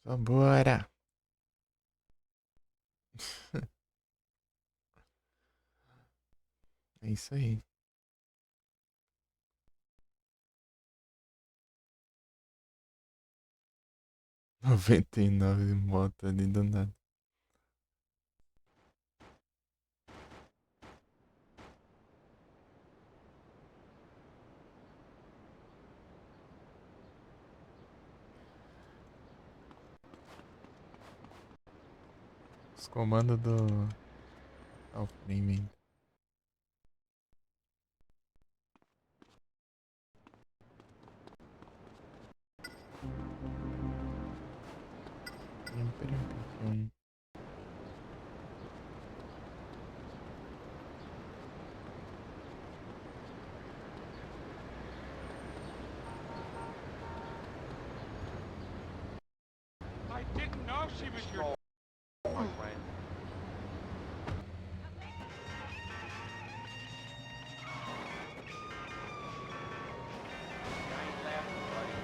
Vambora. É isso aí. 99 moto ali do nada. Os comandos do Alframe. Pim, pim, pim. I didn't know she was your my friend. I ain't laughing, buddy.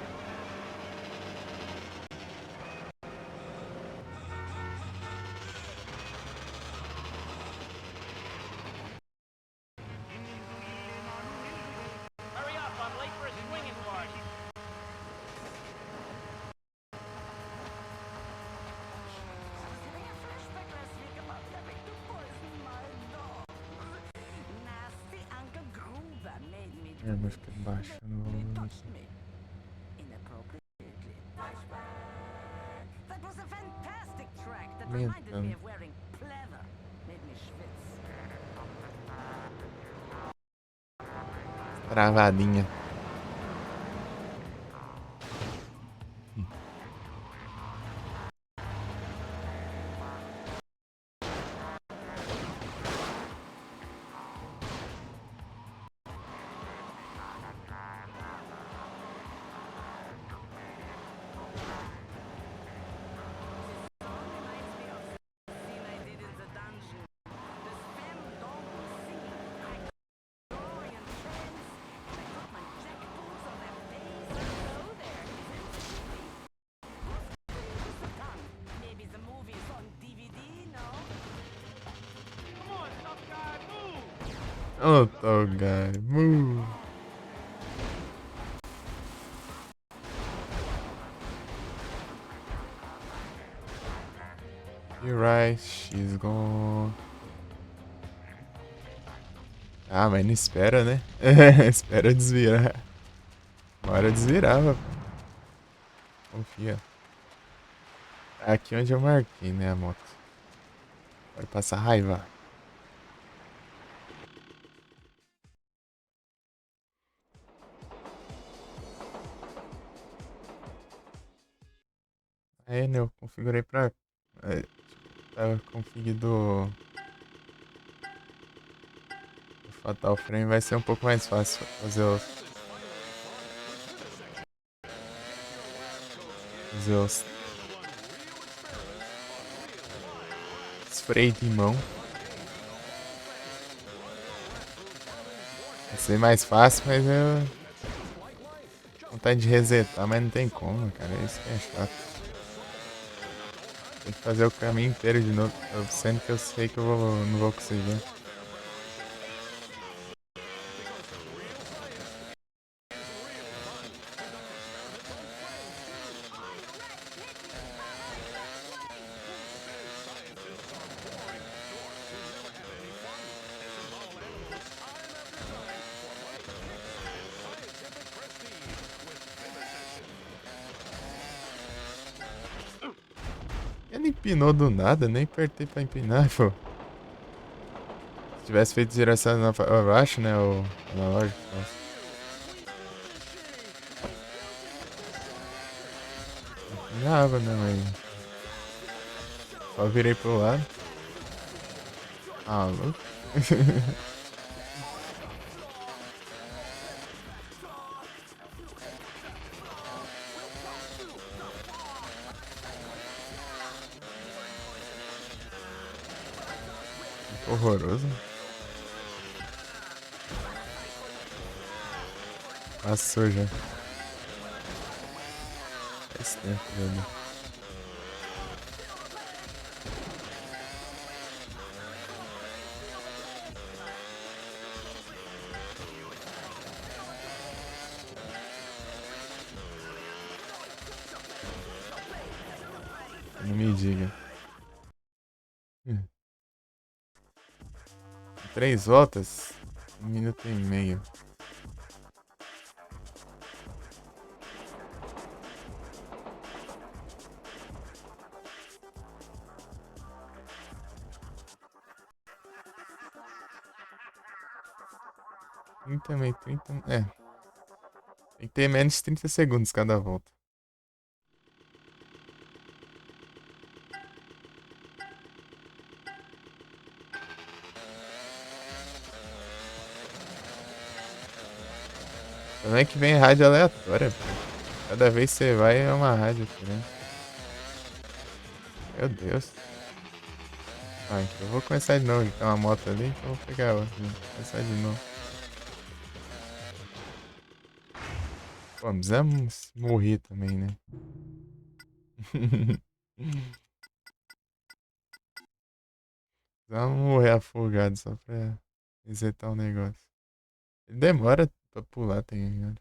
Hurry up, I'm late for a swinging party. É, a música baixa no volume aqui. Aumentando. Travadinha. Come on, tough guy, move! Oh, tough guy. Move. You're right, she's gone. Ah, mas não espera, né? Espera desvirar. Uma hora desvirava. Confia. Aqui onde eu marquei, né, a moto. Vai passar raiva. Aí, né, eu configurei pra... Tava config do Fatal Frame, vai ser um pouco mais fácil os freios de mão. Vai ser mais fácil, mas eu... vontade de resetar, mas não tem como, cara. Isso que é chato. Tem que fazer o caminho inteiro de novo, sendo que eu sei que não vou conseguir. Ele empinou do nada, nem apertei pra empinar, pô. Se tivesse feito direção abaixo, né, o analógico. Empinava, né, mas... Só virei pro lado. Ah, louco. Horroroso. Passou já. Faz tempo, velho. Não me diga. 3 voltas? 1 minuto e meio. Meio 30. É. Tem que ter menos de 30 segundos cada volta. Também é que vem rádio aleatória, pô. Cada vez que você vai é uma rádio diferente. Meu Deus. Ah, então eu vou começar de novo. Tem uma moto ali, então eu vou pegar outra. Vou começar de novo. Pô, precisamos morrer também, né? Precisamos morrer afogado só pra resetar o negócio. Ele demora pra pular, tem ligado?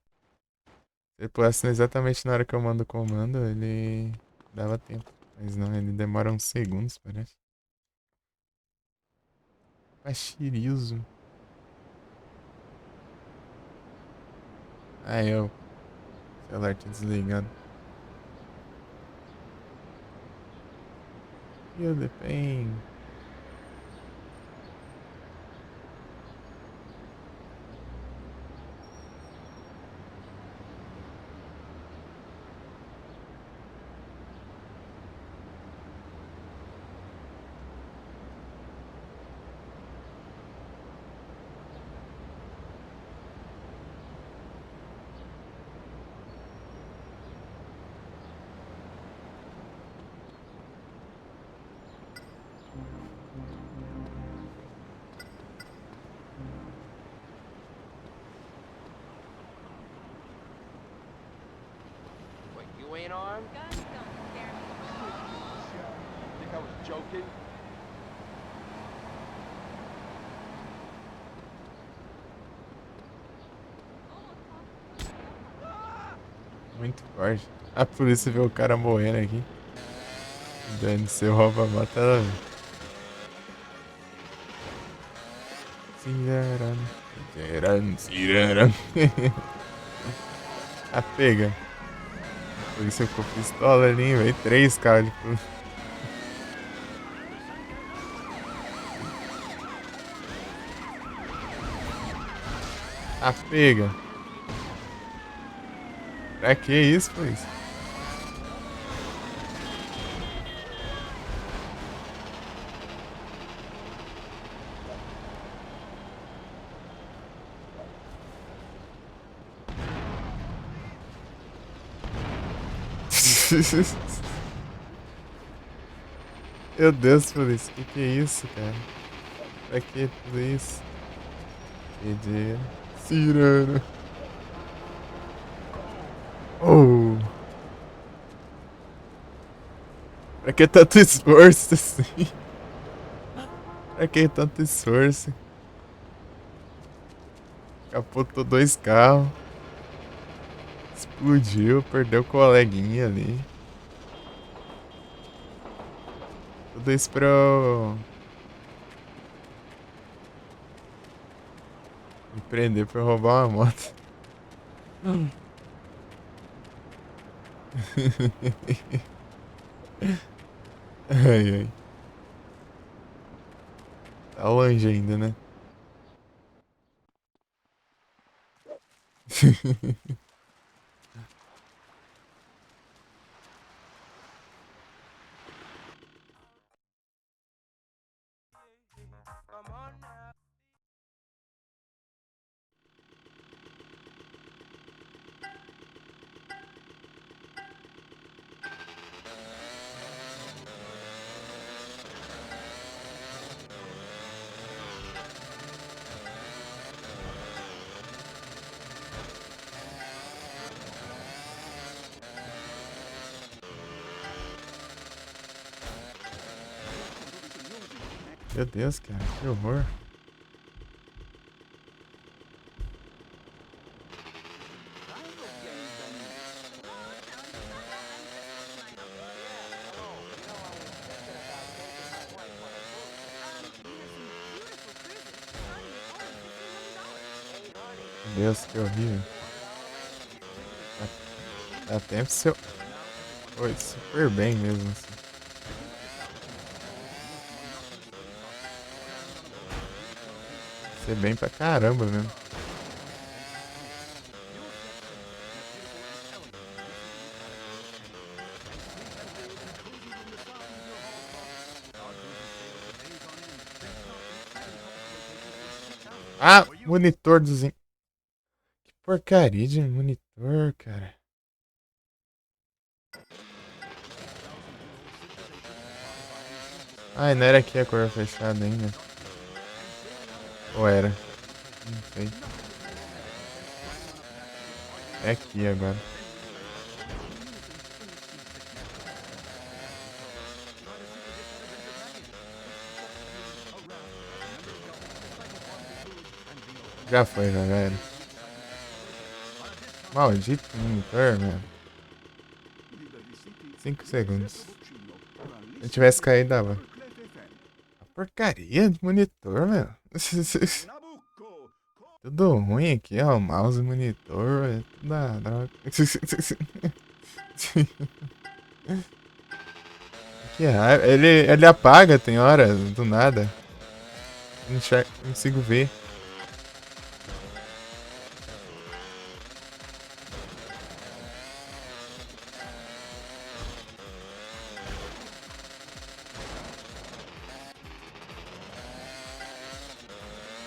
Se ele pulasse exatamente na hora que eu mando o comando, ele dava tempo. Mas não, ele demora uns segundos, parece. Achirizo. Ah, eu. O celular tá desligado. Feel the pain. What, you ain't armed? Guns don't scare me. Think I was joking? Muito forte. A polícia vê o cara morrendo aqui. Dane, se rouba, mata ela. Ciraran. Ah, pega. A polícia com pistola ali, hein, velho. 3 caras de polícia. Ah, pega. Pra que isso, polícia? Meu Deus, polícia. Que é isso, cara? Pra que tudo isso? Pedir. Cirano. Oh. Pra que tanto esforço assim? Pra que tanto esforço? Capotou 2 carros. Explodiu, perdeu o coleguinha ali. Tudo isso pra eu me prender pra eu roubar uma moto. Ai, ai. Tá longe ainda, né? Come on now. Meu Deus, cara, que horror. Deus, que horrível. Dá tempo se eu... Foi super bem mesmo, assim. Ser bem pra caramba mesmo. Ah, monitor dos... Que porcaria de monitor, cara. Ai, não era aqui a cor fechada ainda. Ou era? Não sei. É aqui agora. Já foi, já era. Maldito monitor, mano. 5 segundos. Se eu tivesse caído, dava. A porcaria de monitor, meu. Tudo ruim aqui, ó. Mouse, monitor, é tudo da droga. Que raiva. Ele apaga, tem hora, do nada. Não consigo ver.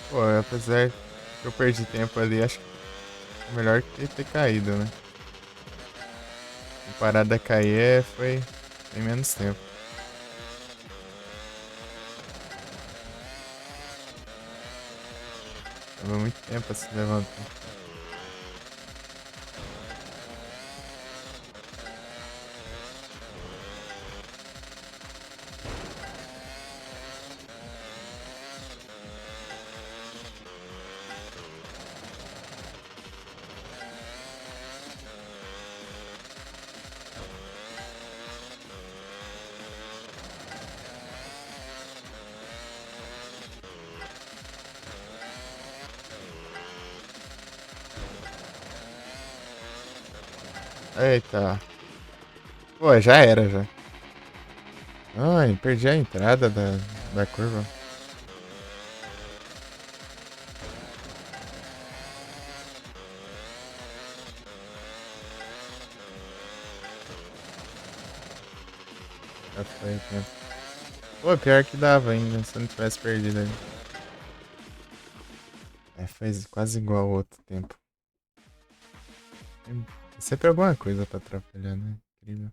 Pô, apesar que eu perdi tempo ali, acho que é melhor que ter caído, né? A parada cair foi tem menos tempo. Leva muito tempo pra se levantar. Eita. Pô, já era já. Ai, perdi a entrada da curva. Já foi o tempo. Pô, pior que dava ainda, se eu não tivesse perdido ali. É, fez quase igual ao outro tempo. Tem sempre alguma coisa pra atrapalhar, né? Incrível.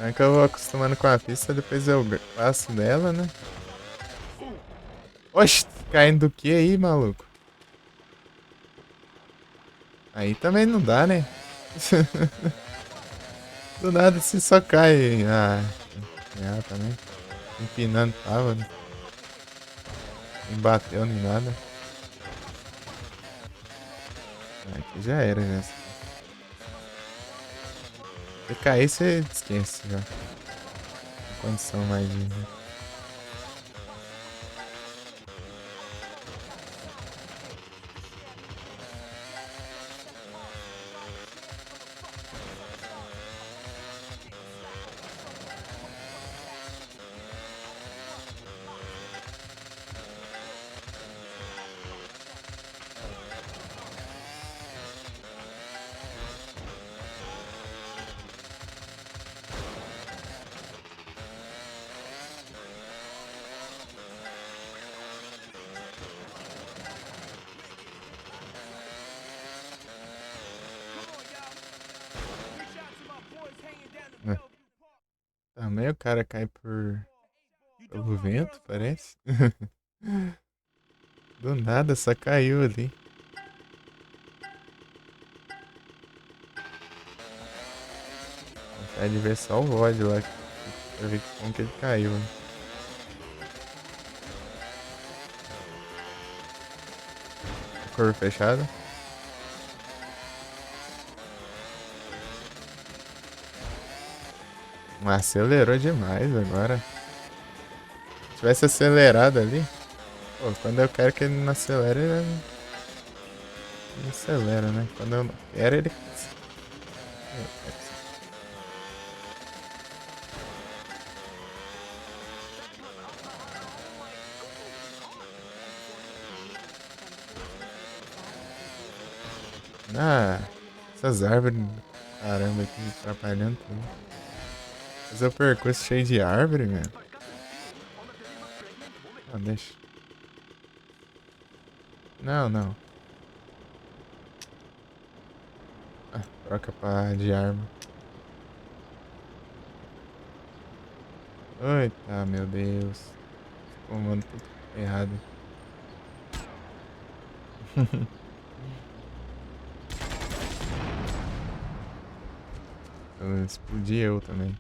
É que eu vou acostumando com a pista, depois eu passo dela, né? Oxe, caindo do que aí, maluco? Aí também não dá, né? Do nada você só cai. Ah, também. Empinando tava, né? Não bateu nem nada. Aqui já era, já. Se cair, você esquece já. Não tem condição mais de. É. Também o cara cai pelo vento, parece. Do nada, só caiu ali. Vontade de ver só o VOD lá. Pra ver como que ele caiu, né? Curva fechada. Acelerou demais agora. Se tivesse acelerado ali. Pô, quando eu quero que ele não acelere, ele não acelera, né? Quando eu não quero, ele. Ah, essas árvores. Caramba, aqui me atrapalhando tudo. Fazer o percurso cheio de árvore, meu. Não, deixa. Não, não. Ah, troca pra de arma. Eita, meu Deus. Comando tudo errado. Eu explodi eu também.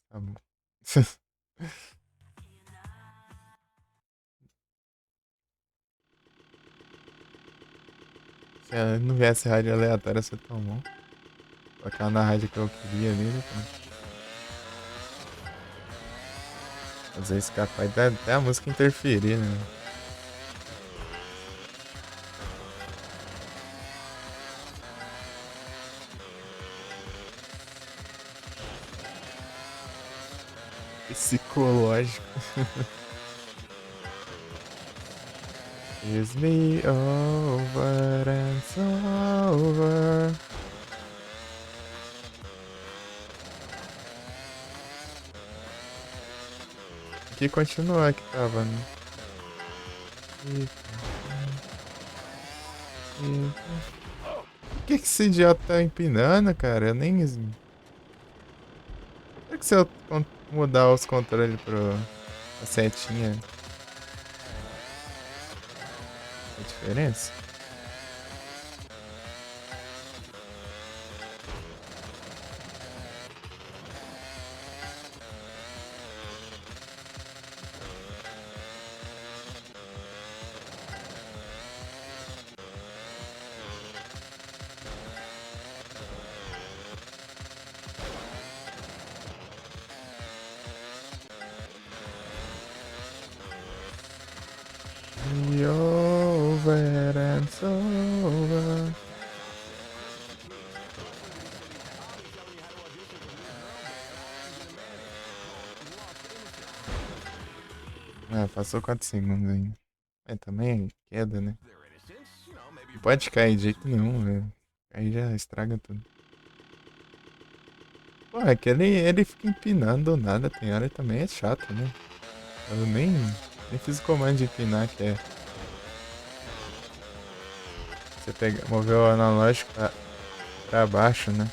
Tá bom. Se ela não viesse rádio aleatória, ia ser tão bom. Colocar na rádio que eu queria ali, né? Fazer escapar e até a música interferir, né? Psicológico. Is me over and it's over. Aqui continua que tava, né? Por que esse idiota tá empinando, cara? Eu nem. Será que se eu mudar os controles pro a setinha, a diferença? Me over and it's over. Ah, passou 4 segundos ainda. Mas também é queda, né? Não pode cair de jeito nenhum, velho. Aí já estraga tudo. Pô, é que ele fica empinando do nada, tem hora também é chato, né? Eu nem fiz o comando de empinar, que é você pegar, mover o analógico pra baixo, né?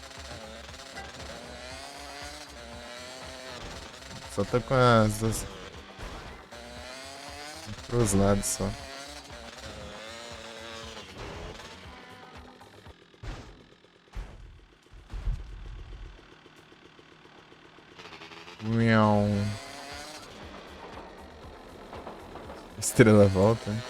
Só tô com as duas pros lados só. Miau. Estrela volta, né?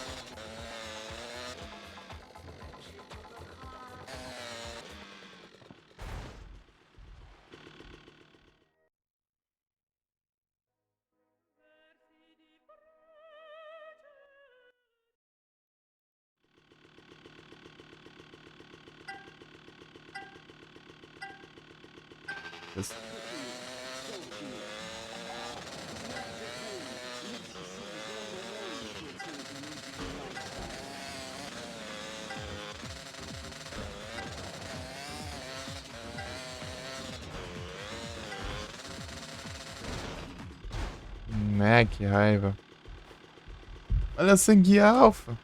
Que raiva. Olha sangue alfa.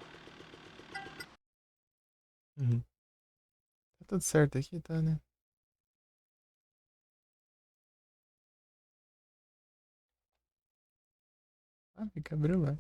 Uhum. Tá tudo certo aqui, tá, né? Ah, fica abriu lá.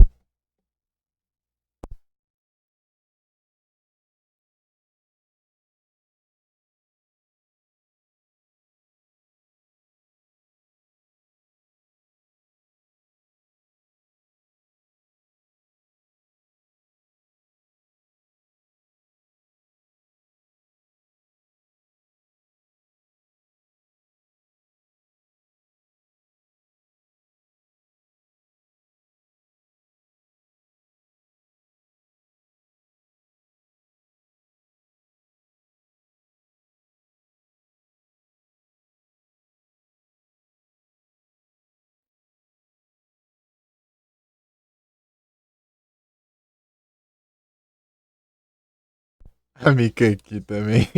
A Mika aqui também.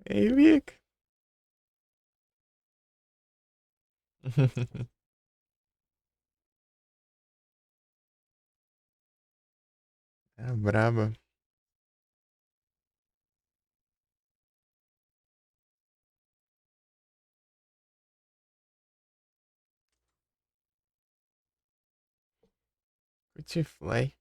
Ei, Mika. É braba. Cutifly.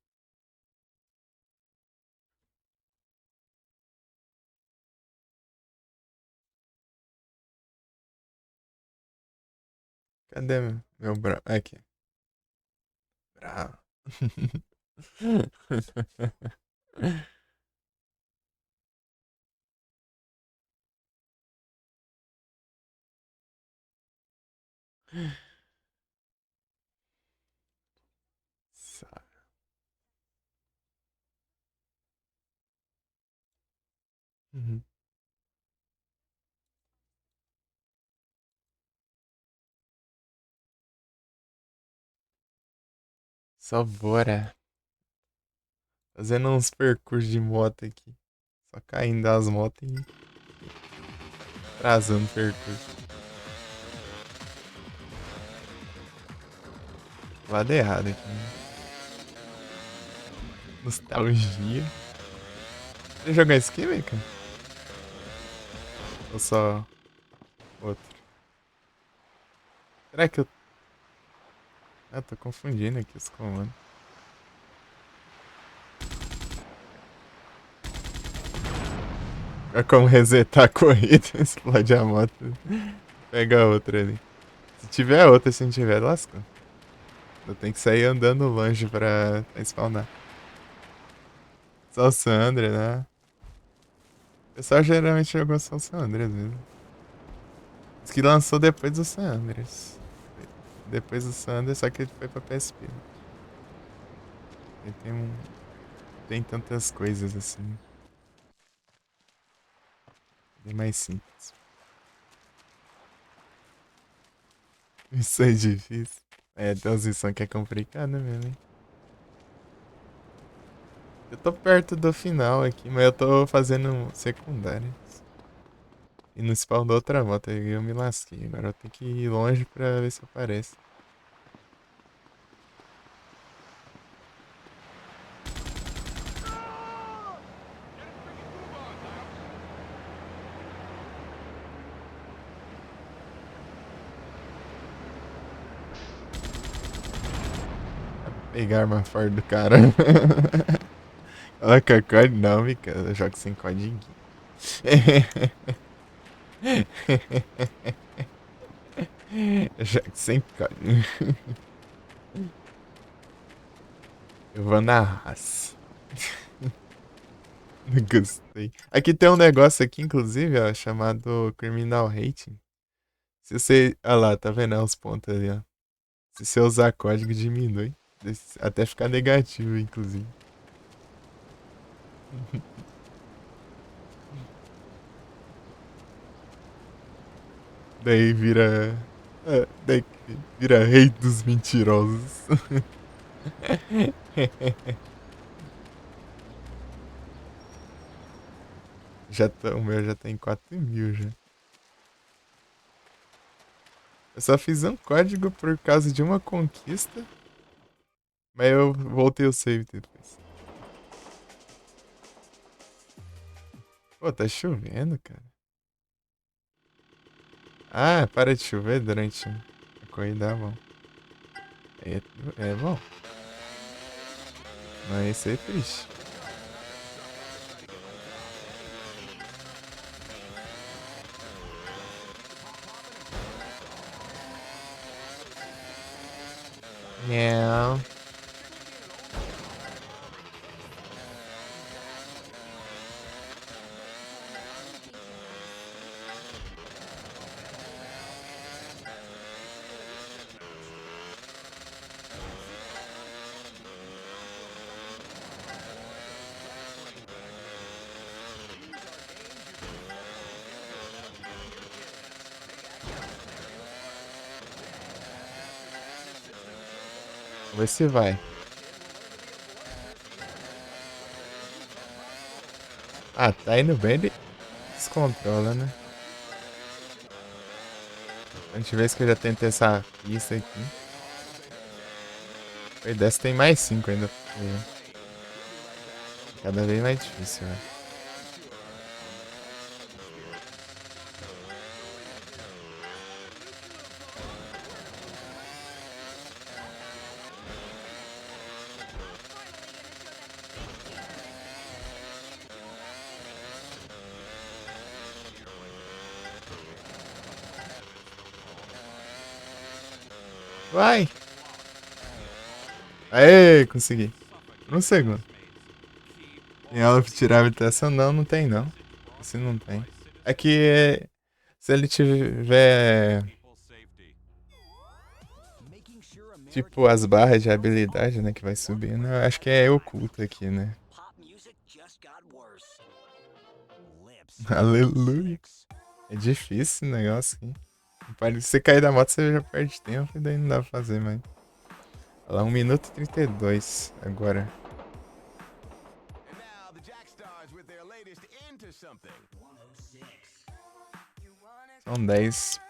Cadê meu brabo? Aqui. Bravo. Sa- Uhum. Só bora. Fazendo uns percursos de moto aqui. Só caindo das motos e atrasando o percurso. Lado errado aqui, né? Nostalgia. Você jogar esse aqui, cara? Ou só outro? Será que eu. Ah, tô confundindo aqui os comandos. É como resetar a corrida, explode a moto. Pega a outra ali. Se tiver outra, se não tiver, lascou. Eu tenho que sair andando longe pra spawnar. Só o Sandra, né? O pessoal geralmente jogou só o San Andreas mesmo. Diz que lançou depois do San Andreas. Depois do San Andreas, só que ele foi pra PSP. Ele tem um. Tem tantas coisas assim. Bem mais simples. Isso é difícil. É, transição que é complicada mesmo, hein? Eu tô perto do final aqui, mas eu tô fazendo secundárias. E não spawnou outra moto, aí eu me lasquei. Agora eu tenho que ir longe pra ver se aparece. Pegar a arma forte do cara. Coloca código não, Mica. Eu jogo sem código. Eu jogo sem código. Eu vou na raça. Não gostei. Aqui tem um negócio aqui, inclusive, ó, chamado Criminal Rating. Se você. Olha lá, tá vendo os pontos ali, ó. Se você usar código, diminui. Até ficar negativo, inclusive. Daí vira. Daí vira rei dos mentirosos. O meu já tem 4.000 já. Eu só fiz um código por causa de uma conquista. Mas eu voltei o save depois. Pô, tá chovendo, cara. Ah, para de chover durante a corrida, é bom. É bom. Mas isso aí é triste. Não. Vamos ver se vai. Ah, tá indo bem, ele descontrola, né? A última vez que eu já tentei essa pista aqui. Foi dessa tem mais 5 ainda. Cada vez mais difícil, né? Vai! Aê, consegui. Por um segundo. Tem aula pra tirar a habilitação? Não, não tem não. Esse não tem. É que se ele tiver tipo as barras de habilidade, né, que vai subindo, eu acho que é oculto aqui, né? Aleluia. É difícil esse negócio aqui. Se você cair da moto, você já perde tempo e daí não dá pra fazer mais. Olha lá, 1 minuto e 32 agora. São 10.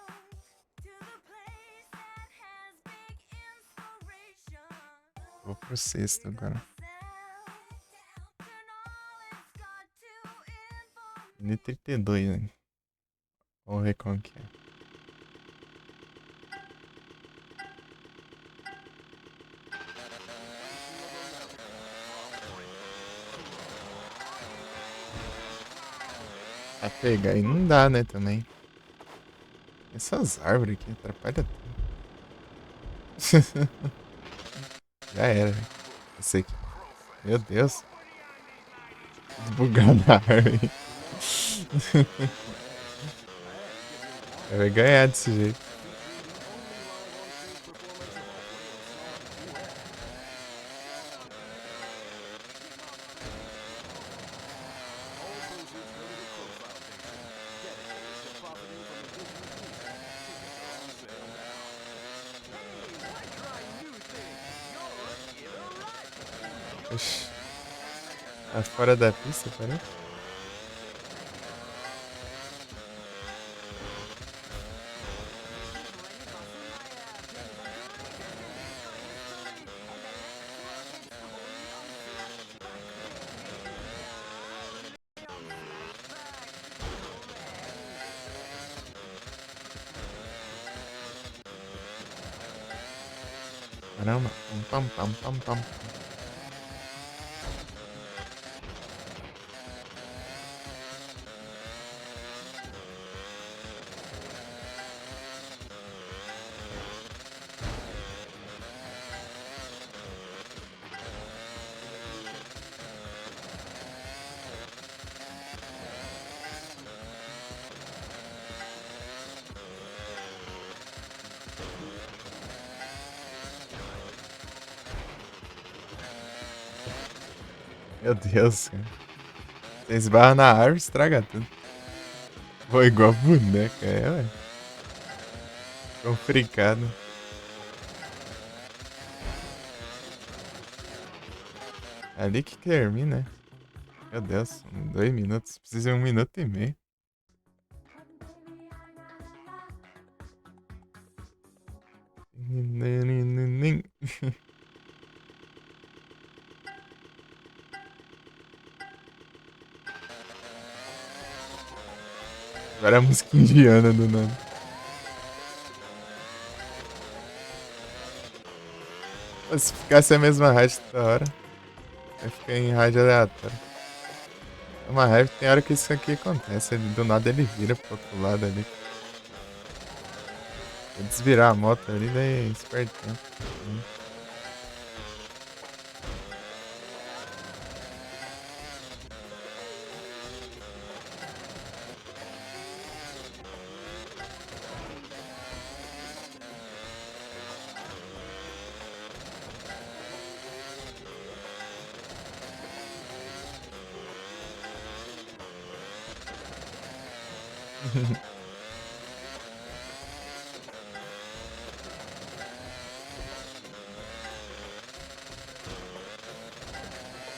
Vou pro sexto agora. 1 minuto e 32, né? Vamos ver como que é. A pegar aí não dá, né, também. Essas árvores aqui atrapalham tudo. Já era. Esse aqui. Meu Deus. Tudo bugado na árvore. Vai ganhar desse jeito. Oxi. Tá fora da pista, parece? Caramba. Pam, pam, pam, pam. Meu Deus, cara. Você esbarra na árvore, estraga tudo. Foi igual boneca, é, ué. Complicado. É ali que termina, né? Meu Deus, 2 minutos. Precisa de 1 minuto e meio. Agora é a música indiana do nome. Se ficasse a mesma rádio toda hora, vai ficar em rádio aleatória. É uma raiva que tem hora que isso aqui acontece. Do nada ele vira pro outro lado ali. Vai desvirar a moto ali, daí isso perde tempo.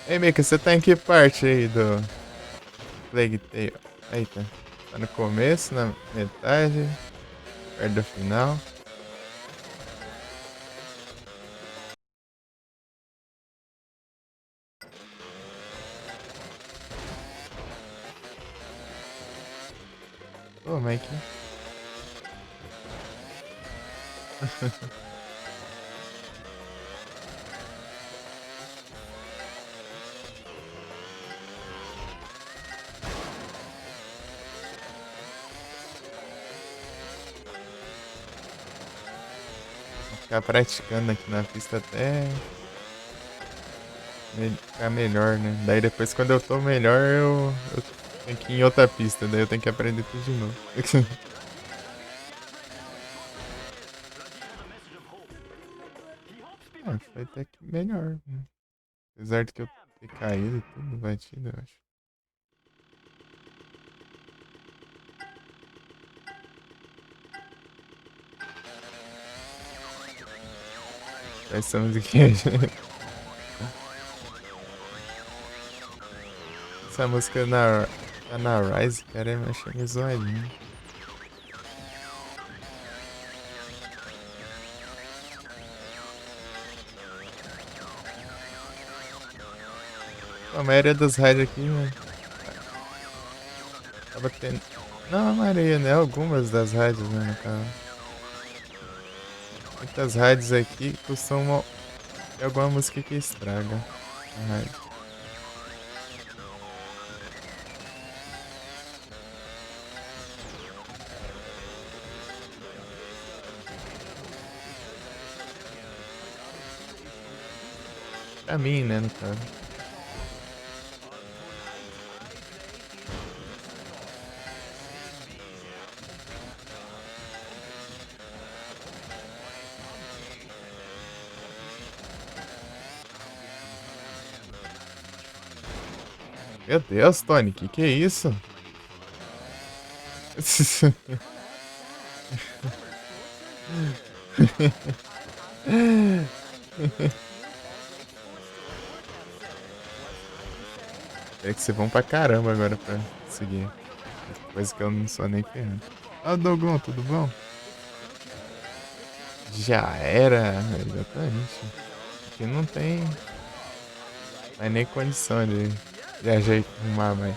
Ei, Mika, você tá em que parte aí do... Plague Tale. Eita. Tá no começo, na metade. Perto do final. Ô, Mike. Ficar praticando aqui na pista até ficar melhor, né? Daí depois quando eu tô melhor eu tenho que ir em outra pista, daí eu tenho que aprender tudo de novo. Ah, foi até que melhor, né? Apesar de que eu ter caído e tudo batido, eu acho. Essa música essa música tá na Rise, cara, eu achei meio zoadinho. A maioria das raids aqui, né? Tava tendo. Não, a maioria, né? Algumas das raids, né, no caso. Muitas raids aqui costumam ter alguma música que estraga a raid. Pra mim, né, no caso. Meu Deus, Tony, que é isso? É que você vão pra caramba agora pra seguir. Coisa que eu não sou nem ferrando. Ah, Dogon, tudo bom? Já era, exatamente. Aqui não tem nem condição de arrumar mais.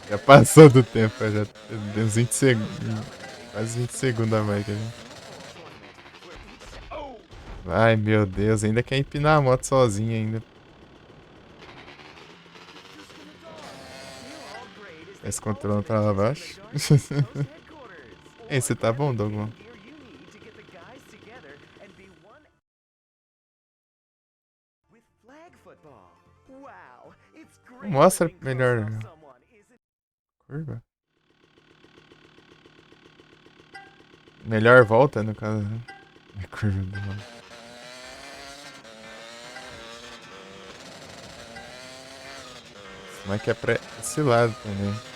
Já passou do tempo, já deu uns 20 segundos. Quase 20 segundos a mais, né? Ai, meu Deus, ainda quer empinar a moto sozinho ainda. Esse controle pra lá abaixo. Ei, você tá bom, Dogon? Mostra melhor curva. Melhor volta, no caso, né? A curva do lado. Mas que é pra esse lado também.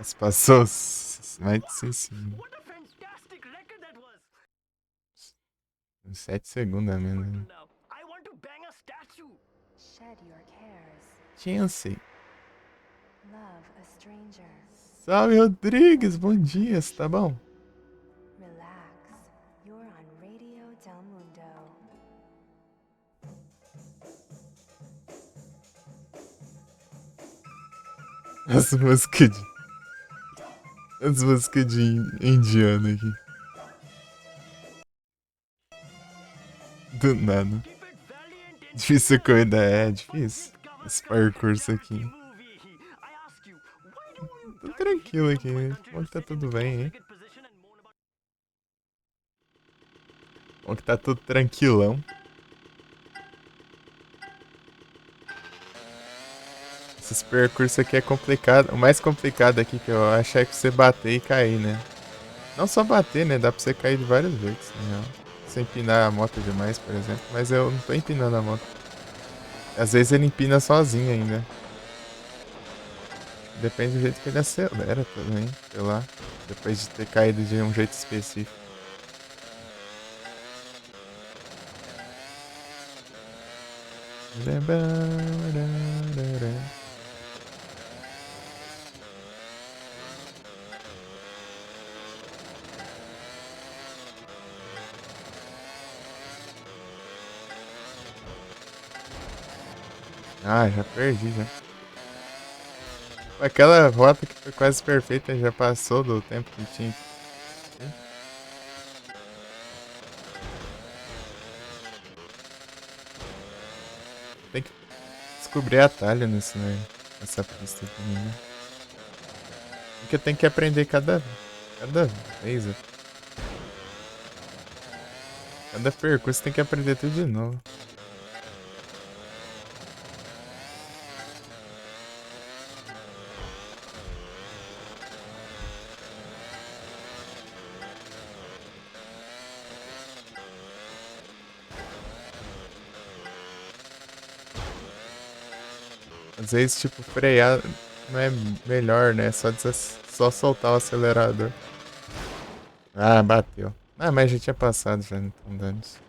Mas passou mais de 6 segundos. What a fantastic record that was! 7 segundos a menos. Né? Now, I want to bang a statue. Shed your cares. Chance. Love a stranger. Salve, Rodrigues. Bom dia, você tá bom? Relax. You're on Radio Del Mundo. As músicas de... As músicas de indiano aqui. Do nada. Keep it valiant and Difícil corrida, é difícil. Esse percurso aqui. movie. I ask you, why do you Tô tranquilo aqui, bom que tá tudo bem, hein? position and moan about Bom que tá tudo tranquilão. Esses percursos aqui é complicado. O mais complicado aqui que eu acho é que você bater e cair, né? Não só bater, né? Dá pra você cair de vários jeitos, na real. Você empinar a moto demais, por exemplo. Mas eu não tô empinando a moto. Às vezes ele empina sozinho ainda. Depende do jeito que ele acelera também, sei lá. Depois de ter caído de um jeito específico. Ah, já perdi já. Aquela rota que foi quase perfeita já passou do tempo que tinha. Tem que descobrir atalho nessa pista aqui, né? Porque tem que aprender cada vez. Ó. Cada percurso tem que aprender tudo de novo. Às vezes, tipo, frear não é melhor, né? Só soltar o acelerador. Ah, bateu. Ah, mas já tinha passado já, então dane-se.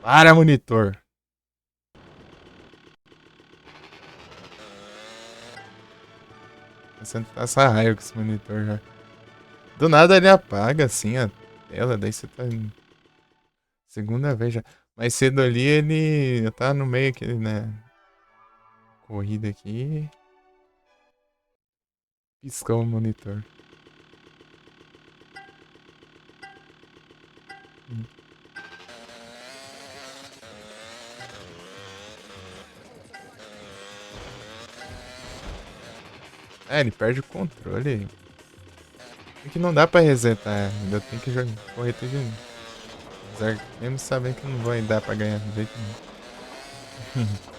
Para, monitor. Você não passa raio com esse monitor já. Do nada ele apaga assim a tela, daí você tá. Segunda vez já. Mais cedo ali ele tá no meio aqui, né? Corrida aqui. Piscou o monitor. É, ele perde o controle. É que não dá pra resetar, ainda tem que correr tudo de novo. Apesar que mesmo sabendo que não vai dar pra ganhar de jeito nenhum.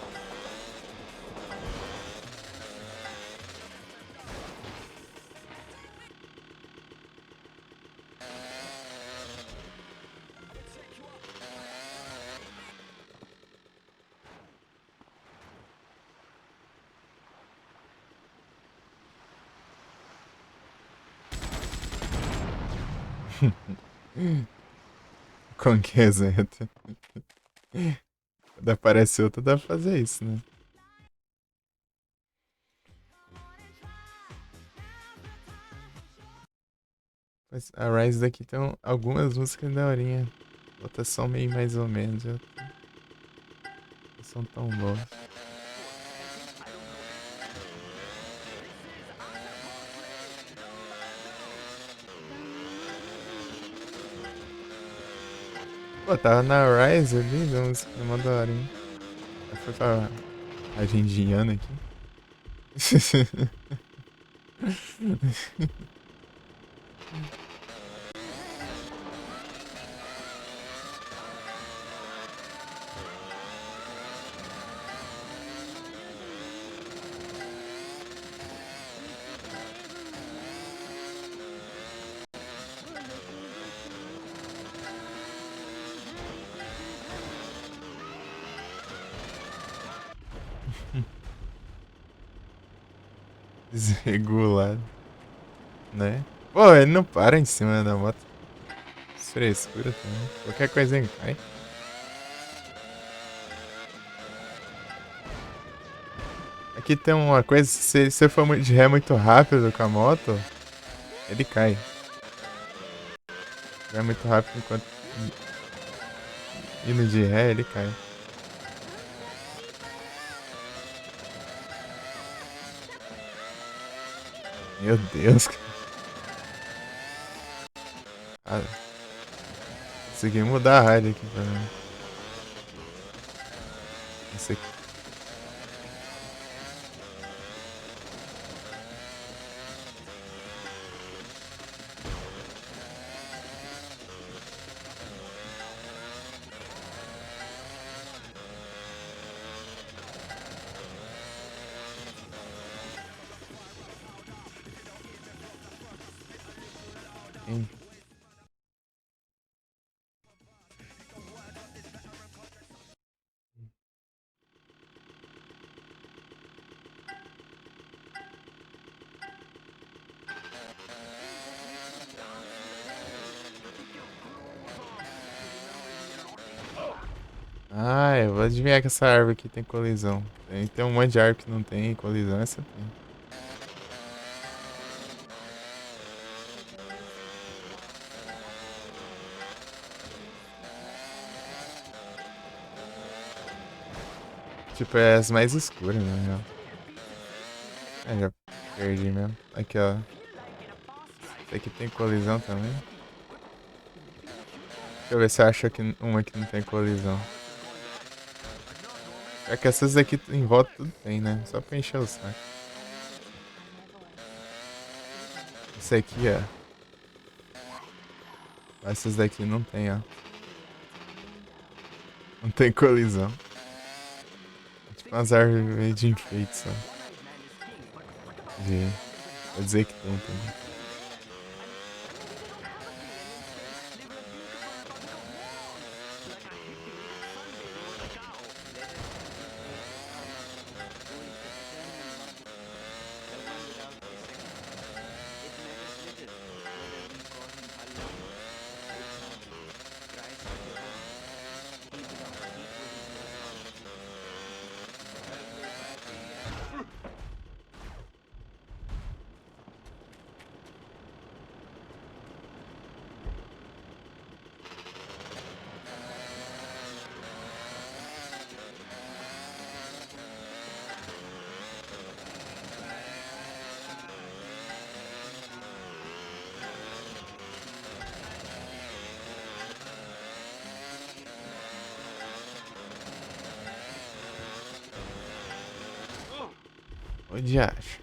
Com que exato? Quando aparece outra, dá pra fazer isso, né? Mas a Rise daqui tem algumas músicas daorinha. Outras são meio mais ou menos. Não são tão boas. Pô, tava na Rise ali, deu uma música mó daorinha. Aí foi pra Argentina aqui. Desregulado. Né? Pô, ele não para em cima da moto. Frescura também. Qualquer coisinha cai. Aqui tem uma coisa, se você for de ré muito rápido com a moto, ele cai. Vai muito rápido enquanto indo de ré, ele cai. Meu Deus, cara. Ah, consegui mudar a rádio aqui pra mim. Esse aqui. Hein? Ah, eu vou adivinhar que essa árvore aqui tem colisão. Tem um monte de árvore que não tem colisão, essa tem. Tipo, é as mais escuras, na real. É, já perdi mesmo. Aqui, ó. Esse aqui tem colisão também. Deixa eu ver se eu acho que uma que não tem colisão. É que essas aqui em volta tudo tem, né? Só pra encher o saco. Esse aqui, ó. Essas daqui não tem, ó. Não tem colisão. Tipo umas árvores meio de enfeite, só. Vou dizer que tem também. Onde acha?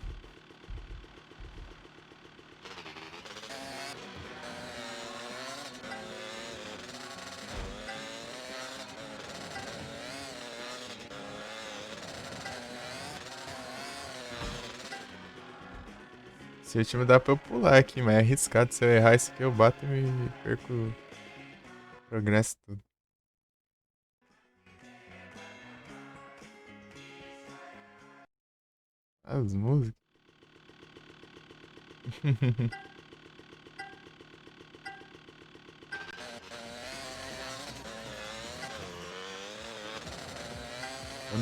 Esse último dá pra eu pular aqui, mas é arriscado. Se eu errar isso aqui, eu bato e me perco o progresso tudo. As músicas.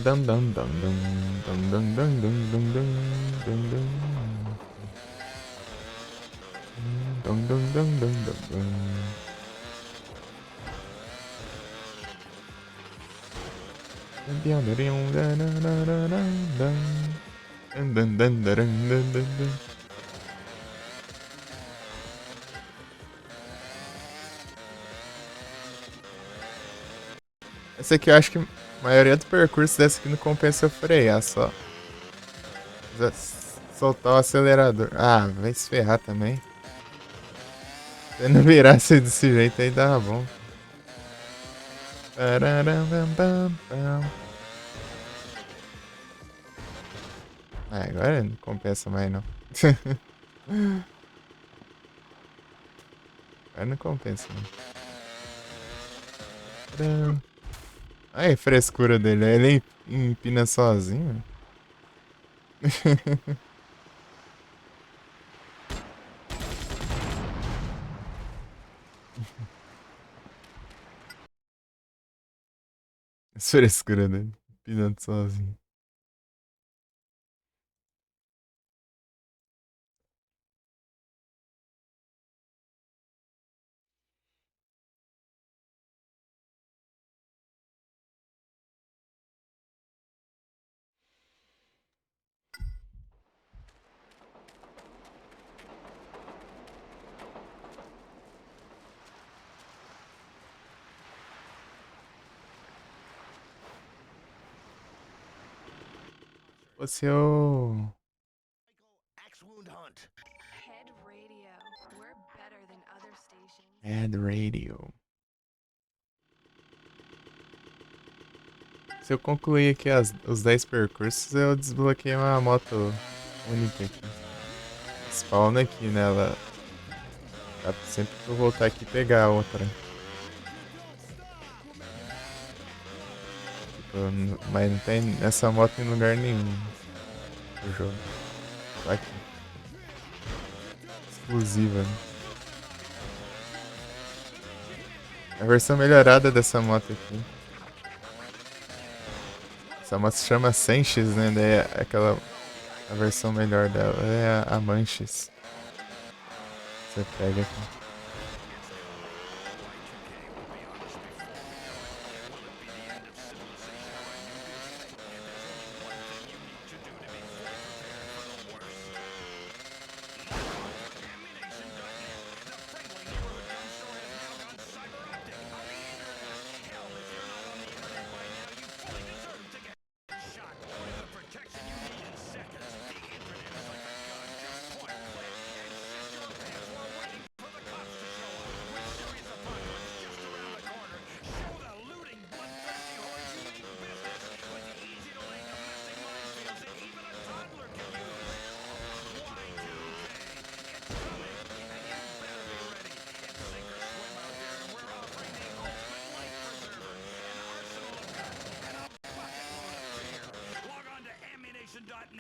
Dum dum dum dum dum dum dum dum dum dum dum dum dum dum dum dum dum dum. Esse aqui eu acho que a maioria do percurso dessa aqui não compensa eu frear só. Soltar o acelerador. Ah, vai se ferrar também. Se não virasse desse jeito aí dava bom. Ah, agora não compensa mais não. Agora não compensa não. Ai, a frescura dele. Ele empina sozinho. As frescura dele. Pinando sozinho. Você é o. Axe Wound Hunt. Head Radio. We're better than other stations. Ad Radio. Se eu concluir aqui os 10 percursos, eu desbloqueei uma moto única aqui. Spawna aqui nela. Dá sempre que eu voltar aqui pegar a outra. Tipo, mas não tem essa moto em lugar nenhum do jogo. Só aqui. Exclusiva, né? A versão melhorada dessa moto aqui. Essa moto se chama Senchis, né? Daí aquela. A versão melhor dela é a Manchis. Você pega aqui.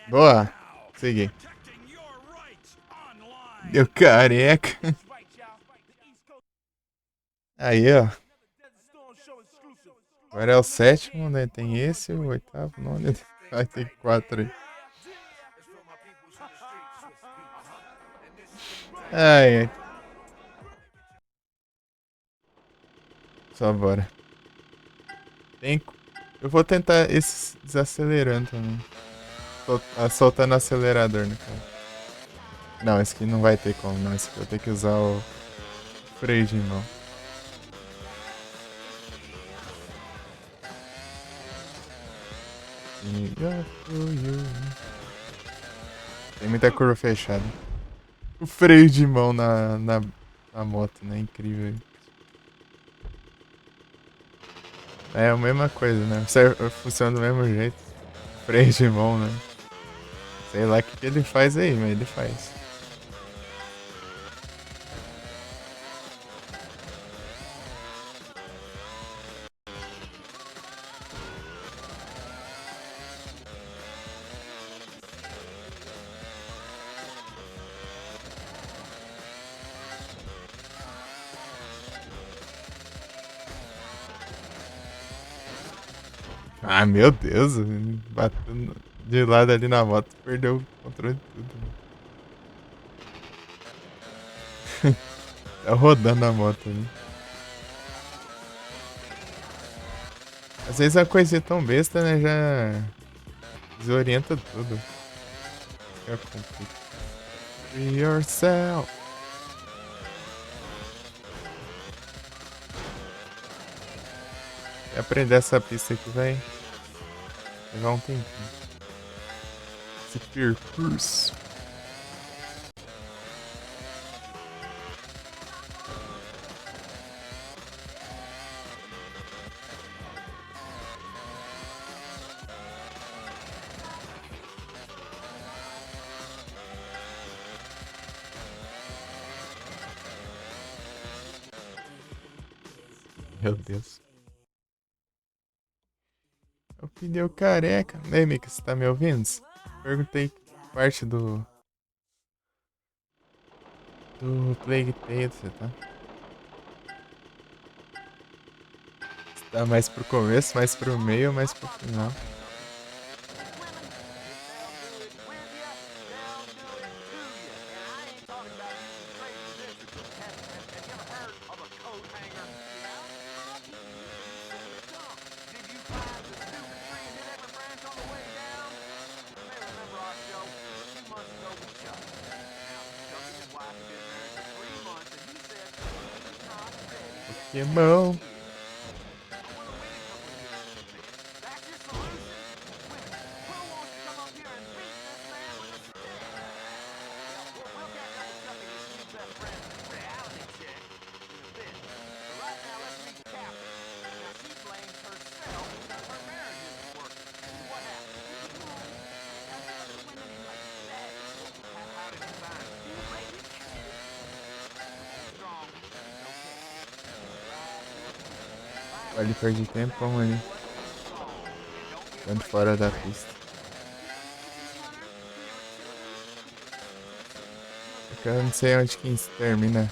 Boa! Segui. Deu careca. Aí, ó. Agora é o sétimo, né? Tem esse, o oitavo, o nono. Vai ter 4 aí. Ai, ai. Só bora. Eu vou tentar esse desacelerando também. Soltando o acelerador, no caso. Não, esse aqui não vai ter como, não. Esse aqui eu vou ter que usar o freio de mão. Tem muita curva fechada. O freio de mão na moto, né? Incrível. É a mesma coisa, né? Funciona do mesmo jeito. Freio de mão, né? Sei lá o que ele faz aí, mas ele faz. Ah, meu Deus. Batendo de lado ali na moto, perdeu o controle de tudo. Tá rodando a moto ali. Às vezes a coisinha tão besta, né? Já desorienta tudo. Fica complicado. Free yourself. E aprender essa pista aqui vai levar um tempinho. Esse percurso. Meu Deus. É o pneu careca. Ei, Mika, você tá me ouvindo? Perguntei parte do Plague Tale, você tá? Tá mais pro começo, mais pro meio, mais pro final. Pokémon. Ali perdi tempo, ali. Tanto fora da pista. Porque eu não sei onde que isso termina.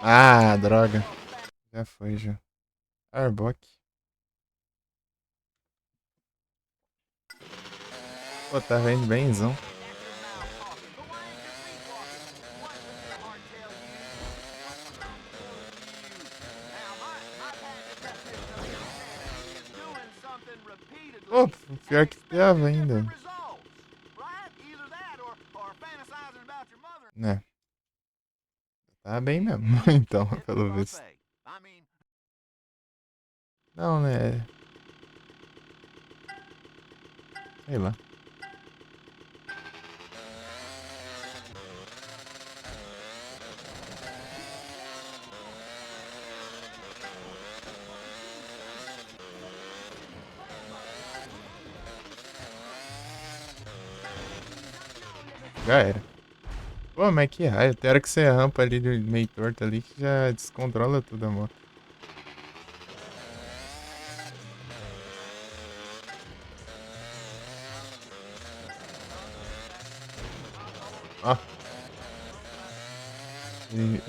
Ah, droga. Já foi, já. Arbok. Pô, tá vendo benzão. Pô, pior que tava ainda. Né? Tá bem mesmo, então, pelo visto. Não, né? Sei lá. Já era. Pô, mas que raio. Tem hora que você rampa ali meio torto ali que já descontrola tudo a moto. Ó.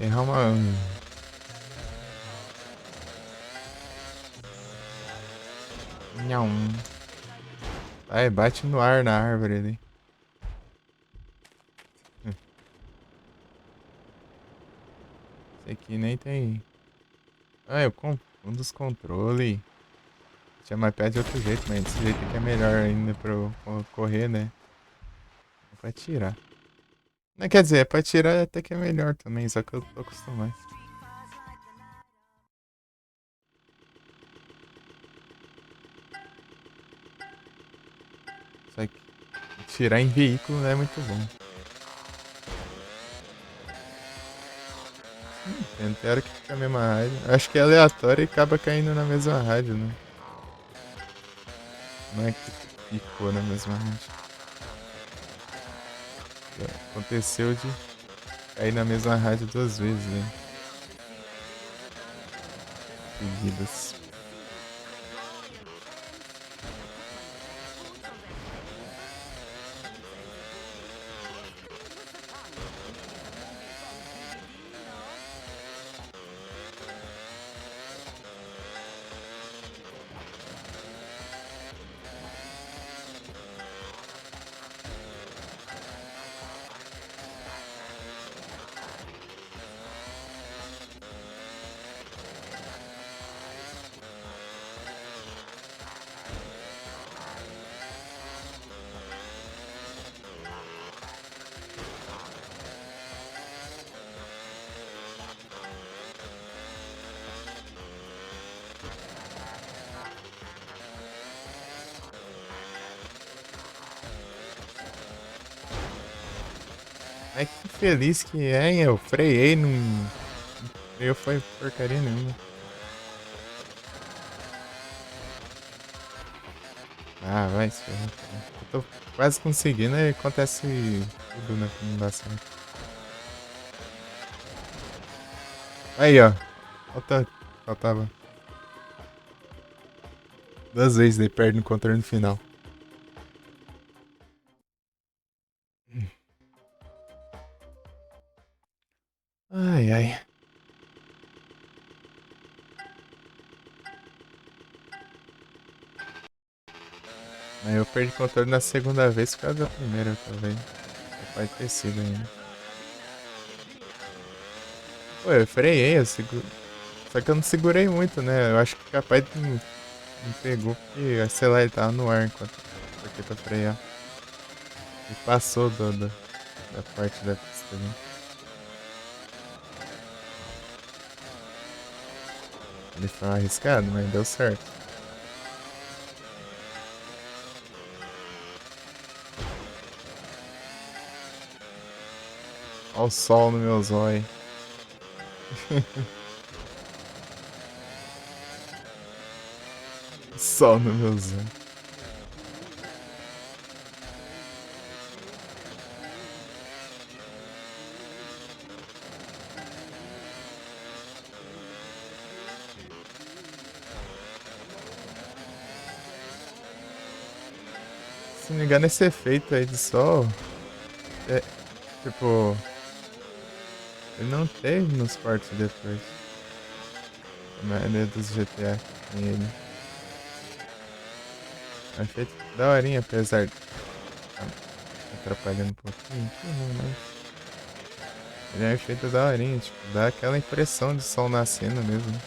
Errar uma... Nham. Aí, bate no ar na árvore ali. Esse aqui nem tem... Ah, eu confundo os controles. Tinha mais pé de outro jeito, mas desse jeito aqui é melhor ainda pra eu correr, né? É pra tirar. Não, quer dizer, é pra tirar até que é melhor também, só que eu tô acostumado. Só que tirar em veículo não é muito bom. Tem hora que fica a mesma rádio. Acho que é aleatório e acaba caindo na mesma rádio, né? Não é que ficou na mesma rádio. Aconteceu de cair na mesma rádio 2 vezes, né? Seguidas. Ai, que feliz que é, hein? Eu freiei, não. Freio foi porcaria nenhuma. Ah, vai se ferrar. Eu tô quase conseguindo e acontece tudo, né? Que não dá certo. Aí, ó. Faltava 2 vezes daí perde no controle no final. Ai, ai. Mas eu perdi o controle na segunda vez por causa da primeira, talvez. Pode ter sido ainda. Pô, eu freiei, só que eu não segurei muito, né? Eu acho que capaz de não pegou porque, sei lá, ele tava no ar enquanto eu aqui pra frear. E passou da parte da pista ali. Ele foi arriscado, mas deu certo. Olha o sol no meu zóio. Sol no meu zóio. Se não me engano, esse efeito aí de sol é, tipo, ele não teve nos portos depois. A maioria dos GTA tem ele. É um efeito daorinha, apesar de tá atrapalhando um pouquinho aqui, né? Mas ele é um efeito daorinha, tipo, dá aquela impressão de sol nascendo mesmo.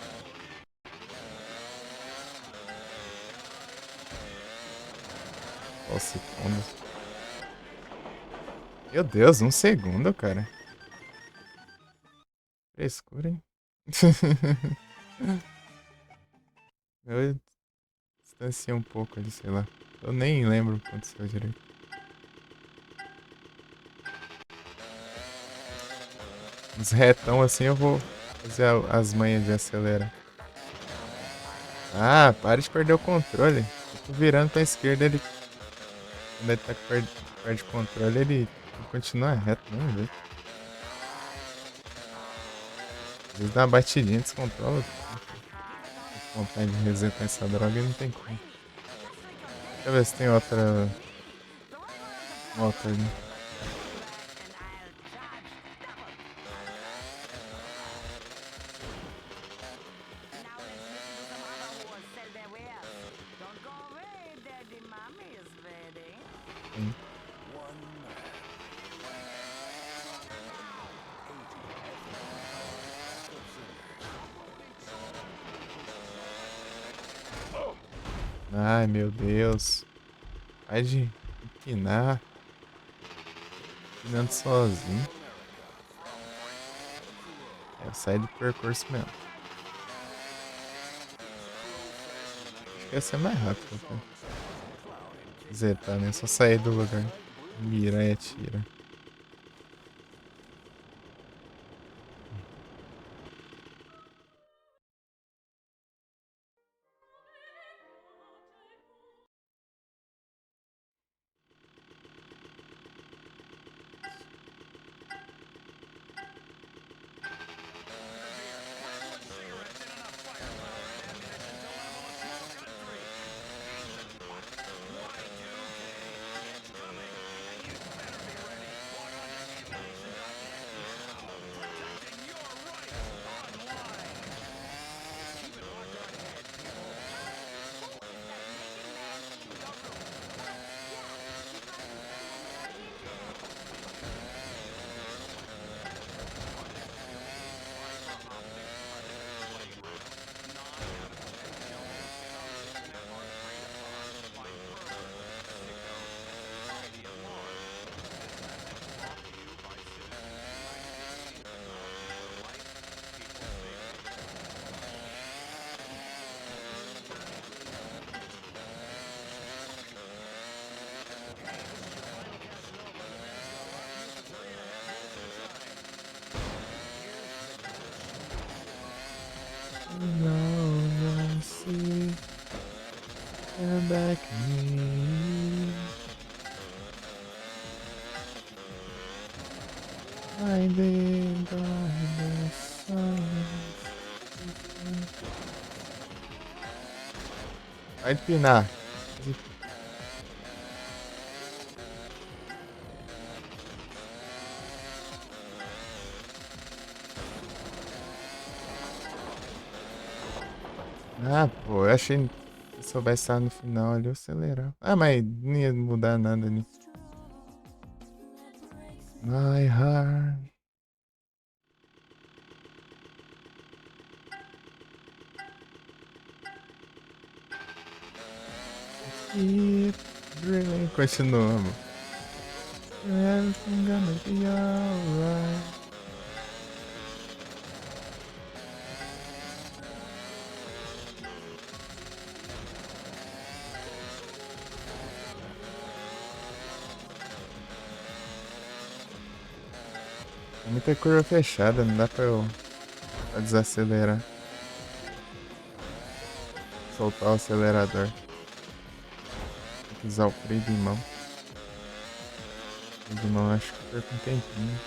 Sol se pondo. Meu Deus, um segundo, cara. Frescura, hein? Eu distanciei um pouco ali, sei lá. Eu nem lembro o que aconteceu direito. Uns retão assim eu vou fazer as manhas de acelerar. Ah, para de perder o controle. Eu tô virando pra esquerda, ele. Quando ele tá perde o controle, ele continua reto, não vê. Às vezes dá uma batidinha, descontrola. Tô com vontade de resetar essa droga e não tem como. Deixa eu ver se tem outra. Outra ali. Tem. Ai, meu Deus. Vai de empinar. Empinando sozinho. É, sai do percurso mesmo. Acho que ia ser mais rápido, cara. Zetar, né? Só sair do lugar. Mira e atira. No, see. Come back me. Blinded by the silence. Vai empinar. Ah, pô, eu achei que se soubesse estar no final ali, eu acelerava. Ah, mas não ia mudar nada ali. My heart. Keep dreaming. Continuamos. Everything gonna be alright. Tem muita curva fechada, não dá pra desacelerar. Soltar o acelerador. Tem que usar o freio de mão. Freio de mão acho que perco um tempinho.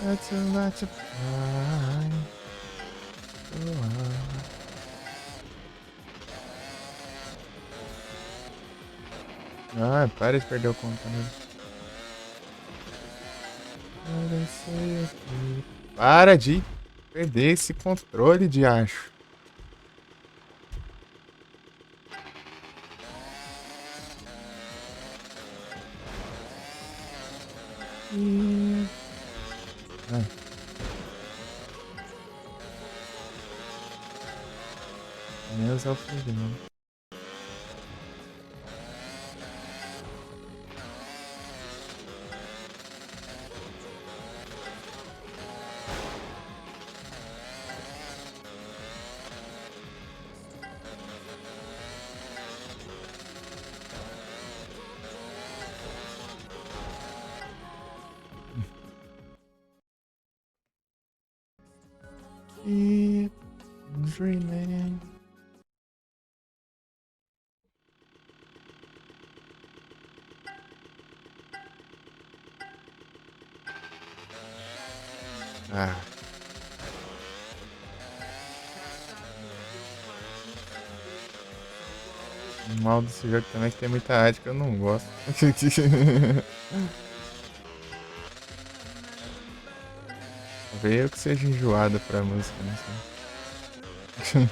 Let's fly. Ah, para de perder o controle. Para de perder esse controle de acho. Ah. Menos é o freio de mão. Keep dreaming. Ah. O mal desse jogo também é que tem muita arte que eu não gosto. Talvez eu que seja enjoada pra música, não sei.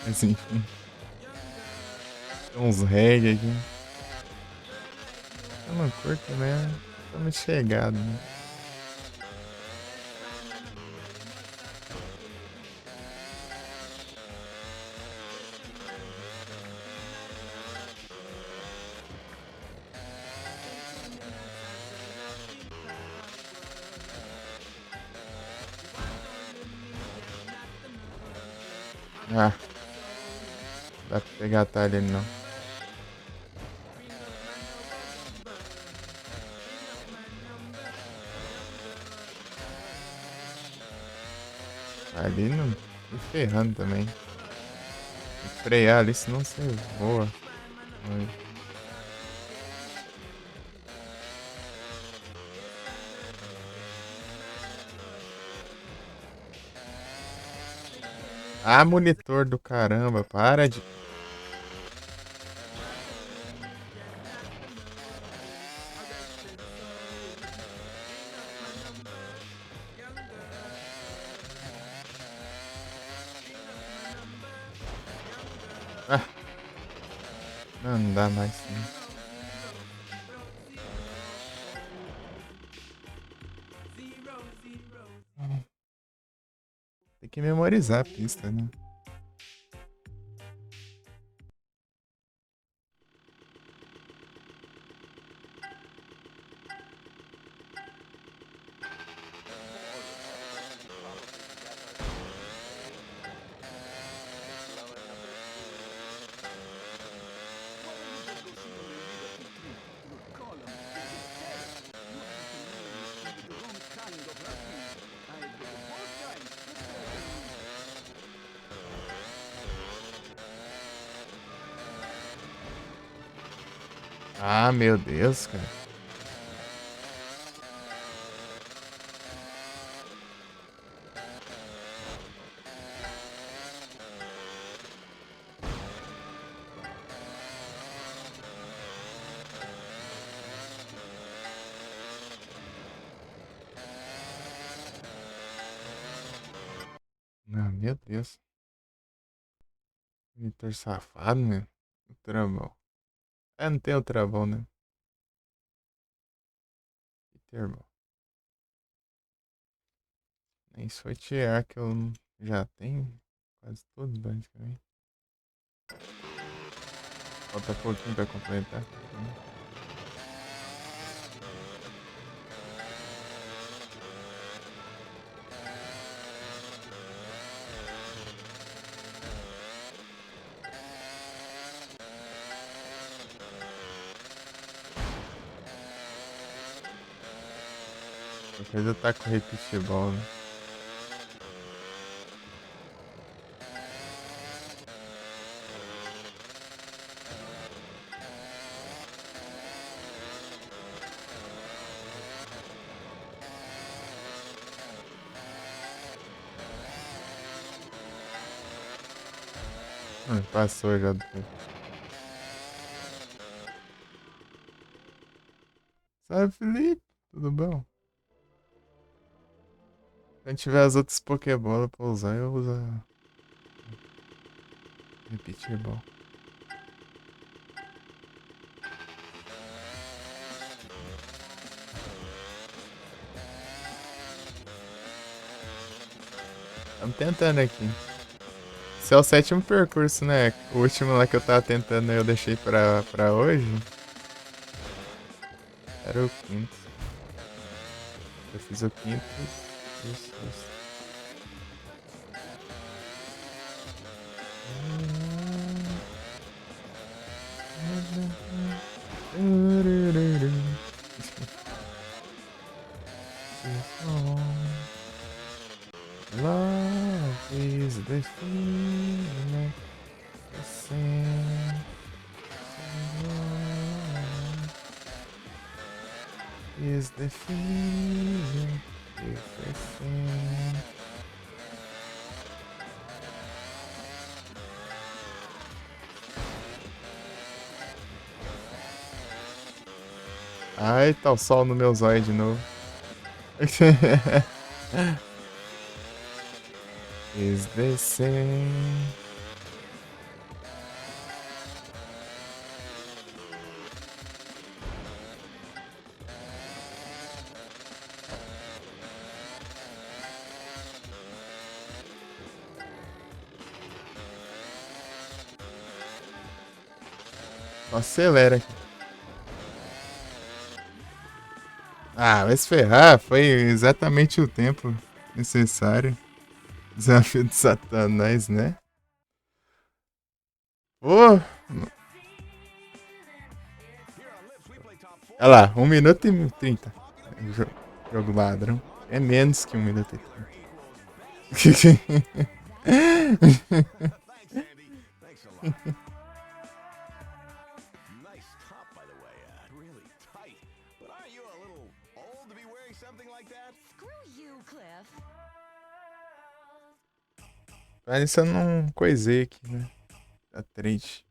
Mas enfim. Tem uns reggae aqui. Eu não curto mesmo. Tô muito chegado, né? Ah, dá pra pegar atalho ali não. Ali não. Me ferrando também. Tem que frear ali, senão você voa. Oi. Ah, monitor do caramba, para de. Ah, não dá mais. Sim. Tem que memorizar a pista, né? Ah, meu Deus, cara. Ah, meu Deus. Vitor safado, né? O travão. É, não tem o travão, né? Vitor, nem sortear que eu já tenho. Quase todos, basicamente. Falta pouquinho pra completar. Depois eu taco o repetibol, né? Passou já do tempo. Salve, Felipe. Tudo bom? Quando tiver as outras Pokébola pra usar, eu uso a repetibol. Estamos tentando aqui. Esse é o 7º percurso, né? O último lá que eu tava tentando eu deixei pra hoje. Era o 5º. Eu fiz o 5º. Isso. Love is the feeling, the same. Is the feeling, is the same. Ai, tá o sol no meu zóio de novo. Is the same. Acelera aqui. Ah, vai se ferrar. Foi exatamente o tempo necessário. Desafio de Satanás, né? Ô! Olha lá, 1 minuto e 30. Jogo ladrão. É menos que 1 minuto e 30. Thanks a lot. Nice top, by the way. Really tight. But aren't you a little old to be wearing something like that? Screw you, Cliff. Mas isso eu não coisei aqui, né? Tá triste.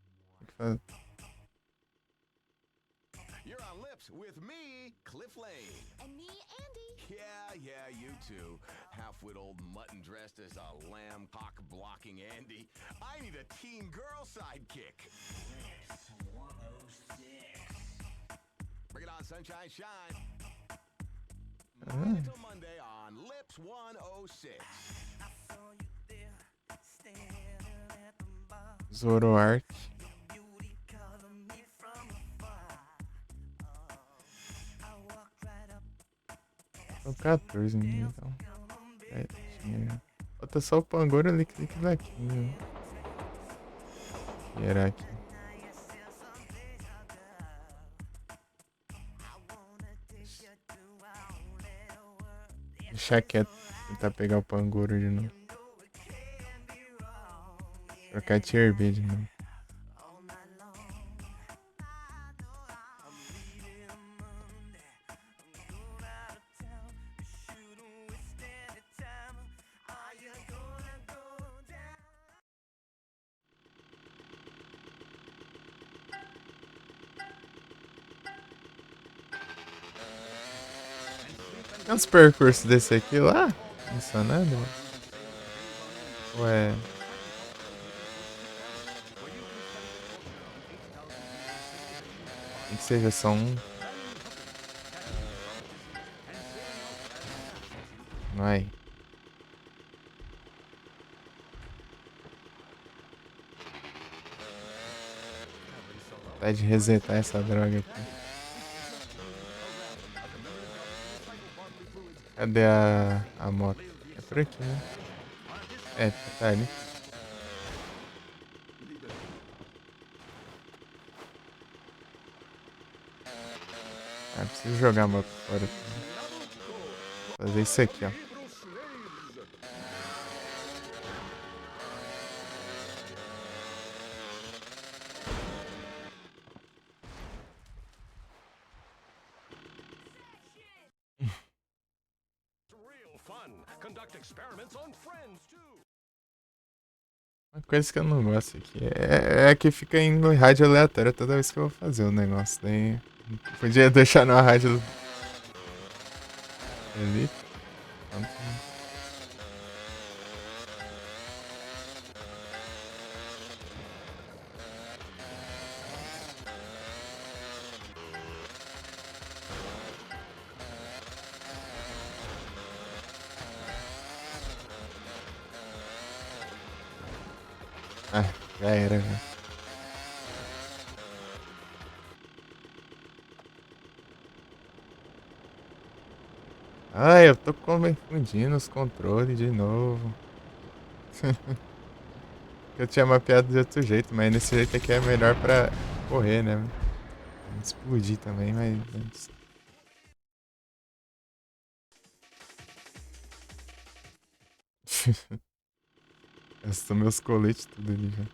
You're on Lips with me, Cliff Lane. And me, Andy. Yeah, you too. Half-wit old mutton dressed as a lamb, cock-blocking Andy. I need a teen girl sidekick. Lips 106. Bring it on, sunshine, shine. Monday till Monday on Lips 106. Zoroark. São 14 mil, então. Falta só o Pangoro ali, clique daqui, né? Que era aqui. Deixar quieto. Tentar pegar o Pangoro de novo. Trocar tier B de novo. Tem uns percursos desse aqui lá? Não só nada? Ué. Nem que seja só um. Vai. Tá de resetar essa droga aqui. Cadê a moto? É por aqui, né? É, tá ali. Ah, preciso jogar a moto fora aqui. Fazer isso aqui, ó. Uma coisa que eu não gosto aqui é que fica indo em rádio aleatória toda vez que eu vou fazer o negócio. Daí podia deixar numa rádio ali. Pronto. Ah, já era, já. Ai, eu tô confundindo os controles de novo. Eu tinha mapeado de outro jeito, mas nesse jeito aqui é melhor pra correr, né? Explodir também, mas... Gastou meus coletes tudo ali já.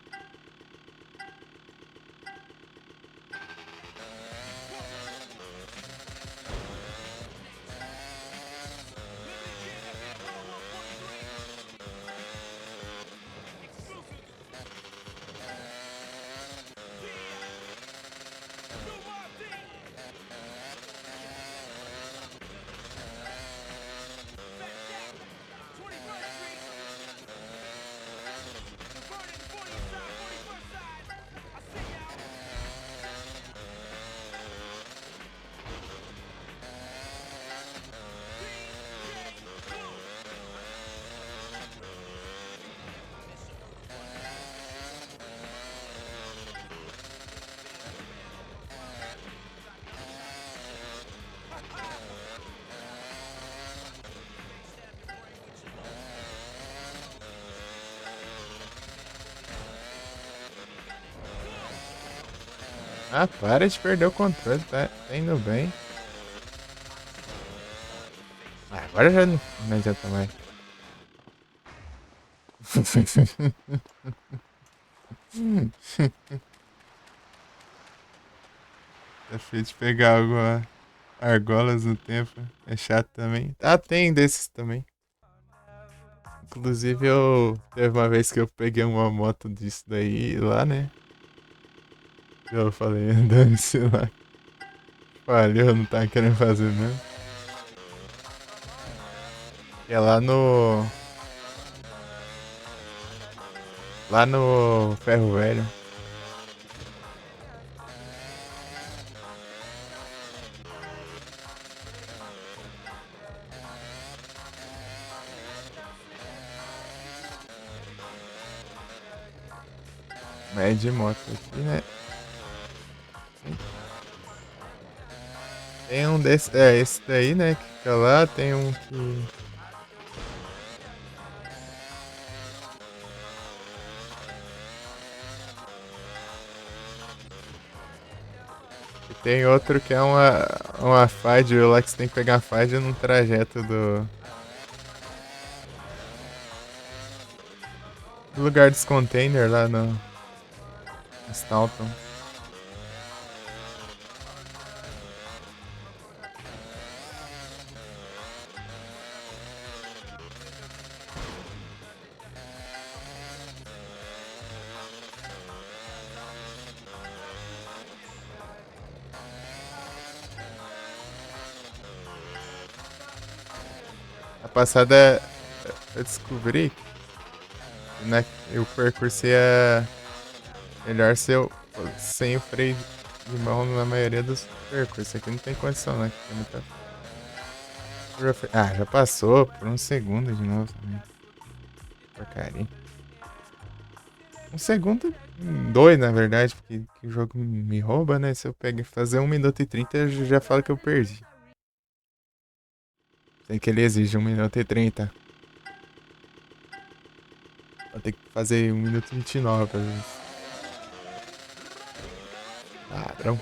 Ah, para de perder o controle, tá indo bem. Ah, agora já não adianta mais. Tá feio de pegar alguma argolas no tempo. É chato também. Ah, tem desses também. Inclusive teve uma vez que eu peguei uma moto disso daí lá, né? Eu falei, dane-se lá. Valeu, não tava querendo fazer mesmo. E é lá no. Lá no Ferro Velho. Mas é de moto aqui, né? Tem um desse. É, esse daí, né? Que fica lá. Tem um que. E tem outro que é uma Fide lá que você tem que pegar a Fide num trajeto do lugar dos containers lá no Staunton. A passada eu descobri, né, que o percurso ia melhor se eu sem o freio de mão na maioria dos percursos. Isso aqui não tem condição, né? Tem muita... Ah, já passou por um segundo de novo também. Porcaria. Um segundo, dois na verdade, porque que o jogo me rouba, né? Se eu pegar e fazer 1 minuto e 30, eu já falo que eu perdi. Sei que ele exige 1 minuto e 30. Vou ter que fazer 1 minuto e 29 pra ver. Ladrão.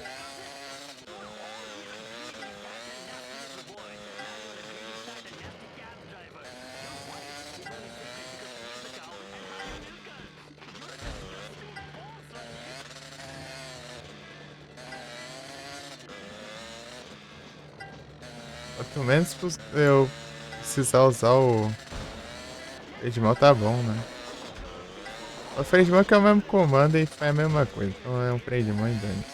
Quanto menos eu precisar usar o freio de mão, tá bom, né? O freio de mão que é o mesmo comando e faz a mesma coisa. Então é um freio de mão e dane.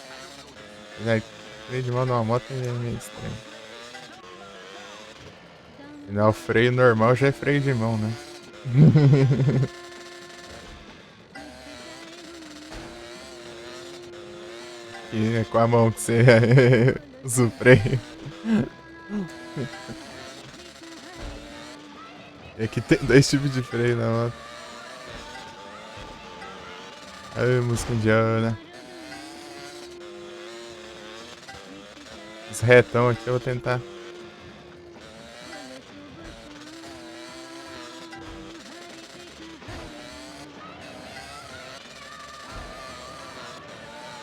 Apesar que freio de mão numa moto é meio estranho. Afinal, o freio normal já é freio de mão, né? E é com a mão que você usa o freio. E aqui tem 2 tipos de freio na moto. Ai, música indiana. Os retão aqui eu vou tentar.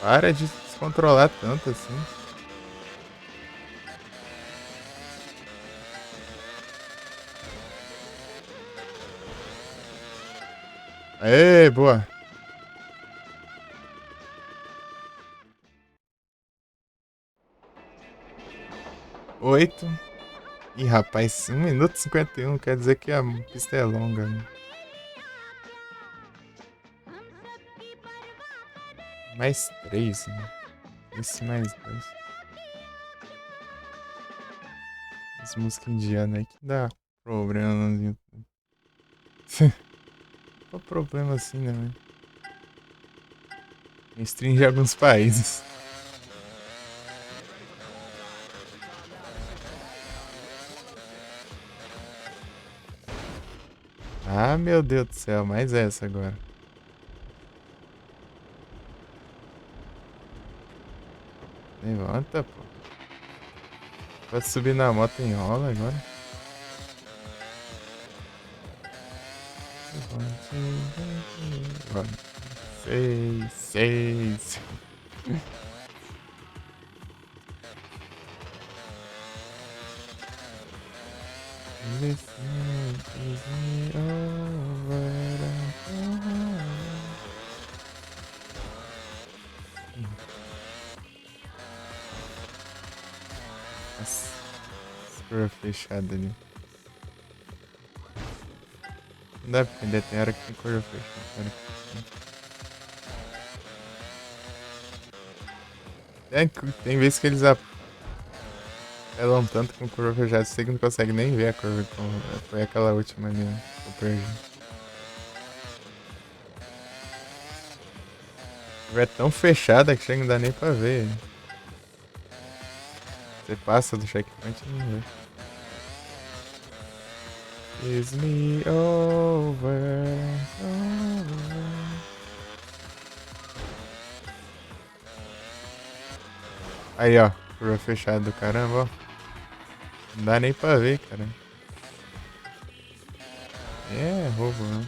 Para de se controlar tanto assim. Aê, boa. Oito. Ih, rapaz, 1 minuto e 51 quer dizer que a pista é longa, né? Mais 3, né? Esse mais 2. Essa música indiana aí que dá problema no YouTube. Qual problema assim, né, velho? Restringe alguns países. Ah, meu Deus do céu, mais essa agora. Levanta, pô. Pode subir na moto e enrola agora. Vamos. 6. Nossa, curva fechada ali. Não dá pra entender, tem hora que tem curva fechada. Tem hora que não. Tem vezes que eles apelam tanto com curva fechada, você que não consegue nem ver a curva. Foi aquela última ali, né? Eu perdi. A curva é tão fechada que chega não dá nem pra ver. Você passa do checkpoint e não vê. Kiss me over. Aí, ó. Curva fechada do caramba, ó. Não dá nem pra ver, cara. É, roubo, né?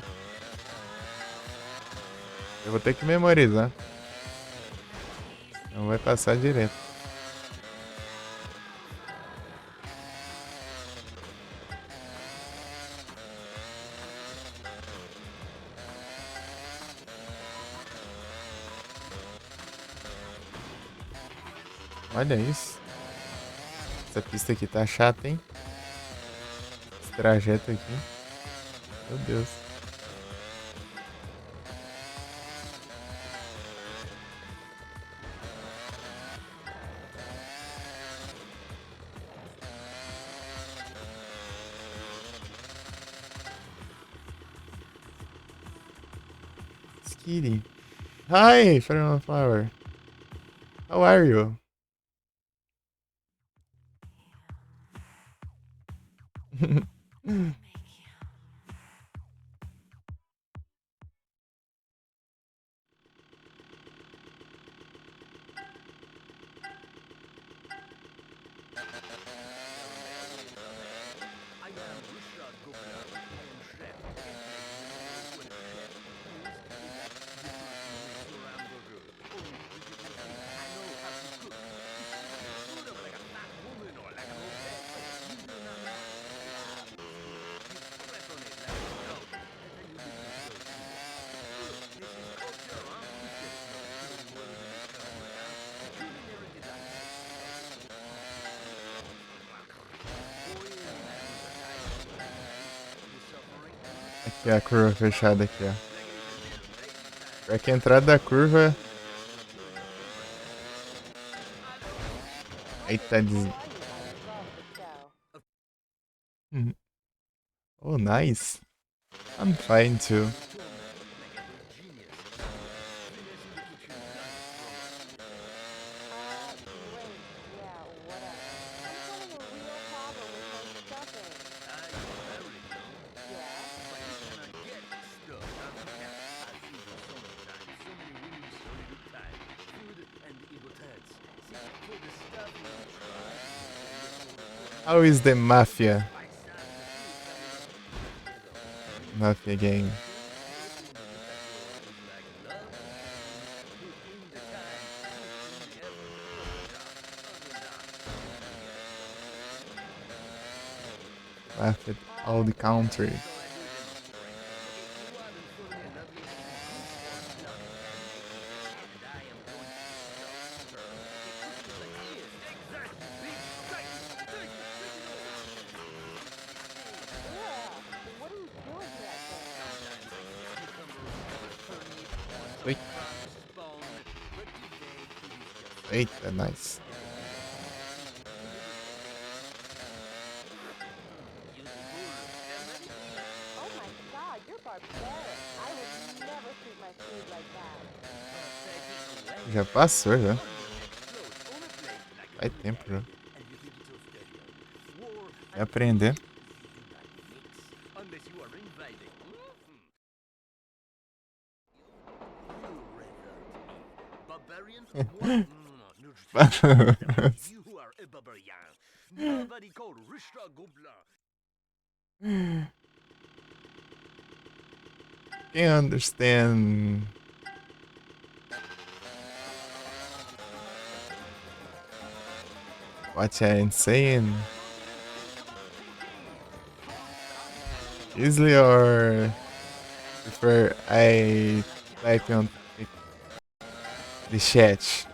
Eu vou ter que memorizar. Não vai passar direto. Olha isso. Essa pista aqui tá chata, hein? Esse trajeto aqui. Meu Deus. Skitty. Hi, Fernando Flower. How are you? Aqui a curva fechada aqui, ó. Pior que a entrada da curva. Eita, Oh, nice. I'm fine too. How is the Mafia? Mafia game. Mafia, all the country. Wait. Wait, nice. Oh my god, you're barbaric. I would never shoot my food like that. Já passou, já. Faz tempo, já. É aprender. You are a barbarian. Nobody called Rishra Gobla. Can't understand. What I'm saying? Easily or prefer I type on the chat?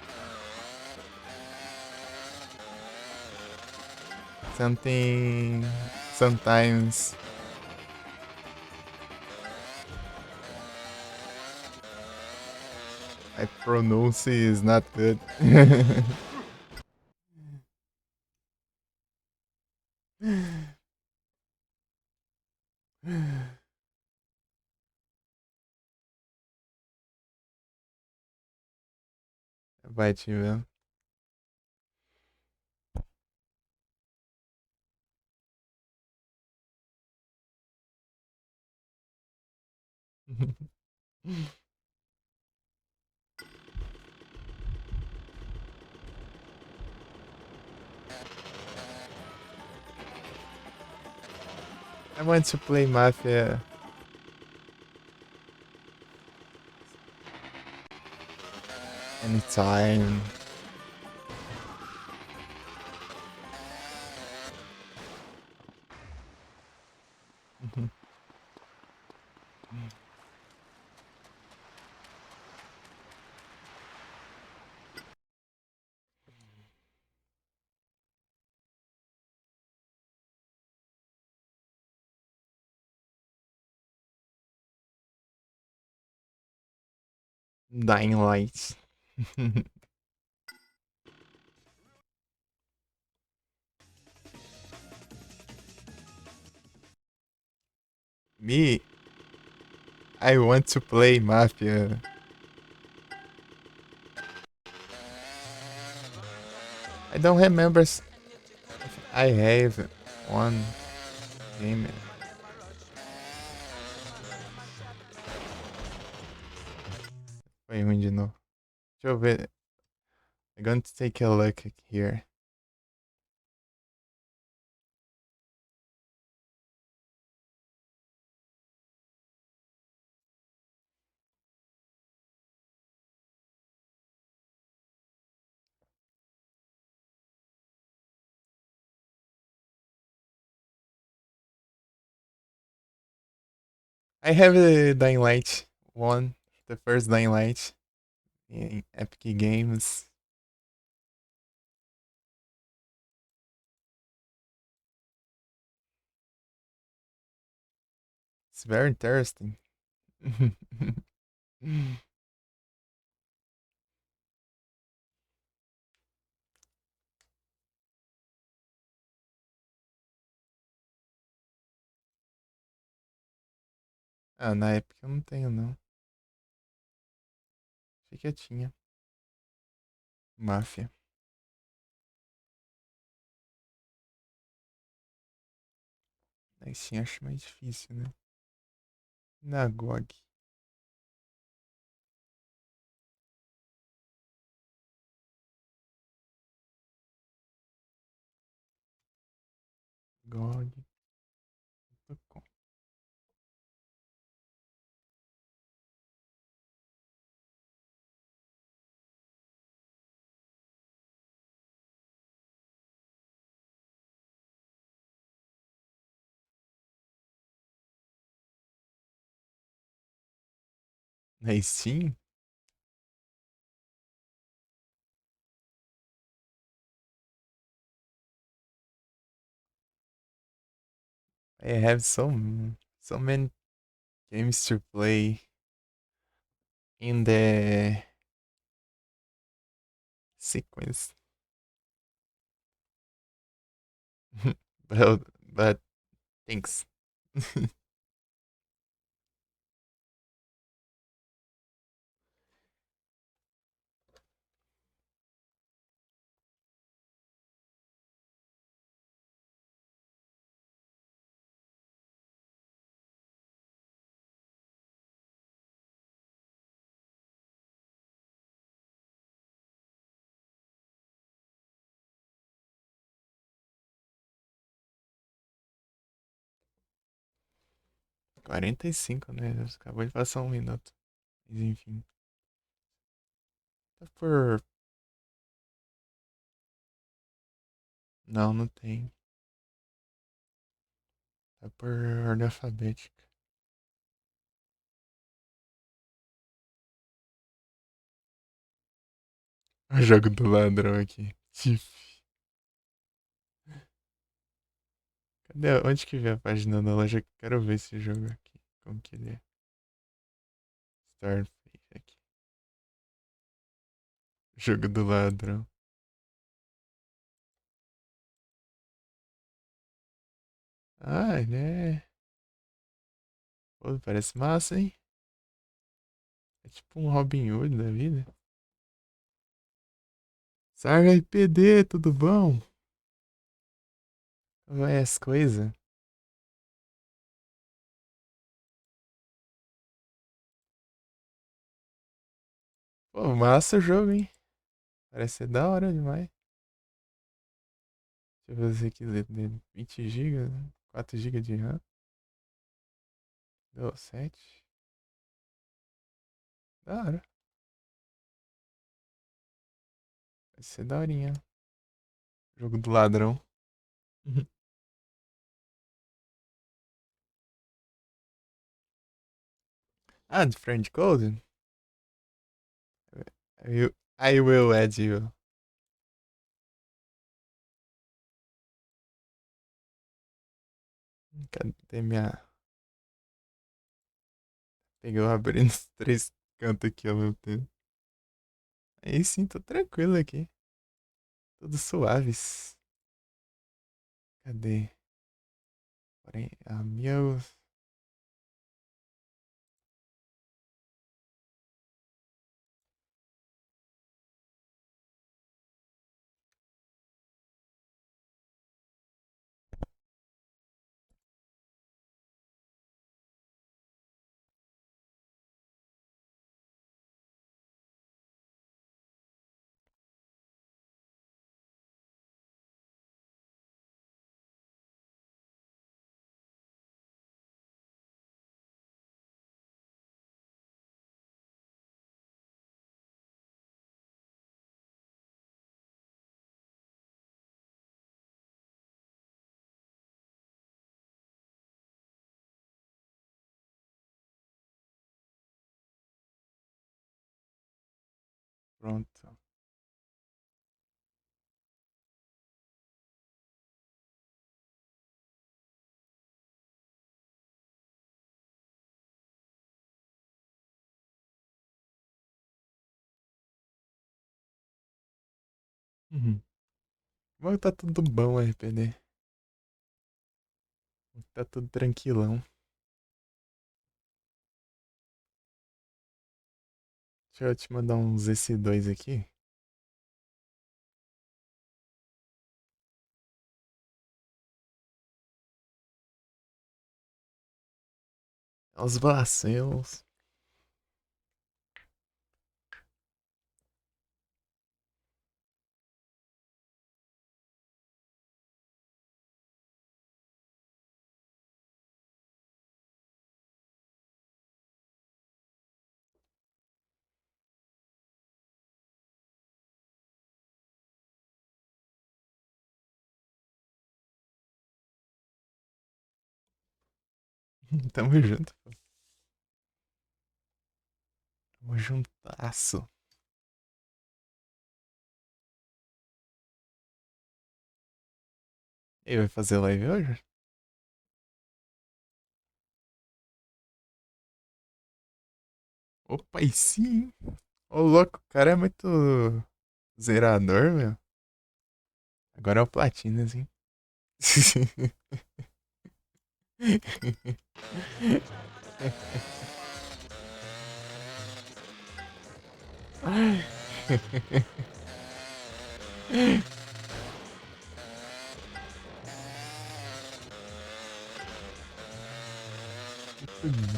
Something sometimes I pronounce is not good. Vai te ver. I want to play Mafia. Anytime. Dying Light. Me, I want to play Mafia. I don't remember if I have one game. Foi ruim de novo. Deixa eu ver. I'm going to take a look here. I have the Dying Light 1, the first Dying Light in Epic Games. It's very interesting. Ah, na Epic eu não tenho, não. Achei que eu tinha. Máfia. Na Steam acho mais difícil, né? Na GOG. GOG.com. Na Steam? I have so many games to play in the sequence. but thanks. Quarenta e cinco, né? Acabou de passar um minuto. Mas enfim. Tá por. Não, não tem. Tá por ordem alfabética. O jogo do ladrão aqui. Tiff. Cadê? Onde que vem a página da loja? Quero ver esse jogo aqui. Como que ele é? Starface aqui. Jogo do ladrão. Ah, ele é. Pô, parece massa, hein? É tipo um Robin Hood da vida. Sarga IPD, tudo bom? Como vai as coisas? Pô, massa o jogo, hein? Parece ser da hora demais. Deixa eu ver os requisitos dele. 20 GB, 4 GB de RAM. Deu 7. Da hora. Vai ser daorinha. Jogo do ladrão. Ah, de friend code? I will add you. Cadê minha. Peguei eu abrindo os três cantos aqui ao mesmo tempo. Aí sim, tô tranquilo aqui. Tudo suaves. Cadê? Porém, amigos. Pronto. Uhum. Mas tá tudo bom, RPD. Tá tudo tranquilão. Deixa eu te mandar uns S2 aqui. Os vacilos. Tamo junto. Tamo juntasso. E aí, vai fazer live hoje? Opa, e sim. Ô, louco, o cara é muito zerador, meu. Agora é o Platina, assim.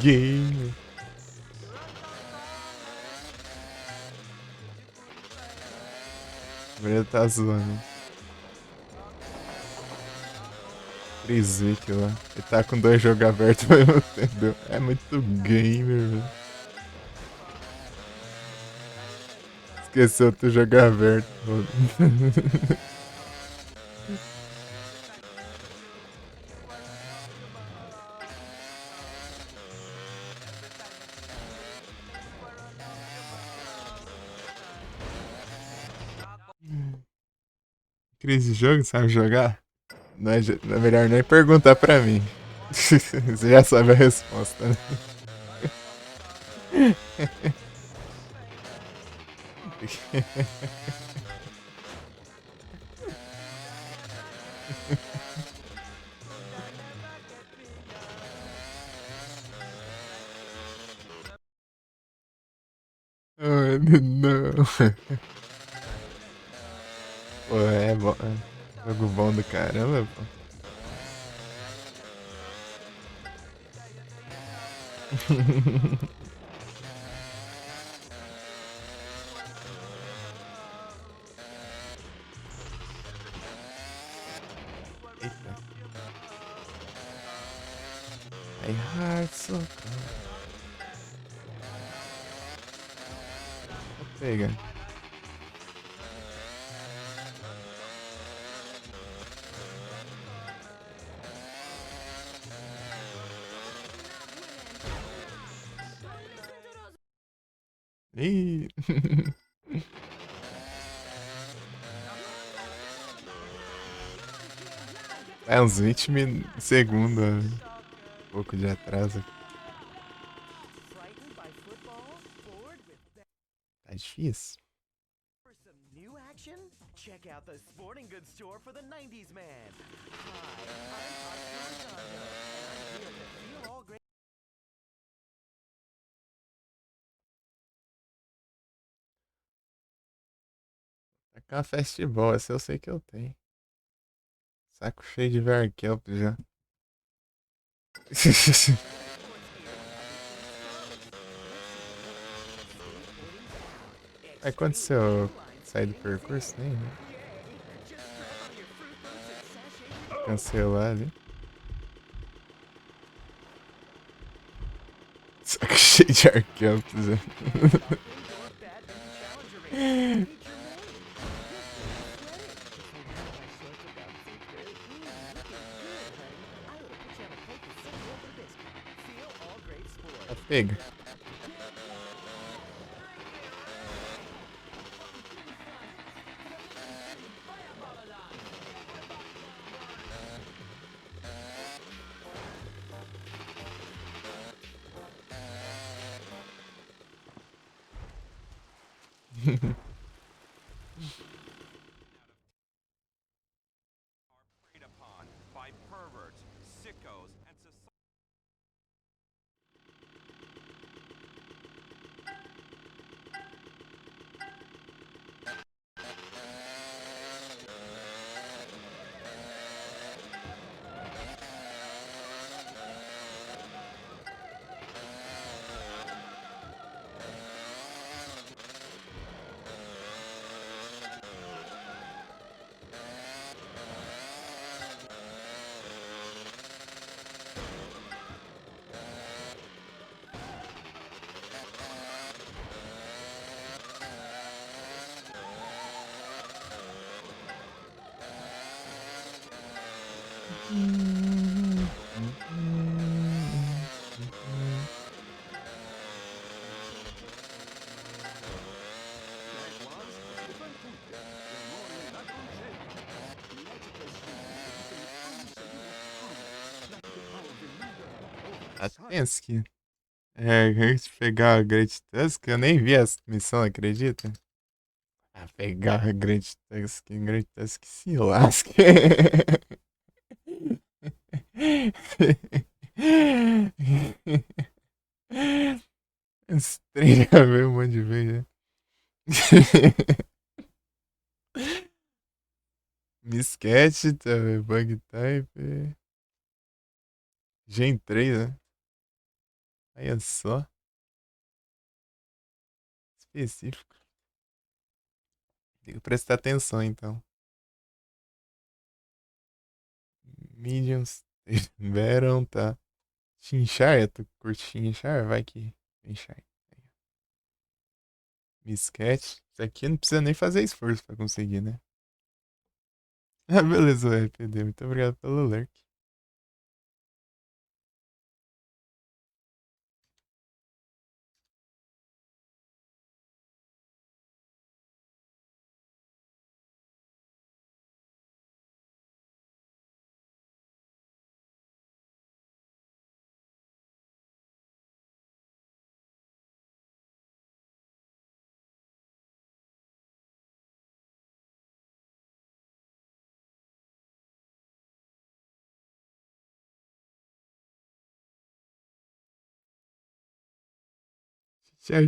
Game. Agora tá zoando. Frizik lá. Ele tá com 2 jogos abertos ao mesmo tempo. É muito gamer, velho. Esqueceu tu jogar aberto. Crise de jogo, sabe jogar? Não é, é melhor nem perguntar pra mim. Você já sabe a resposta, né? Oh, não. Pô, é bom. É jogo bom do caramba, pô. Eita. Aí, hard so pega. Ih. É uns 20 segundos, né? Um pouco de atraso. Tá difícil. New action? Check out the sporting goods store for the 90s man. Hi, I'm Oscar Redondo, and I'm here to feel all great. Tacar festival, essa eu sei que eu tenho. Saco cheio de Verkelp já. Aí quando se eu sair do percurso, nem, né? Cancelar ali. Saco cheio de Arkelp já. Tá pega. Preyed upon by perverts, sickos, and society. Atensky. É, antes de pegar a Great Tusk, eu nem vi essa missão, acredita? Ah, pegar a Great Tusk se lasca. Esse trem já veio um monte de vez, né? Miscat, também, Bug Type. Gen 3, né? Aí é só. Específico. Tem que prestar atenção, então. Mediums. Verão, tá. Chinchar, tu curte Chinchar? Vai que. Chinchar. Miscat. Isso aqui não precisa nem fazer esforço pra conseguir, né? Ah, beleza, RPD. Muito obrigado pelo lurk.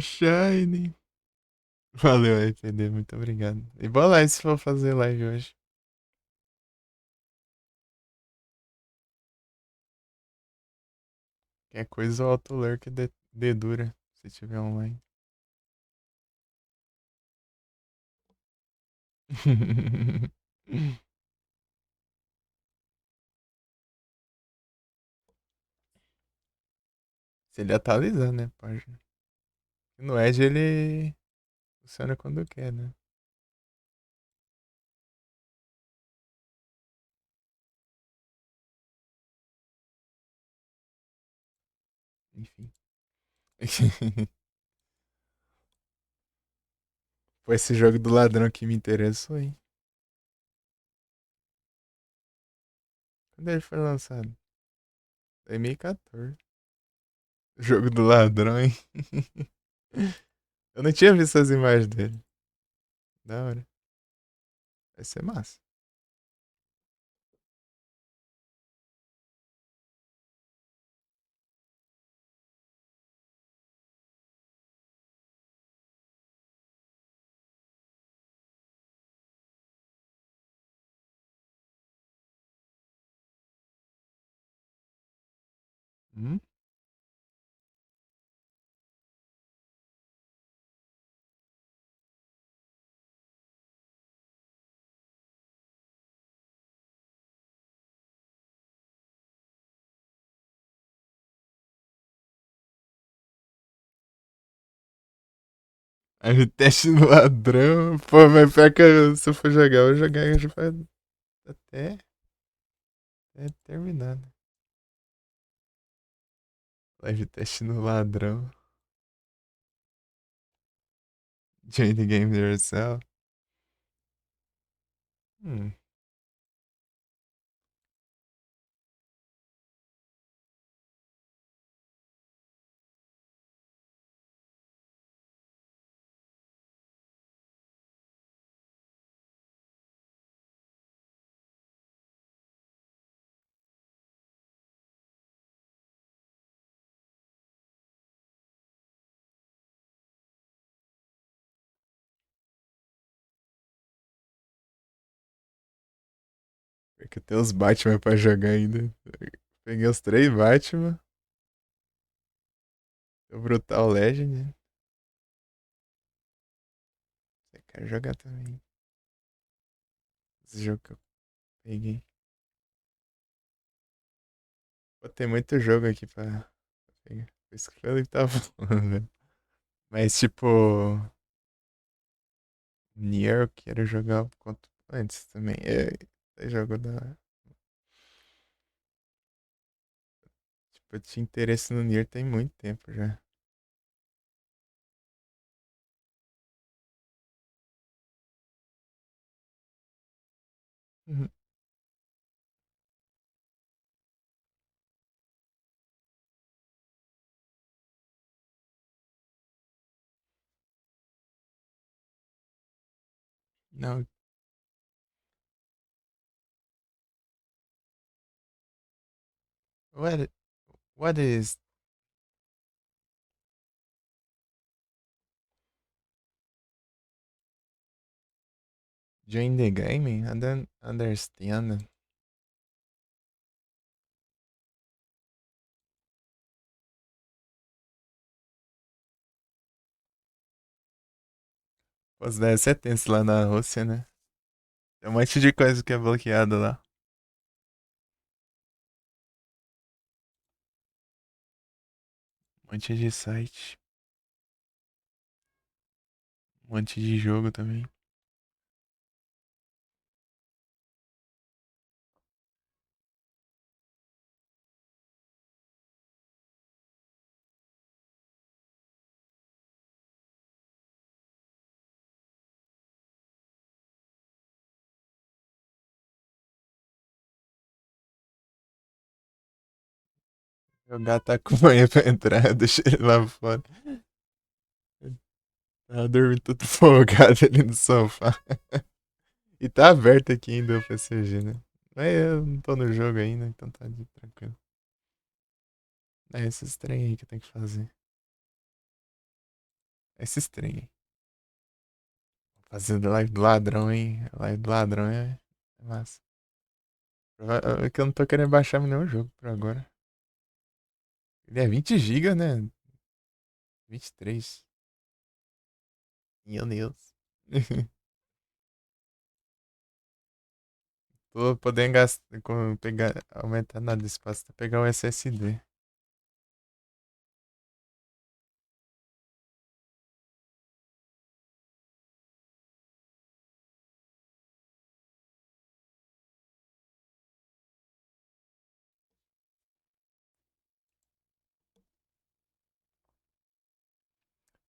Shine. Valeu, RPD. Muito obrigado. E boa live se for fazer live hoje. Qualquer coisa, o autolurk dedura. Se tiver online. Se ele atualizar, né, página. No Edge ele funciona quando quer, né? Enfim. Foi esse jogo do ladrão que me interessou, hein? Quando ele foi lançado? 2014. Jogo do ladrão, hein? Eu não tinha visto as imagens dele. Da hora. Vai ser massa. Hum? Aí o teste do ladrão. Pô, mas pior que se eu for jogar, eu vou jogar já faz até terminar, né? Live teste no ladrão. Join the game yourself. Hum. Porque tem os Batman pra jogar ainda. Peguei os 3 Batman. O Brutal Legend. Eu quero jogar também. Esse jogo que eu peguei. Pô, tem muito jogo aqui pra pegar. Por isso que o Felipe tava falando, velho. Mas tipo. Nier eu quero jogar o quanto antes também. É jogo da. Tipo, eu tinha interesse no Nier tem muito tempo já. Uhum. Não. What, what is join the game? I don't understand. Pô, isso deve ser tenso lá na Rússia, né? Tem um monte de coisa que é bloqueada lá. Um monte de site. Um monte de jogo também. O gato tá com manhã pra entrar, deixa ele lá fora. Tava dormindo todo folgado ali no sofá. E tá aberto aqui ainda o PCG, né? Mas eu não tô no jogo ainda, então tá tranquilo. É esses trem aí que eu tenho que fazer. Esses trem aí. Fazendo live do ladrão, hein? Live do ladrão é massa. É que eu não tô querendo baixar nenhum jogo por agora. Ele é 20 GB, né? 23. Meu Deus. Tô podendo gastar, pegar, aumentar nada de espaço pra pegar o SSD.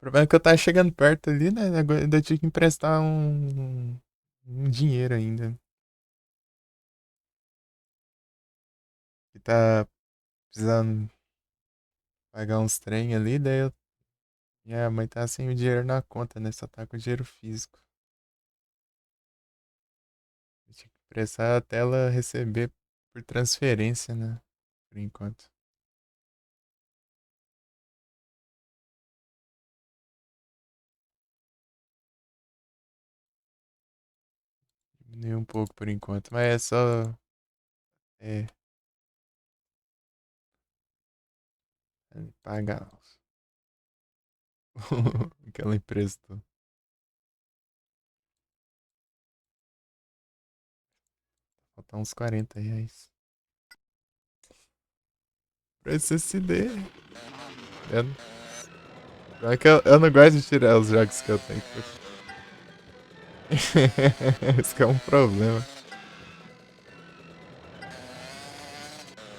O problema é que eu tava chegando perto ali, né? Agora ainda tinha que emprestar um dinheiro ainda. Que tá precisando pagar uns trem ali, daí eu. Minha mãe tá sem o dinheiro na conta, né? Só tá com dinheiro físico. Eu tinha que emprestar até ela receber por transferência, né? Por enquanto. Nem um pouco por enquanto, mas é só. É. Pagar o que ela emprestou. Faltar uns R$ 40. Pra SSD. É que eu não gosto de tirar os jogos que eu tenho. Isso que é um problema.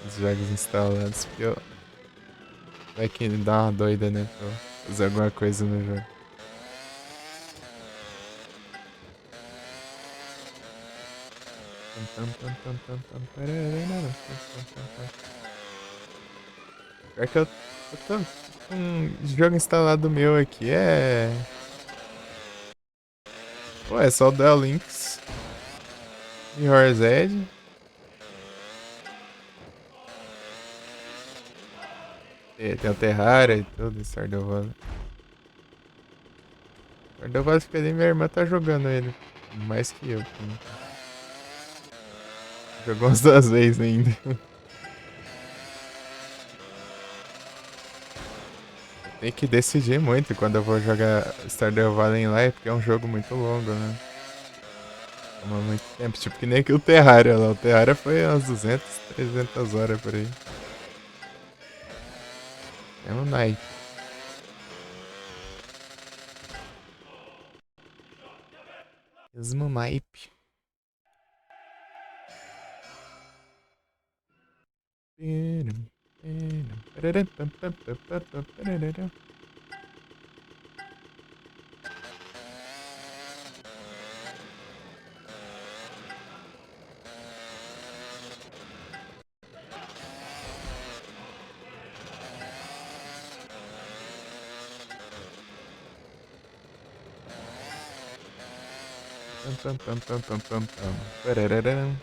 Os jogos instalados. Porque eu. Vai que dá uma doida, né? Pra fazer alguma coisa no jogo. Pior que eu tô com um jogo instalado meu aqui, Pô, é só o Duel Links. Mirror's Edge. Tem o Terraria e tudo, Stardew Valley. Stardew Valley fica ali, minha irmã tá jogando ele. Mais que eu. Jogou umas 2 vezes ainda. Tem que decidir muito quando eu vou jogar Stardew Valley lá, porque é um jogo muito longo, né? Toma muito tempo, tipo que nem que o Terraria lá. O Terraria foi umas 200, 300 horas por aí. É um night. Mesmo naipe. Pam, pam, pam, pam, pam, pam. Parararam.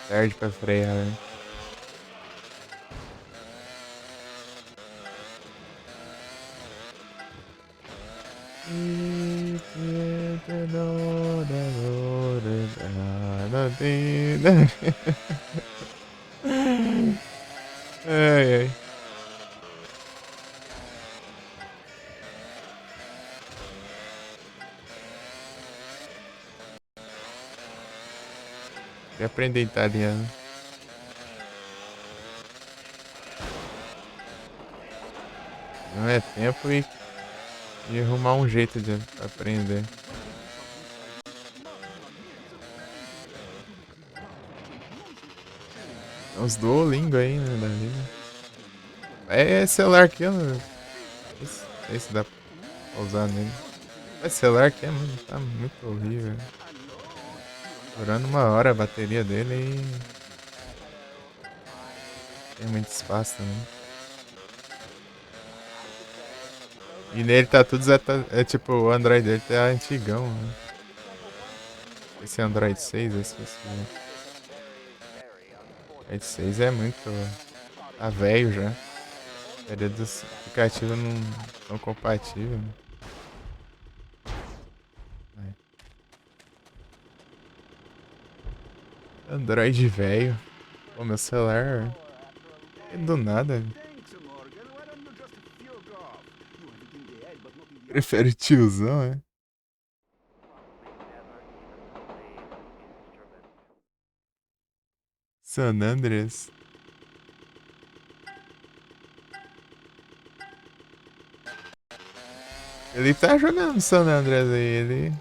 Tarde pra frear, né? Ai, ai. Queria aprender italiano. Não é tempo e arrumar um jeito de aprender. Tem uns Duolingo aí, né, da vida. É celular aqui, ó. Esse dá pra usar nele. Mas celular aqui tá muito horrível. Durando 1 hora a bateria dele e... Tem muito espaço também. E nele tá tudo... É tipo, o Android dele tá antigão, né? Esse Android 6, eu esqueci. Android 6 é muito... Tá velho já. A maioria dos aplicativos não são compatíveis. Né? Android velho. Pô, meu celular... É do nada. Prefere tiozão, é? San Andreas. Ele tá jogando San Andreas aí, ele...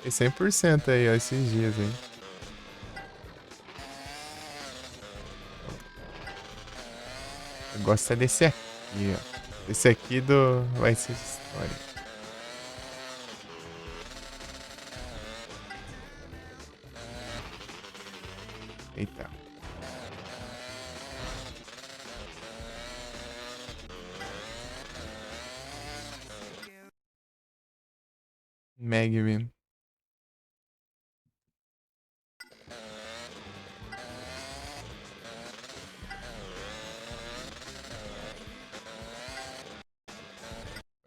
É 100% aí, ó, esses dias aí. Eu gosto é desse aqui, ó. Esse aqui do Vice Story. Eita. Magvin.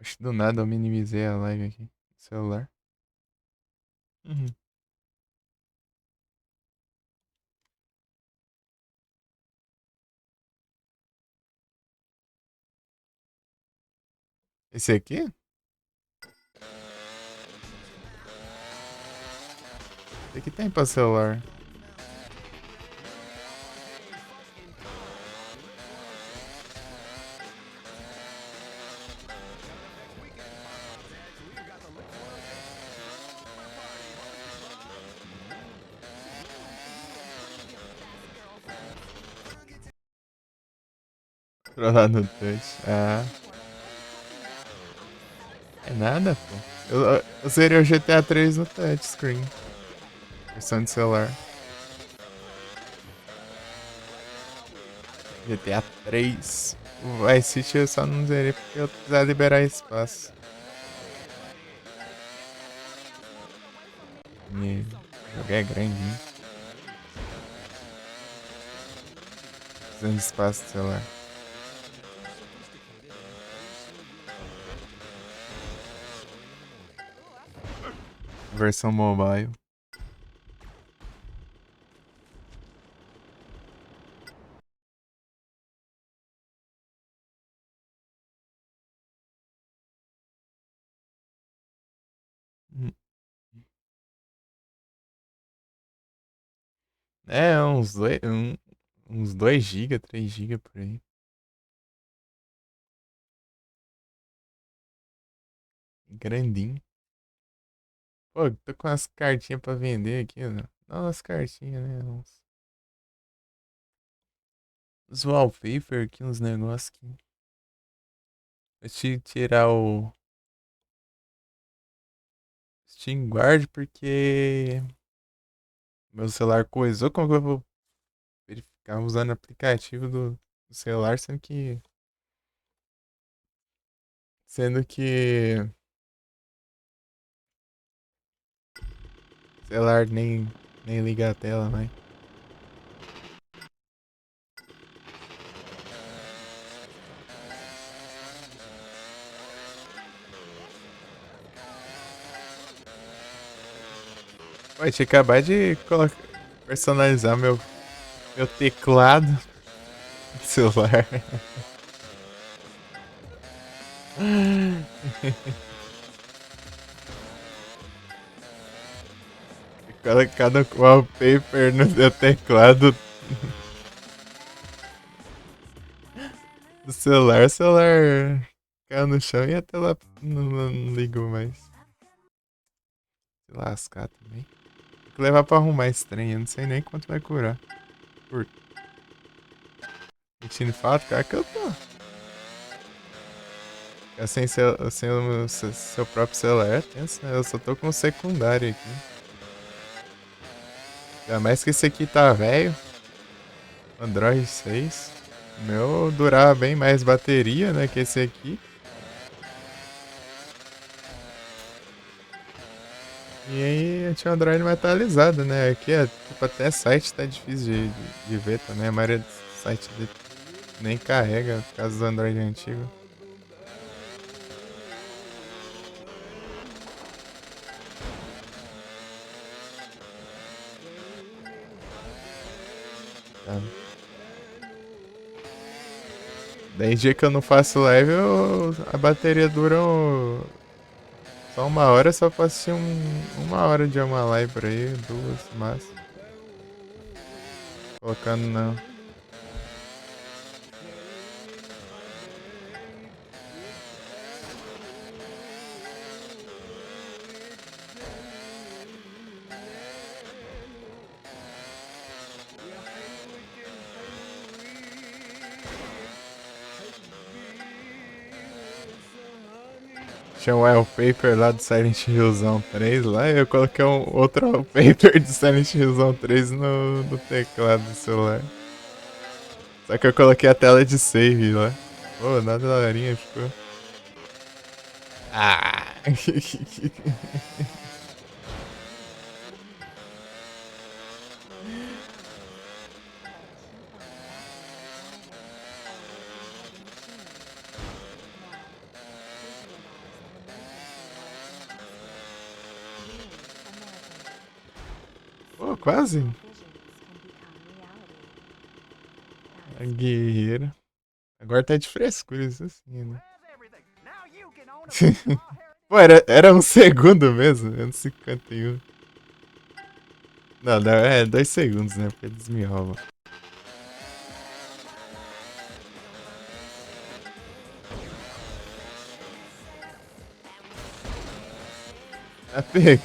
Acho que do nada eu minimizei a live aqui no celular. Uhum. Esse aqui? Esse aqui tem pra celular. Lá no touch. Ah. É nada, pô. Eu zerei o GTA 3 no touchscreen. Versão de celular. GTA 3. O Vice City eu só não zerei porque eu precisava liberar espaço. E O jogo é grande, hein? Precisando de espaço do celular. Versão mobile. É, uns 2 GB, 3 GB por aí. Grandinho. Pô, tô com umas cartinhas pra vender aqui, né? Não, umas cartinhas, né? Uns wallpaper aqui, uns negócios aqui. Deixa eu tirar o Steam Guard porque meu celular coisou. Como que eu vou verificar usando o aplicativo do celular, sendo que o celular nem liga a tela, né? Pô, tinha que acabar de personalizar meu teclado do celular. Cada wallpaper no seu teclado do celular, o celular caiu no chão e a tela não ligou mais. Se lascar também. Tem que levar pra arrumar esse trem, eu não sei nem quanto vai curar. Por sentindo falta, cara, que eu tô. Sem o seu próprio celular é tenso, né? Eu só tô com o secundário aqui. Ainda mais que esse aqui tá velho. Android 6. O meu durava bem mais bateria, né, que esse aqui. E aí eu tinha um Android mais atualizado, né? Aqui é, tipo, até site tá difícil de ver também. A maioria dos sites nem carrega por causa do Android antigo. Tá. 10 dias que eu não faço live, a bateria dura só 1 hora, só posso assistir 1 hora de uma live por aí, 2, mas colocando não. Tinha um wallpaper lá do Silent Hillzão 3 lá e eu coloquei outro wallpaper do Silent Hillzão 3 no teclado do celular. Só que eu coloquei a tela de save lá. Pô, nada da horinha ficou. Ah! Pô, quase. A guerreira. Agora tá de frescura isso assim, né? Pô, era 1 segundo mesmo. É 51. Não, é 2 segundos, né? Porque eles me roubam. Ah, pega.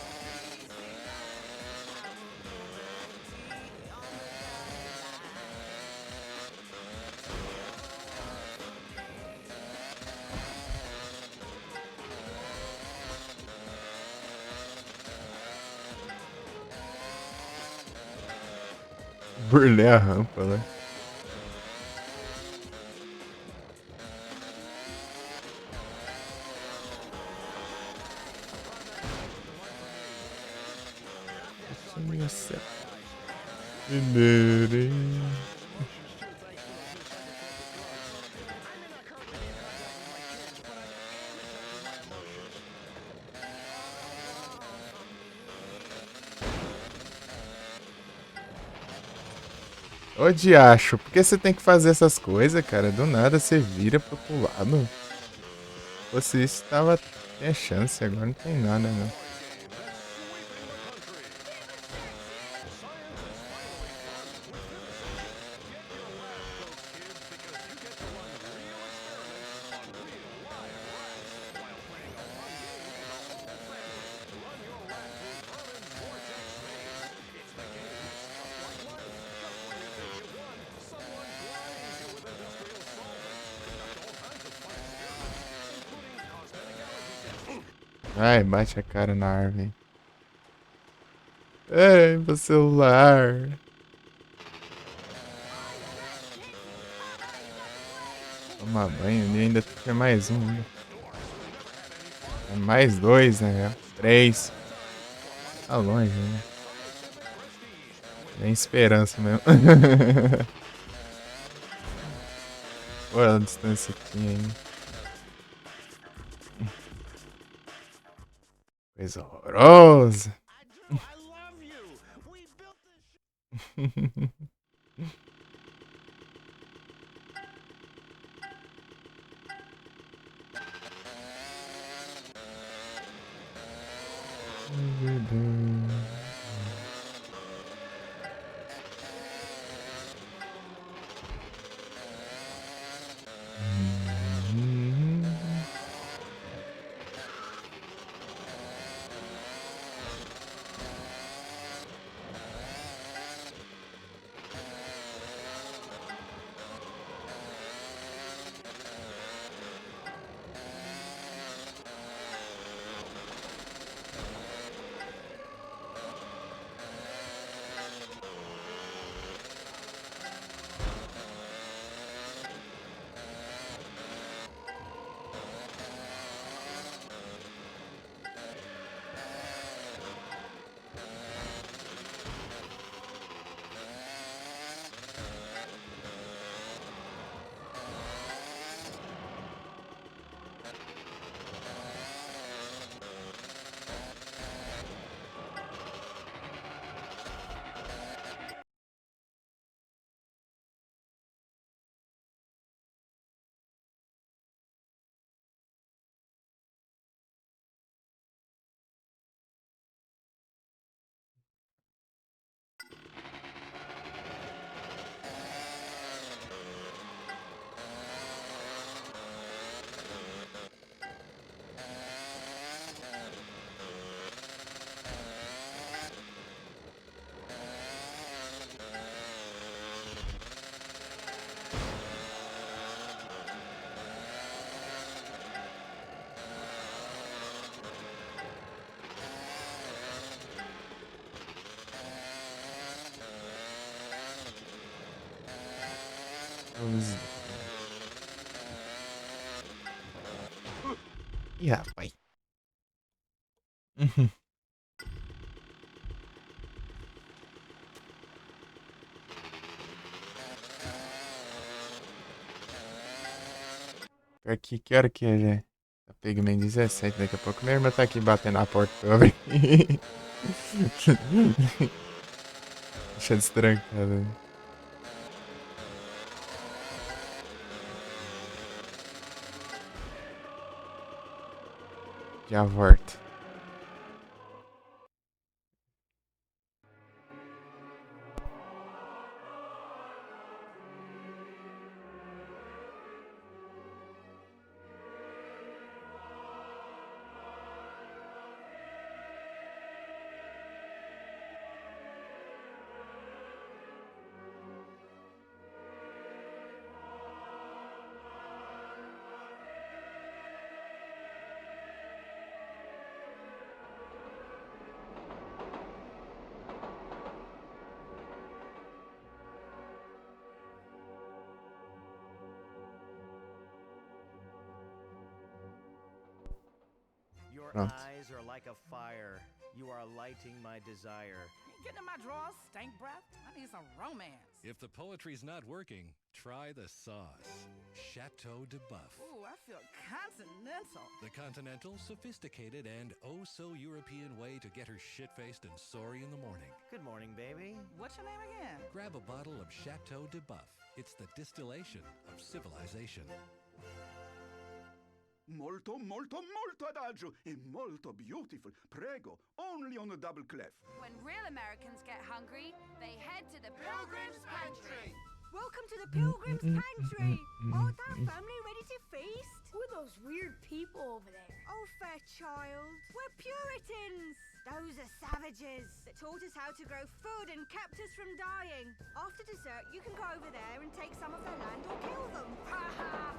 Burlei a rampa, né? Imagine yourself. Ô diacho, por que você tem que fazer essas coisas, cara? Do nada você vira pro outro lado. Se fosse isso, tava. Tem chance, agora não tem nada, não. Ai, bate a cara na árvore. Ai, meu celular. Tomar banho ali, ainda tinha mais um. Né? Mais dois, né? Três. Tá longe, né? Tem esperança mesmo. Olha a distância que tinha aí. Coisa horrorosa. Ih, rapaz. Pior que hora que é, já? Tá pegando 17, daqui a pouco minha irmã tá aqui batendo na porta pra eu abrir. Deixa destrancada. Já volto. Your Pronto. eyes are like a fire. You are lighting my desire. Getting in my drawers, stank breath. I need some romance. If the poetry's not working, try the sauce. Chateau de Buff. Ooh, I feel continental. The continental, sophisticated, and oh-so-European way to get her shit-faced and sorry in the morning. Good morning, baby. What's your name again? Grab a bottle of Chateau de Buff. It's the distillation of civilization. Molto, molto, molto adagio e molto beautiful. Prego, only on a double clef. When real Americans get hungry, they head to the Pilgrim's Pantry. Welcome to the Pilgrim's Pantry. Oh, that family ready to feast? Who are those weird people over there? Oh, fair child. We're Puritans. Those are savages that taught us how to grow food and kept us from dying. After dessert, you can go over there and take some of their land or kill them. Ha ha!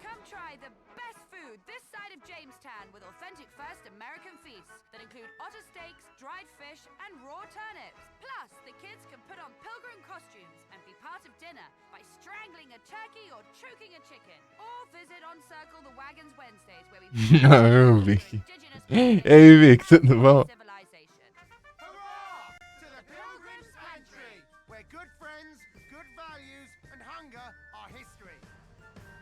Come try the best food this side of Jamestown with authentic first American feasts that include otter steaks, dried fish, and raw turnips. Plus, the kids can put on pilgrim costumes and be part of dinner by strangling a turkey or choking a chicken. Or visit On Circle the Wagons Wednesdays where we Não, Vicky. Ei, Vicky, tudo bom? civilization. Hurrah! To the Pilgrim's Pantry, where good friends, good values, and hunger are history.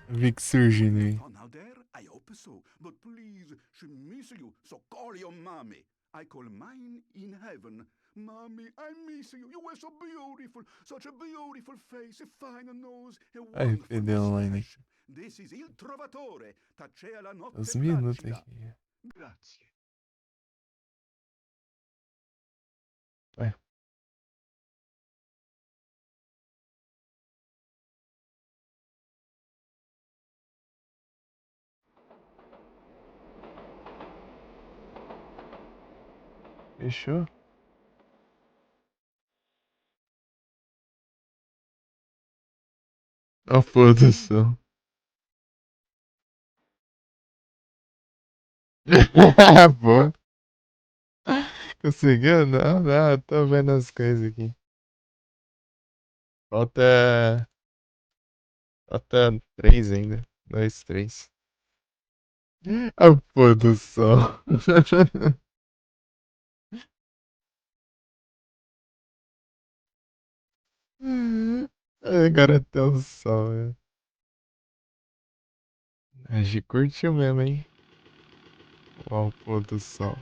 Vicky surgindo aí. Oh, now there? I hope so. But please, she miss you, so call your mommy. I call mine in heaven. Mommy, I miss you. You were so beautiful. Such a beautiful face, a fine nose, a Ai, wonderful perdeu online mustache. aqui. This is Il Trovatore. Tacea la notte Uns minutos placida. aqui. Grazie. Vai. Fechou? Ó, foda-se. Pô. Conseguiu? Não, não, tô vendo as coisas aqui. Falta. Falta 3 ainda. 2, 3. A pôr do sol. Agora até o sol, velho. A gente curtiu mesmo, hein? Ó, o pôr do sol.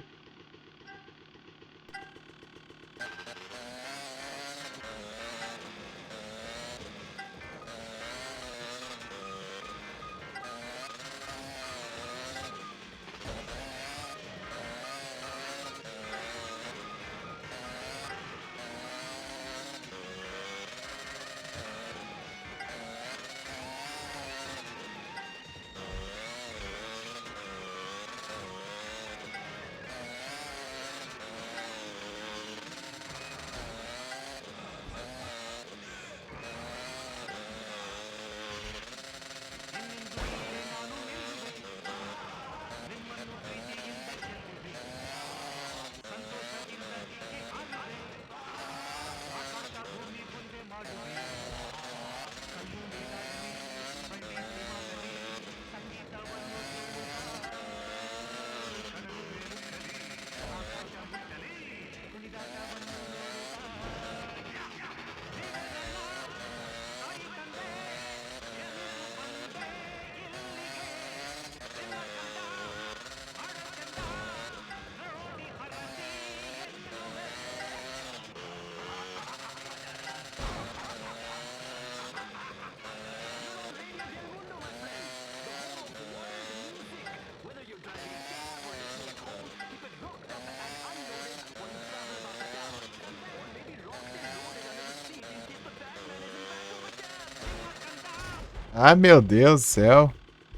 Ah, meu Deus do céu.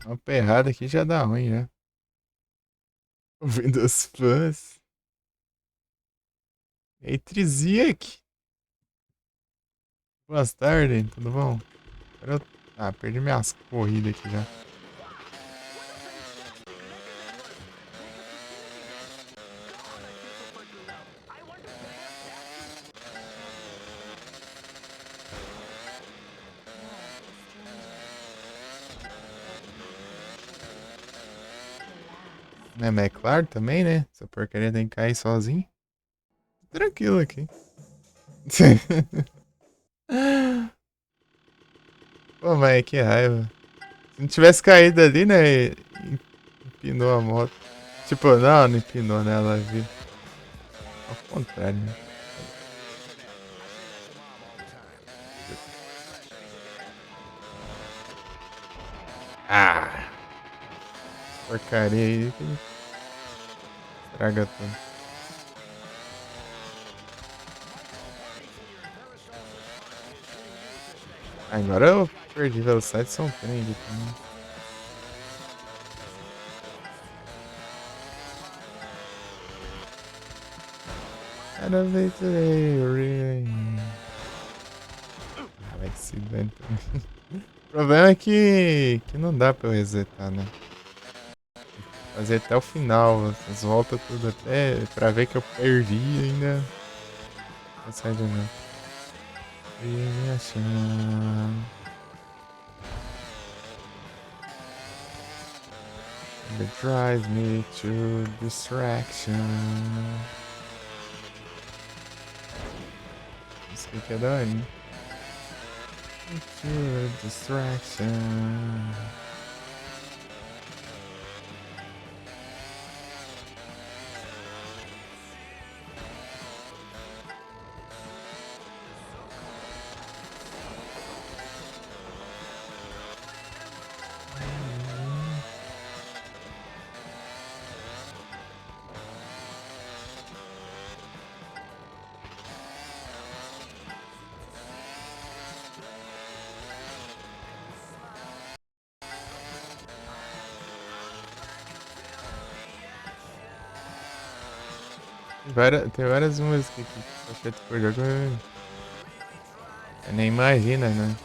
Uma perrada aqui já dá ruim, né? O Windows Plus. Ei, Triziek. Boa tarde, tudo bom? Ah, perdi minhas corridas aqui já. Mas é claro também, né? Essa porcaria tem que cair sozinho. tranquilo aqui. Pô, mas que raiva. Se não tivesse caído ali, né? Empinou a moto. Tipo, não empinou, né? Ela viu. Ao contrário, né? Ah! Porcaria aí que estraga tudo. Agora eu perdi velocidade, são trem aqui também. Cada vez vai se dane também. O problema é que não dá pra eu resetar, né? Fazer até o final, as voltas tudo até pra ver que eu perdi ainda. Não sai de novo. E me achando. It drives me to distraction. Isso aqui é da hora, hein? To distraction. Tem várias músicas aqui que foi feito por jogo. Eu nem imagina, né?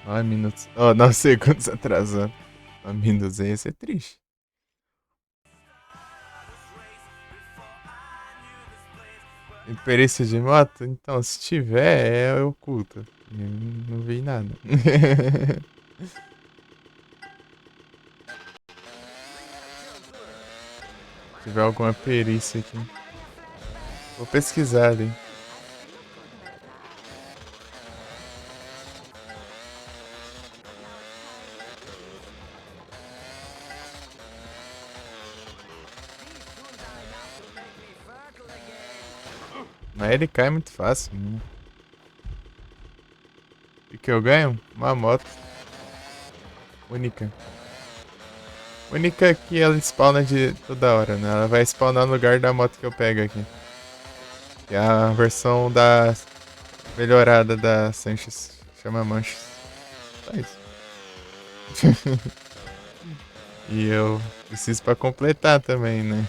Ó, minutos. Ó, 9 segundos atrasando. 9 minutos aí ia ser triste. E perícia de moto? Então, se tiver, é oculta. Eu não vi nada. Se tiver alguma perícia aqui. Vou pesquisar ali. Mas ele cai muito fácil, né? E que eu ganho? Uma moto. Única. Única que ela spawna de toda hora, né? Ela vai spawnar no lugar da moto que eu pego aqui. Que é a versão da melhorada da Sanchez. Chama Manches. Só isso. E eu preciso pra completar também, né?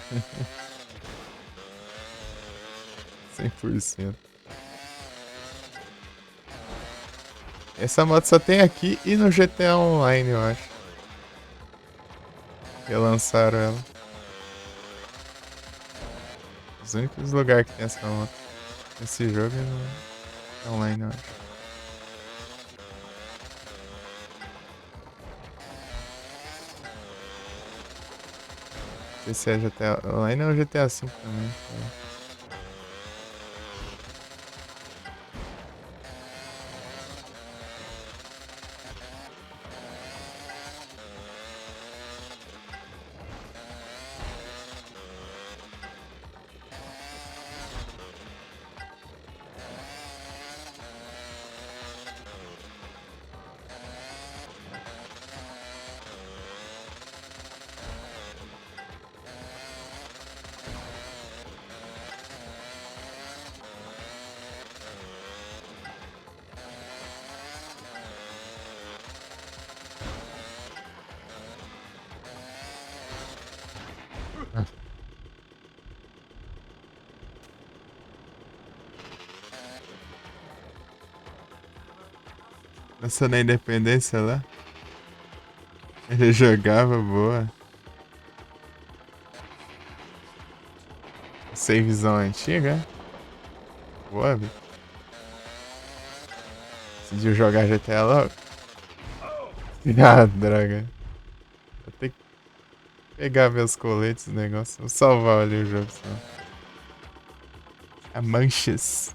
100%. Essa moto só tem aqui e no GTA Online, eu acho. Relançaram ela. Os únicos lugares que tem essa moto. Esse jogo é no online, eu acho. Não sei se é GTA Online ou GTA V também. Tá? Essa na Independência lá. Ele jogava, boa. Savezão antiga. Boa, velho. Decidiu jogar GTA logo? Ah, droga. Vou ter que pegar meus coletes, o negócio. Vou salvar ali o jogo, senão. A manchas.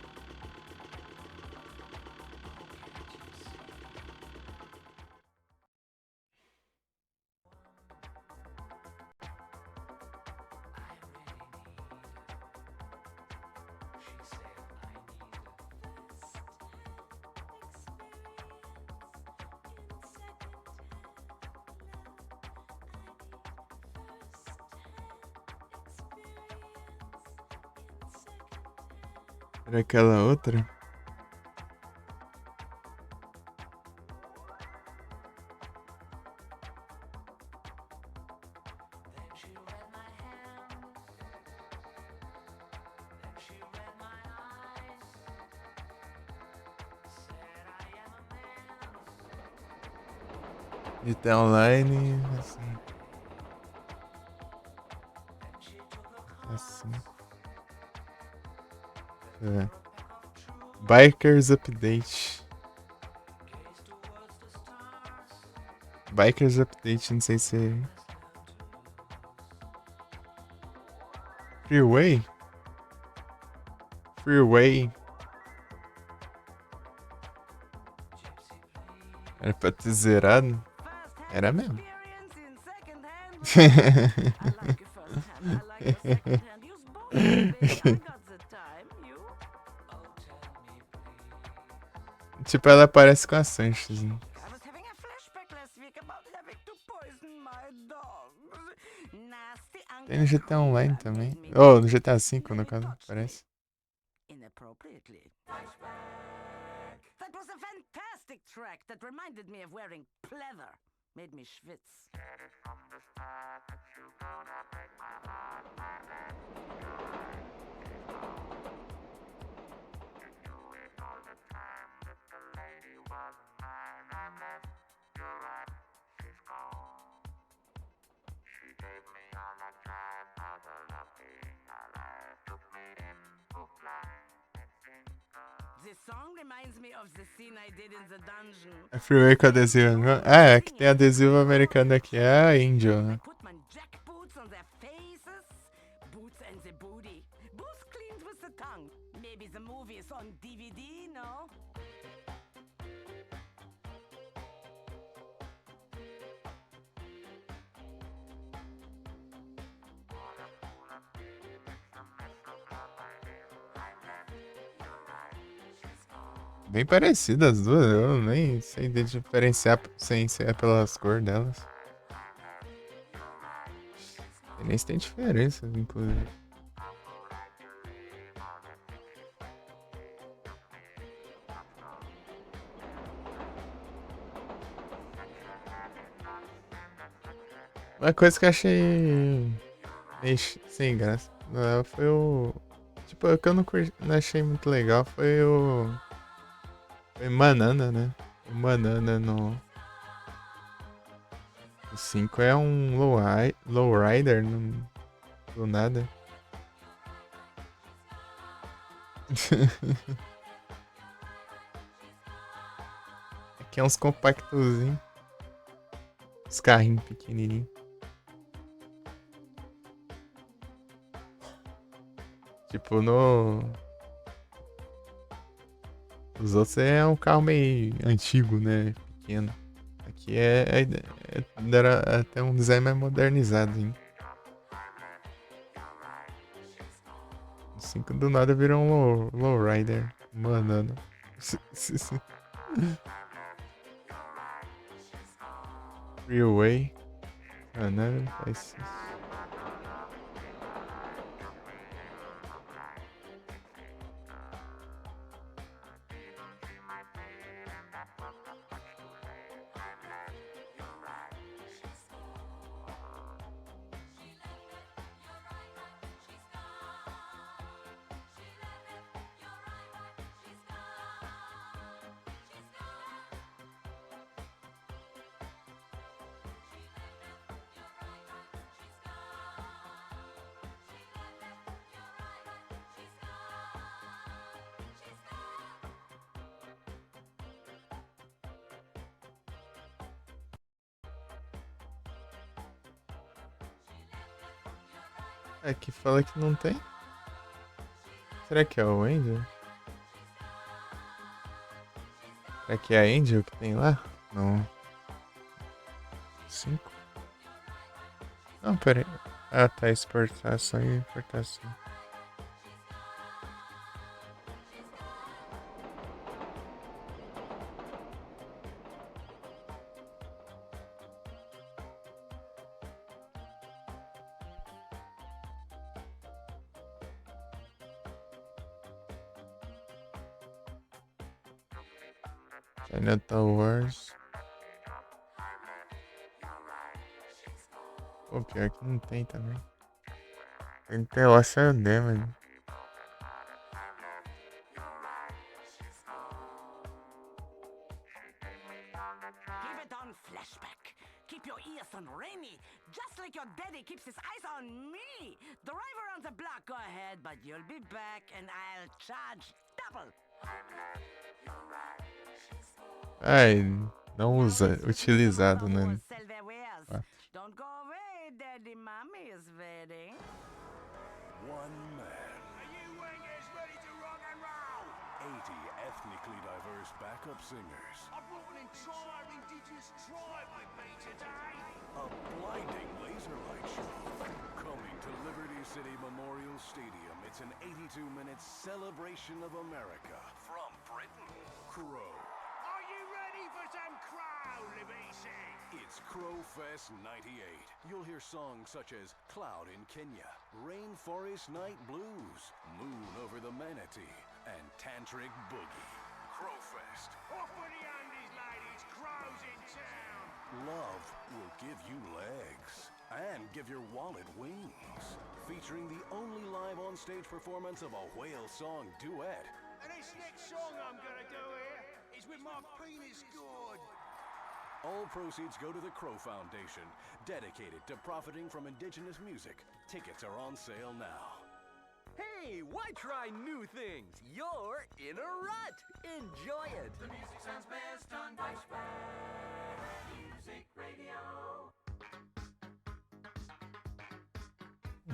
Era aquela outra? GTA Online, assim. Assim. É. Bikers Update. Bikers Update, não sei se é. Freeway? Freeway. Era pra ter zerado? Era mesmo. Tipo, ela aparece com a Sanchez, né? Tem no GTA Online também. Oh, no GTA V, no caso, parece. That was a fantastic track that reminded me of wearing pleather. Made me schwitz. This song reminds me of the scene I did in the dungeon. A Freeway com adesivo. Ah, é que tem adesivo americano aqui. É a Angel, né? Put my jack boots on their faces. Boots and the booty. Boots cleaned with the tongue. Maybe the movie is on DVD, no? Bem parecidas as duas, eu nem sei diferenciar sem ser pelas cores delas. E nem se tem diferença, inclusive. Uma coisa que eu achei meio sem graça foi o. Tipo, o que eu não achei muito legal foi o. Foi Manana, né? O Manana no 5 é um lowrider do nada. Aqui é uns compactozinhos. Os carrinhos pequenininhos. Tipo, os outros é um carro meio antigo, né? Pequeno. Aqui era até um design mais modernizado, hein? O 5 do nada virou um lowrider. Manano. Freeway. Manano faz isso. Aqui fala que não tem. Será que é o Angel? Será que é a Angel que tem lá? Não. 5? Não, pera aí. Ah, tá. Exportação e importação. Chinatown Wars. Pô, pior que não tem também. Tem que ter lá saiu mano. Keep it on flashback. Keep your ears on Rainy, just like your daddy keeps his eyes on me. Drive around the block, go ahead, but you'll be back and I'll charge double. Ai, não usa, utilizado, né? Sell their wares. Don't go away, daddy, mommy is waiting. One man. Are you wingers ready to rock and roll? 80 ethnically diverse backup singers. I brought an entire indigenous tribe with me today. A blinding laser light show. Coming to Liberty City Memorial Stadium, it's an 82-minute celebration of America. From Britain, Crow. Are you ready for some crow, Libisi? It's Crowfest 98. You'll hear songs such as Cloud in Kenya, Rainforest Night Blues, Moon over the Manatee, and Tantric Boogie. Crowfest. Off with the Andes, ladies. Crows in town. Love will give you legs and give your wallet wings. Featuring the only live on-stage performance of a whale song duet. And this next song I'm gonna do here is with my penis gourd. All proceeds go to the Crow Foundation, dedicated to profiting from indigenous music. Tickets are on sale now. Hey, why try new things? You're in a rut. Enjoy it. The music sounds best on Flashback Music Radio.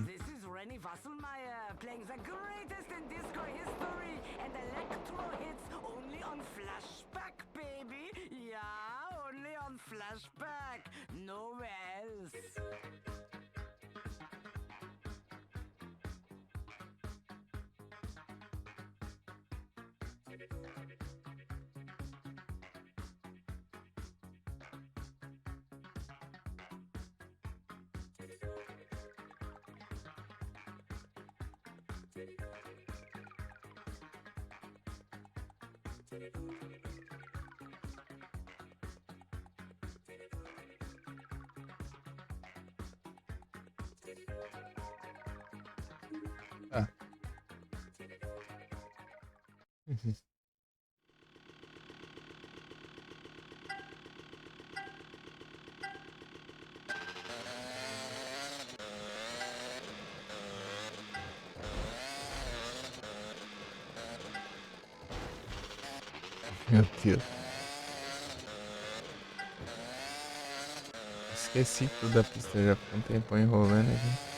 This is Renny Wasselmeyer playing the greatest in disco history and electro hits only on Flashback, baby. Yeah, only on Flashback. Nowhere else. Ah. Meu Deus. Esqueci tudo da pista, já ficou um tempão enrolando aqui.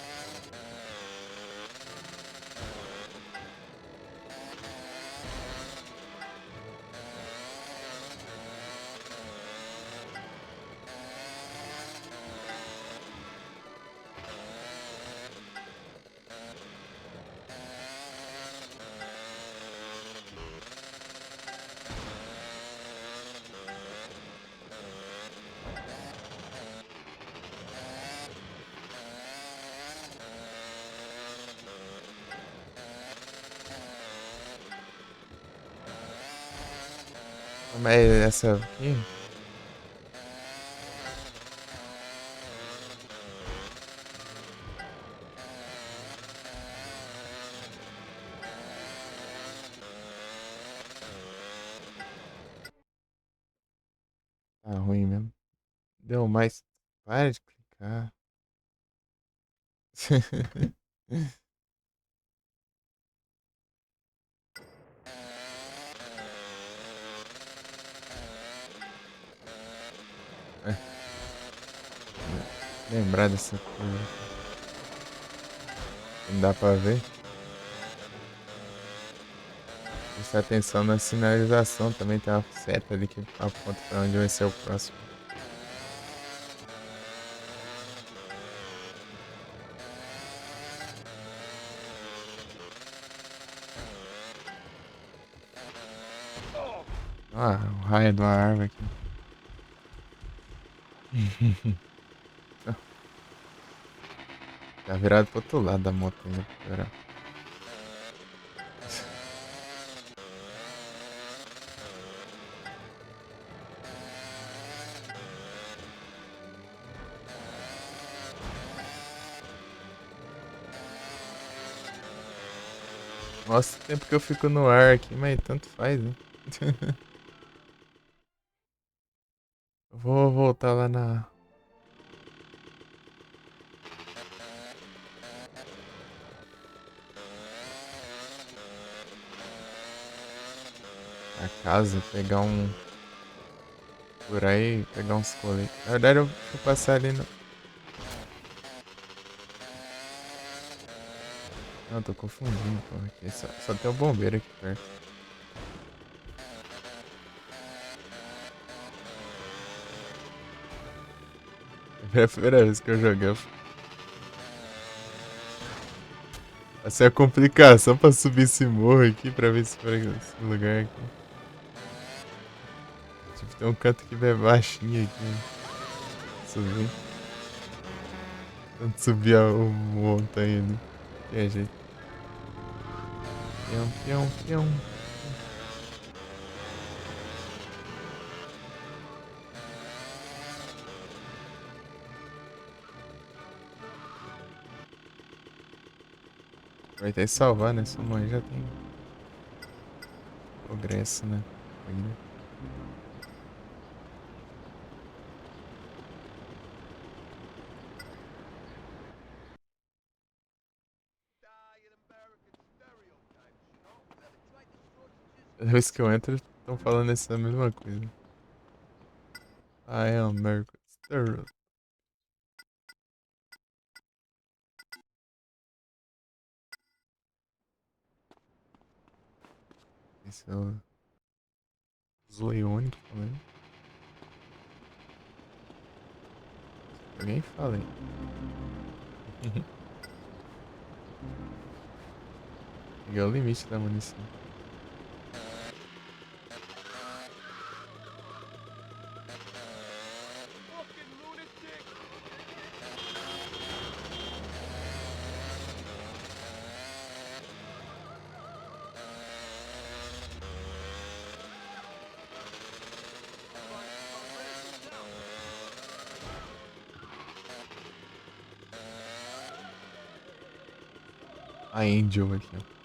Mas essa aqui. Tá ruim mesmo. Deu mais. Para de clicar. Lembrar dessa coisa. Não dá pra ver. Prestar atenção na sinalização. Também tem uma seta ali que aponta pra onde vai ser o próximo. Ah, o raio de uma árvore aqui. Tá virado pro outro lado da moto ainda. Pera. Nossa, o tempo que eu fico no ar aqui, mas tanto faz, né? Eu vou voltar lá na... a casa, pegar um... por aí, pegar uns coletes. Na verdade, eu vou passar ali no... Não, tô confundindo, pô. Aqui só tem um bombeiro aqui perto. É a primeira vez que eu joguei. Essa é a complicação pra subir esse morro aqui, pra ver se for esse lugar aqui. Tipo, tem um canto que vai baixinho aqui. Né? Subir. Tanto subir a montanha ali. Tem jeito. Pião, pião, pião. Vai ter que salvar, né? Sua mãe já tem progresso, né? Ainda. Toda vez que eu entro, estão falando essa mesma coisa. I am American Stereo. Esse é o Zoiônico falando. Alguém fala aí. Cheguei ao limite da munição. A Angel aqui, ó.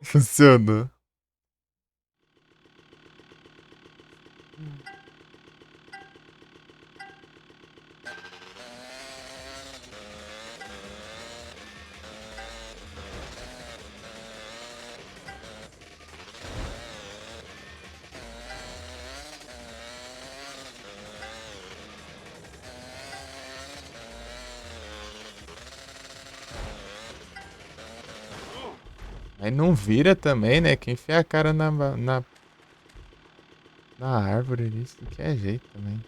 Funcionou. Aí não vira também, né? Quem enfia a cara na árvore ali, isso que é jeito também.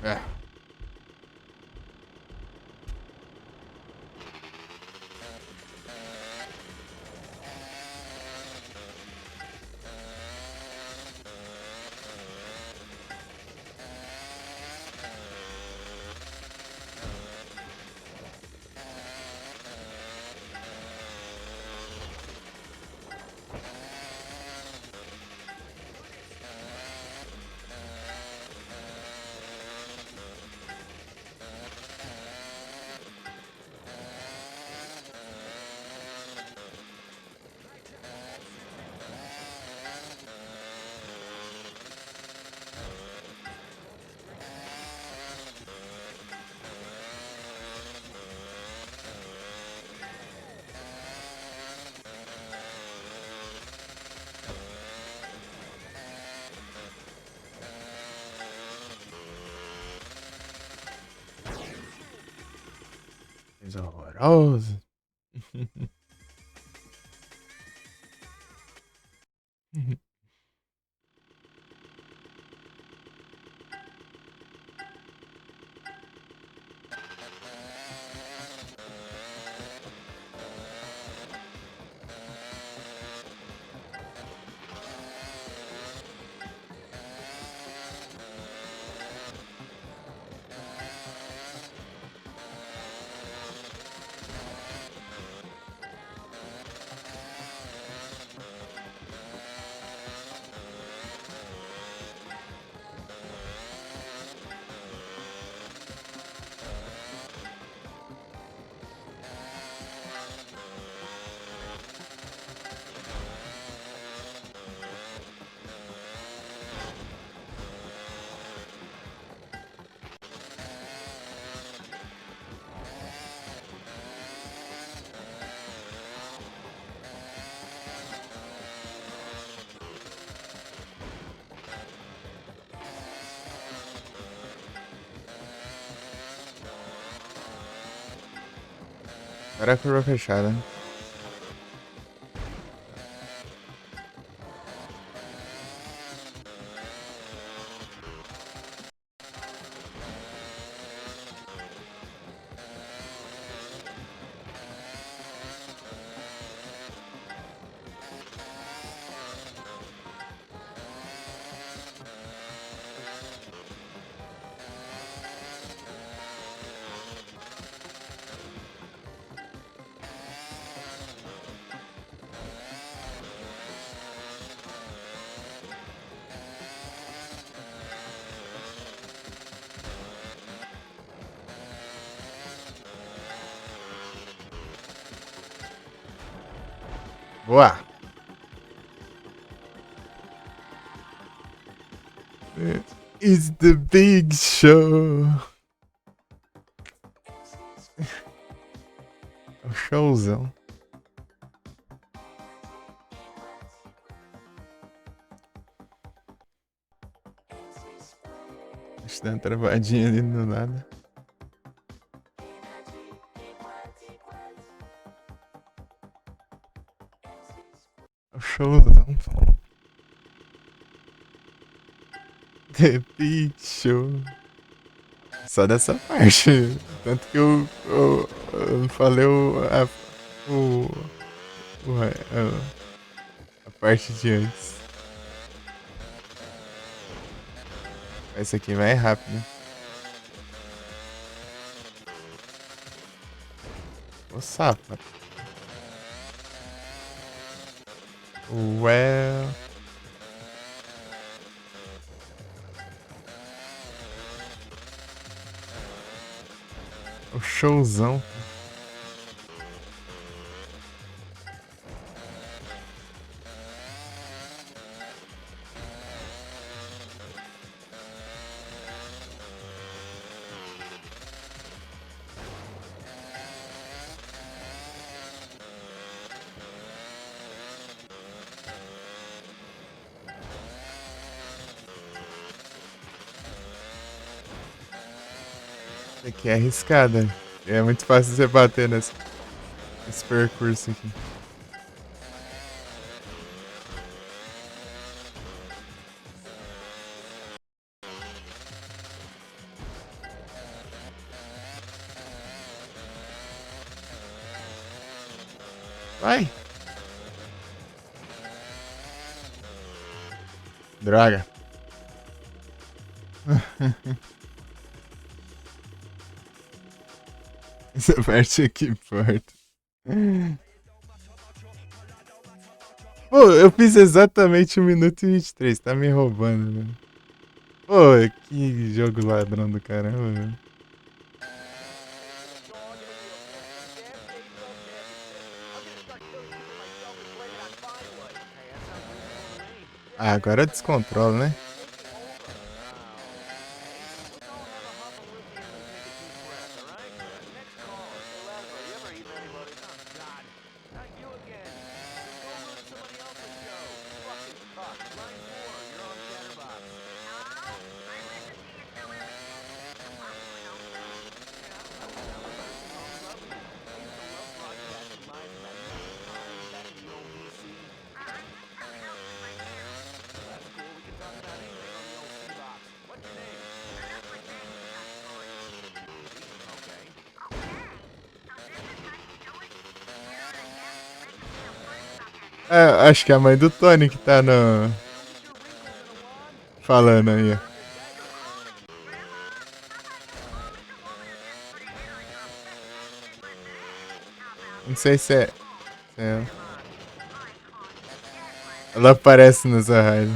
É. Coisa horrorosa. Agora é a curva fechada. Boa! It's the big show! O showzão. Acho que dá uma travadinha ali no nada. O showzão. The Big Show. Só dessa parte. Tanto que eu falei a parte de antes. Esse aqui vai rápido. O sapo. Well. O showzão. Aqui é arriscada. É muito fácil você bater nesse percurso aqui. Vai. Droga. Essa parte aqui importa. Pô, eu fiz exatamente 1 minuto e 23. Tá me roubando, velho. Pô, que jogo ladrão do caramba, velho. Ah, agora é descontrole, né? É, acho que é a mãe do Tony que tá no... falando aí, ó. Não sei se é... Ela aparece nos arraios.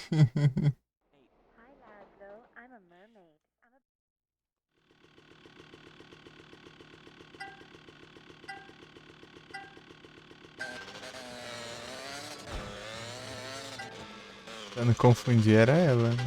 Hi, Laszlo. I'm a mermaid. Pra não confundir, era ela, né?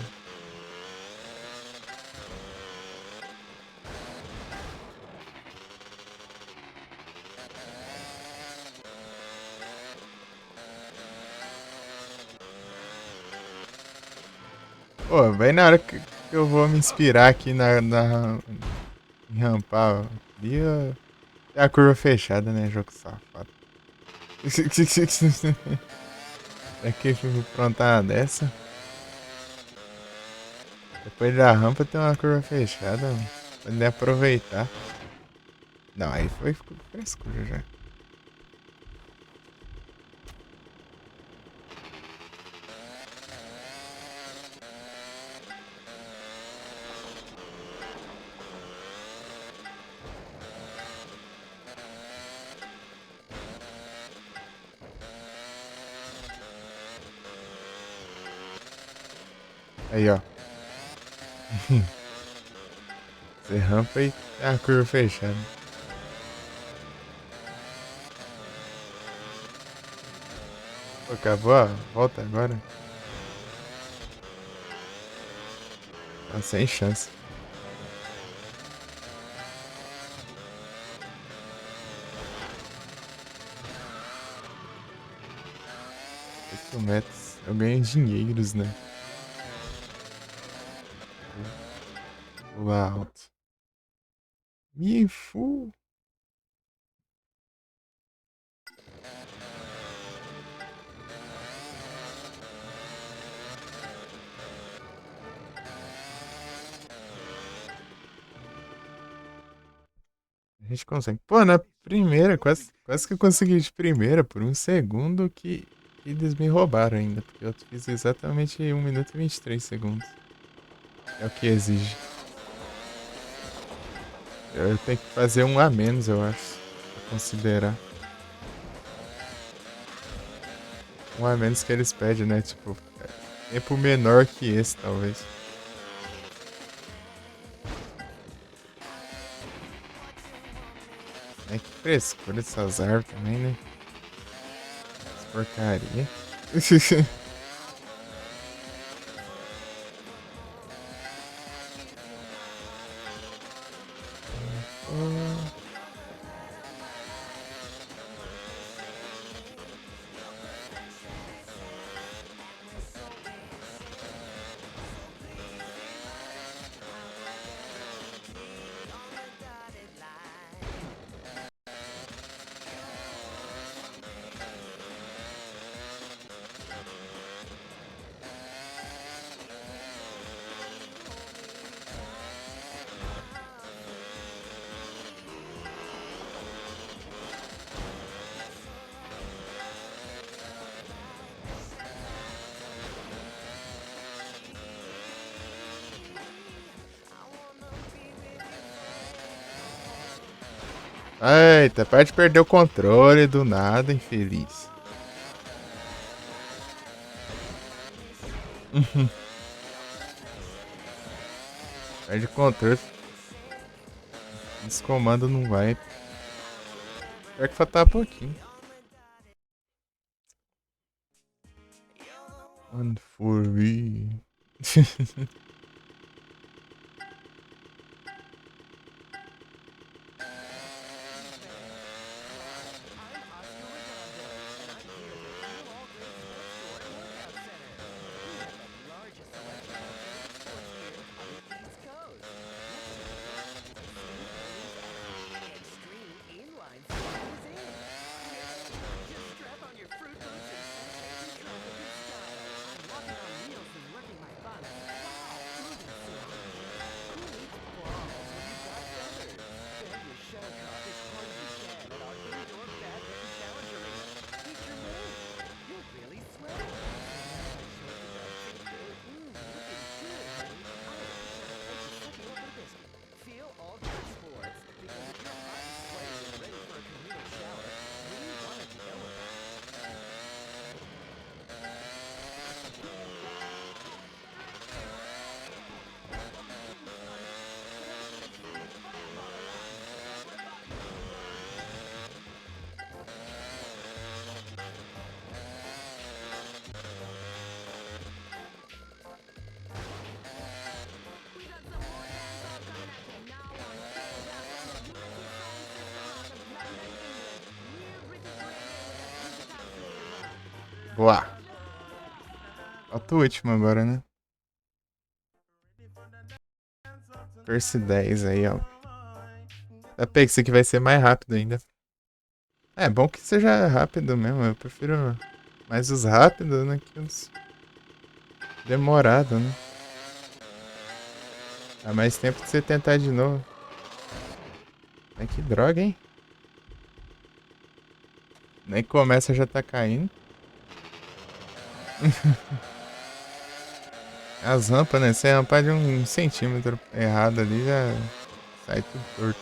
Pô, bem na hora que eu vou me inspirar aqui em rampar, ó. Ali é a curva fechada, né? Jogo safado. Pra que aprontar uma dessa? Depois da rampa tem uma curva fechada, mano. Pra nem aproveitar. Não, aí ficou frescura já. Aí, ó. Você rampa e tem a curva fechada. Pô, acabou a volta agora. Tá sem chance. Metros. Eu ganho dinheiros, né? Lá alto. Me fu. A gente consegue. Pô, na primeira, quase que eu consegui de primeira por um segundo que eles me roubaram ainda. Porque eu fiz exatamente 1 minuto e 23 segundos. É o que exige. Eu tenho que fazer um a menos, eu acho. Pra considerar. Um a menos que eles pedem, né? Tipo, tempo menor que esse, talvez. É que frescura essas árvores também, né? Essa porcaria. Eita, pode perder o controle do nada, infeliz. Perde o controle. Esse comando não vai. Pior que faltar pouquinho. One for me. Boa. Falta o último agora, né? Verse 10 aí, ó. Eu pensei que isso aqui vai ser mais rápido ainda. É bom que seja rápido mesmo. Eu prefiro mais os rápidos, né? Que os demorados, né? Dá mais tempo de você tentar de novo. Ai, que droga, hein? Nem começa, já tá caindo. As rampas, né? Se rampar de 1 centímetro errado ali, já sai tudo torto.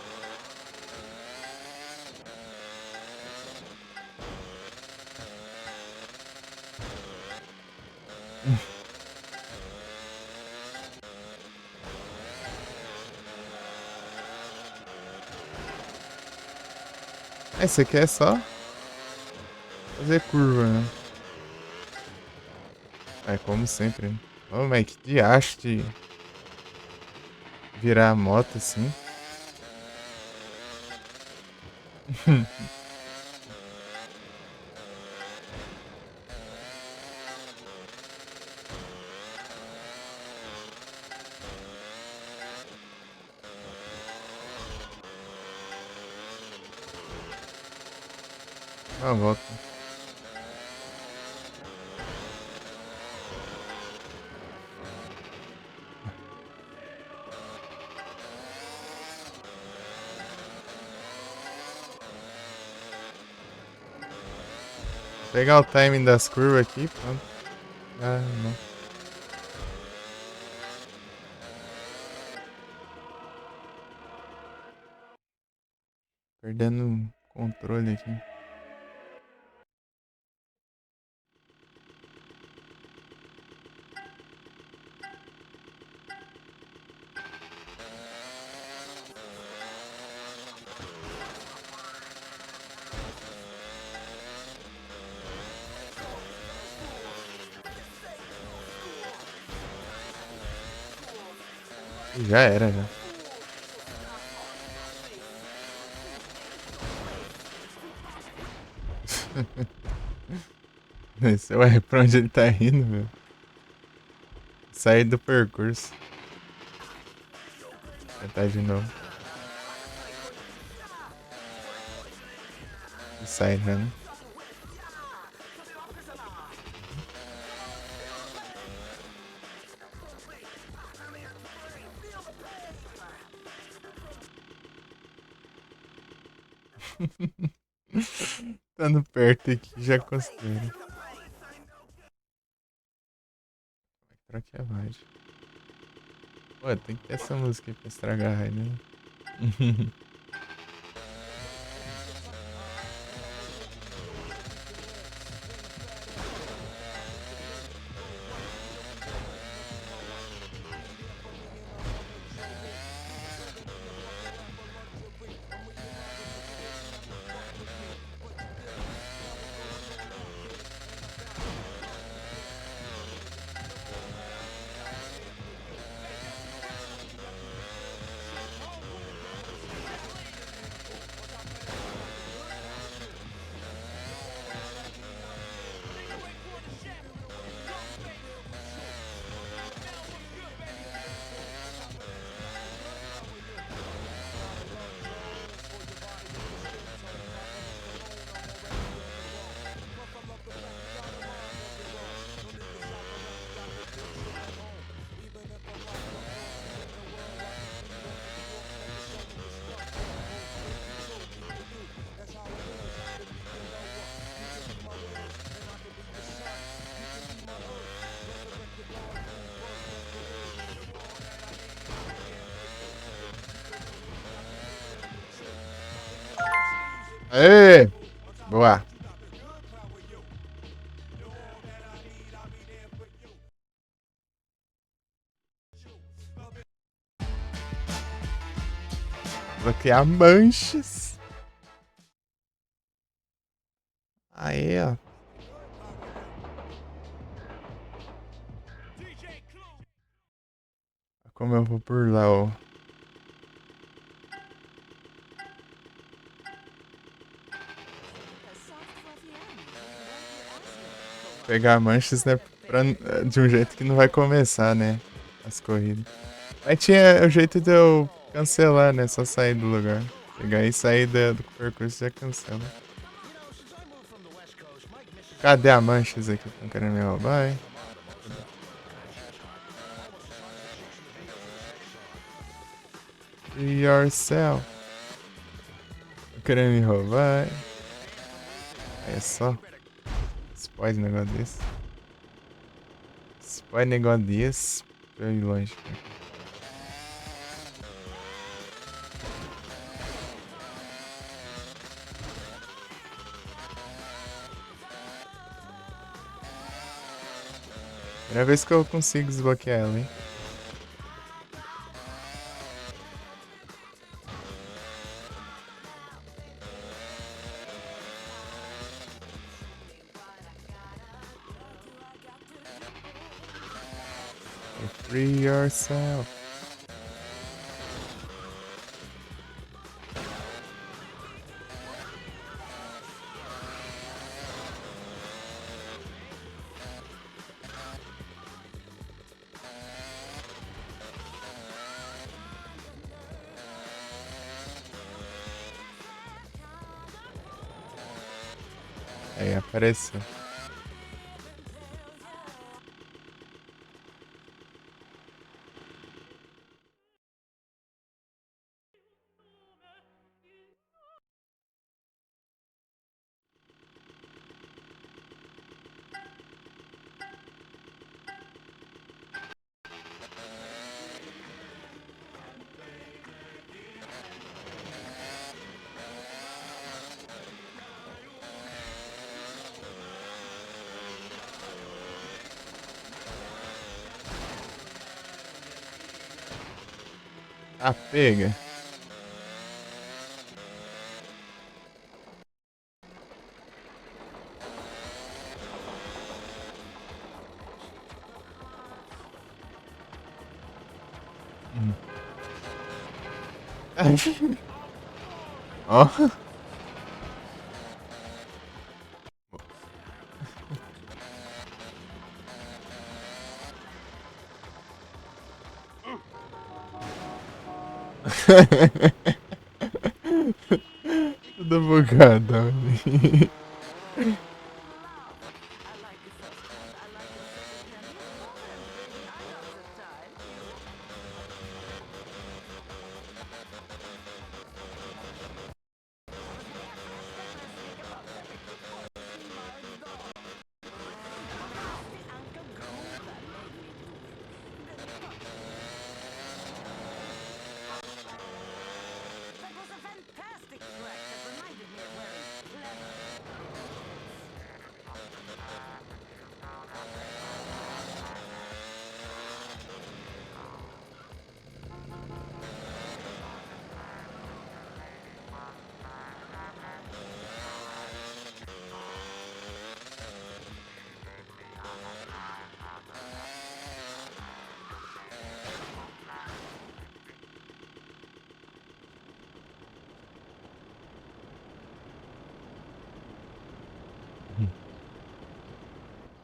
Esse aqui é só fazer curva, né? É como sempre, né? Ô, mas que diacho de virar a moto assim. Dá uma volta. Pegar o timing das curvas aqui, pronto. Ah, não. Perdendo o controle aqui. Já era, já. Ué, pra onde ele tá indo, meu? Sair do percurso. Tentar de novo. E sai já, né? Estando perto aqui, já considero. Troquei a vibe. Pô, tem que ter essa música aí pra estragar a raid, né? Aê! Boa. Bloquear manchas. Aí, ó. Como eu vou por lá, ó. Pegar manchas, né? De um jeito que não vai começar, né? As corridas. Mas tinha o jeito de eu cancelar, né? Só sair do lugar. Pegar e sair do percurso já cancela. Cadê a manchas aqui? Estão querendo me roubar, hein? Free yourself. Estão querendo me roubar, hein? É só. Spoiler negócio desse. Spoiler negócio desse. Deixa eu ir longe. Primeira vez que eu consigo desbloquear ela, hein? Free yourself. Aí apareceu. Ah, pega. Ó. Tudo bugadão ali.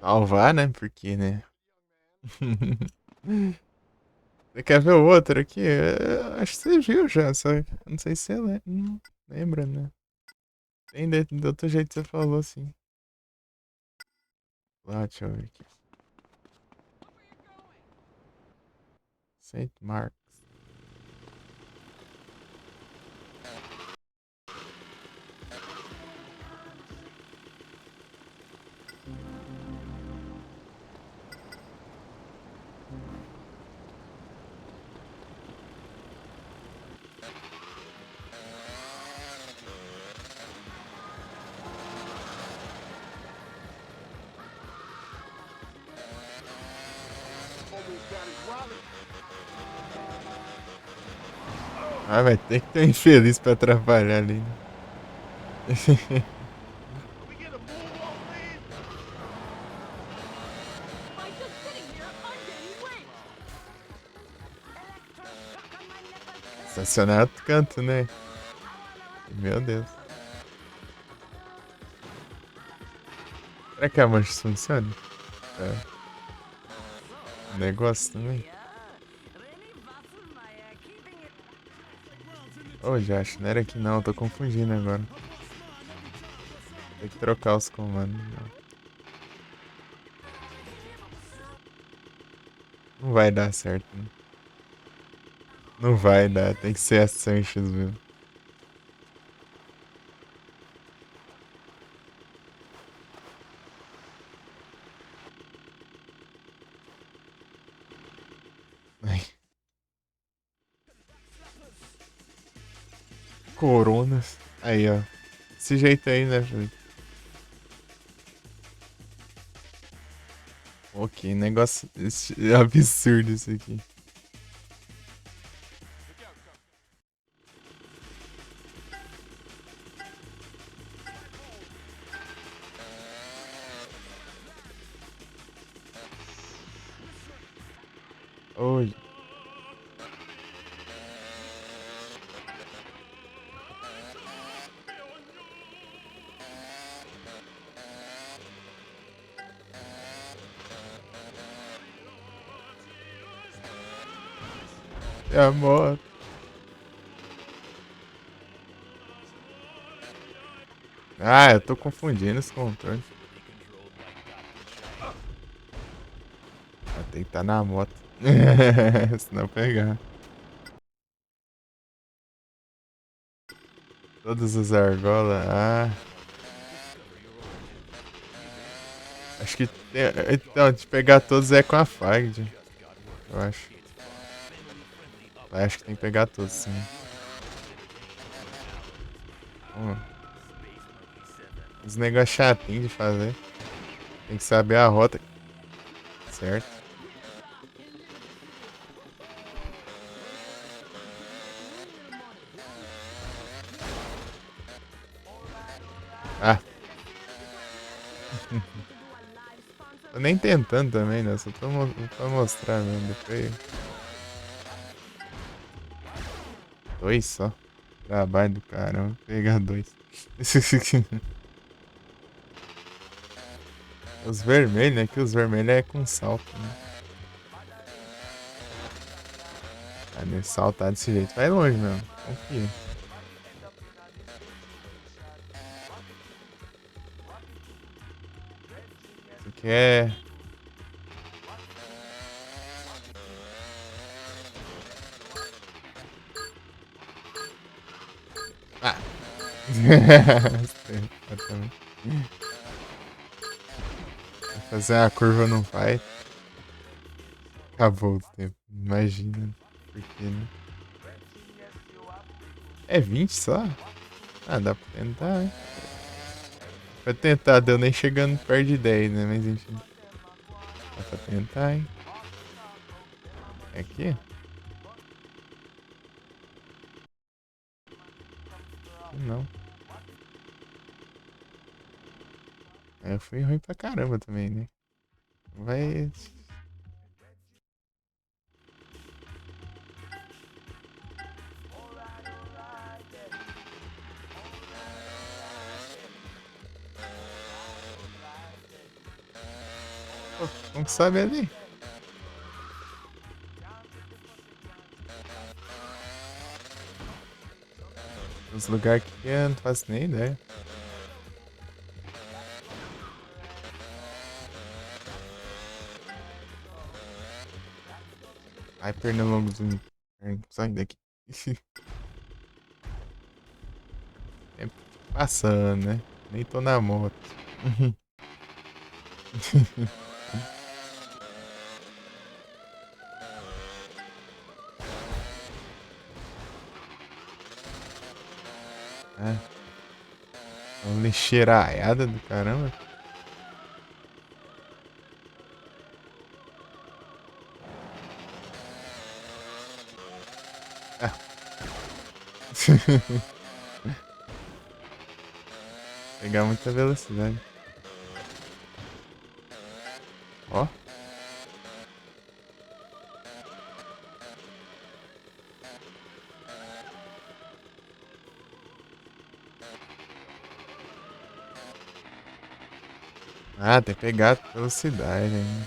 Salvar, né? Porque, né? Você quer ver o outro aqui? Acho que você viu já, só não sei se você lembra, né? Tem de outro jeito que você falou, assim. Lá, deixa eu ver aqui. Saint Marks. Ah, vai ter que ter um infeliz pra atrapalhar ali, né? Estacionar outro canto, né? Meu Deus. Será que a mancha funciona? É. O negócio também. Ô, já acho, não era aqui não, tô confundindo agora. Tem que trocar os comandos. Não vai dar certo, né? Não vai dar, tem que ser a Sanches mesmo. Ai. Coronas. Aí, ó. Desse jeito aí, né, Felipe? Ok, negócio absurdo isso aqui. Oi. É a moto. Ah, eu tô confundindo os controles. Tem que estar na moto. Senão pegar. Todas as argolas. Ah. Acho que. Então, de pegar todos é com a Fagd. Eu acho. Acho que tem que pegar todos, sim. Os negócios chatinhos de fazer. Tem que saber a rota. Certo. Ah. Tô nem tentando também, né? Só tô pra mostrar mesmo. Depois. 2 só. Trabalho do caramba. Pegar 2. Os vermelhos, né? Que os vermelhos é com salto, né? Ah, nesse saltar desse jeito vai longe mesmo. Confia. Isso aqui é. Ah! Fazer a curva não vai. Acabou o tempo. Imagina. Por que, né? É 20 só? Ah, dá pra tentar, hein? Pra tentar, deu nem chegando perto de 10, né? Mas enfim. Dá pra tentar, hein? É aqui? Não. Eu fui ruim pra caramba também, né? Vai. Pô, como que sabe ali? Os lugares que eu não faço nem ideia. Ai, pernilongo do inferno. Sai daqui. Tempo passando, né? Nem tô na moto. É. Uma lixeiraiada do caramba. Ah. Pegar muita velocidade. Ó. Ah, tem que pegar velocidade, né?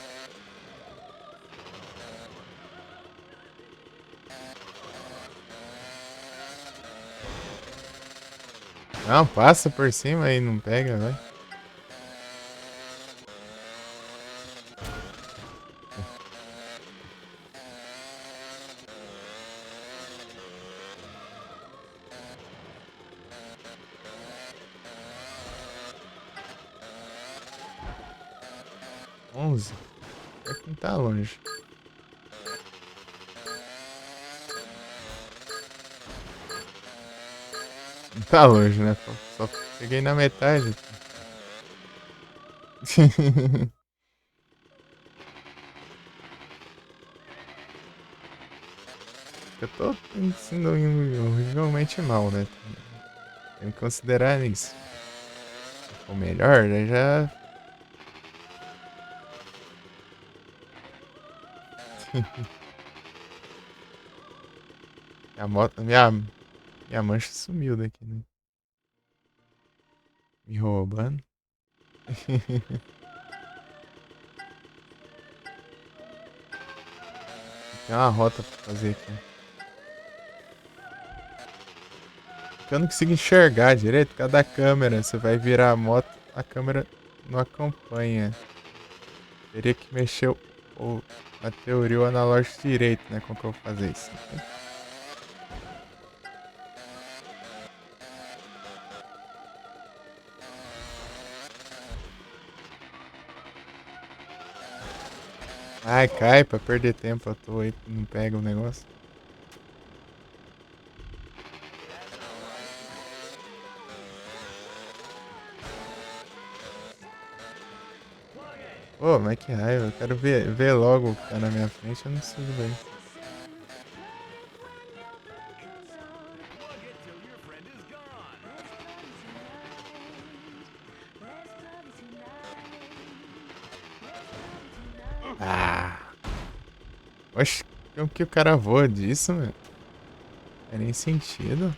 Não, passa por cima e não pega, vai. Onze. É que não tá longe. Não tá longe, né? Só cheguei na metade. Eu tô sendo horrivelmente mal, né? Tenho que considerar isso. O melhor, né? Já. A moto. Minha mancha sumiu daqui, né? Me roubando. Tem uma rota pra fazer aqui. Eu não consigo enxergar direito por causa da câmera. Você vai virar a moto, a câmera não acompanha. Teria que mexer na teoria o analógico direito, né? Como que eu vou fazer isso? Ai, cai pra perder tempo à toa aí, não pega o negócio. Pô, mas que raiva, eu quero ver logo o que tá na minha frente, eu não consigo ver. Ah! Oxe, como que o cara voa disso, meu? Não tem nem sentido.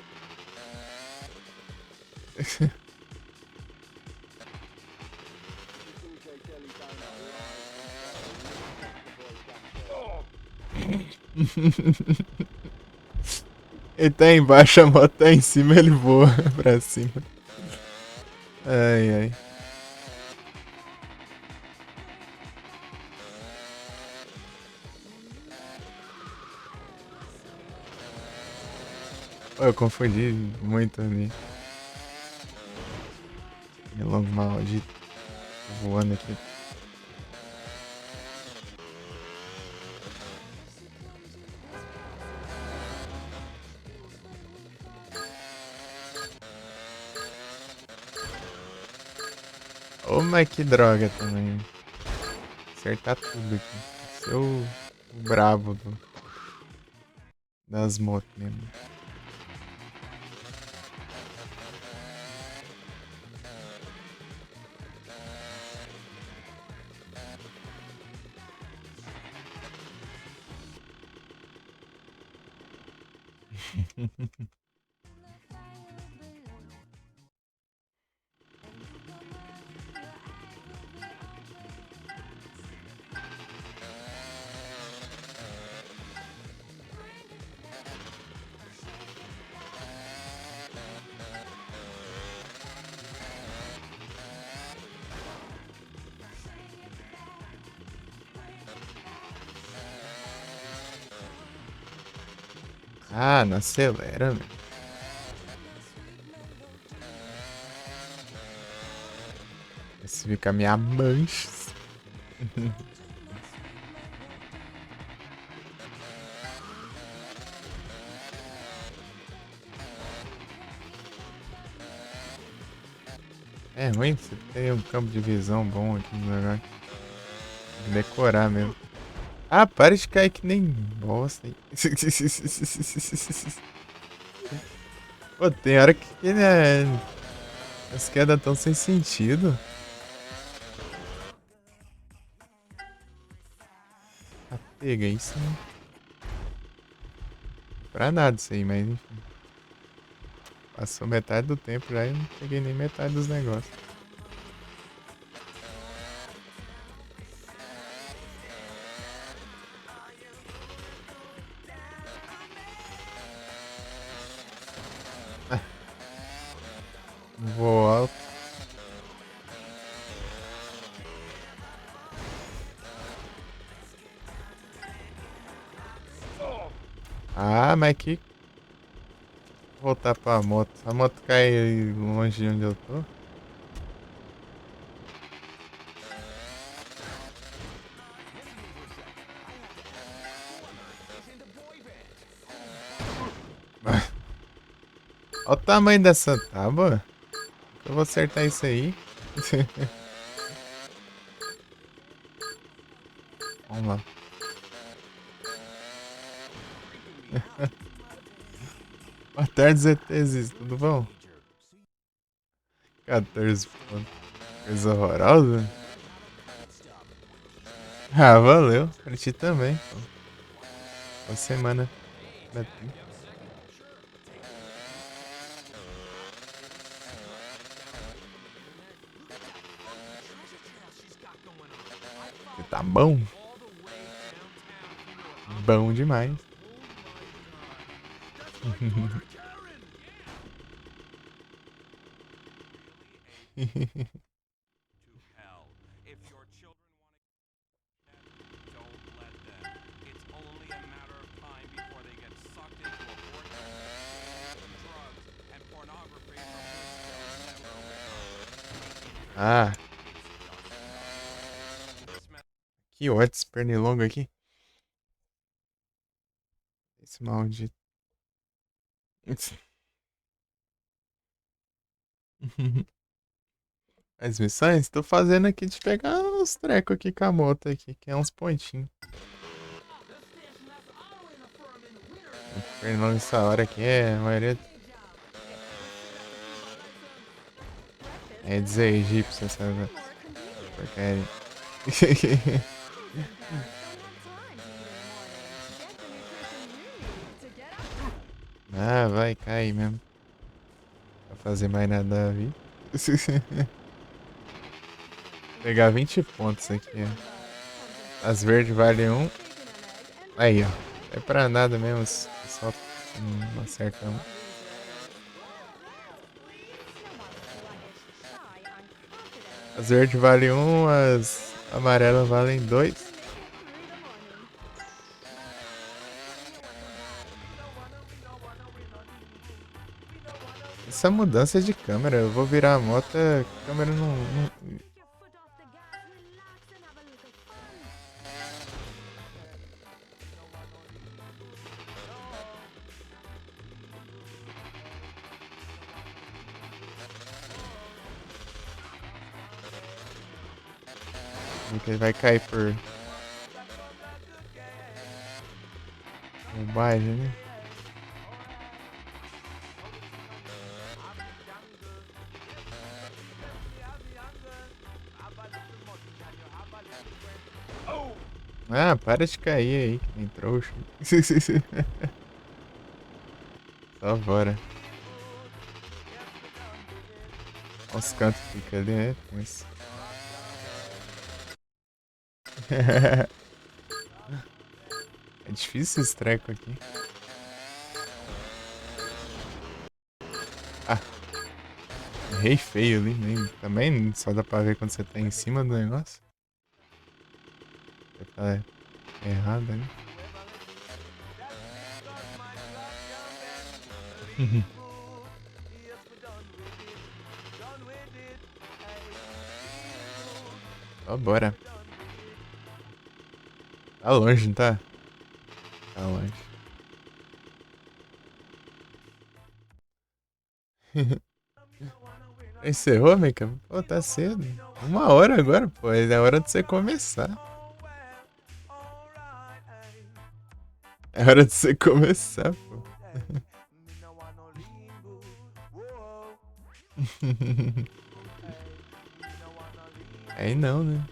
Ele tá embaixo, a moto tá em cima, ele voa pra cima. Ai, ai. Pô, eu confundi muito ali. Melão maldito. Tô voando aqui. Ô, mas que droga também. Acertar tudo aqui. Ser o brabo das motos mesmo. Ah, não acelera, meu. Esse fica minha mancha. É ruim você ter um campo de visão bom aqui no negócio. Tem que decorar mesmo. Ah, para de cair que nem bosta. Pô, tem hora que né, as quedas tão sem sentido. Ah, pega isso, né? Pra nada isso aí, mas enfim. Passou metade do tempo já e não peguei nem metade dos negócios. Vou alto. Ah, mas que... Voltar pra moto. A moto cai longe de onde eu tô. Olha o tamanho dessa tábua. Eu vou acertar isso aí. Vamos lá. Boa tarde, ZTs, tudo bom? 14 pontos. Coisa horrorosa. Ah, valeu. Pra ti também. Boa semana. Tá bom? Bom demais. Ah. Que ódio esse pernilongo aqui. Esse maldito. As missões? Tô fazendo aqui de pegar uns trecos aqui com a moto aqui, que é uns pontinhos. O pernilongo essa hora aqui é a maioria... É dizer egípcio essa porcaria. Ah, vai cair mesmo. Não vai fazer mais nada da vida. Pegar 20 pontos aqui, ó. As verdes valem 1. Aí, ó. É pra nada mesmo. Só não acertamos. As verdes valem 1, as amarelas valem 2. Essa mudança de câmera, eu vou virar a moto, a câmera não... Ele vai cair por... bobagem, né? Ah, para de cair aí, que nem trouxa. Só bora. Olha os cantos que fica ali, né? Mas... É difícil esse treco aqui. Ah. Errei feio ali, nem... Também só dá pra ver quando você tá em cima do negócio. Você tá errado ali. Ó, bora. Tá longe, não tá? Tá longe. Encerrou, Mika? Pô, tá cedo. 1 hora agora, pô. É hora de você começar. É hora de você começar, pô. Aí não, né?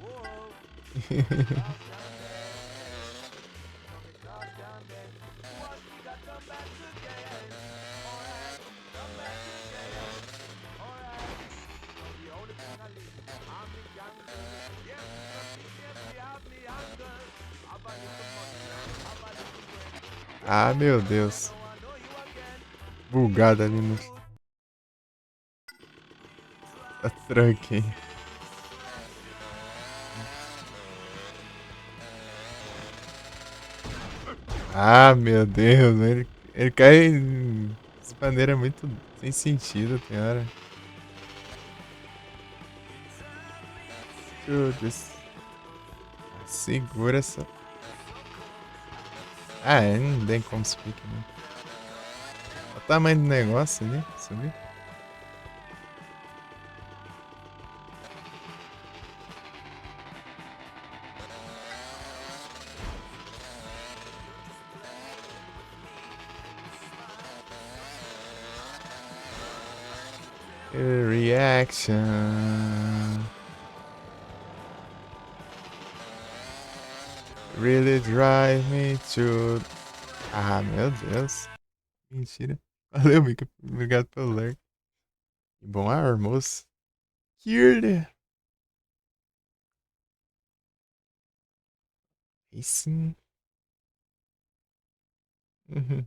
Ah, meu Deus. Bugado ali no... Tá tranquei. Ah, meu Deus. Ele cai de maneira muito sem sentido, tem hora. Putz. Segura essa... Ah, é, não tem como explicar, né? Olha o tamanho do negócio ali, subir. Reaction. Really drive me to... Ah, meu Deus. Mentira. Valeu, Mika. Obrigado pelo like. Bom almoço. Kirle. E sim. Uhum.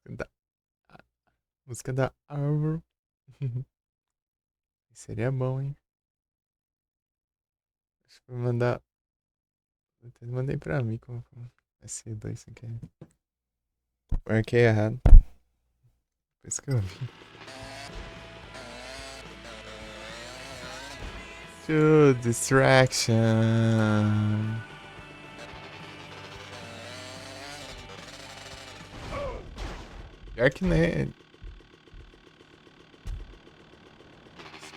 Da... Música da Arvo. Seria bom, hein? Acho que vou mandar... Eu mandei pra mim como S2 sem querer. Marquei errado. Por isso que eu vi. To distraction. Pior que né.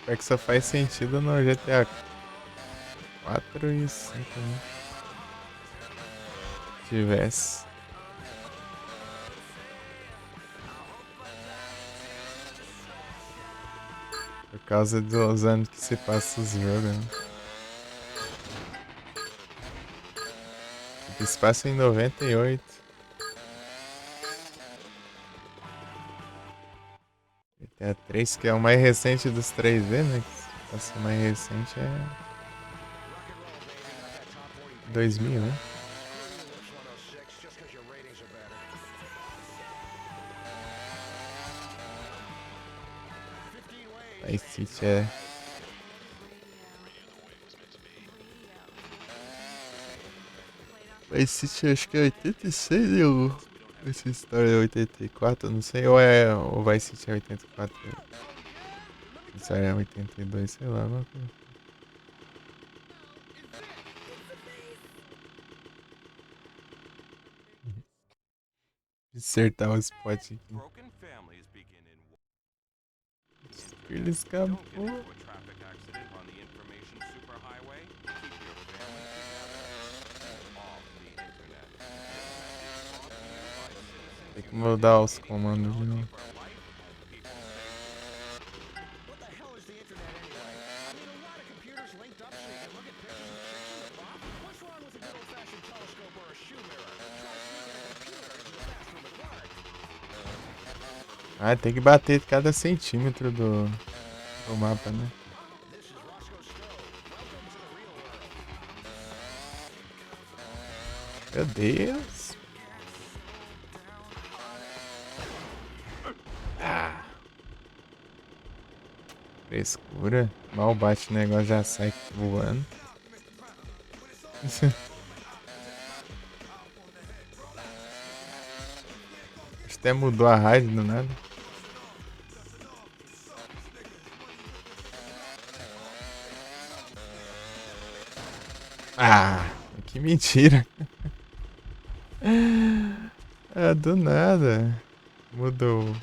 Pior que só faz sentido no GTA 4 e 5, né? Tivesse. Por causa dos anos que se passa os jogos, né? Porque se passa em 98. GTA 3, que é o mais recente dos 3D, né? Que passa o mais recente é 2000, né? Vice City é... Vice City acho que é 86 e o... Essa história é 84, não sei, ou é o Vice City é 84. Isso é 82, sei lá, alguma coisa. Acertar o spot aqui. Ele escapou. Tem que mudar os comandos de novo. Ah, tem que bater cada centímetro do mapa, né? Meu Deus! Ah! Frescura. Mal bate o negócio, já sai voando. Até mudou a raid do nada. Ah, que mentira. Ah, do nada. Mudou.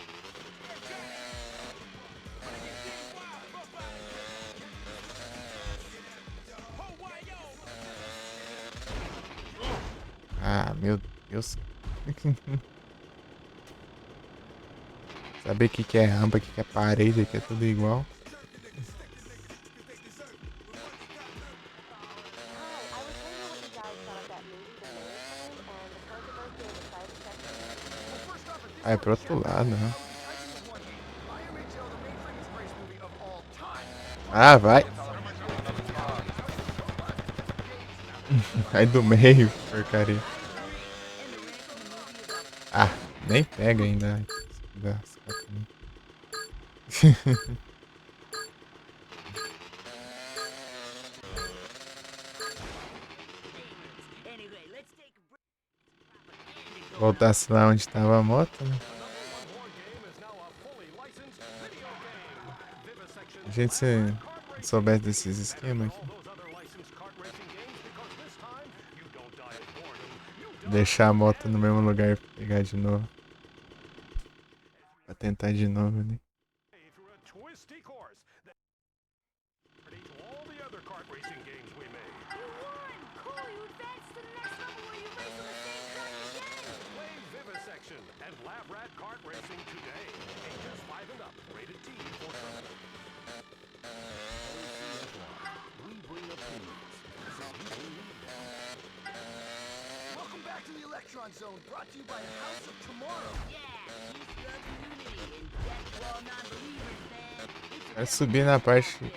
Ah, meu Deus. Saber o que é rampa, o que é parede, aqui é tudo igual. Ah, é pro outro lado, né? Ah, vai. Vai do meio, porcaria. Ah, nem pega ainda. Voltasse lá onde tava a moto, né? A gente se soubesse desses esquemas aqui. Deixar a moto no mesmo lugar e pegar de novo. Pra tentar de novo ali. And Lab Rat Kart Racing today. Ages 5 and up. Rated T for tournament. We bring opinions, so you believe them. Welcome back to the Electron Zone, brought to you by House of Tomorrow. Vai subir na parte.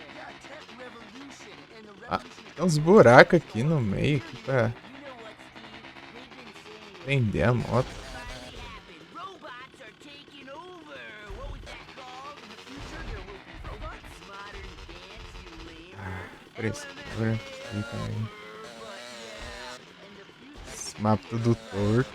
Ah, tem uns buracos aqui no meio aqui pra prender a moto. Frescura. Esse mapa tudo torto.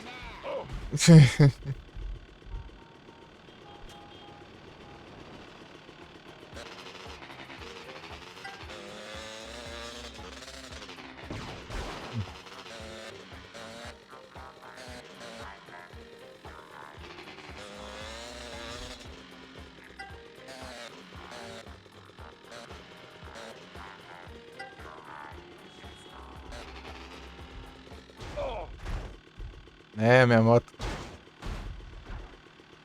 É, minha moto.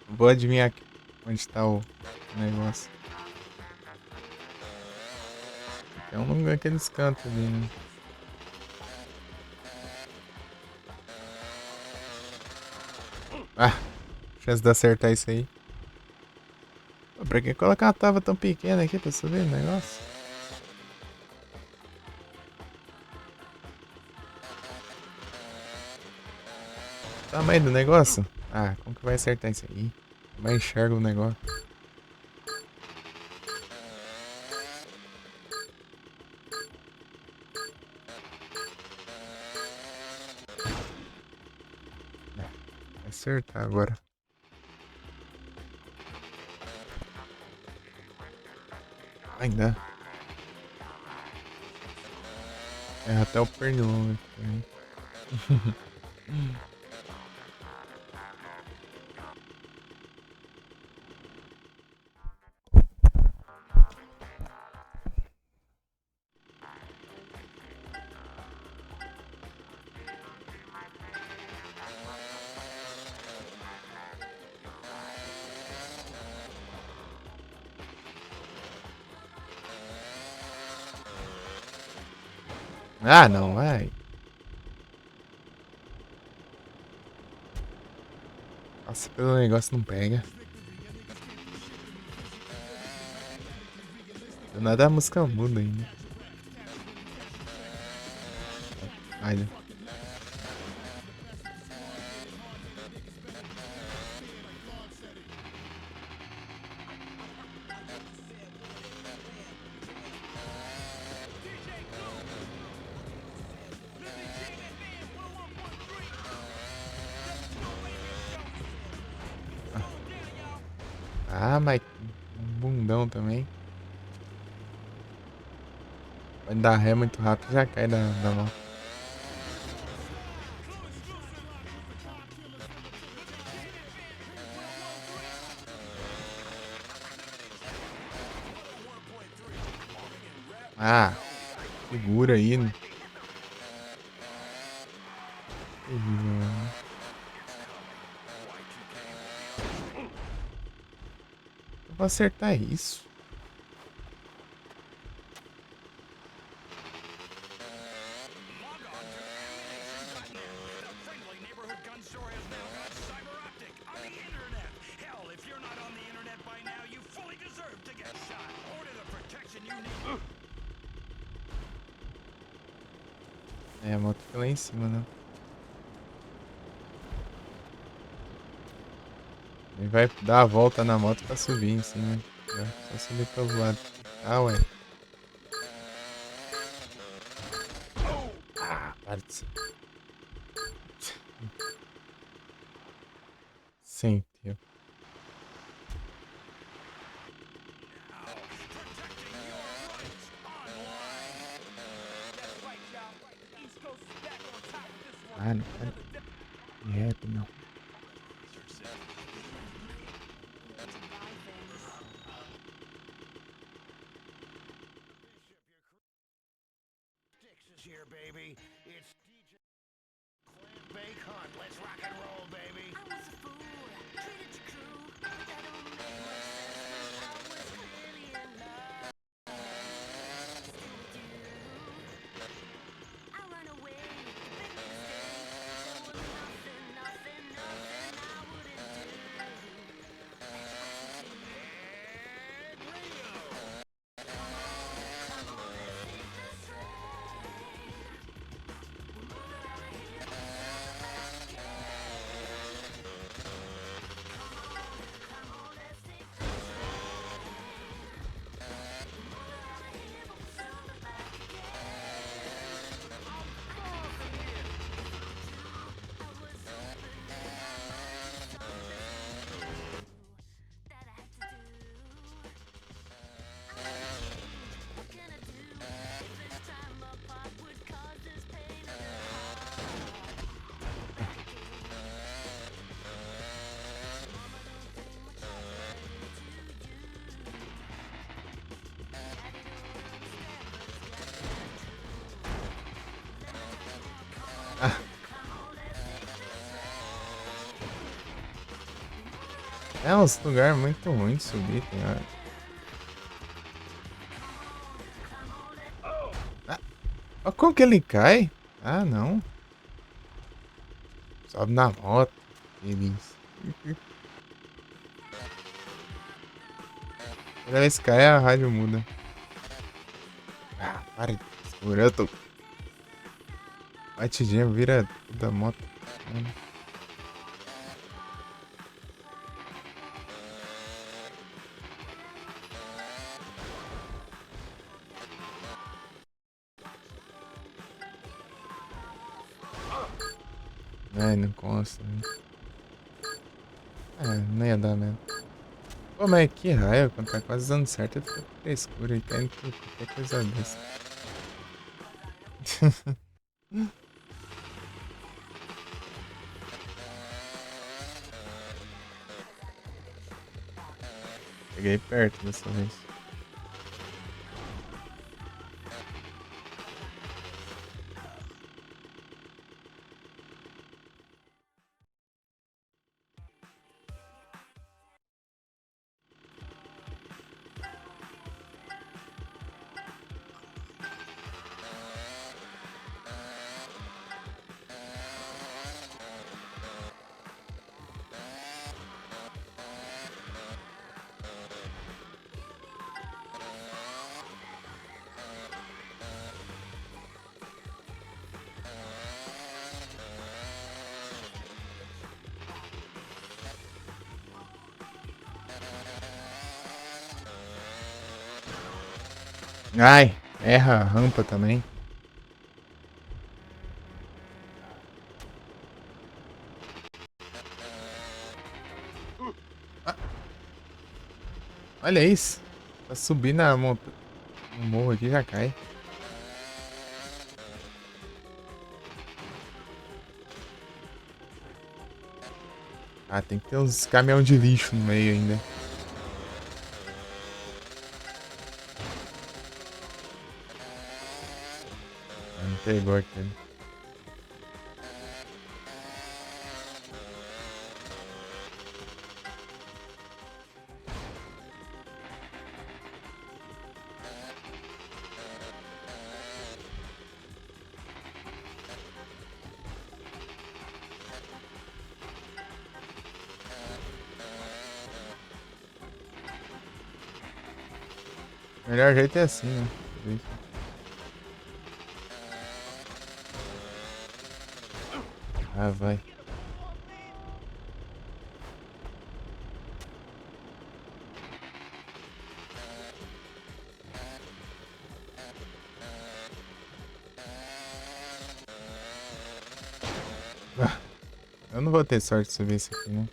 Vou adivinhar aqui onde tá o negócio. Tem um daqueles cantos ali, né? Ah, chance de acertar isso aí. Pô, pra que colocar uma tava tão pequena aqui pra subir o negócio? Tamanho do negócio? Ah, como que vai acertar isso aí? Vai enxerga o negócio. Vai acertar agora. Ainda. É até o pernilongo aqui. Ah, não, vai. Nossa, pelo negócio não pega. Do nada a música muda ainda. Olha. Ah, mas bundão também. Vai dar ré muito rápido, já cai da mão. Ah, segura aí. Terrível, mano. Eu vou acertar isso. É, a moto fica lá em cima, né? Ele vai dar a volta na moto pra subir em cima. Só subir pra voar. Ah, ué. Ah, para de ser. Sentiu. Ah, não. Reto, não. Here, baby. It's DJ Clam Bake Hunt. Let's rock and roll, baby. I was a fool, treated you cruel, but that don't make much sense when I was clearly in love. Still with you, I run away, big mistake. There was nothing I wouldn't do. É uns lugares muito ruins de subir, tem hora. Ah, ó como que ele cai? Ah, não. Sobe na moto. Feliz. Toda vez que cai, a rádio muda. Ah, para de escuro. Batidinha vira da moto. Ai, não consta. Né? É, não ia dar mesmo. Pô, mas que raio, quando tá quase dando certo, fica escuro e caindo por qualquer coisa dessa. Cheguei perto dessa vez. Ai, erra a rampa também. Ah. Olha isso. Pra subir na montanha. No morro aqui já cai. Ah, tem que ter uns caminhão de lixo no meio ainda. Não pegou aquele. O melhor jeito é assim, né? Ah, vai. Eu não vou ter sorte de subir isso aqui, né?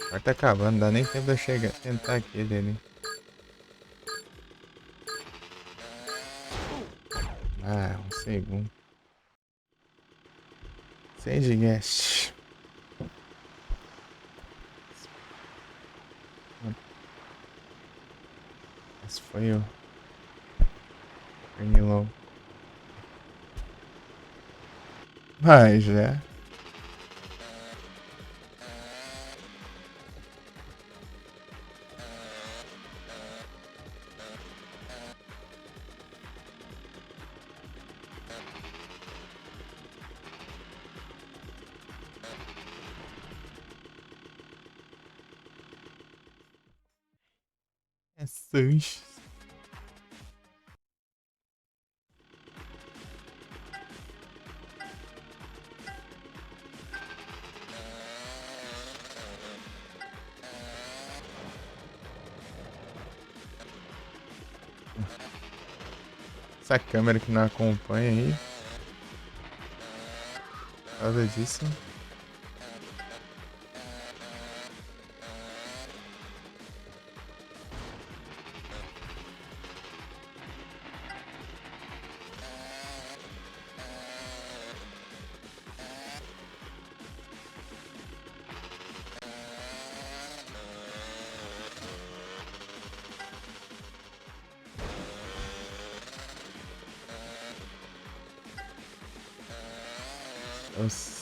Agora tá acabando, não dá nem tempo de eu chegar, tentar aquele ali. Ah, um segundo. Sage guest. Esse foi o Pernilou. Mas já. É Sanches. Essa câmera que não acompanha aí. Por causa disso. Nossa.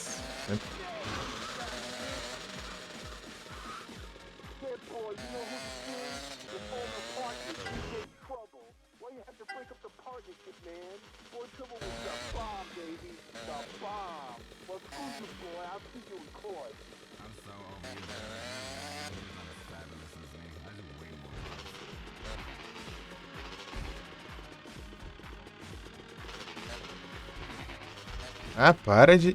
Ah, para de...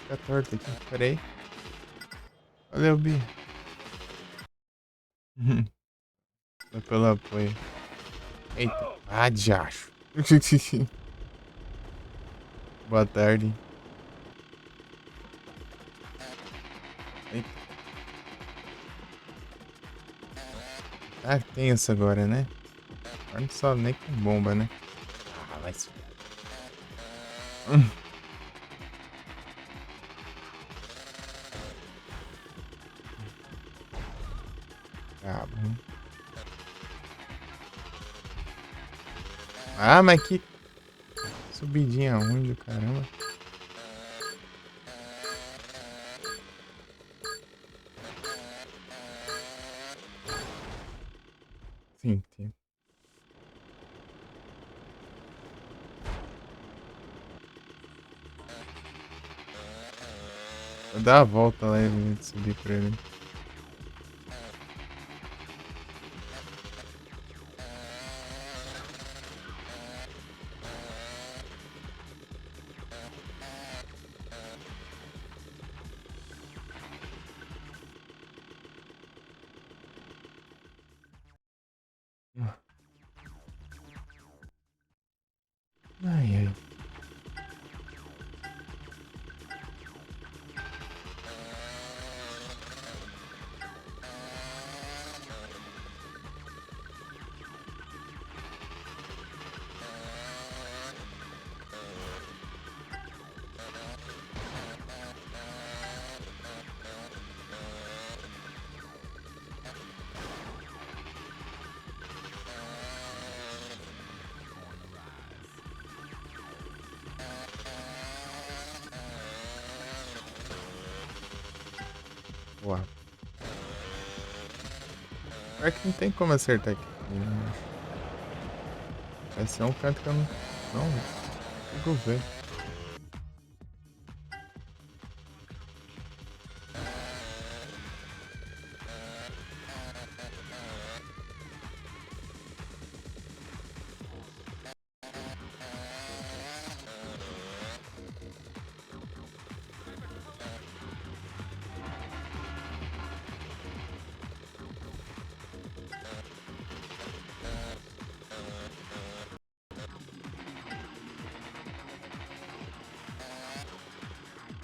Fica torto aqui, pera aí. Valeu, Bi. Foi pelo apoio. Eita. Ah, de acho. Boa tarde. Eita. Ah, tenso agora, né? Agora não sobe nem com bomba, né? Ah, vai se... Ah, bom. Ah, mas que subidinha ruim do caramba. Sim, tem. Vou dar a volta lá e subir pra ele. Ai, ai. Uau. É que não tem como acertar aqui. Vai ser um canto que eu não consigo ver.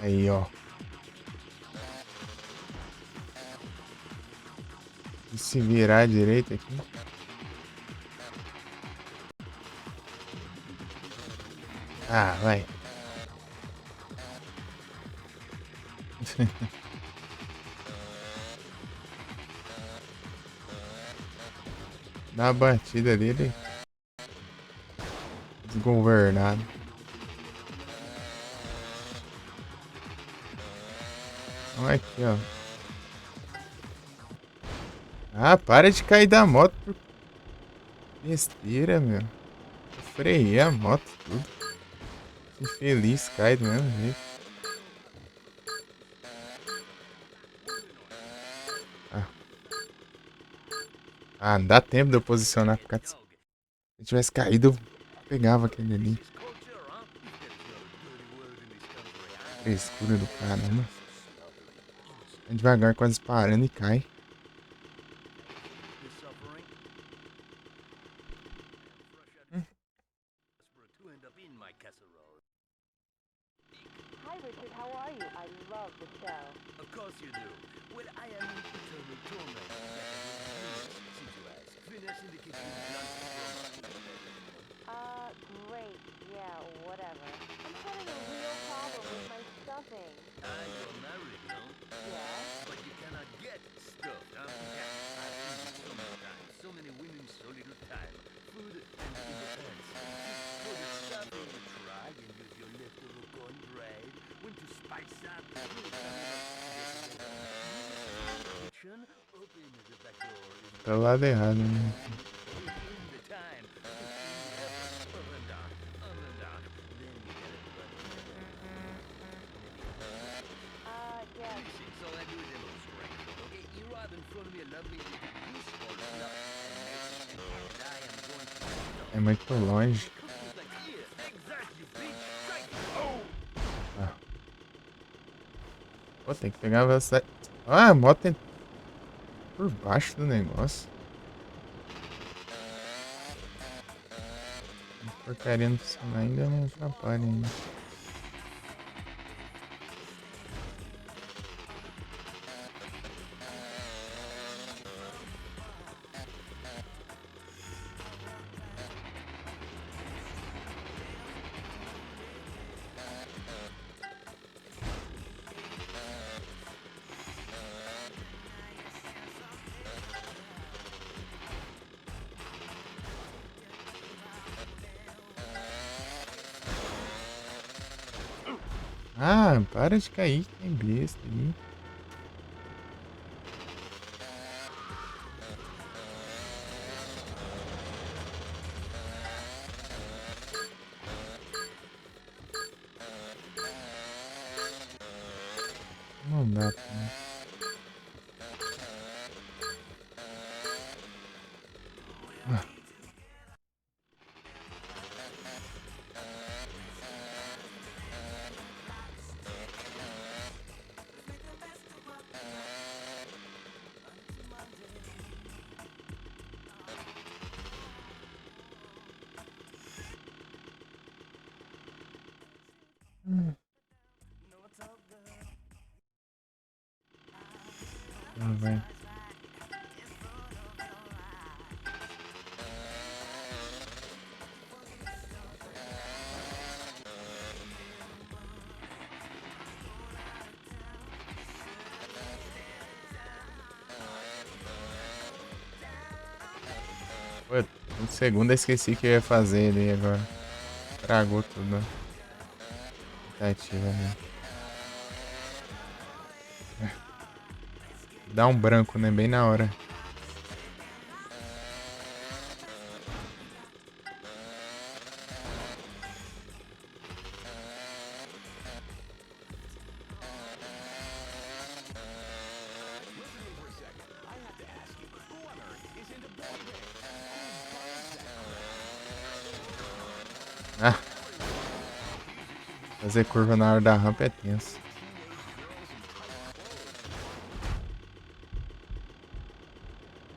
Aí, ó. E se virar à direita aqui. Ah, vai. Dá uma batida dele. Desgovernado. Olha aqui, ó. Ah, para de cair da moto. Besteira, meu. Eu freiei a moto, tudo. Infeliz, cai do mesmo jeito. Ah, não dá tempo de eu posicionar por causa. Se eu tivesse caído, eu pegava aquele ali. Frescura do caramba. Vai devagar, quase parando e cai. Hi Richard, how are you? I love the show. Of course you do. Well, I am in eternal torment. Since you ask, Phineas indicates you Great. Yeah, whatever. I'm having a real problem with my stuffing. You're married, no? Yeah? But you cannot get stuffed, huh? I've seen it so many times. So many women, so little time. Food and little pants. Just put a stuffing to try and use your leftover cornbread. When to spice up, kitchen, open the back door. Tá do lado errado, né? É muito longe. Ah. Pô, tem que pegar a velocidade. Ah, a moto é por baixo do negócio. Porcaria não funciona ainda, não atrapalha ainda. Ah, para de cair, que tem besta aí. Não dá, né? Não vai. Pô, um segundo eu esqueci que eu ia fazer ele agora. Tragou tudo, né? Tentativa, né? Dá um branco, né? Bem na hora. Ah. Fazer curva na hora da rampa é tenso.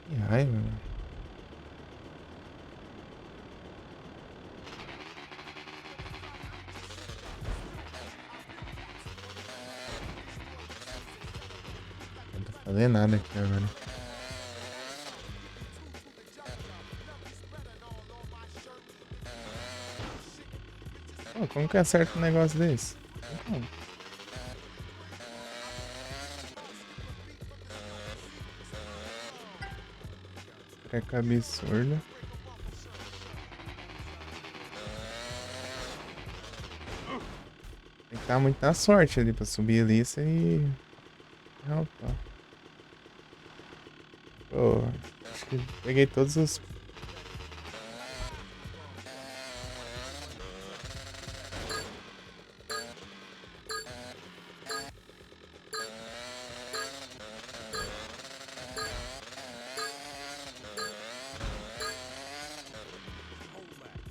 Que raiva, velho. Fazer nada aqui agora. Pô, como que acerta um negócio desse? Não. Treca absurda. Tem que estar muito na sorte ali pra subir ali e... Opa. Pô, acho que peguei todos os...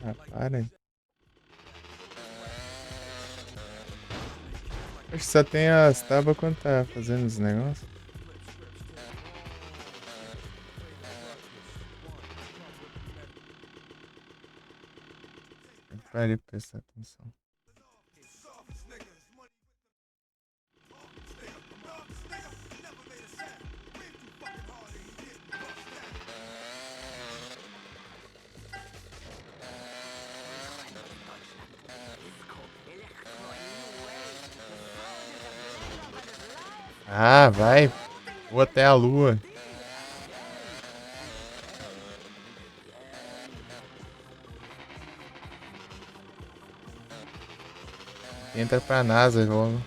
Ah, para. Acho que só tem as tábuas quando tá fazendo os negócios. Parei pra prestar atenção. Ah, vai. Vou até a lua. Entra pra NASA logo.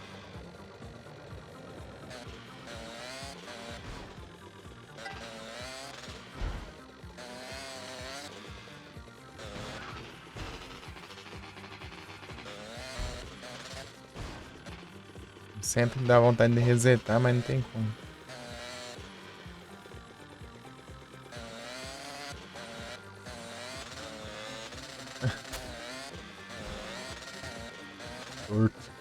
Sempre dá vontade de resetar, mas não tem como. Torto.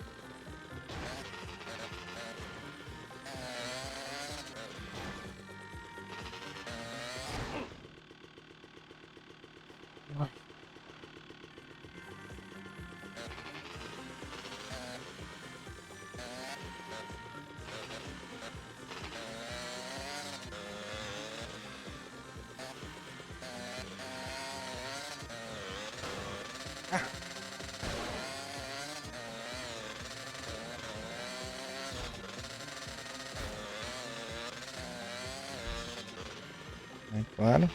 É claro.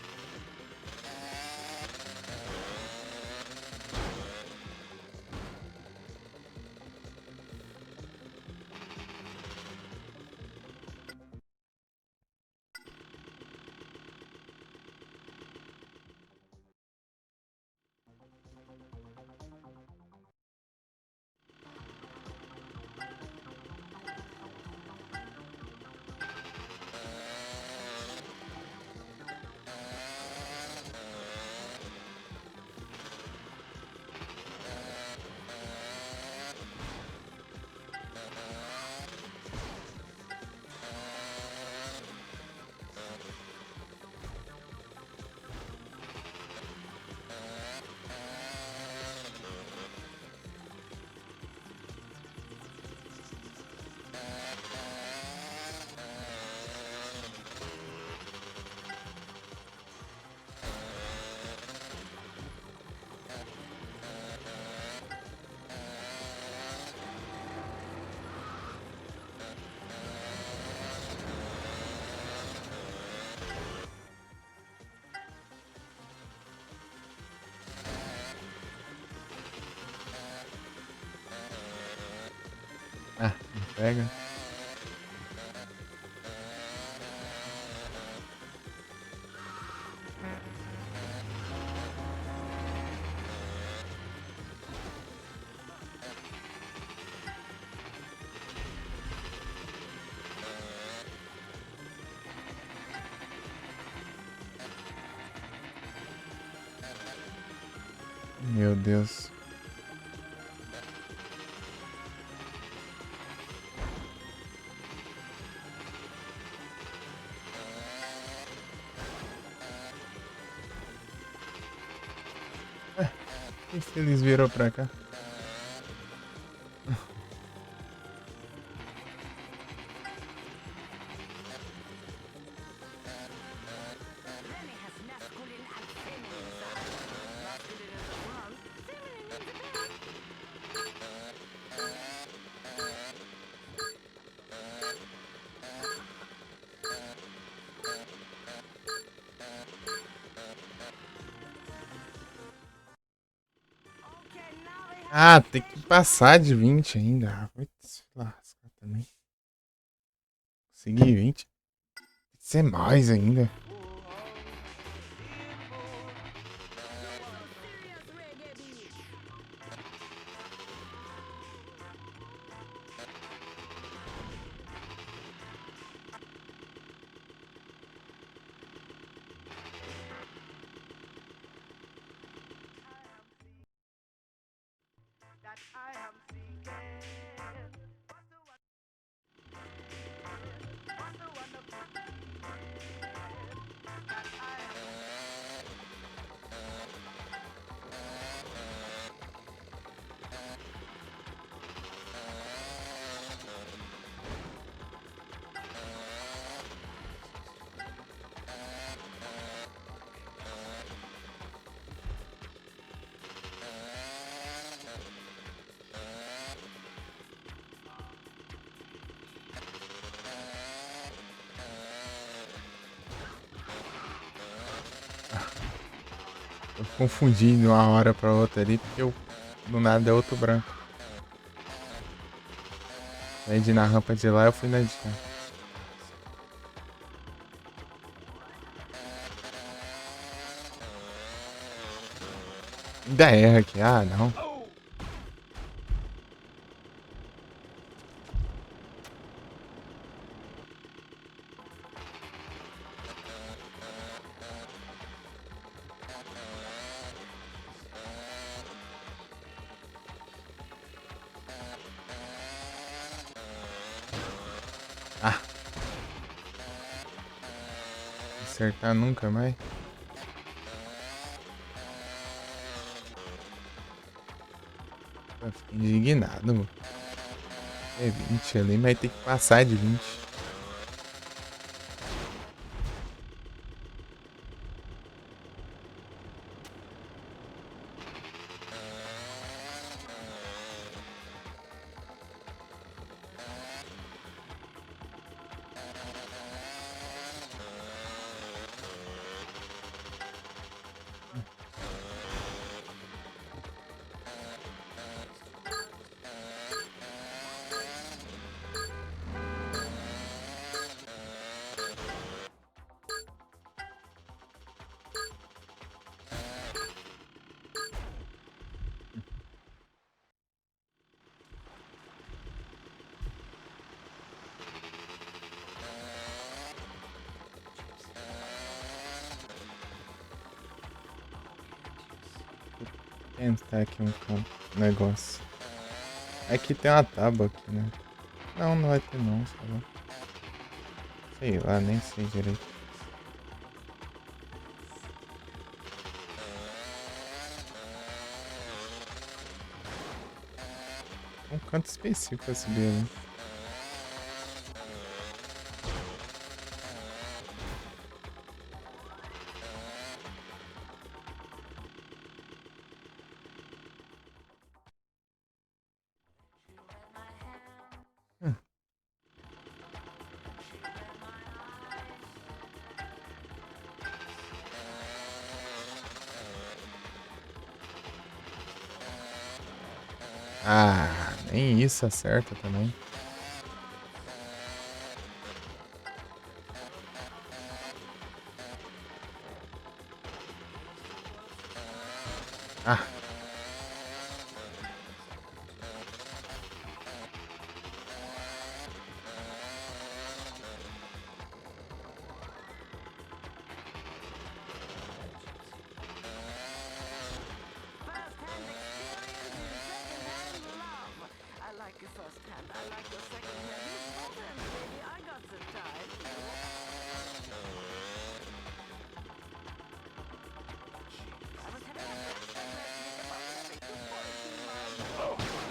Ah, não pega. Meu Deus. E se eles viram pra cá? Ah, tem que passar de 20 ainda. Ah, vai se lascar também. Consegui 20. Tem que ser mais ainda. Eu confundi de uma hora pra outra ali, porque eu do nada é outro branco. Aí de ir na rampa de lá eu fui na de cá. Ainda erra aqui, ah não. Ah. Acertar nunca mais. Eu fiquei indignado, mano. É 20 ali, mas tem que passar de 20. Tentar aqui um negócio. Aqui tem uma tábua aqui, né? Não, não vai ter não, sei lá. Sei lá, nem sei direito. Um canto específico pra subir ali. Ah, nem isso acerta também. Ah.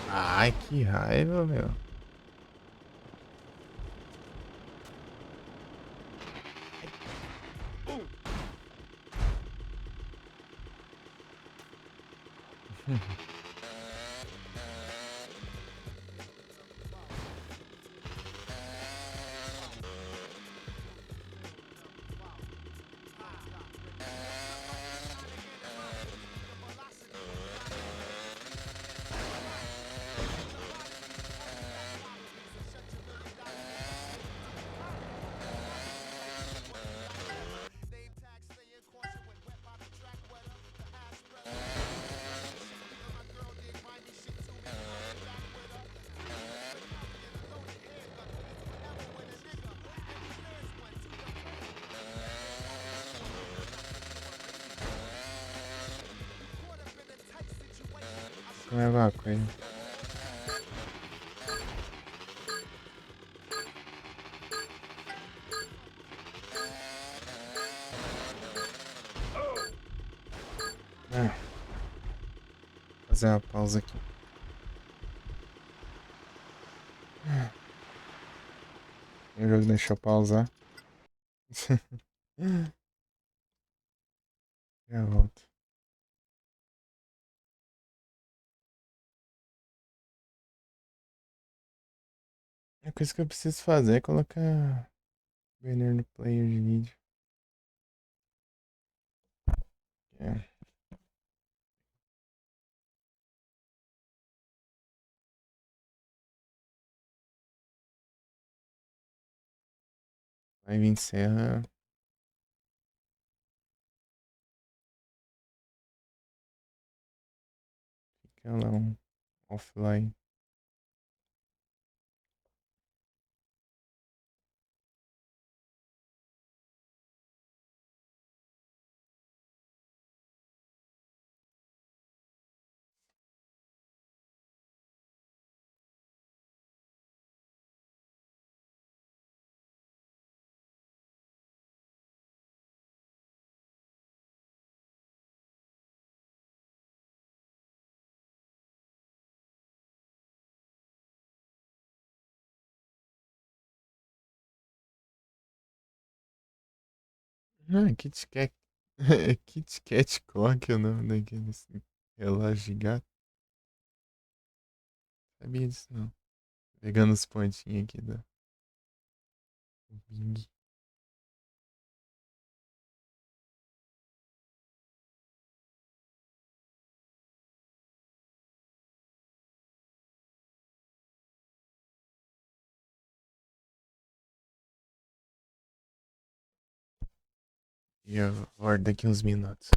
Ai, que raiva, meu. Vou levar a coisa. Fazer uma pausa aqui. O jogo deixa eu pausar. Já volto. A coisa que eu preciso fazer é colocar banner no player de vídeo. É. Aí encerra. Fica lá um offline. Ah, Kit Kat. Kit Kat Cock é o nome daquele assim, relógio de gato. Sabia disso não. Pegando os pontinhos aqui do Bing. E eu volto daqui uns minutos.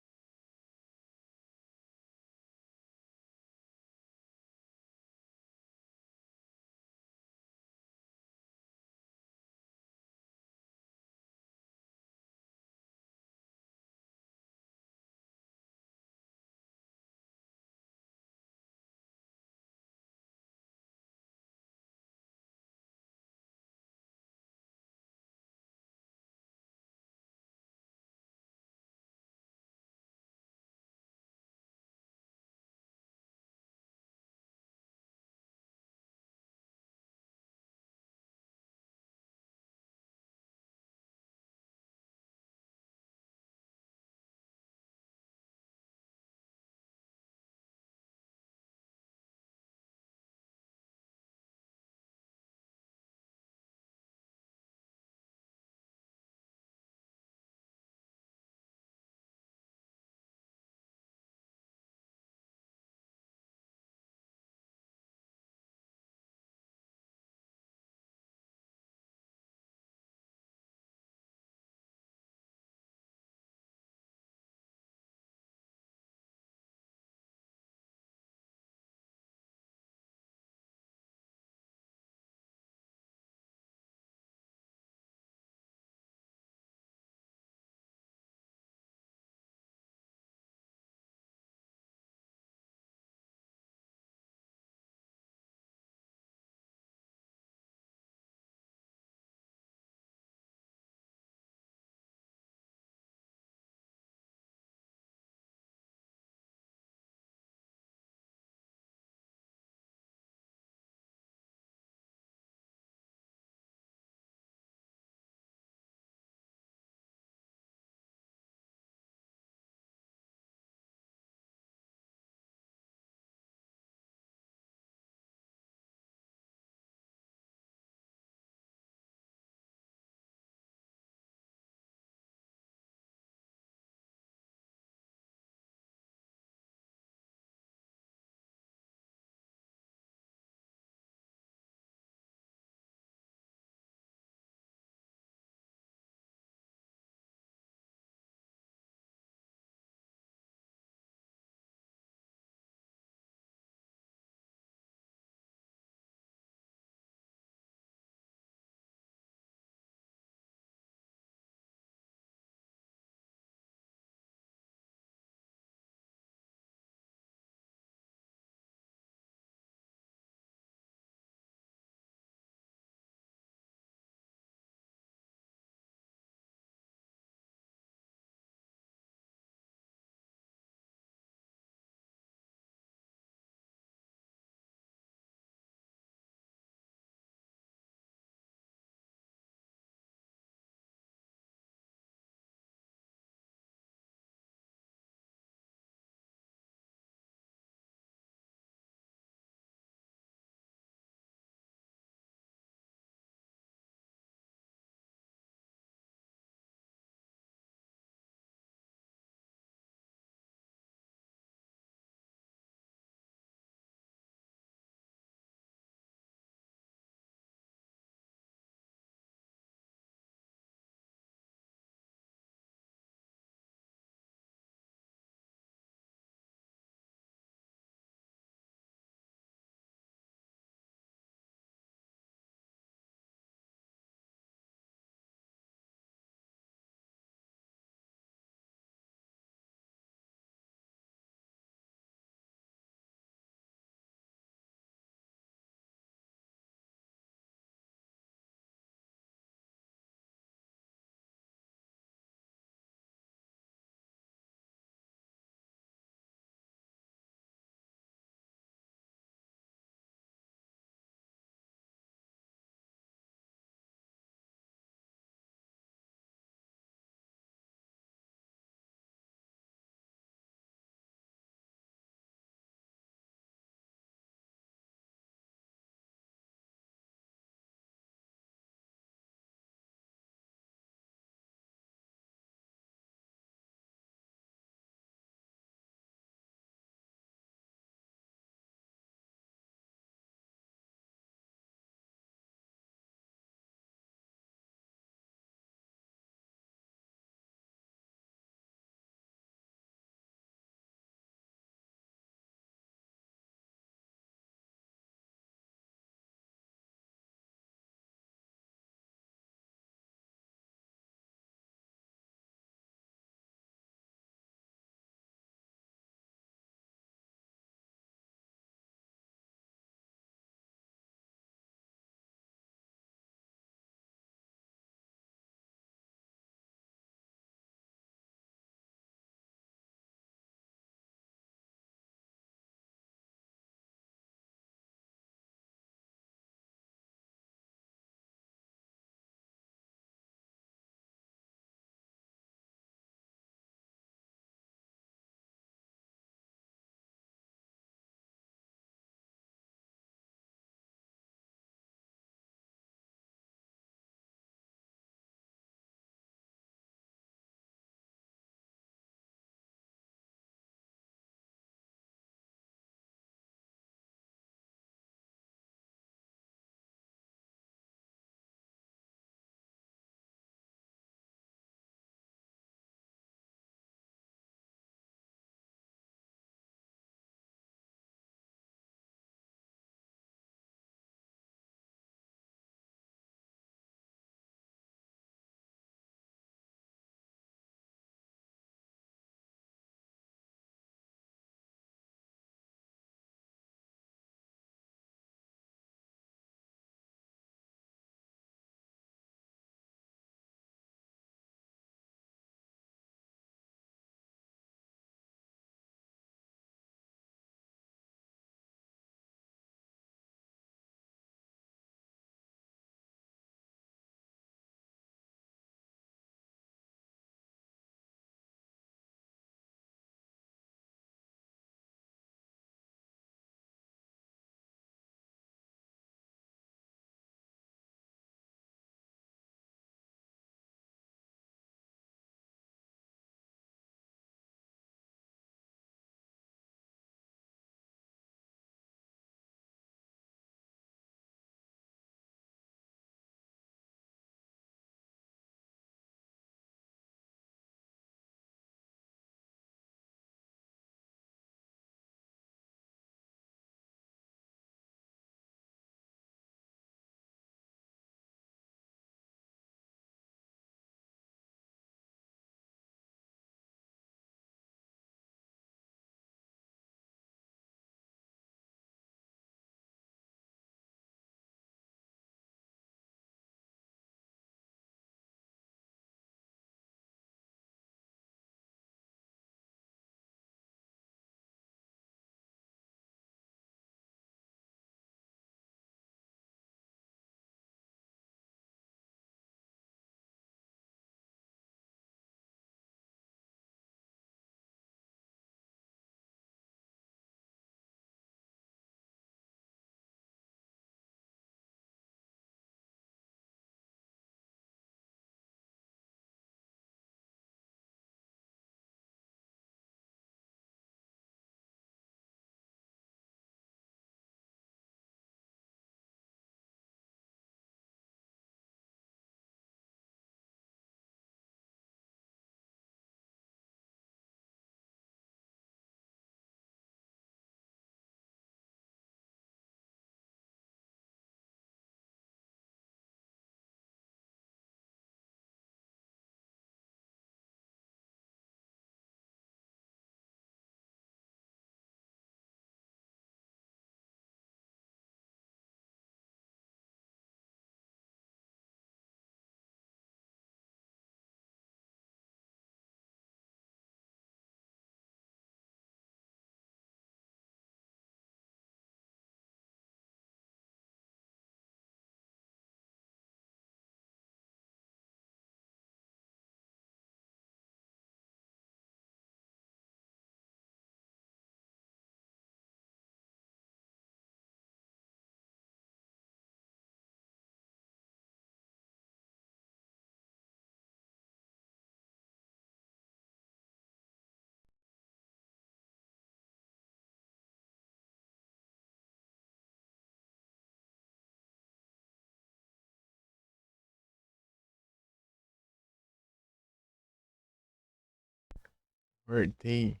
Voltei.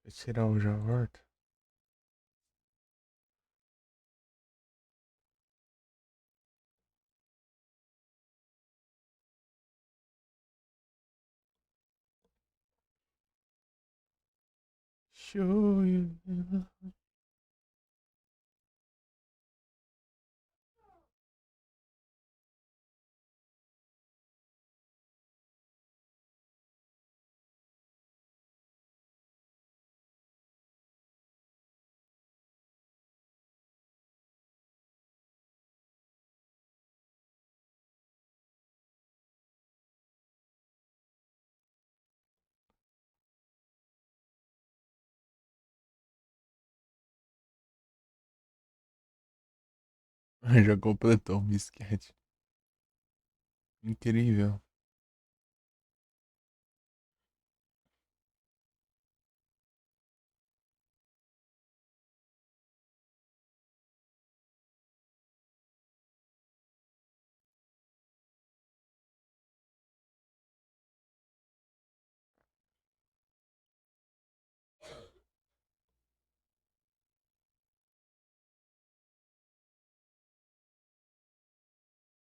Vou tirar um já volto. Show you. Já completou um bisquete. Incrível.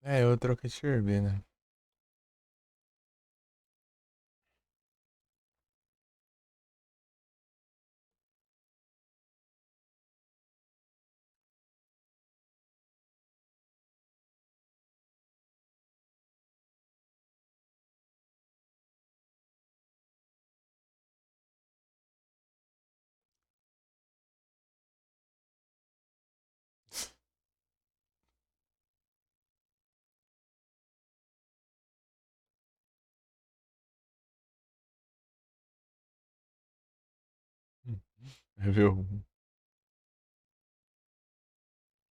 É, eu troquei de sorvete, né? Viu?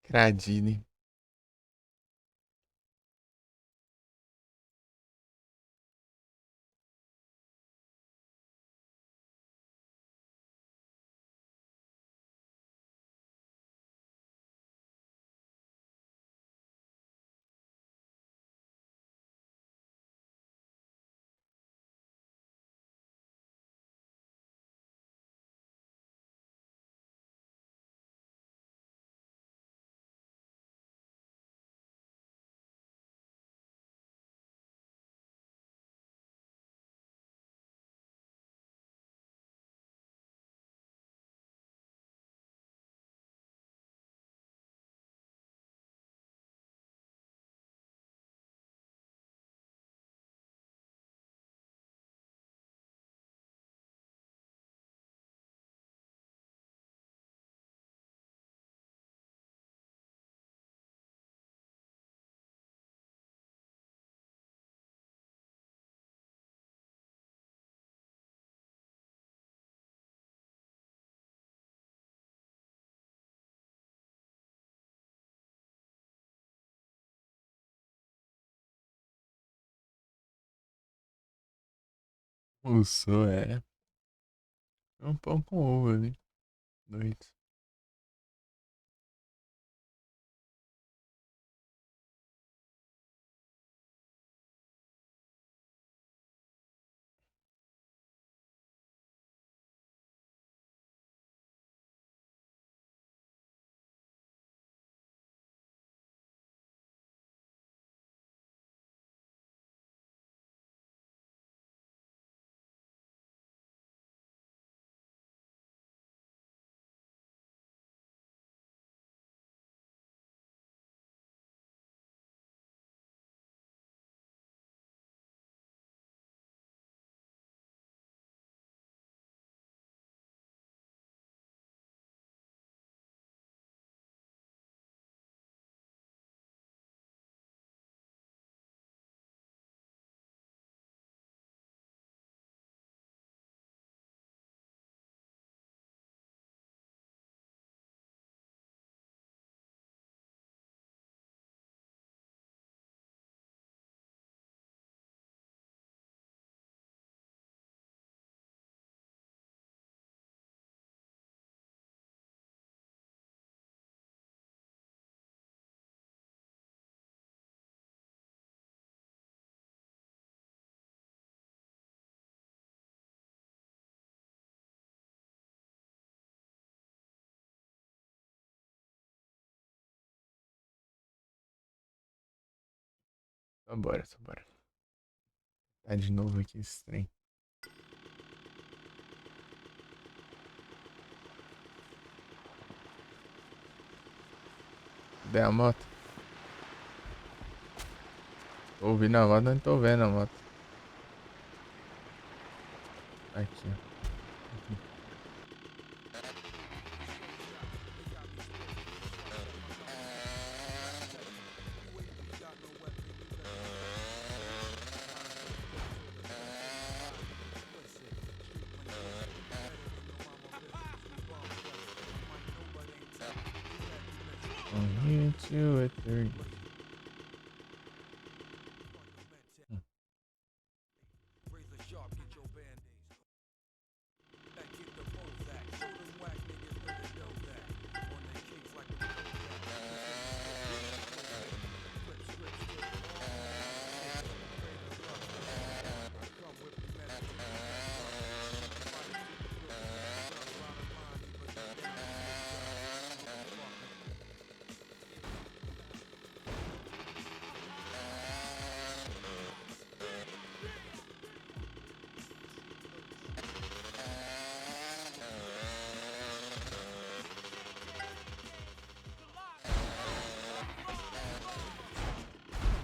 Cradini. Almoçou, é. É um pão com ovo ali. Dois. Então bora, só bora. Tá de novo aqui esse trem. Cadê a moto? Tô ouvindo a moto, não tô vendo a moto. Aqui, ó. One, two, or three.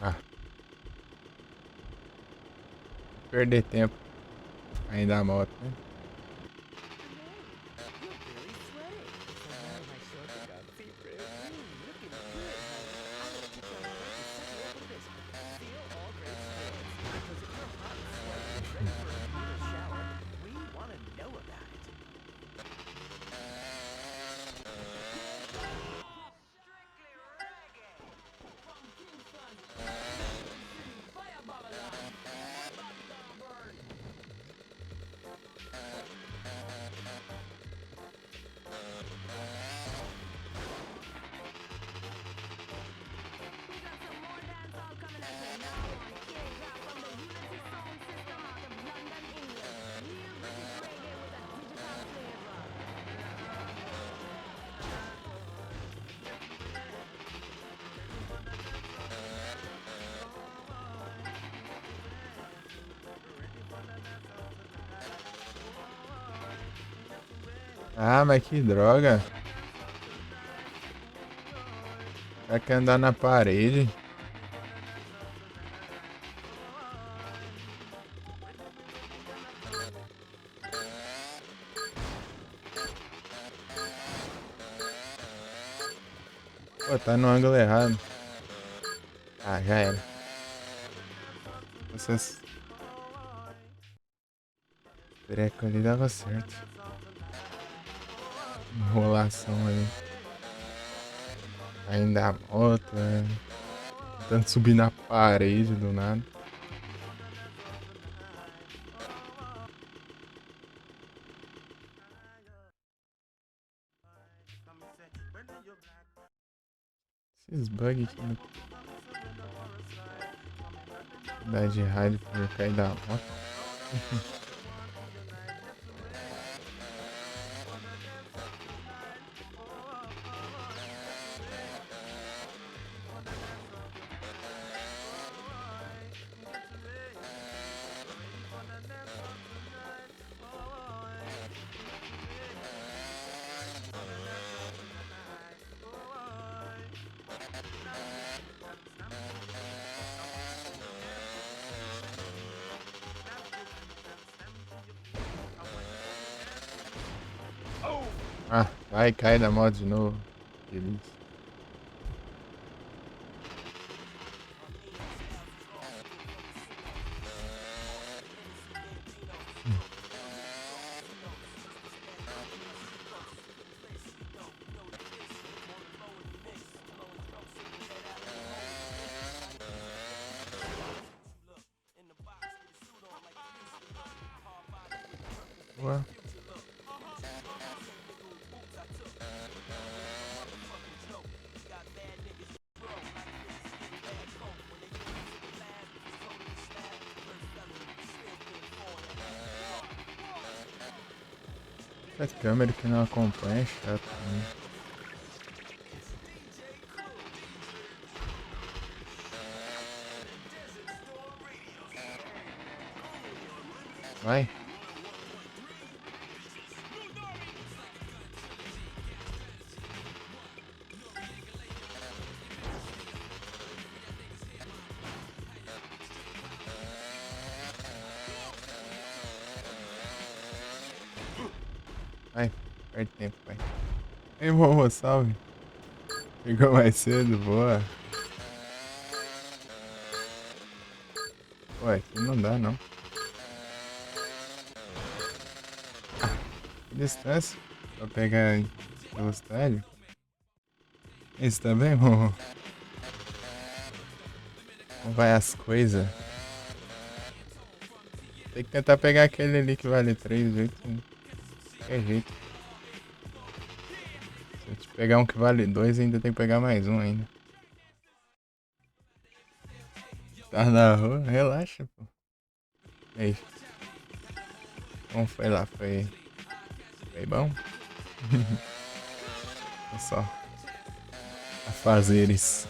Ah. Perder tempo. Ainda a moto, né? Ah, mas que droga. Vai que andar na parede. Pô, tá no ângulo errado. Ah, já era. Essas... treco ali dava certo. Enrolação ali. Ainda a moto, tentando subir na parede do nada. Esses bugs aqui no... Dá de rádio por cair da moto. Ah, vai cair da moto de novo. Feliz. Ué. Essa câmera que não acompanha é chato também. Vai. Vai, perde tempo, vai. Ei, Momo, salve. Chegou mais cedo, boa. Ué, aqui não dá, não. Que distância pra pegar velocidade. Isso tá bem, Momo? Como vai as coisas? Tem que tentar pegar aquele ali que vale 3, 8. Qualquer jeito. Se eu te pegar um que vale 2, ainda tem que pegar mais um ainda. Tá na rua? Relaxa, pô. Aí. Como foi lá? Foi bom? Olha só. Afazeres.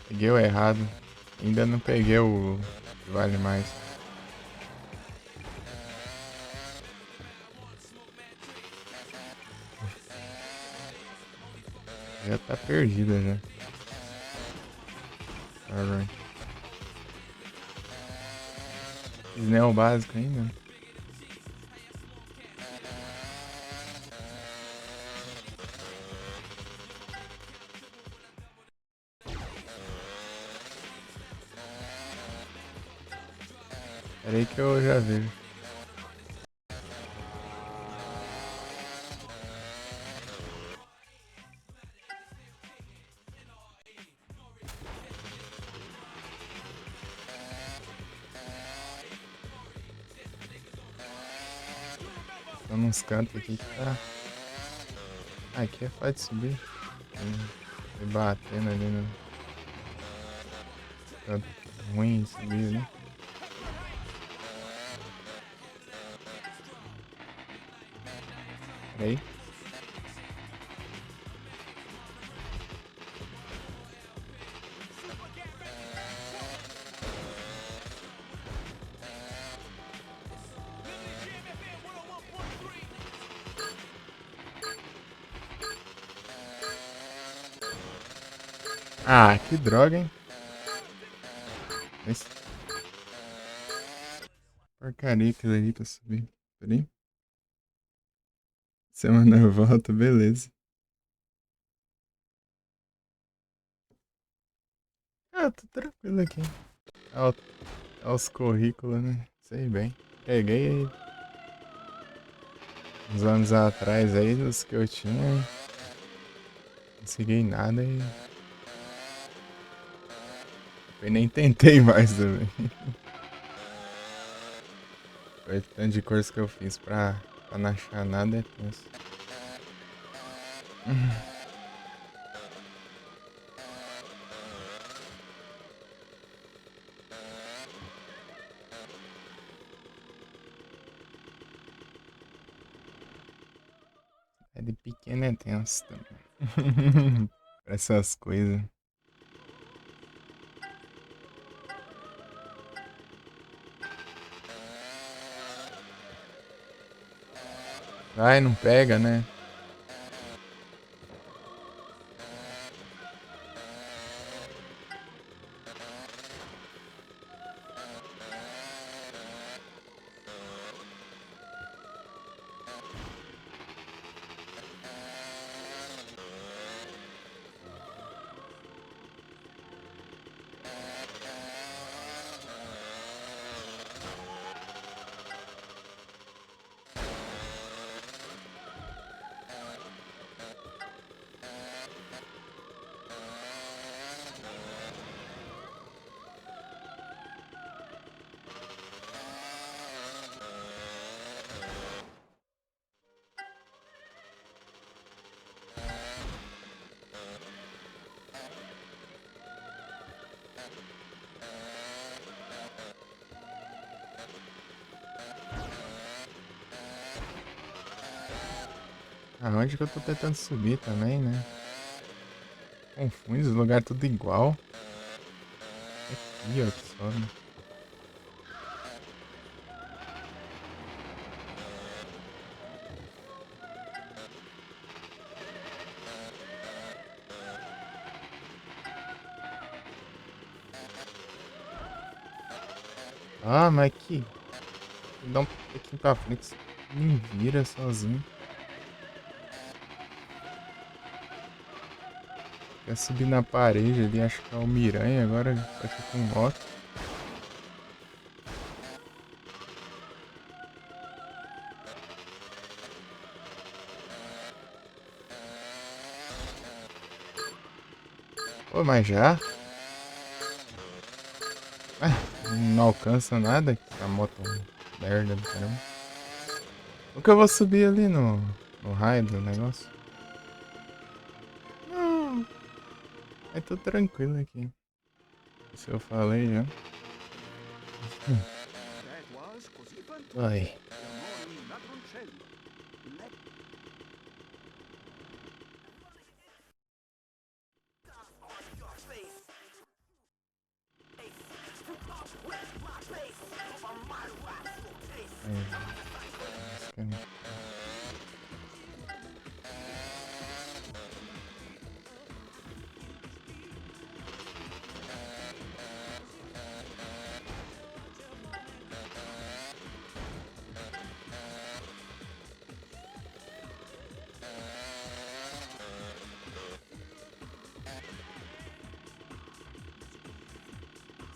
Peguei o errado. Ainda não peguei o que vale mais. Já tá perdida já. Alright. Fiz nem o básico ainda. Pera aí que eu já vejo. Tô nos cantos aqui que tá. Ah, aqui é fácil de subir. E batendo ali no canto ruim de subir ali. Peraí. Ah, que droga, hein? Esse... Porcaria aquilo ali pra subir. Peraí. Semana volta, beleza. Ah, tô tranquilo aqui. Olha os currículos, né? Sei bem. Peguei uns anos atrás aí, dos que eu tinha. Não consegui nada e... Eu nem tentei mais também. Foi tanto de coisa que eu fiz pra não achar nada é tenso. É de pequeno é tenso também. Pra essas coisas. Vai, não pega, né? Aonde que eu tô tentando subir também, né? Confunde os lugares tudo igual. Aqui, ó, que sobe. Ah, mas aqui. Dá um pouquinho pra frente. Me vira sozinho. Quer subir na parede ali, acho que é o Miranha agora, só que com moto. Pô, mas já? Ah, não alcança nada, essa moto merda do caramba. Nunca eu vou subir ali no raio do negócio. Não. É tudo tranquilo aqui. Isso eu falei já. Ai.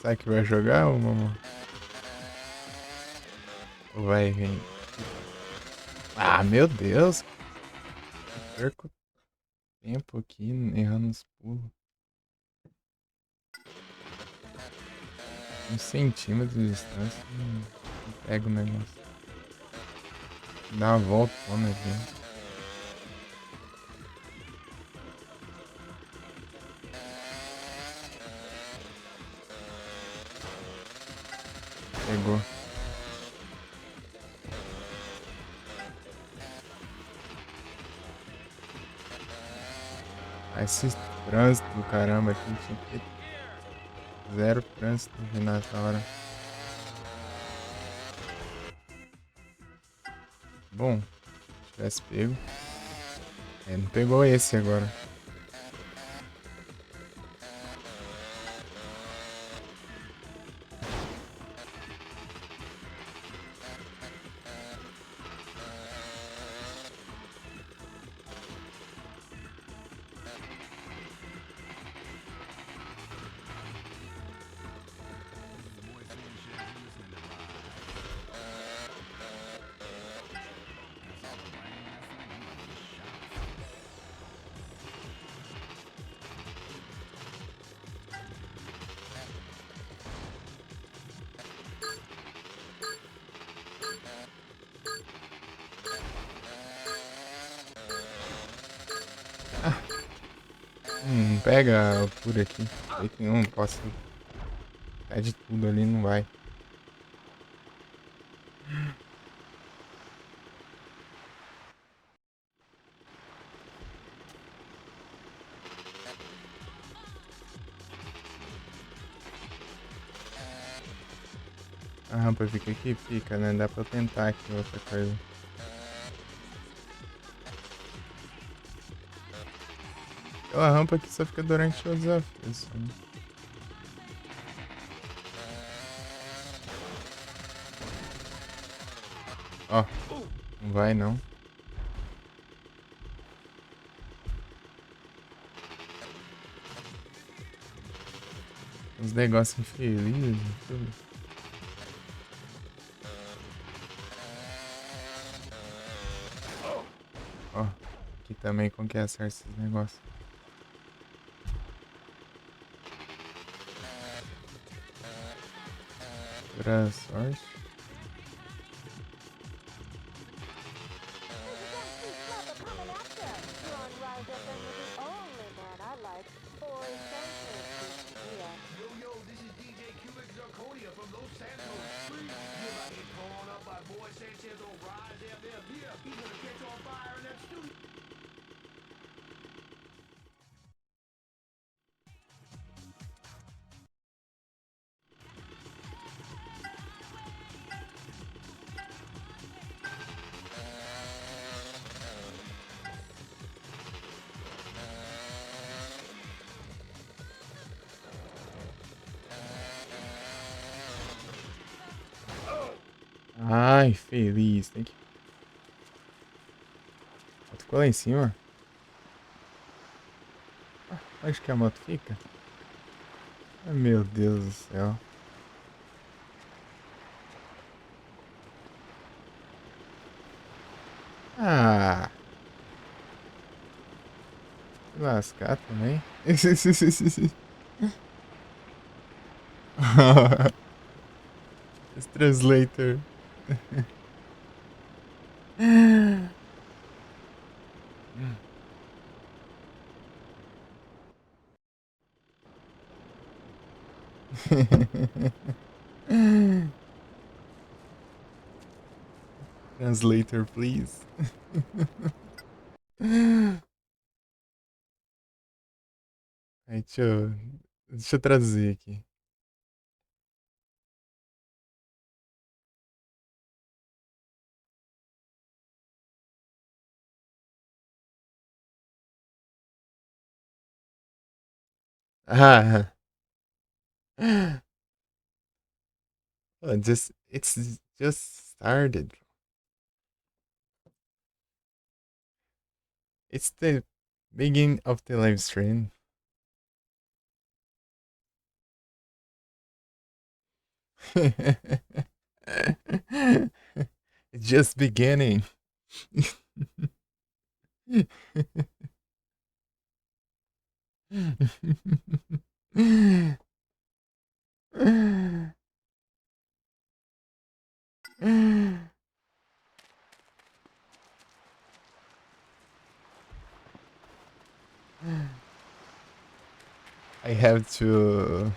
Será que vai jogar ou mamãe? Ou vai vir? Ah, meu Deus! Eu perco tempo aqui errando os pulos. 1 centímetro de distância. Não pega o negócio. Dá uma voltona aqui. Pegou. Esse trânsito do caramba aqui tinha que ter 0 trânsito nessa hora. Bom, se tivesse pego. É, não pegou esse agora. Pega por aqui. Jeito nenhum, não posso. É de tudo ali, não vai. A rampa fica aqui? Fica, né? Dá pra eu tentar aqui outra coisa. A rampa aqui só fica durante o desafio. Só. Ó, não vai não. Uns negócios infelizes. Ó, aqui também como que acerta esses negócios. Pura sorte. Yo, this is DJ Cubic Zirconia from Los Santos. Street. You about to get torn up by boy Sanchez O'Reilly out there. Yeah, he's gonna catch on fire in that studio. Ai, feliz. Tem que... A moto ficou lá em cima? Ah, onde que a moto fica? Ai, meu Deus do céu. Ah. Se lascar também. Esse translator. Translator, please. Aí, deixa eu traduzir aqui. Ah. Oh, it's just started. It's the beginning of the live stream. It's just beginning. I have to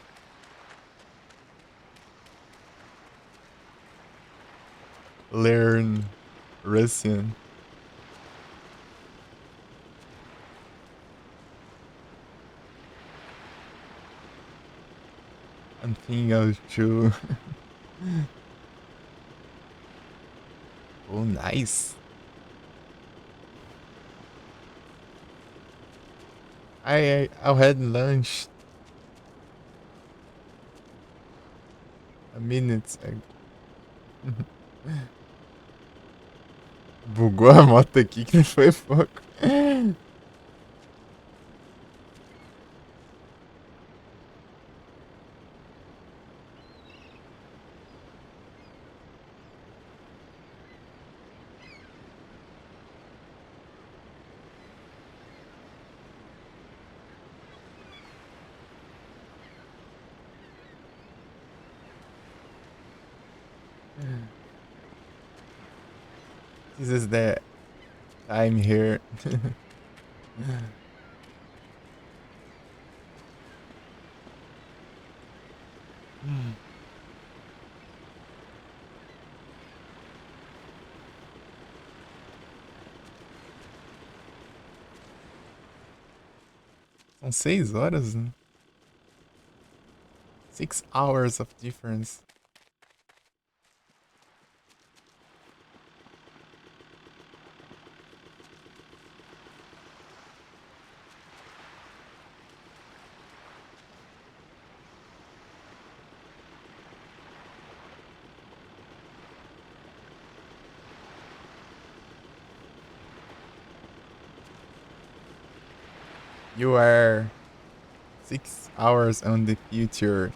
learn Russian. I'm thinking of to. Oh, nice. I had lunch a minute ago. Bugou a moto aqui que não foi foco. This is the time here. São 6 horas, né? 6 hours of difference. You are 6 hours on the future.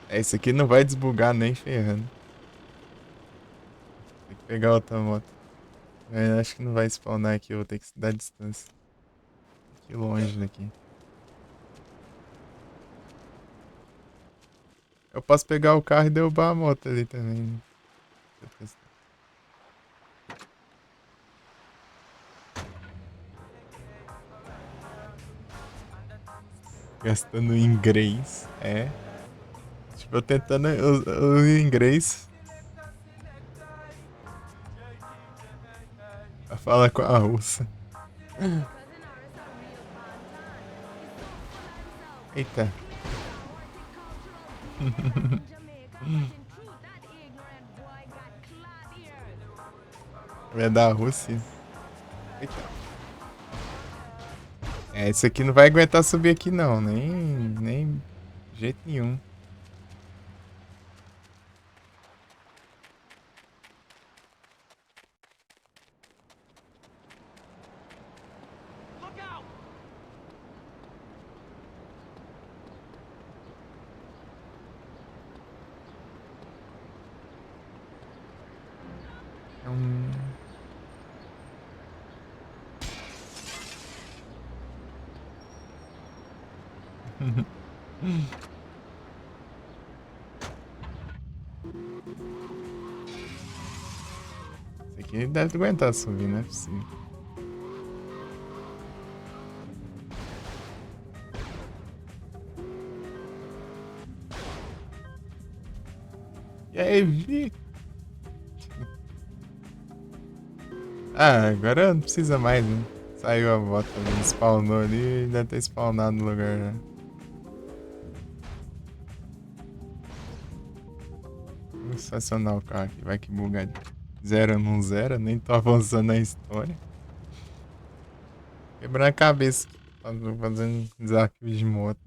Esse aqui não vai desbugar nem ferrando. Tem que pegar outra moto. Eu acho que não vai spawnar aqui, eu vou ter que dar distância. Aqui longe daqui. Eu posso pegar o carro e derrubar a moto ali também. Gastando inglês, é. Tipo, eu tentando o inglês. Fala com a russa. Eita. É da Rússia. Eita. É, esse aqui não vai aguentar subir aqui não, nem de jeito nenhum. Esse aqui deve aguentar subir, não é possível. E aí, Vi? Ah, agora não precisa mais, né? Saiu a bota ali, spawnou ali e deve ter spawnado no lugar, né? Vamos estacionar o carro aqui, vai que buga. Zero não zero, nem tô avançando na história. Quebrando a cabeça, fazendo desafios de moto.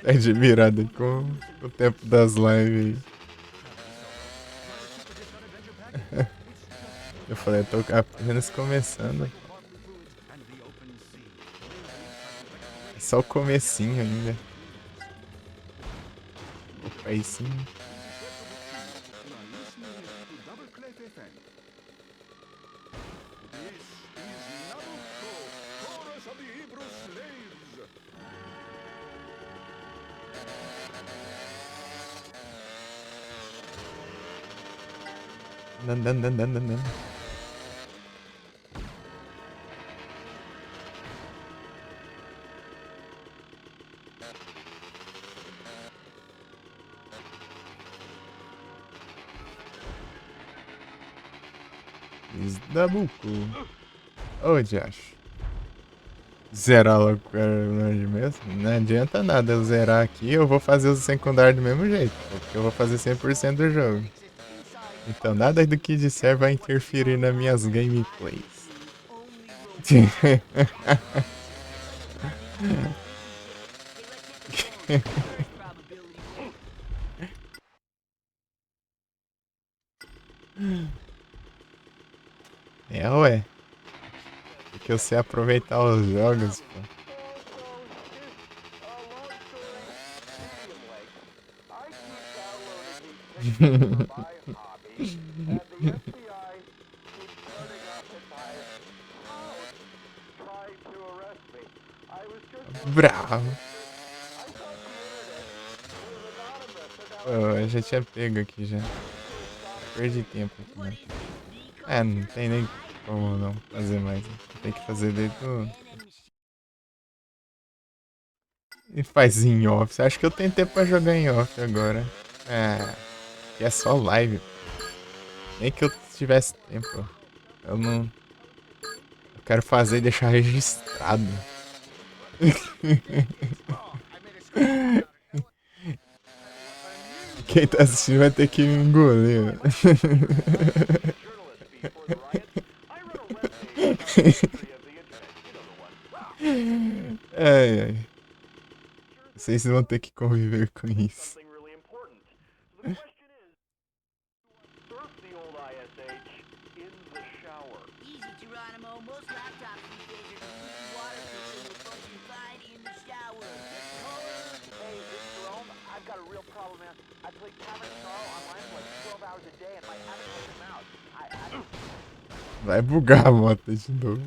Tá admirado aí com o tempo das lives aí. Eu falei, tô apenas começando. É só o comecinho ainda. Opa, aí sim. Não. Esdabuco. Ô, Josh. Zerar logo o personagem mesmo? Não adianta nada eu zerar aqui, eu vou fazer o secundário do mesmo jeito. Porque eu vou fazer 100% do jogo. Então nada do que disser vai interferir nas minhas gameplays. É, ué. Porque eu sei aproveitar os jogos, pô. Bravo. Pô, eu já tinha pego aqui já. Perdi tempo aqui, né? É, não tem nem como não fazer mais. Tem que fazer desde o... E faz em off. Acho que eu tenho tempo pra jogar em off agora. É. Que é só live. Nem que eu tivesse tempo. Eu não... Eu quero fazer e deixar registrado. Quem tá assistindo vai ter que me engolir. Ai. Vocês vão ter que conviver com isso. Easy, Geronimo. Most laptops these days are completely waterproof and will function fine in the shower. Hey, it's Jerome. I've got a real problem, man. I play Tavern Snarl online for like 12 hours a day and my habit has come out. Vai bugar a moto de novo.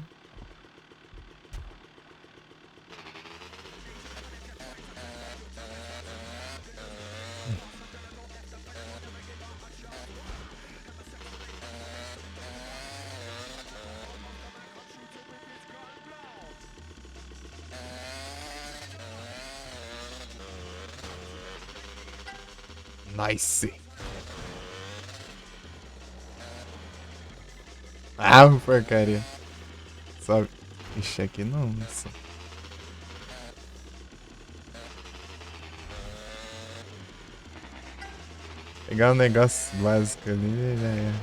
Nice. Ah, porcaria. Só... Ixi, aqui não. Nossa. Pegar um negócio básico ali, já é.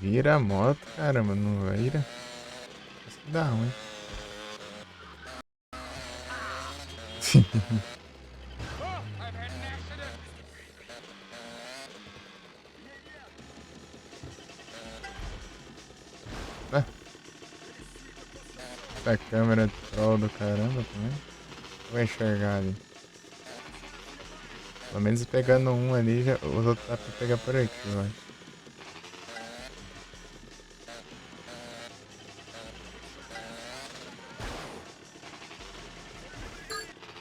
Vira a moto, caramba, não vira. Isso que dá ruim. Ah. Essa câmera troll do caramba também. Vou enxergar ali. Pelo menos pegando um ali, já, os outros dá pra pegar por aqui, eu acho.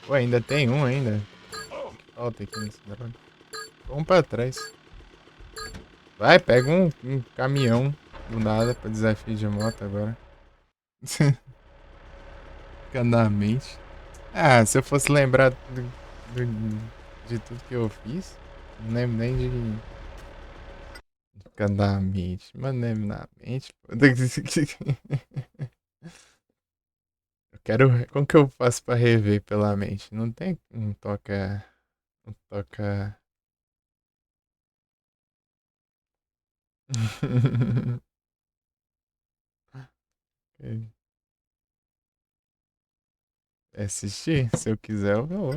Pô, ainda tem um ainda. O que falta aqui nesse drone? Vamos pra trás. Vai, pega um caminhão do nada pra desafio de moto agora. Fica na mente. Ah, se eu fosse lembrar de tudo que eu fiz, não lembro nem de. Fica na mente. Mas não lembro na mente. Eu quero. Como que eu faço pra rever pela mente? Não tem. Não toca. Não toca. Assistir? Se eu quiser, eu vou.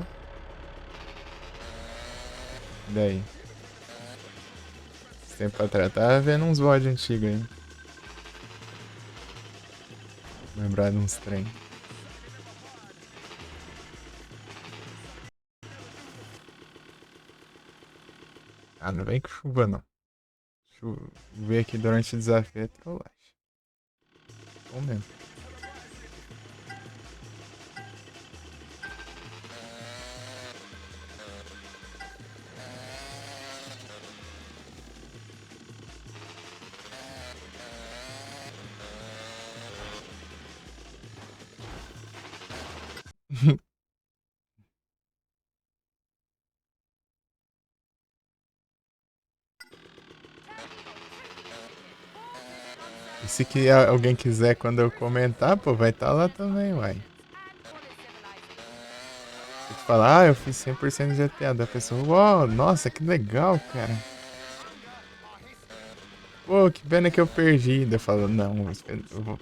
E daí? Esse tempo atrás, tava vendo uns VOD antigos aí. Lembrar de uns trem. Ah, não vem com chuva não. Chover aqui durante o desafio é trollagem. Bom mesmo. E se que alguém quiser quando eu comentar, pô, vai estar lá também, uai. Se tu falar, ah, eu fiz 100% de GTA, da pessoa, uau, nossa, que legal, cara. Pô, que pena que eu perdi. Daí eu falo, não,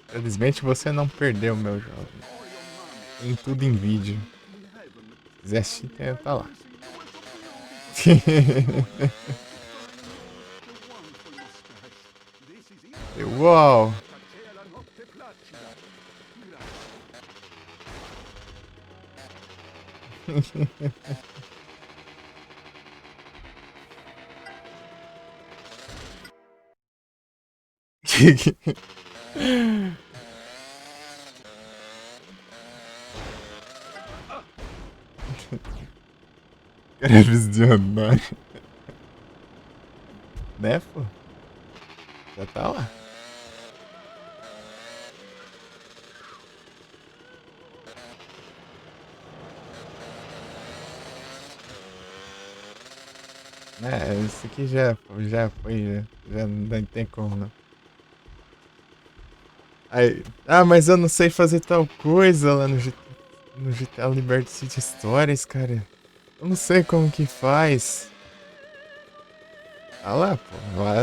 felizmente você não perdeu, meu jovem. Tem tudo em vídeo. Se quiser assistir, tá lá. Uau! Cara, visionário. Né, pô? Já tá lá. É, isso aqui já foi, já não tem como não. Aí, ah, mas eu não sei fazer tal coisa lá no GTA Liberty City Stories, cara. Eu não sei como que faz. Ah lá, pô, lá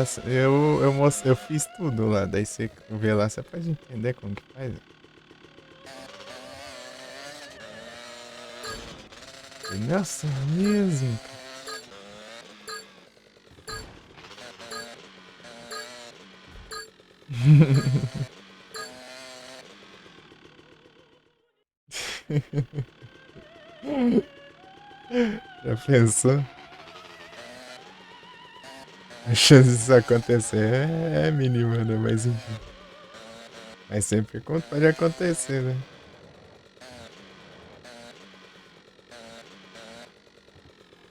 eu fiz tudo lá, daí você vê lá, você pode entender como que faz. Nossa, mesmo, cara. Já pensou? A chance disso acontecer é mínima, né? Mas enfim. Mas sempre pode acontecer, né?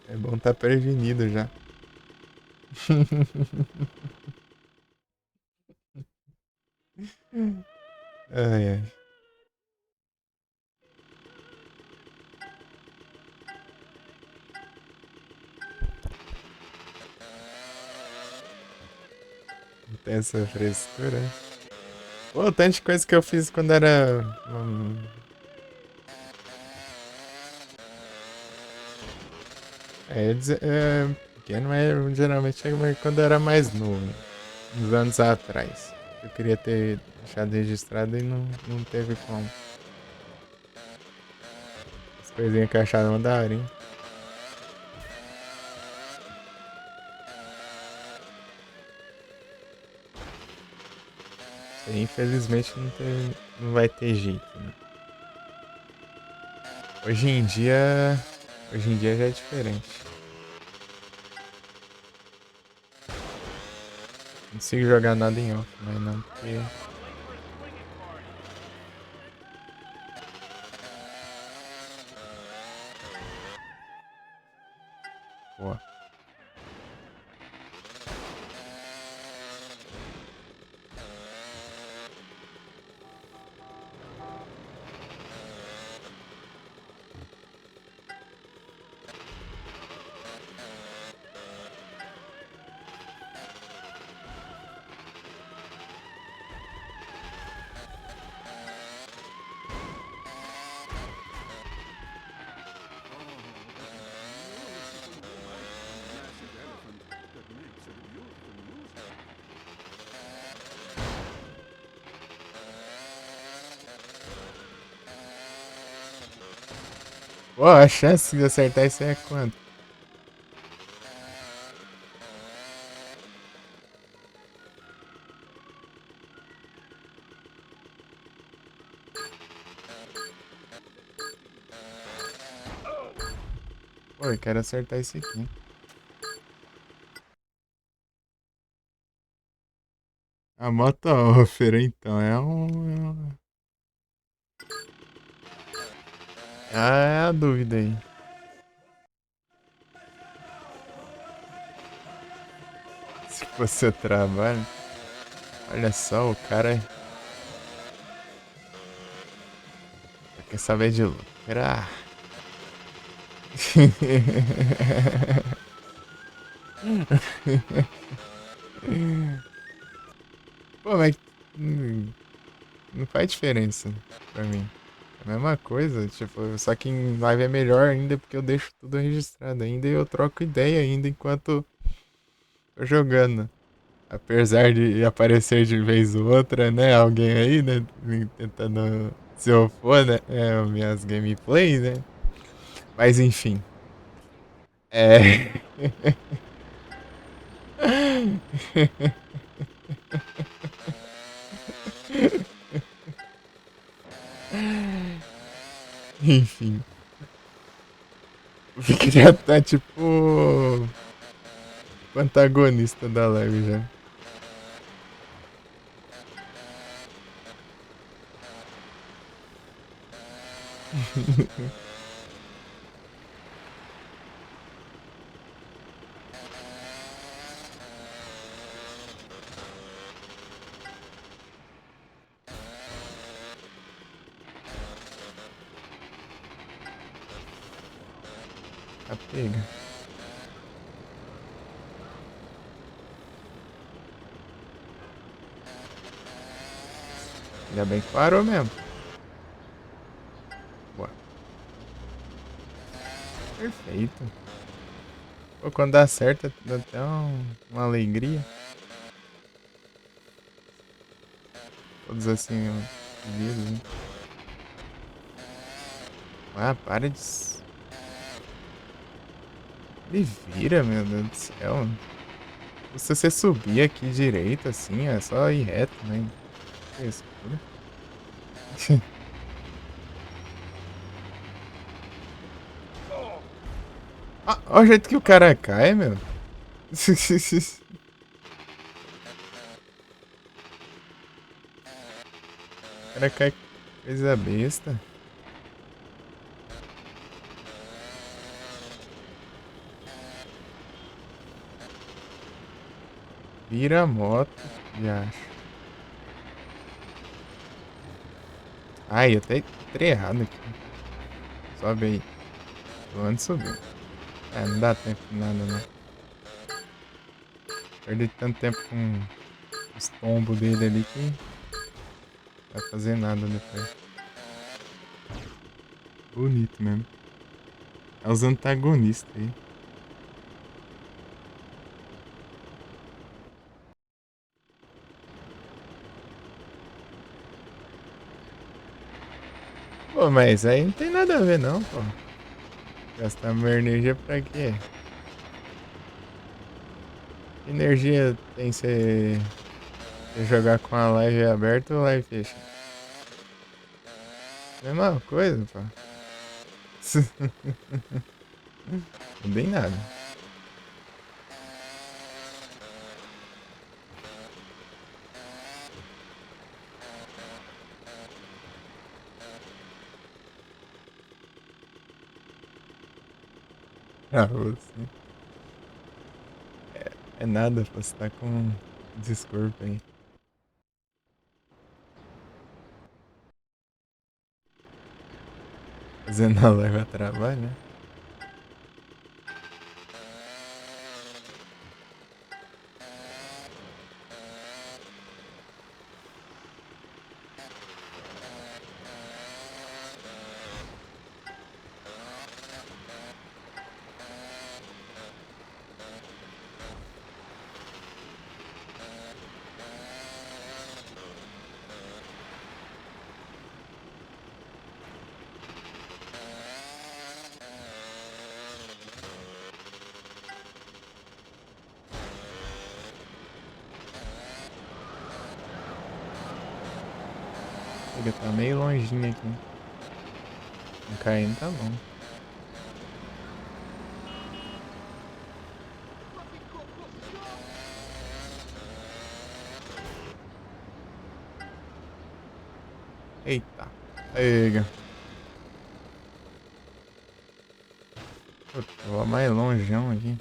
É bom estar prevenido já. Ai, ai. Não tem essa frescura. Pô, tanto de coisa que eu fiz quando era Pequeno, mas geralmente é quando eu era mais novo, uns anos atrás. Eu queria ter deixado registrado e não teve como. As coisinhas que eu achava uma daorinha. Isso aí, infelizmente não vai ter jeito, né? Hoje em dia já é diferente. Não consigo jogar nada em off, mas não, porque... Boa. Pô, a chance de acertar isso aí é quanto? Pô, eu quero acertar isso aqui. A moto offer, então, é um... É a dúvida aí. Se fosse o trabalho... Olha só, o cara... Quer saber de lucrar? Pô, mas... Não faz diferença pra mim. É a mesma coisa, tipo, só que em live é melhor ainda porque eu deixo tudo registrado ainda e eu troco ideia ainda enquanto tô jogando. Apesar de aparecer de vez ou outra, né, alguém aí, né, tentando se opor, né, minhas gameplays, né. Mas enfim. É... Enfim. O Vic já tá tipo... o antagonista da live já. Tá pega. Ainda bem que parou mesmo. Boa. Perfeito. Pô, quando dá certo, dá até uma alegria. Todos assim, vidos, né? Ah, para de... Ele vira, meu Deus do céu. Se você subir aqui direito, assim, é só ir reto, né? Que isso, olha o jeito que o cara cai, meu. O cara cai coisa besta. Vira a moto e acha. Ai, eu até entrei errado aqui. Sobe aí. Tô antes de subir. É, não dá tempo de nada, não. Perdi tanto tempo com os tombos dele ali que não vai fazer nada depois. Bonito mesmo. É os antagonistas aí. Pô, mas aí não tem nada a ver não, pô. Gastar minha energia pra quê? Que energia tem você jogar com a live aberta ou live fechada? Mesma coisa, pô. Não tem nada. Pra você. É nada, pô. Você tá com descorpo aí. Fazendo a live a trabalho, né? Ele tá meio longinho aqui. Não caindo, tá bom. Eita. Pega. Puta, vou mais longeão aqui.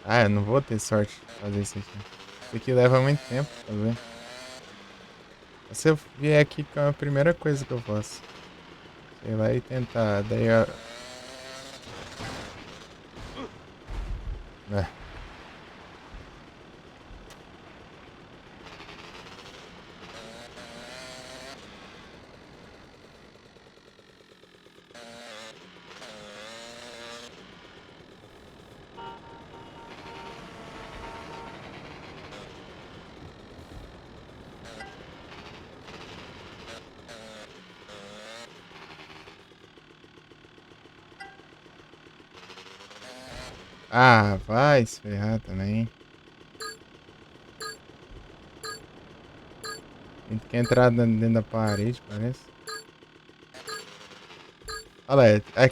Ah, eu não vou ter sorte de fazer isso aqui. Isso aqui leva muito tempo pra fazer. Se eu vier aqui com a primeira coisa que eu faço. Sei lá e tentar, daí eu... É. Ah, vai se ferrar também. Tem que entrar dentro da parede, parece. Olha lá,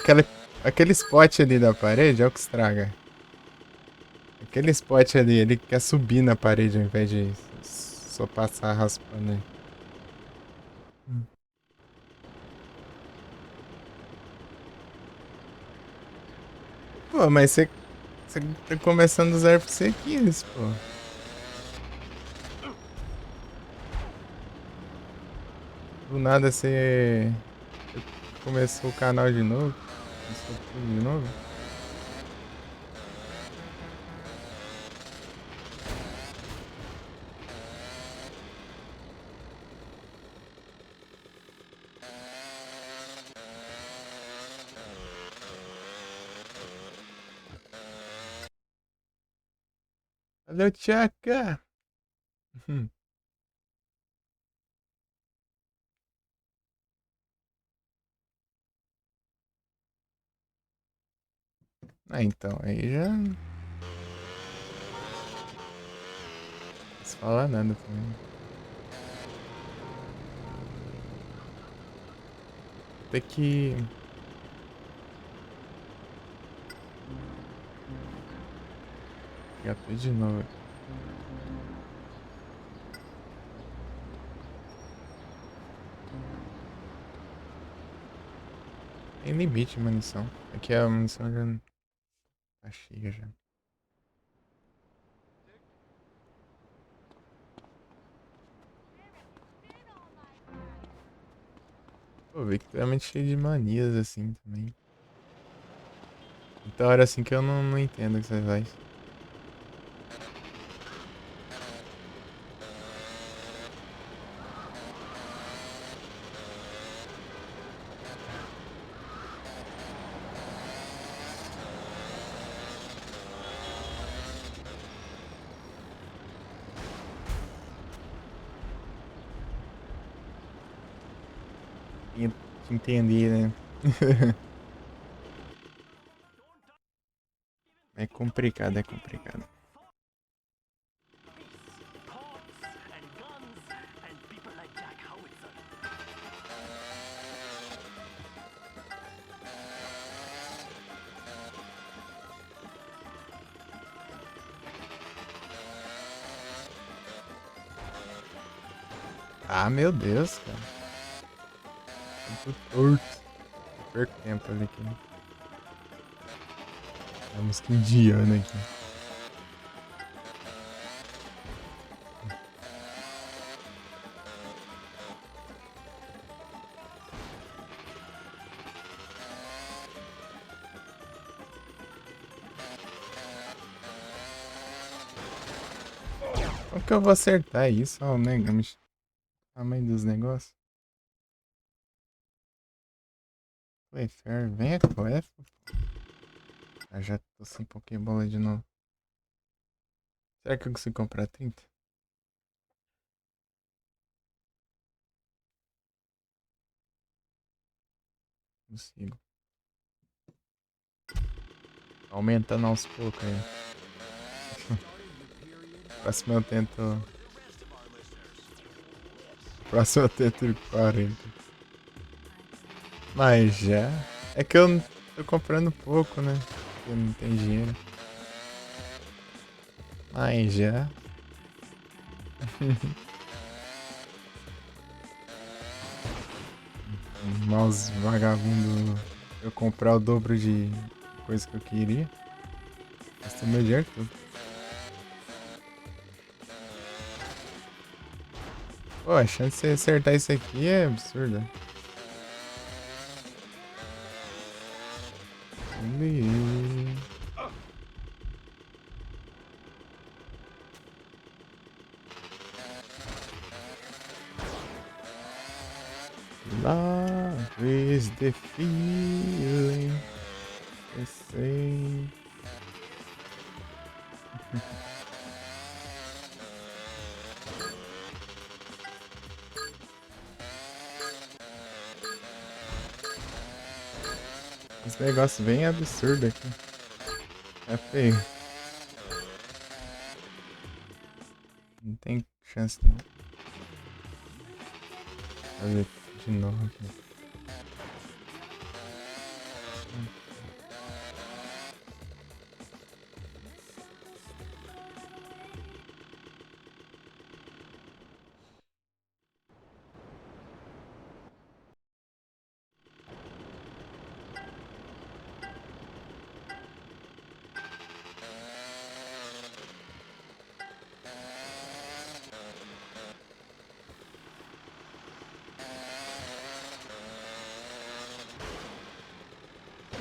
aquele spot ali da parede é o que estraga. Aquele spot ali, ele quer subir na parede ao invés de só passar raspando aí. Pô, mas você tá começando do zero por ser kills, pô. Do nada você começou o canal de novo. Começou tudo de novo. Valeu, Tchaka! Ah, então, aí já... Não se fala nada também. Tem que... Pegar tudo de novo. Tem limite de munição. Aqui a munição já tá cheia já. Pô, vi que tu é muito cheio de manias assim também. Então hora assim que eu não entendo o que você faz. Tinha que entender, né? É complicado, é complicado. Ah, meu Deus, cara. Muito torto. Perco tempo ali aqui. A música indiana aqui. Como que eu vou acertar isso? Ó, o negócio. Tamanho dos negócios. Playfair, vem aqui, é? Ah, já tô sem Pokébola de novo. Será que eu consigo comprar 30? Consigo. Aumentando aos poucos aí. Próximo eu tento. Próximo eu tento 40. Mas já. É que eu não tô comprando pouco, né? Porque não tem dinheiro. Mas já. Mouse vagabundo. Eu comprar o dobro de coisa que eu queria. Gastei meu dinheiro tudo. Pô, a chance de você acertar isso aqui é absurda. Love is the feeling the same. Esse negócio bem absurdo aqui. É feio. Não tem chance não. Fazer de novo aqui.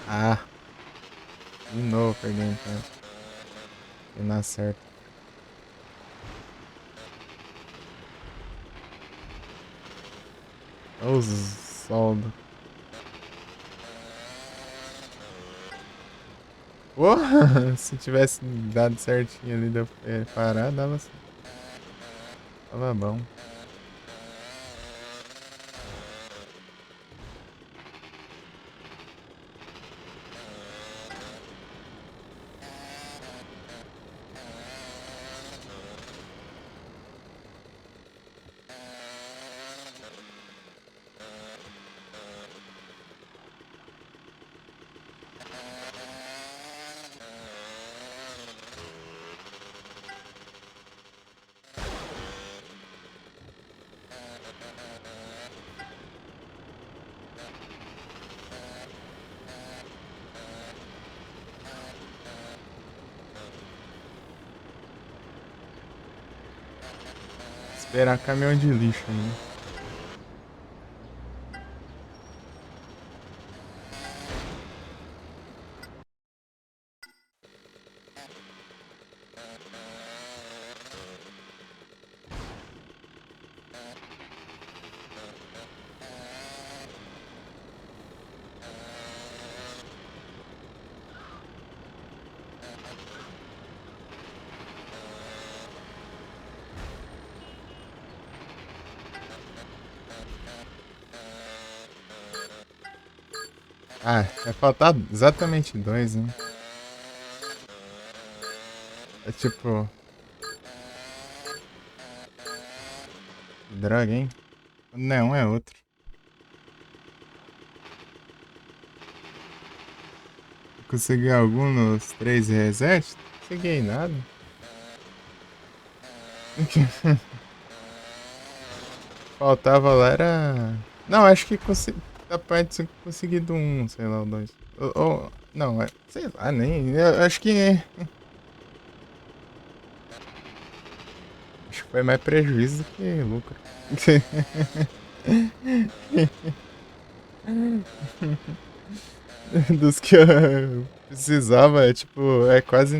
Ah! De novo perdendo tempo. E não acerta. Os soldos. Porra! Se tivesse dado certinho ali, deu pra parar, dava certo. Tava bom. Esperar caminhão de lixo ainda. Ah, vai faltar exatamente 2, né? É tipo... Droga, hein? Quando não é um, é outro. Consegui algum nos 3 reset? Não consegui nada. Faltava lá era... Não, acho que consegui... Capaz de ter conseguido um, sei lá, o 2. Não, sei lá, nem... Eu acho que... Acho que foi mais prejuízo do que lucro. Dos que eu precisava, é tipo, é quase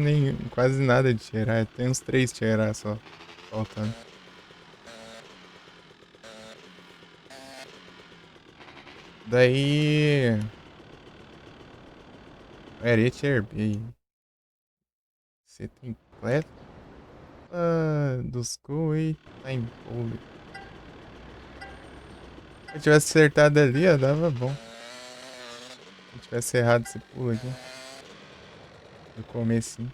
nada de tirar. Tem uns 3 tirar só, faltando. Daí... Erecher você tem completo? Dos Kui, Time Pole. Se eu tivesse acertado ali, ó, dava bom. Se eu tivesse errado esse pulo aqui. No comecinho.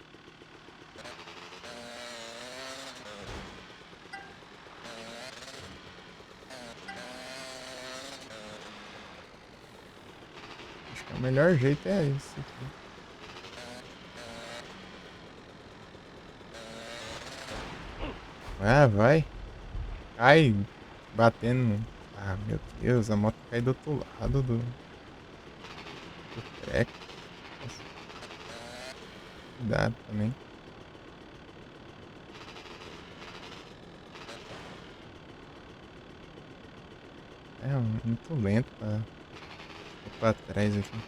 Acho que o melhor jeito é esse aqui. Ah, vai. Ai, batendo. Ah, meu Deus, a moto cai do outro lado do treco. Nossa. Cuidado também. É muito lento pra trás aqui.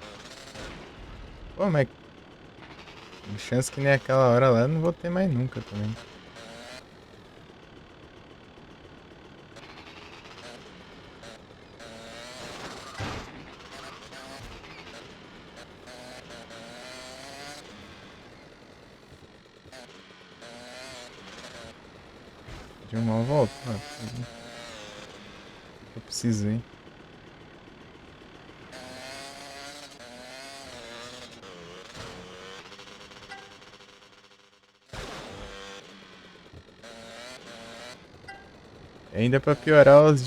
Pô, mas chance que nem aquela hora lá, não vou ter mais nunca também. De uma volta, eu preciso ir. E ainda pra piorar os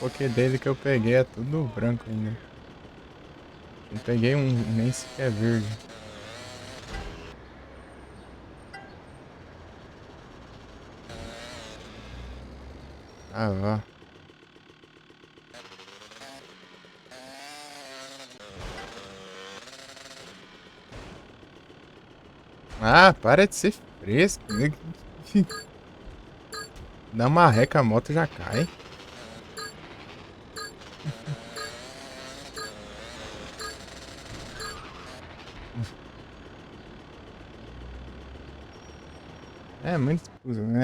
Poké dele que eu peguei é tudo branco ainda. Não peguei um nem sequer verde. Ah, vá. Ah, para de ser fresco. Dá uma ré que a moto já cai. É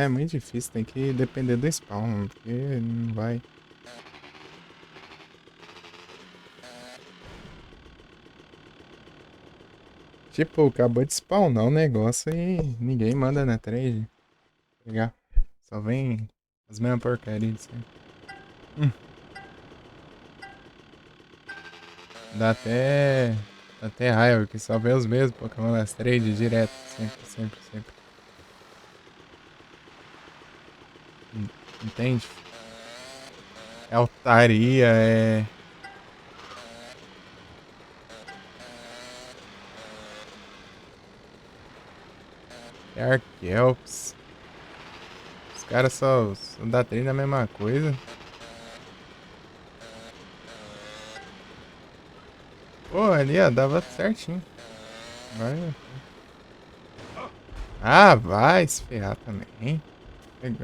muito difícil, tem que depender do spawn, porque não vai. Tipo, acabou de spawnar o negócio e ninguém manda na trade. Pegar. Só vem as mesmas porcarias de sempre. Dá até raiva, que só vê os mesmos Pokémon nas trade direto. Sempre. Entende? É Altaria, é Arkelps. Os caras só dá trade na mesma coisa. Pô, ali ó, dava certinho. Vai. Ah, vai se ferrar também.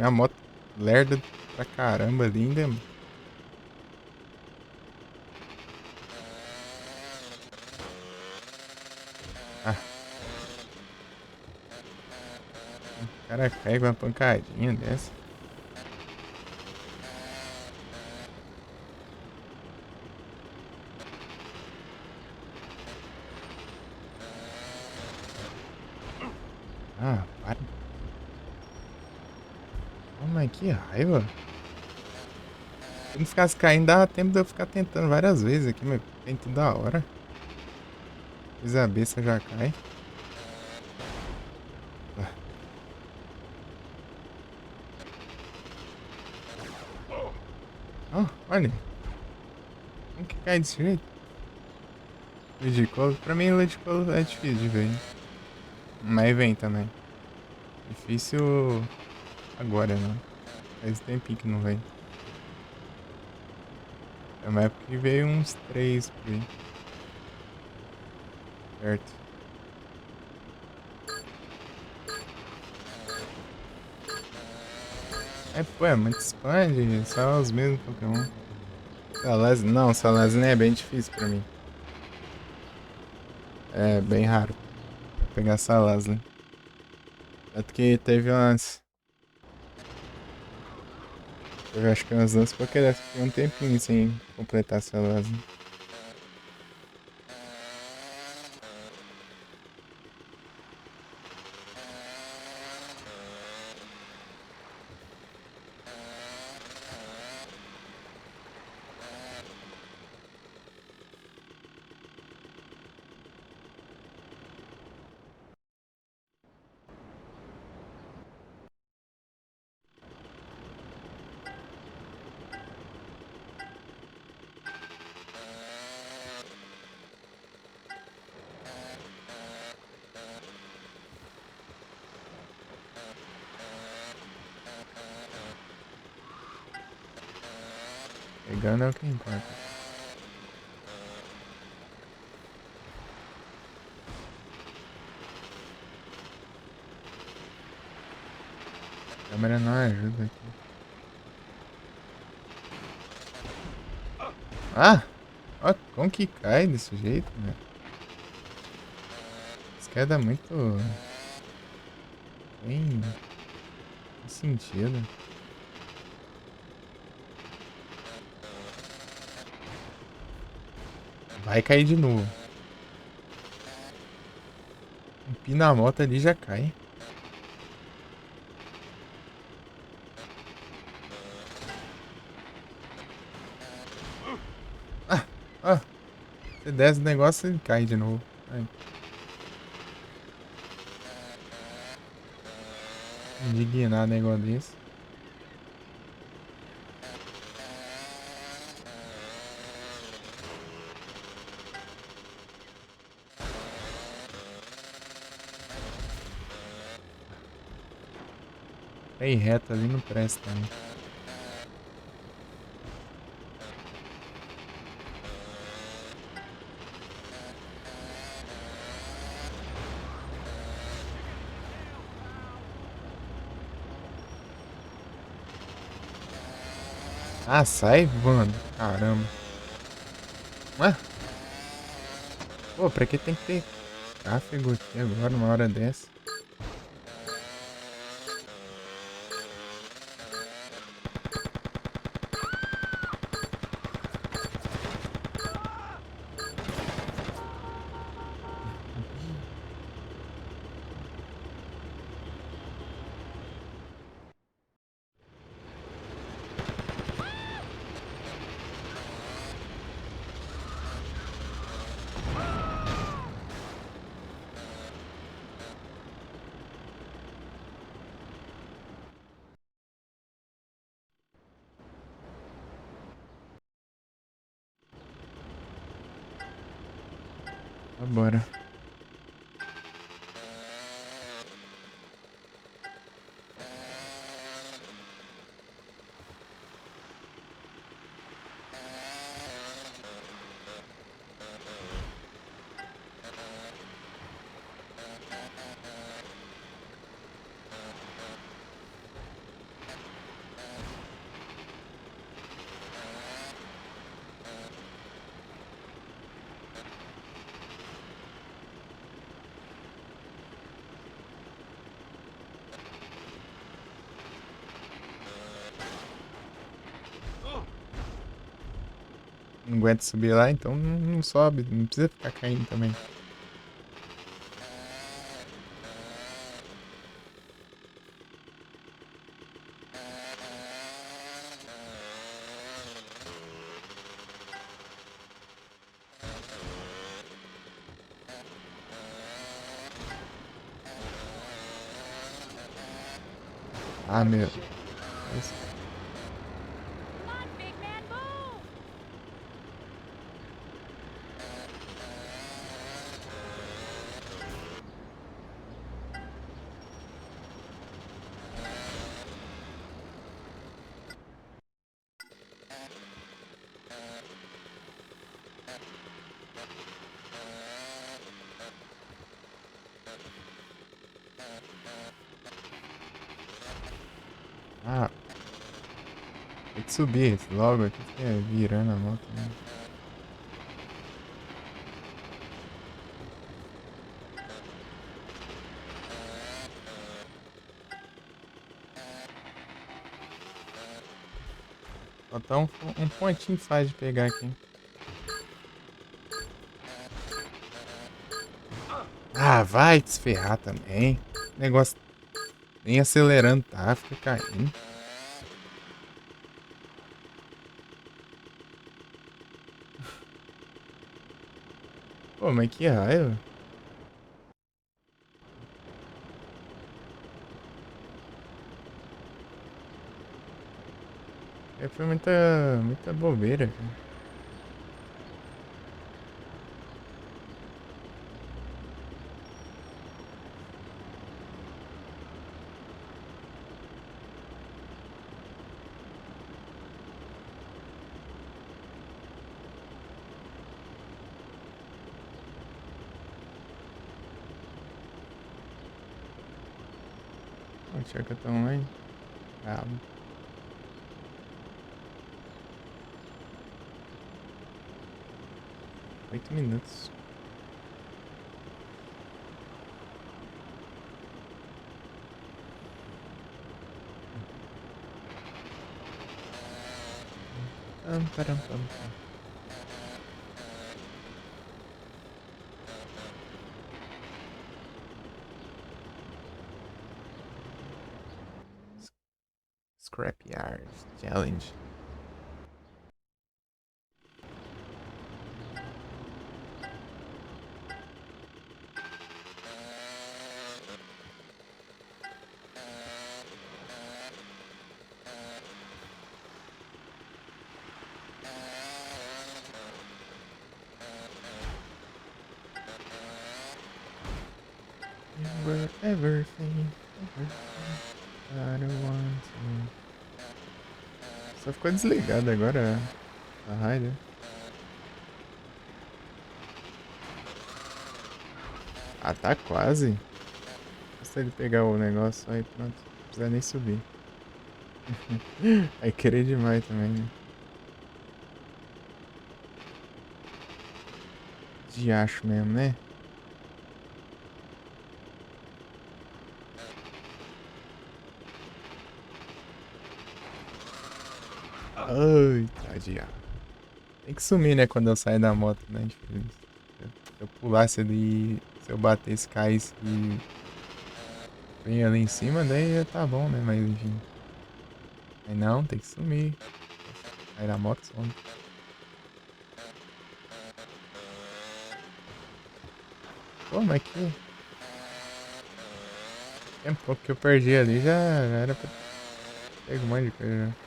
A moto lerda pra caramba ali ainda. Ah. O cara pega uma pancadinha dessa. Ah, para. Oh, mas que raiva. Se não ficasse caindo, dava tempo de eu ficar tentando várias vezes aqui, meu. Tem que da hora. Fiz a besta já cai. Oh, olha. Como que cai desse jeito? Ludicolo. Pra mim, Ludicolo é difícil de ver. Hein? Mas vem também. Difícil agora, né? Faz tempinho que não vem. É uma época que veio uns 3 por aí. Certo. É, pô, é muito spam, gente. Só os mesmos Pokémon. Salazzle, não, Salazzle é bem difícil pra mim. É bem raro pegar Salazzle. Tanto que teve umas... Eu acho que umas 2 Pokédex que fiquei um tempinho sem completar Salazzle. Pegando é o que importa. A câmera não ajuda aqui. Ah! Ó, como que cai desse jeito, né? Essa queda é muito... Tem sentido. Vai cair de novo. Empina a moto ali já cai. Ah! Você desce o negócio e cai de novo. Ai. Indignado negócio desse. Aí reto ali não presta também. Ah, sai voando. Caramba. Ué? Pô, pra que tem que ter tráfego aqui agora, numa hora dessa? Bora. Não aguenta subir lá, então não sobe. Não precisa ficar caindo também. Ah, meu. Ah. Tem que subir logo aqui, que é virando a moto, né? Só tá um pontinho fácil de pegar aqui. Ah, vai te ferrar também. Negócio nem acelerando tá, fica caindo. Pô, mas que raiva. Foi muita bobeira, cara. Onde é que eu tô online? Brabo. Oito minutos. Param. Scrapyard Challenge. Everything. I don't want to. Só ficou desligado agora a Raider. Ah, tá quase. Basta ele pegar o negócio aí, pronto. Não precisa nem subir. Aí querer demais também, né? Diacho mesmo, né? Ai, tadinha. Tem que sumir, né? Quando eu sair da moto, né? Se eu pulasse ali, se eu batesse, caísse e vem ali em cima, daí tá bom, né? Mas enfim. Aí não, tem que sumir. Aí da moto some. Pô, mas que... tempo que eu perdi ali já era pra... Pega um monte de coisa já.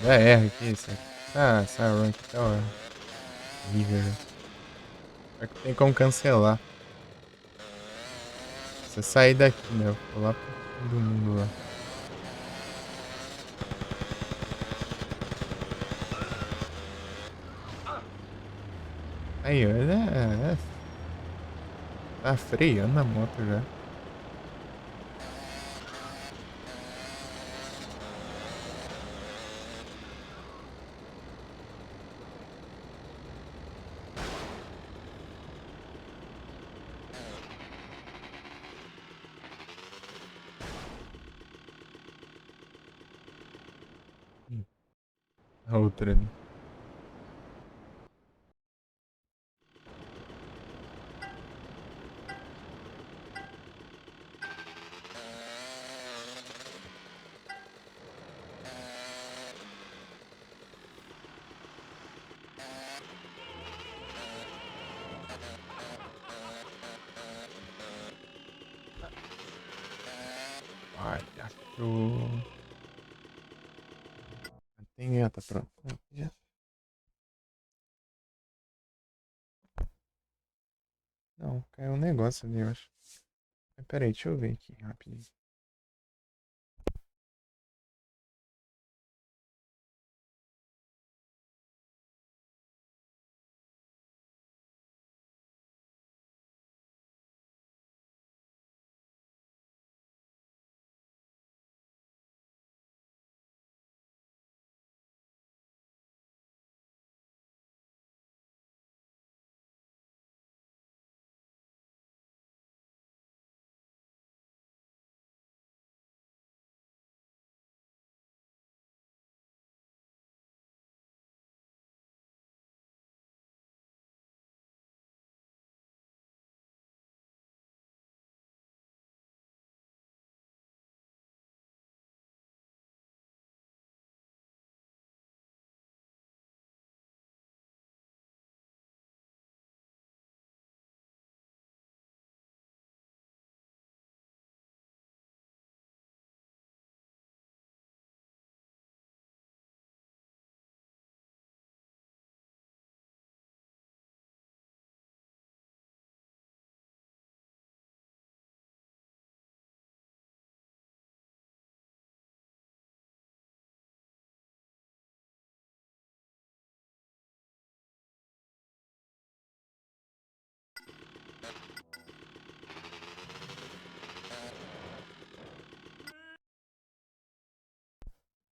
Já erra aqui, isso aqui. Essa run aqui tá horrível. Só que tem como cancelar. Você sair daqui, né? Eu vou lá pro fim do mundo lá. Aí, olha. Tá freando a moto já. A outra ali. Gato. Tem gata, pronto. Já. Não, caiu um negócio ali, eu acho. Mas peraí, deixa eu ver aqui rapidinho.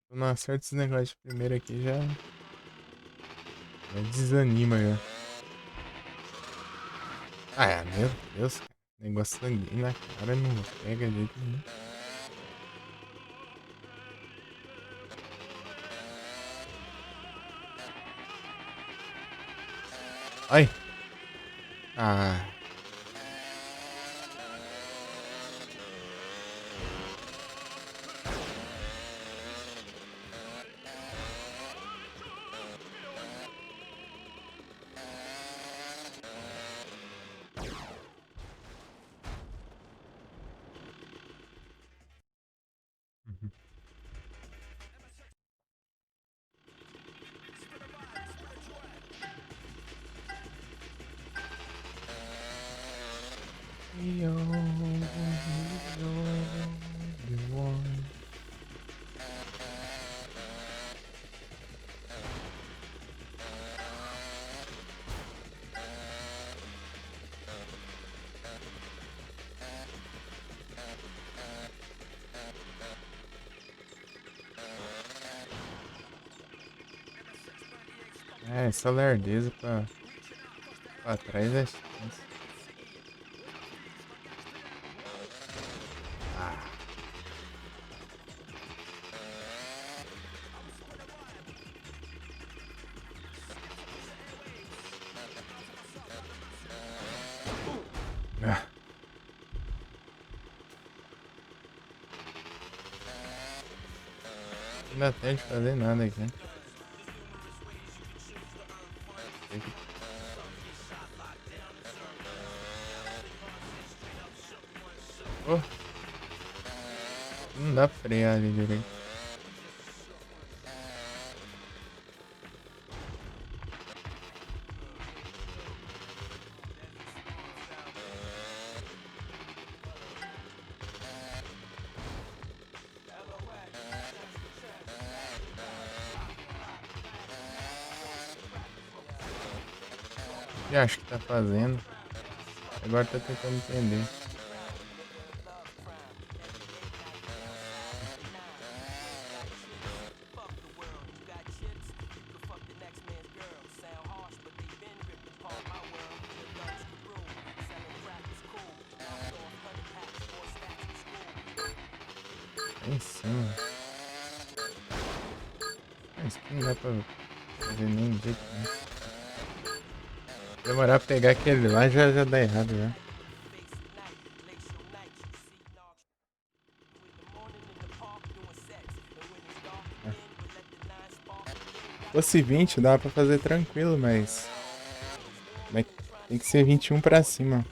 Eu não acerto esse negócio de primeiro aqui já desanima já. Ah, meu Deus, cara. Negócio sanguíneo na cara não pega de jeito nenhum. Ai! Ah! É, essa lerdeza pra trás é chance. Ah. Ah. Não dá tempo de fazer nada aqui, né? Oh. Não dá pra frear ali direito. O que acho que tá fazendo? Agora tá tentando entender. Em cima. Isso aqui não dá pra fazer nem de jeito nenhum. Demorar pra pegar aquele lá já dá errado já. Se fosse 20 dá pra fazer tranquilo, mas tem que ser 21 pra cima.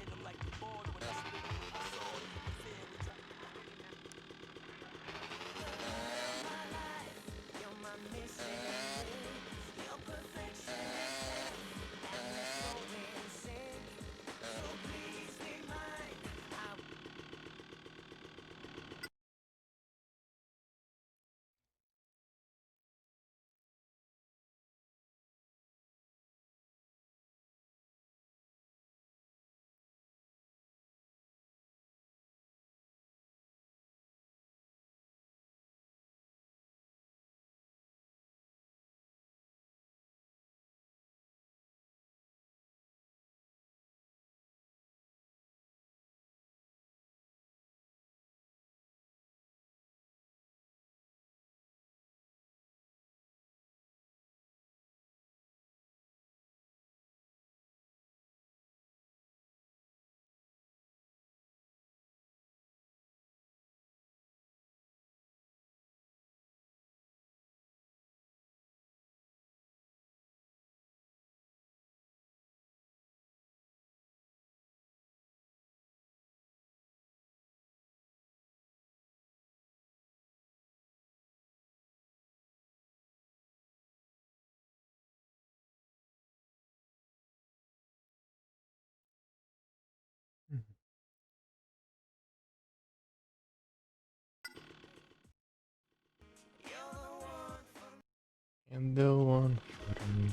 And the one for me.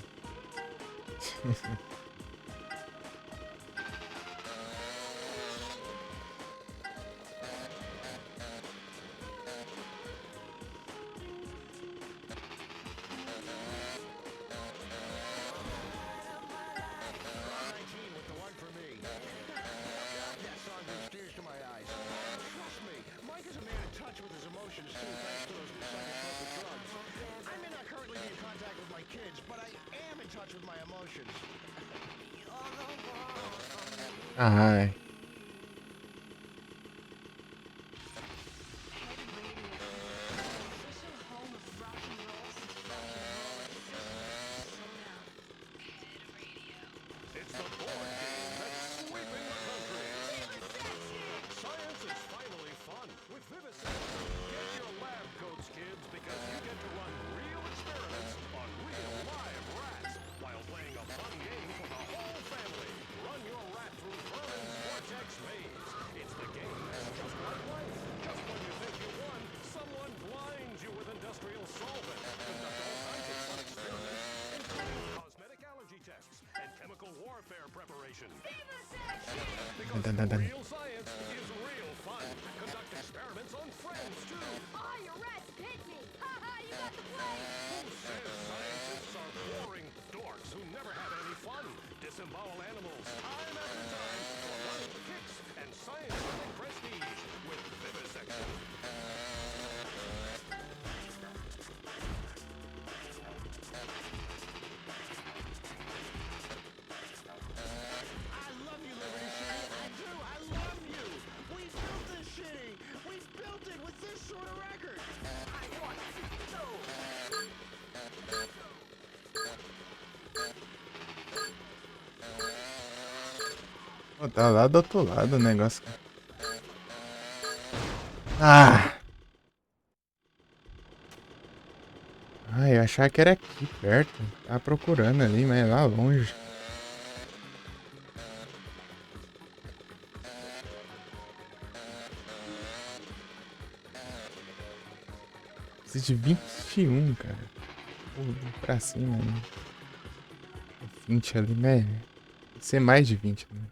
Ai. It's the board game that's sweeping the country. Science is finally fun with Vivisection. Get your lab coats, kids, because you get to run real experiments on real live rats while playing a fun game for the whole family. Run your rat through Vermin's Vortex Maze. It's the game that's just like life. Just when you think you won, someone blinds you with industrial solvent. Conduct all kinds of fun experiments, including cosmetic allergy tests and chemical warfare preparation. Because real science is real fun. Conduct experiments on friends, too. Oh, your rats hit me! Ha ha, you got the plane! Who says scientists are boring dorks who never have any fun? Disembowel animals time after time for money, kicks, and scientific prestige with Vivisection. I love you, Liberty City. I do. I love you. We built this city. We built it with this sort of record. I want to go. Pô, tá lá do outro lado o negócio. Ah! Ai, eu achava que era aqui perto. Tava procurando ali, mas lá longe. Preciso de 21, cara. Pô, pra cima aí. 20 ali, né? Tem que ser mais de 20, né?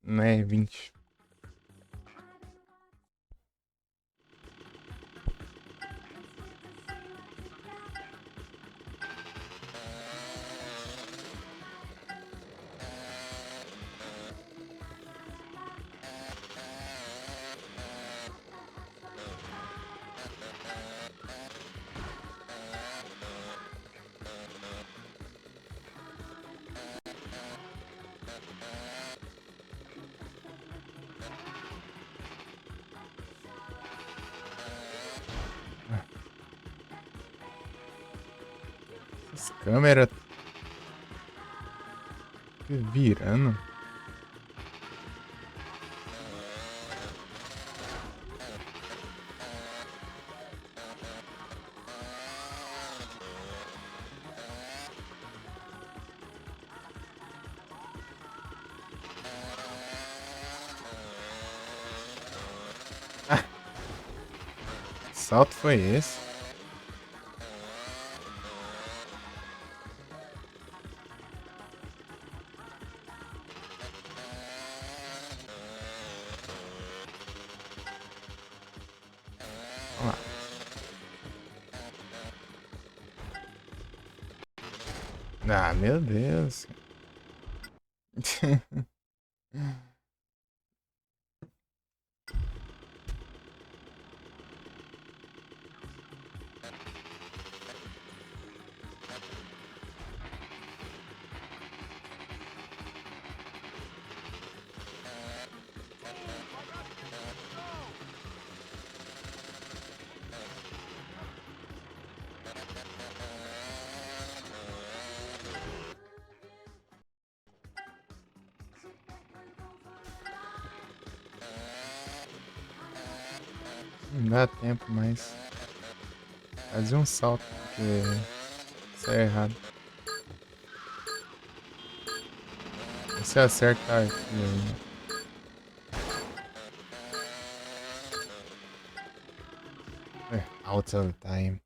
Não é 20. As câmeras virando. Ah. Que salto foi esse? Vamos lá. Ah, meu Deus. Não dá tempo mais. Fazer um salto, porque isso é errado. Se acertar aqui ainda. Out of time.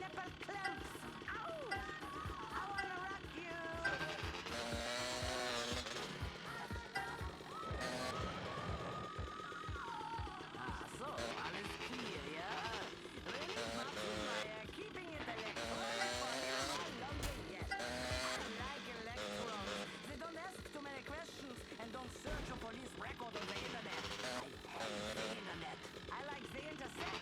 nipple clamps. Ow! I wanna rock you. So all is clear, yeah? Really much my keeping it electronic for a little longer yet. I like electrons. They don't ask too many questions and don't search a police record on the internet. I hate the internet. I like the intersex.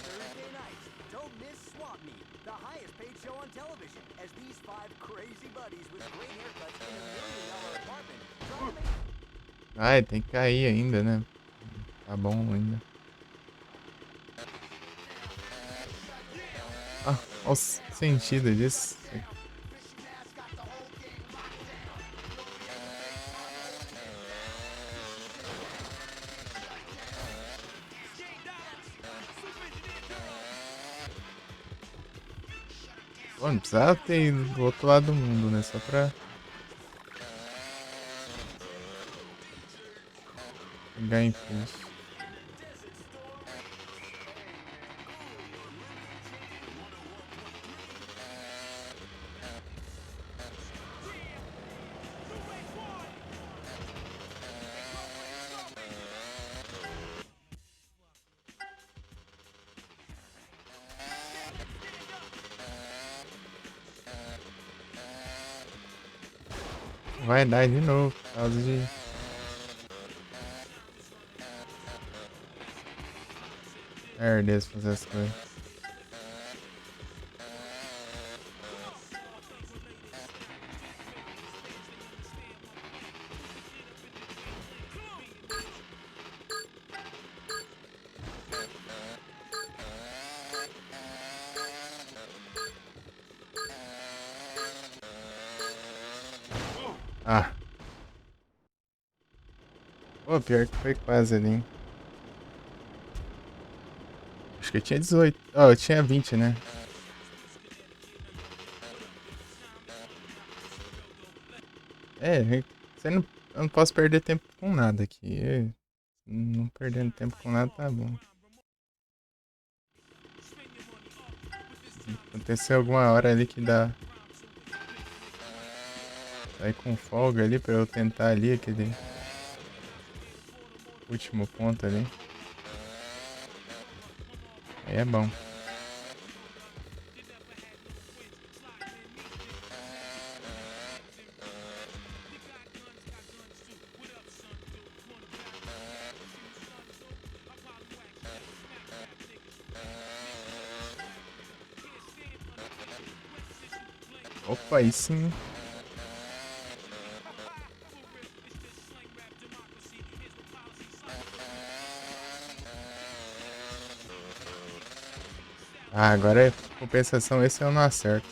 Thursday nights, don't miss Swap Meet, the highest paid show on television, as these 5 crazy buddies with great haircuts in a $1 million apartment try to make Ai, tem que cair ainda, né? Tá bom ainda. Ah, olha o sentido disso. Pô, não precisava ter ido do outro lado do mundo, né? Só pra pegar em frente. Vai dar de novo, por causa de... Deus, fazer as coisas. Ah. Pô, pior que foi quase ali, hein? Acho que eu tinha 18. Oh, eu tinha 20, né? Você não, eu não posso perder tempo com nada aqui. Não perdendo tempo com nada tá bom. Aconteceu alguma hora ali que dá. Sair com folga ali pra eu tentar ali aquele último ponto ali. Aí é bom. Opa, aí sim. Ah, agora é compensação, esse eu não acerto.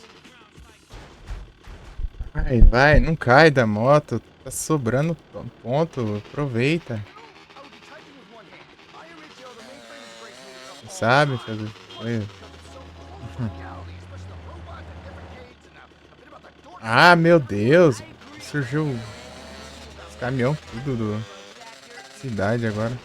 Vai, não cai da moto. Tá sobrando ponto, aproveita. Sabe fazer coisa. Ah, meu Deus. Surgiu os caminhão tudo do cidade agora.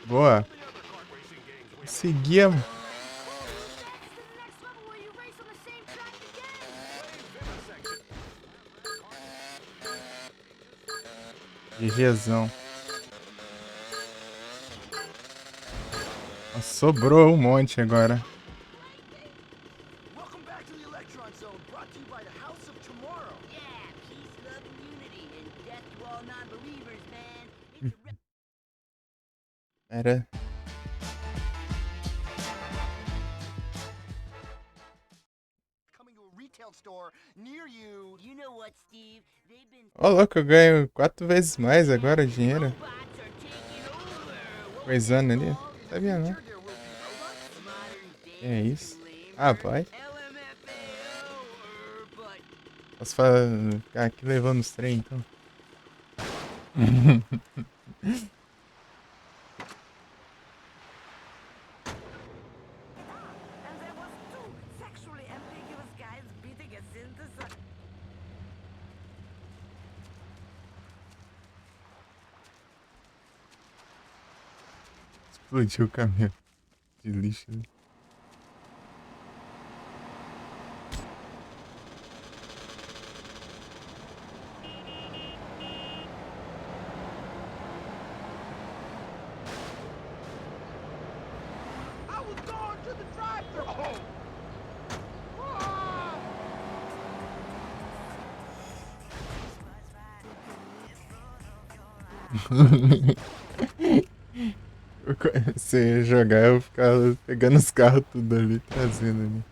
Boa. Conseguimos. GGzão. Sobrou um monte agora. Era. Coming to a retail store store near you. You know what, Steve? They've been Ó, louco, eu ganho 4 vezes mais agora dinheiro. Coisando ali. Sabia não. Que é isso? Ah, pai. Posso ficar aqui levando os trem, então. And there was two sexually ambiguous guys beating a synthesizer. Explodiu o caminhão de lixo ali. I was going to the drive-thru. Você ia jogar, eu ficava pegando os carros tudo ali, trazendo ali.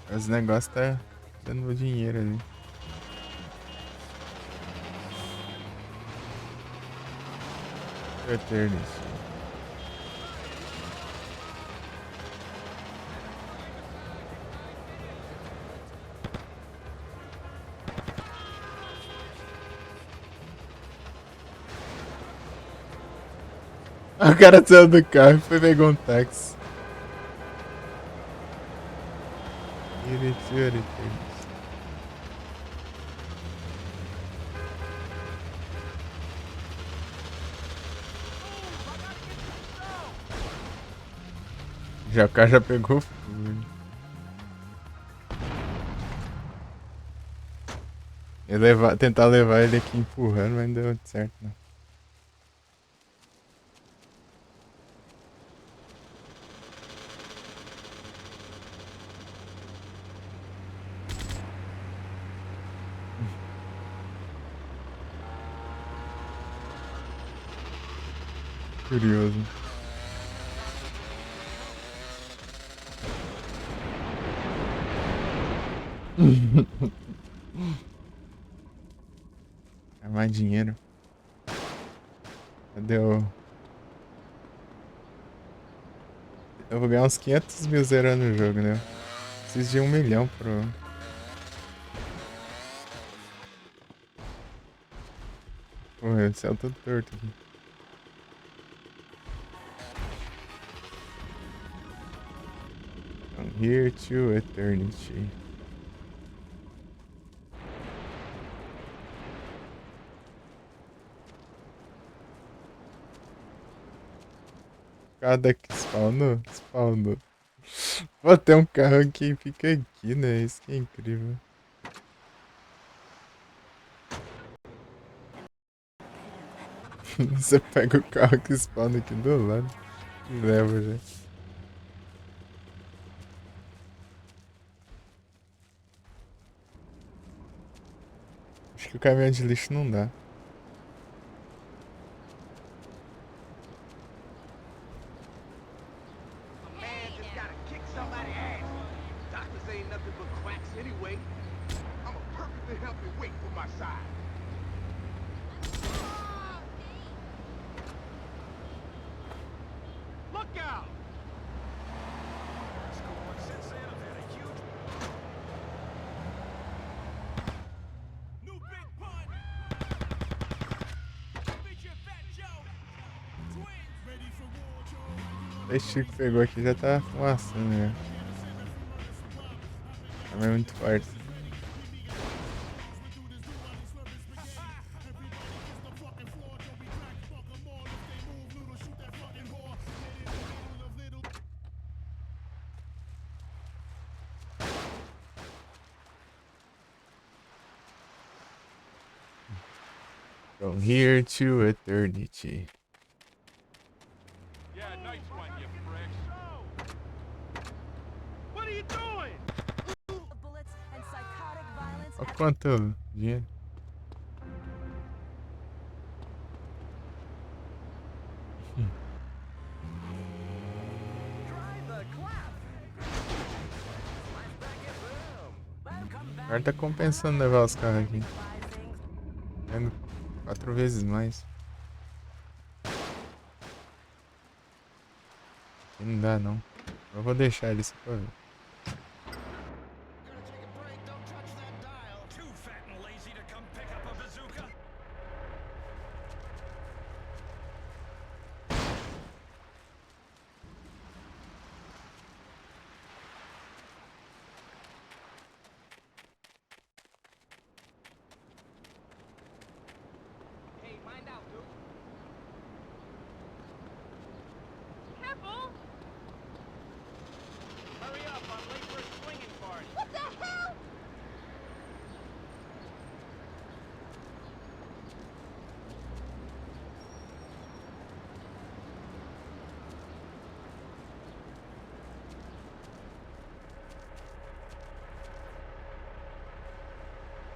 Os negócios tá dando dinheiro ali. Eternity. O cara saiu do carro e foi pegar um táxi. Já o cara já pegou fogo. Tentar levar ele aqui empurrando, mas não deu certo não. Curioso. É mais dinheiro. Cadê o... Eu vou ganhar uns 500 mil zerando o jogo, né? Preciso de 1 milhão pro... Porra, o céu todo torto aqui. From here to eternity. Cada que spawnou. Pô, tem um carro que fica aqui, né? Isso que é incrível. Você pega o carro que spawna aqui do lado e leva já. Acho que o caminhão de lixo não dá. Man just gotta kick somebody's ass. Doctors ain't nothing but quacks anyway. I'm a perfectly healthy weight for my size. Look out! Since then, I've had a huge new big pun. Meet your fat Joe. Twins ready for war, Joe. Esse Chico pegou aqui já tá fumaçando, né? Também é muito forte. From here to eternity. Yeah, nice one, you pricks. What are you doing? Bullets and psychotic violence. Olha quanto dinheiro. Agora tá compensando levar os carros aqui. Vendo 4 vezes mais. Aqui não dá não. Eu vou deixar ele só pra ver. Hey, mind out, dude. Careful! Hurry up, I'm late for a swinging party. What the hell?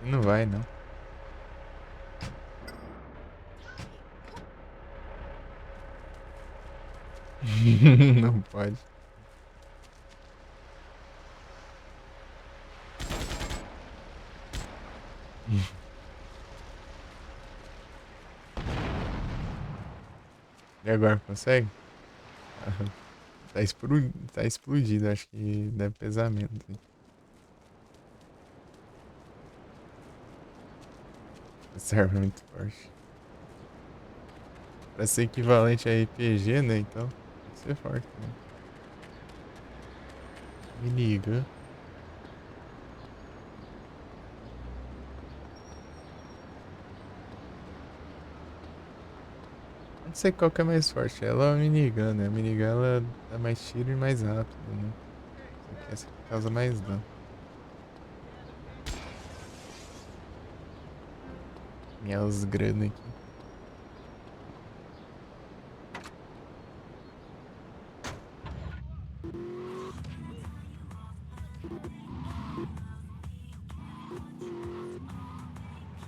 Não vai não. Não pode. E agora, consegue? Tá explodido, acho que deve pesar menos. Essa arma é muito forte. Pra ser equivalente a RPG, né? Então, tem que ser forte, né? Minigun. Não sei qual que é mais forte. Ela ou a minigun, né? A minigun ela dá mais tiro e mais rápido, né? Só que essa aqui causa mais dano. Minhas grana aqui.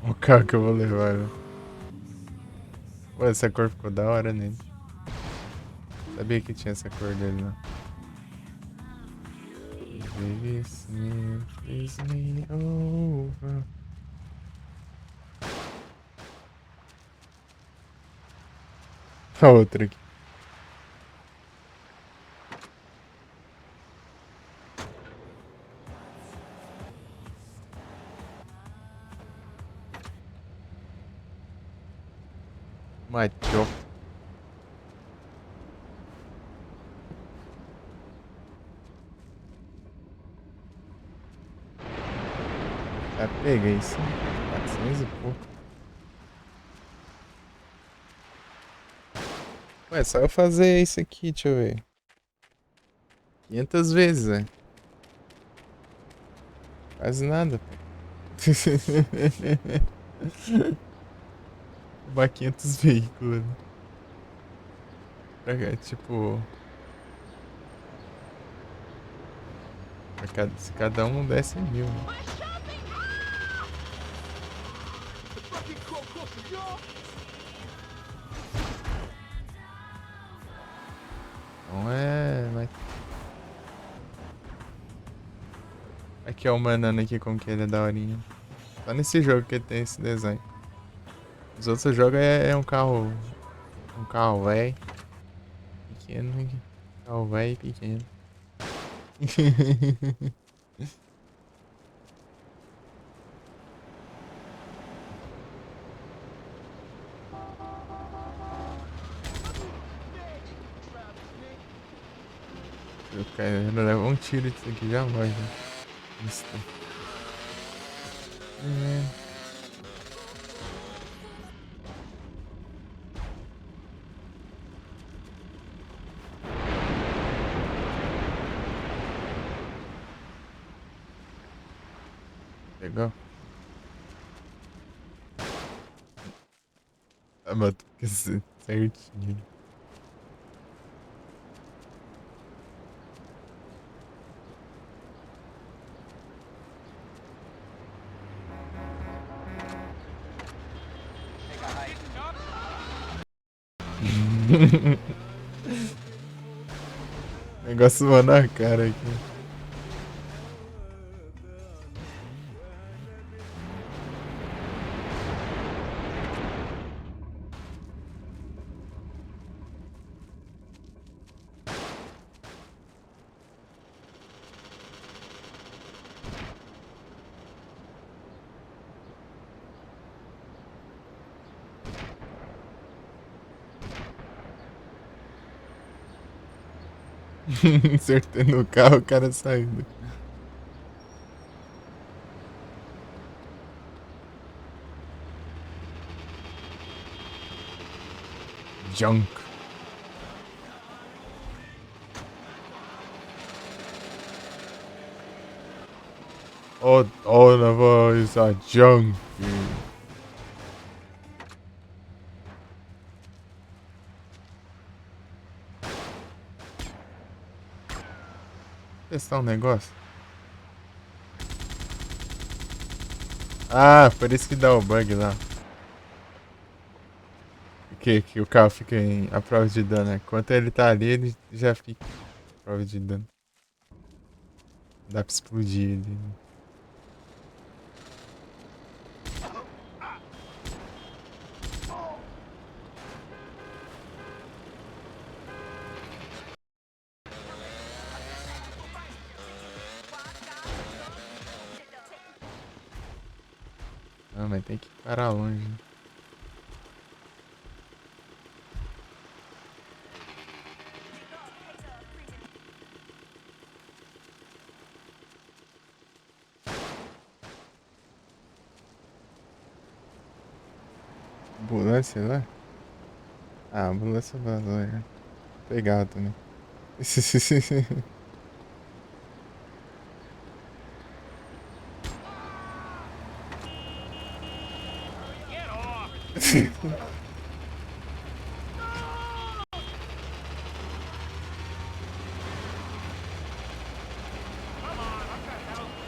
O carro que eu vou levar, velho. Pô, essa cor ficou da hora nele. Sabia que tinha essa cor dele lá. Please me over. A outra aqui. Macho. Já peguei sim. 400 e pouco. Ué, é só eu fazer isso aqui, deixa eu ver. 500 vezes, né? Quase nada, pô. Roubar 500 veículos, né? Pra cá, tipo... Se cada um desse 1000, né? Então é... Aqui é o Manana aqui, como que ele é daorinha. Só nesse jogo que ele tem esse design. Os outros jogos é um carro... Um carro velho. Pequeno. Carro velho e pequeno. O cara leva um tiro disso aqui já morre. Né? Isso. Legal. Ah, mas tu fica certinho. Negócio voando na cara aqui. Acertando o carro, o cara saindo. Junk. All of us are junk. Testar um negócio. Ah, por isso que dá o bug lá. Que o carro fica a prova de dano, né? Enquanto ele tá ali, ele já fica a prova de dano. Dá pra explodir ele. Não, mas tem que parar longe. Né? Ambulância lá? Ah, ambulância vazou, é. Pegar também.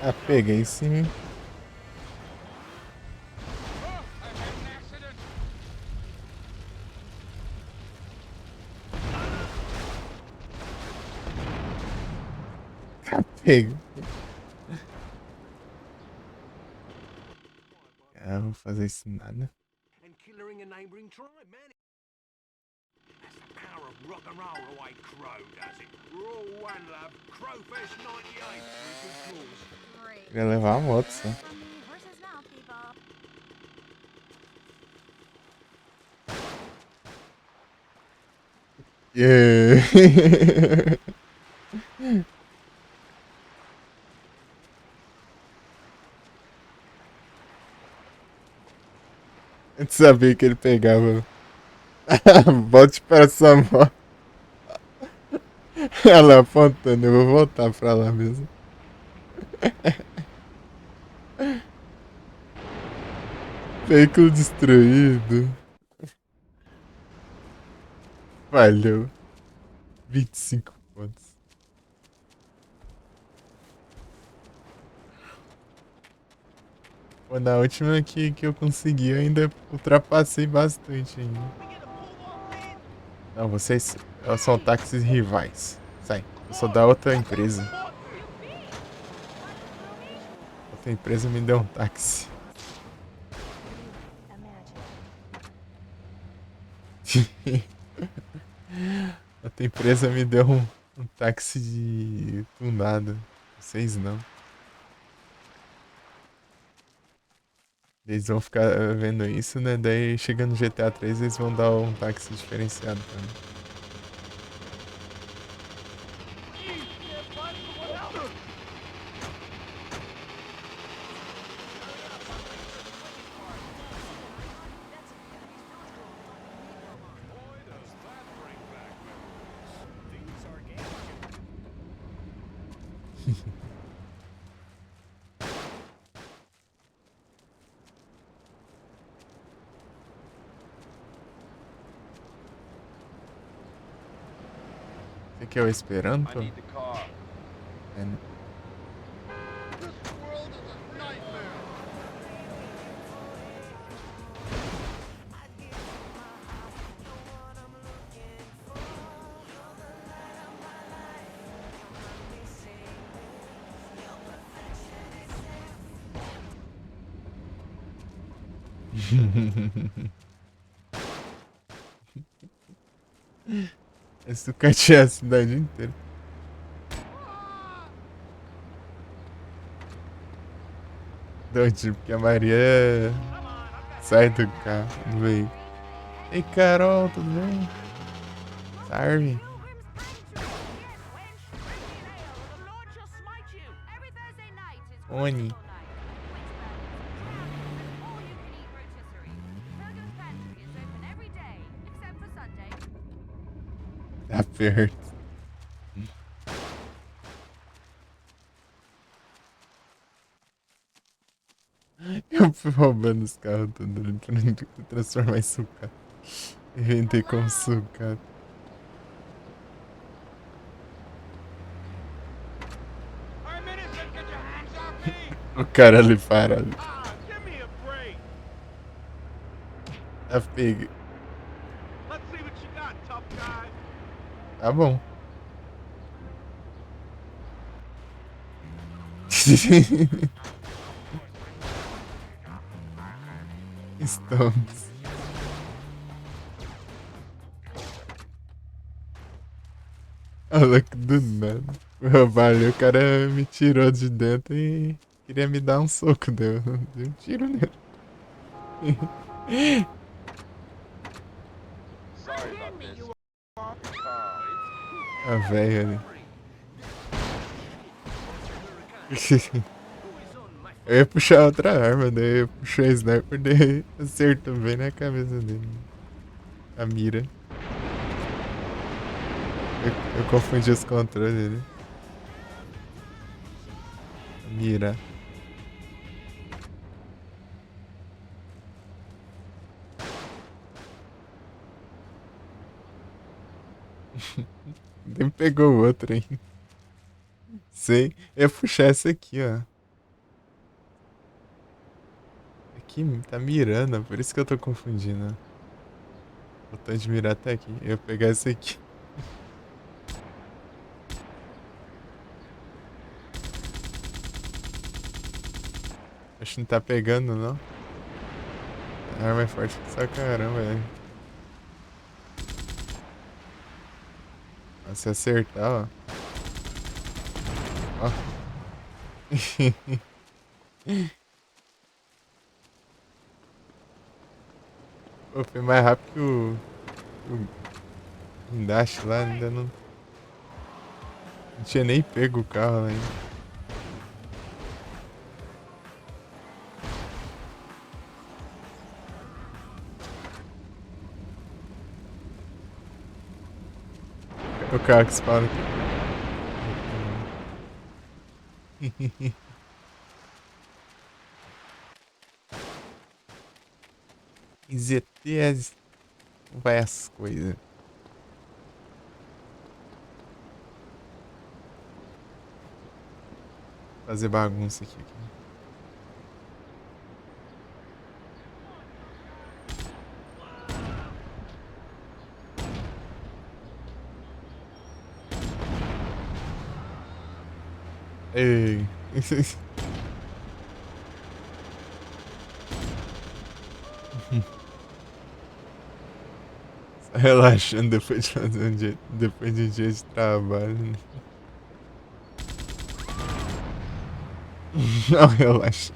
Ah, peguei sim. Tá pego. Ah, vou fazer isso nada. And killing a neighboring tribe, man. That's the power of rock and roll, the way Crow does it. We're all one love. Crowfest 98 for a good cause. Queria levar a moto só. Horses now, people. Yeah. Eu sabia que ele pegava. Volte para sua moto. Ela apontando, eu vou voltar pra lá mesmo. Veículo destruído. Valeu. 25 pontos. Pô, na última que eu consegui, eu ainda ultrapassei bastante ainda. Não, vocês são táxis rivais. Sai, eu sou da outra empresa. Outra empresa me deu um táxi. Outra empresa me deu um táxi de tunado. Vocês não. Eles vão ficar vendo isso, né? Daí chegando no GTA 3 eles vão dar um táxi diferenciado pra mim. Esse aqui é o Esperanto? I need the car. É. This world is a nightmare. É sucatear a cidade inteira. Não, tipo, que a Maria sai do carro, do veículo. Ei, Carol, tudo bem? Sarve. Oni. Tá perto. Eu fui roubando os carros tudo ali pra não transformar em sucata. E vender como sucata. I'm innocent. Get your hands off me. O cara ali parado. Ah, give me a break. Tá pega. Let's see what you got, tough guy. Tá bom. Estamos. Olha que do nada. Valeu, o cara me tirou de dentro e queria me dar um soco. Deu um tiro nele. Sorry about this. A velha ali. Eu ia puxar outra arma, daí eu puxei a sniper, daí acertou bem na cabeça dele. A mira. Eu confundi os controles ali. A mira. Nem pegou o outro, hein? Sei. Eu ia puxar essa aqui, ó. Aqui tá mirando, por isso que eu tô confundindo. Botão de mirar até aqui. Eu ia pegar esse aqui. Acho que não tá pegando, não. A arma é forte pra caramba, velho. Se acertar, ó. Ó. Pô, foi mais rápido que o guindaste lá, ainda não tinha nem pego o carro lá ainda. O carro que spawna aqui. ZT vai as coisas. Fazer bagunça aqui. Ei. Só relaxando depois de fazer depois de um dia de trabalho. Né? Não relaxa.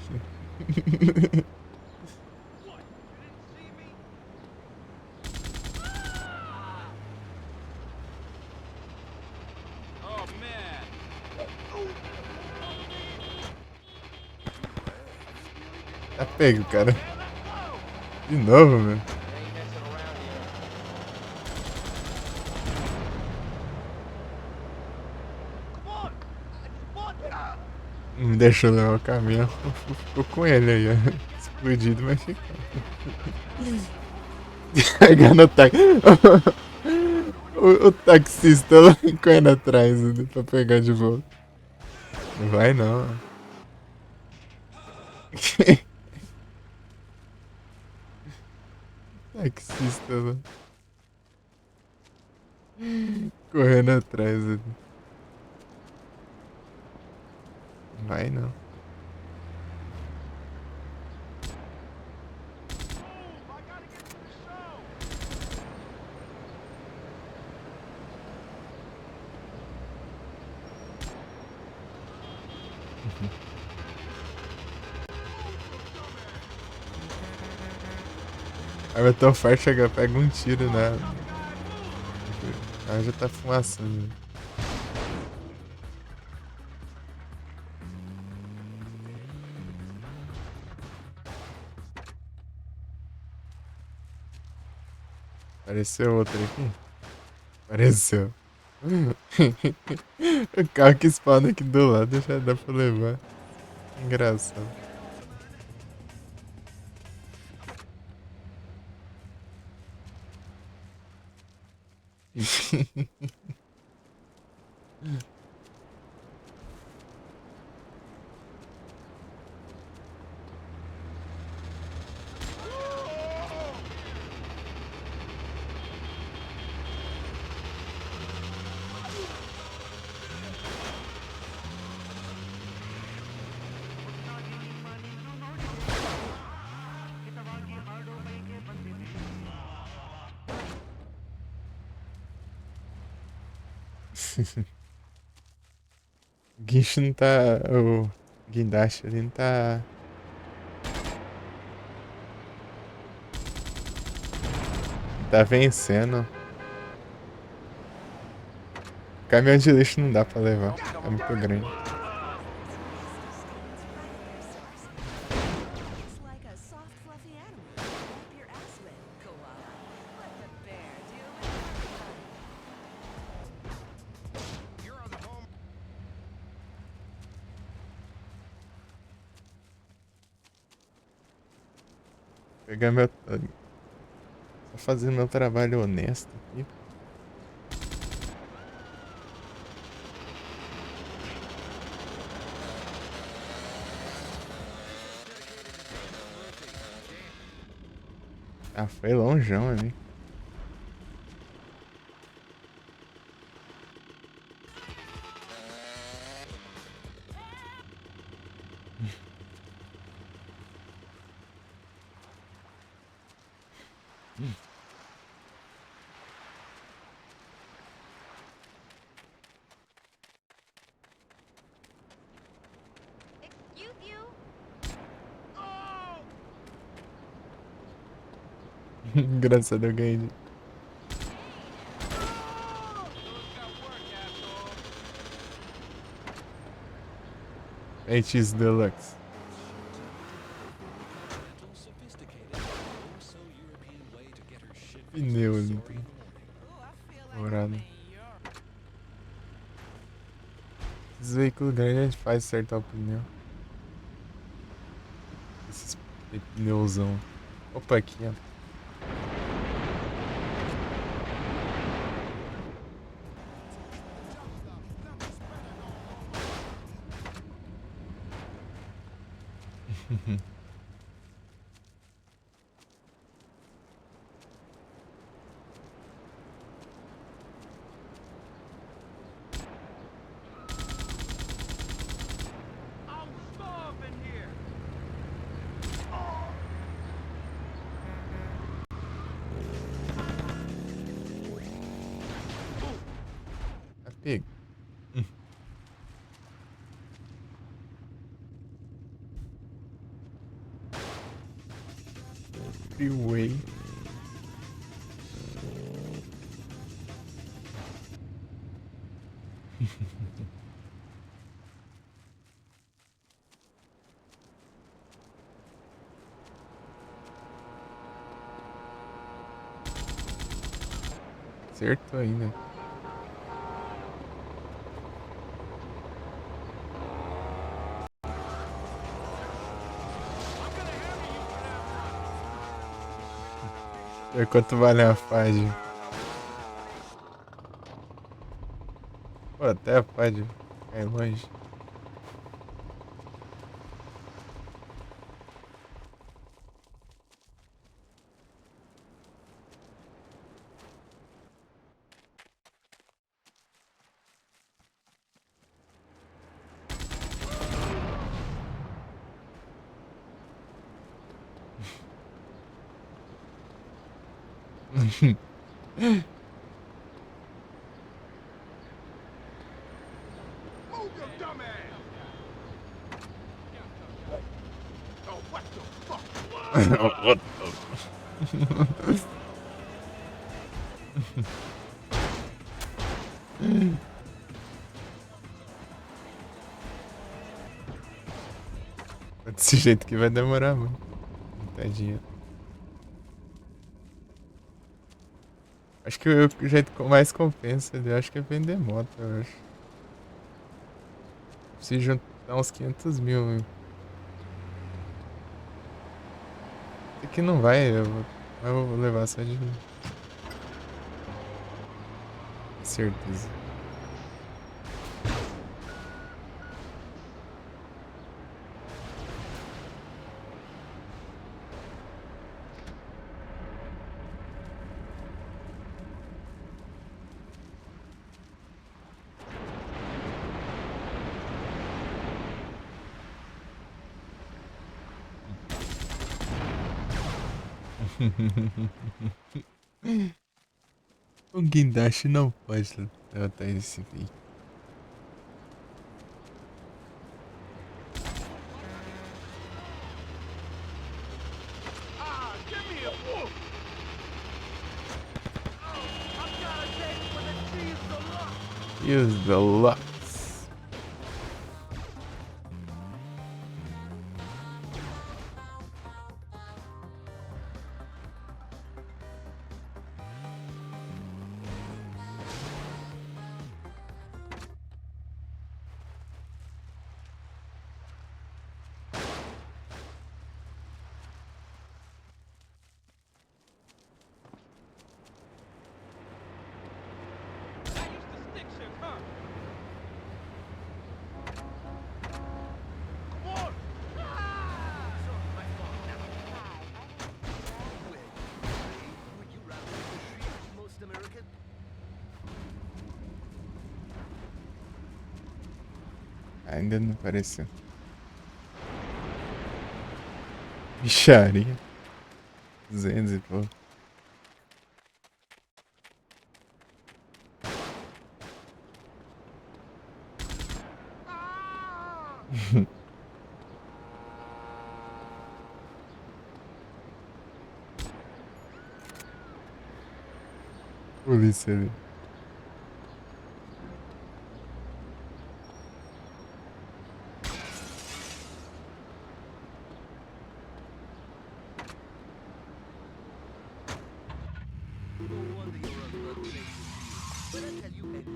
Tá pego, cara. De novo, meu. Não deixou levar o caminhão. Ficou com ele aí, ó. Explodido, mas ficou. Carregando o ataque. O taxista lá correndo atrás, né, pra pegar de volta. Não vai não. Taxista lá. Correndo atrás. Né. Não vai não. Aí vai tão forte, chega, pega um tiro nela. Ela já tá fumaçando. Apareceu outro aqui? Apareceu. O carro que spawna aqui do lado já dá pra levar. Engraçado. O guincho não tá. O guindaste ali não tá. Tá vencendo. Caminhão de lixo não dá pra levar. É muito grande. Pegar meu. Só fazendo meu trabalho honesto aqui. Ah, foi longeão ali. Excuse you. Engraçado, eu ganhei. HX Deluxe. Pneu ali. Morado. Esses veículos grandes a gente faz acertar o pneu. Esses pneuzão. Opa, aqui, ó. Pega. Freeway. Acertou ainda. Quanto vale a fase? Pô, até pode cair longe. Move your dumb ass! Oh, what the fuck? What the... Desse jeito que vai demorar muito. Tadinha. Acho que o jeito que mais compensa, eu acho que é vender moto, eu acho. Preciso juntar uns 500 mil. Isso aqui não vai, eu vou levar só de... certeza. O guindaste não pode levantar esse veículo. Ah, give me a whoop! Oh, I've got a date for the cheese deluxe! Use the Lux. I used to stick shit, huh? Come on! Would you rather make the streets most American? Ainda não apareceu. Bicharia. 200 e pouco. Polícia ali.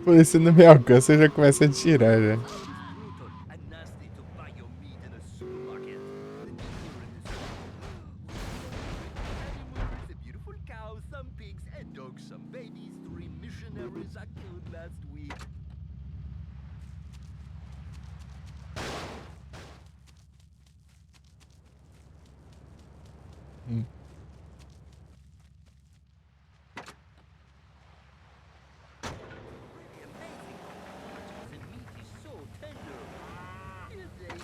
Polícia não me alcança, eu já começa a tirar já. A beautiful cow, some pigs, and dogs, some babies. 3 missionaries I killed last week. Really amazing. The meat is so tender. Is they?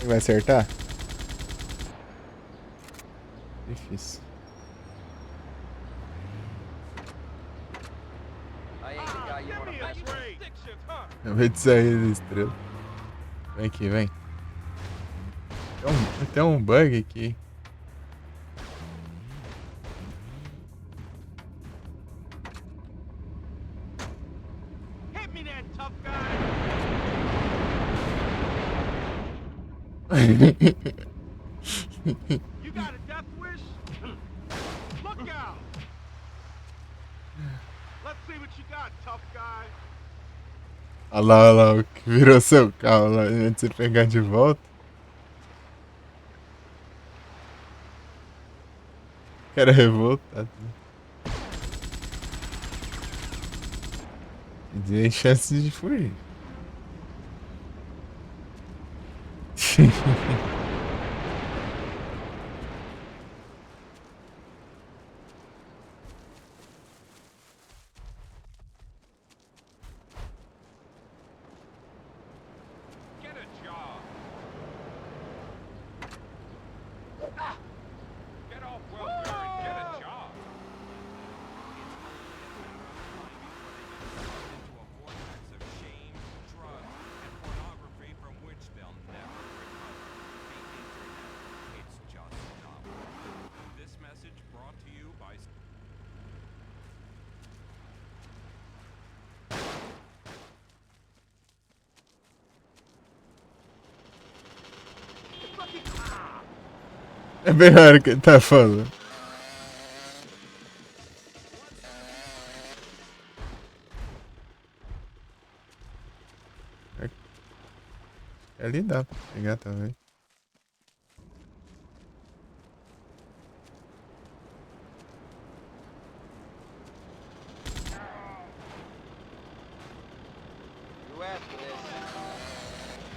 Vai acertar? Difícil. I ain't the guy you wanna mess with. Stick shit, huh? Acabei de sair da estrela. Vem aqui, vem. Tem um bug aqui. Hit me then, tough guy! You got a death wish? Look out! you got, tough guy? Olha lá, o que virou seu carro lá antes de você pegar de volta. O cara é revoltado. E tem chance de fugir. Get a job. Get off welfare and get a job. Into a vortex of shame, drugs, and pornography from which they'll never recover. The internet. It's just dumb. This message brought to you by É bem raro que ele tá falando. Ali dá pra pegar também.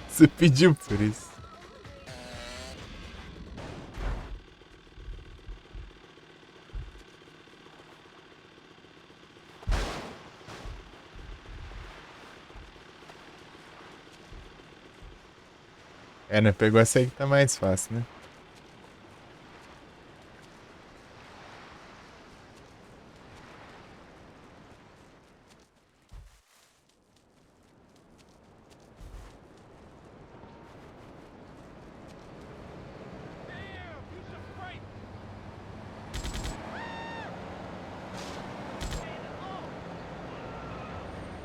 Você pediu por isso. É, né? Pegou essa aí que tá mais fácil, né?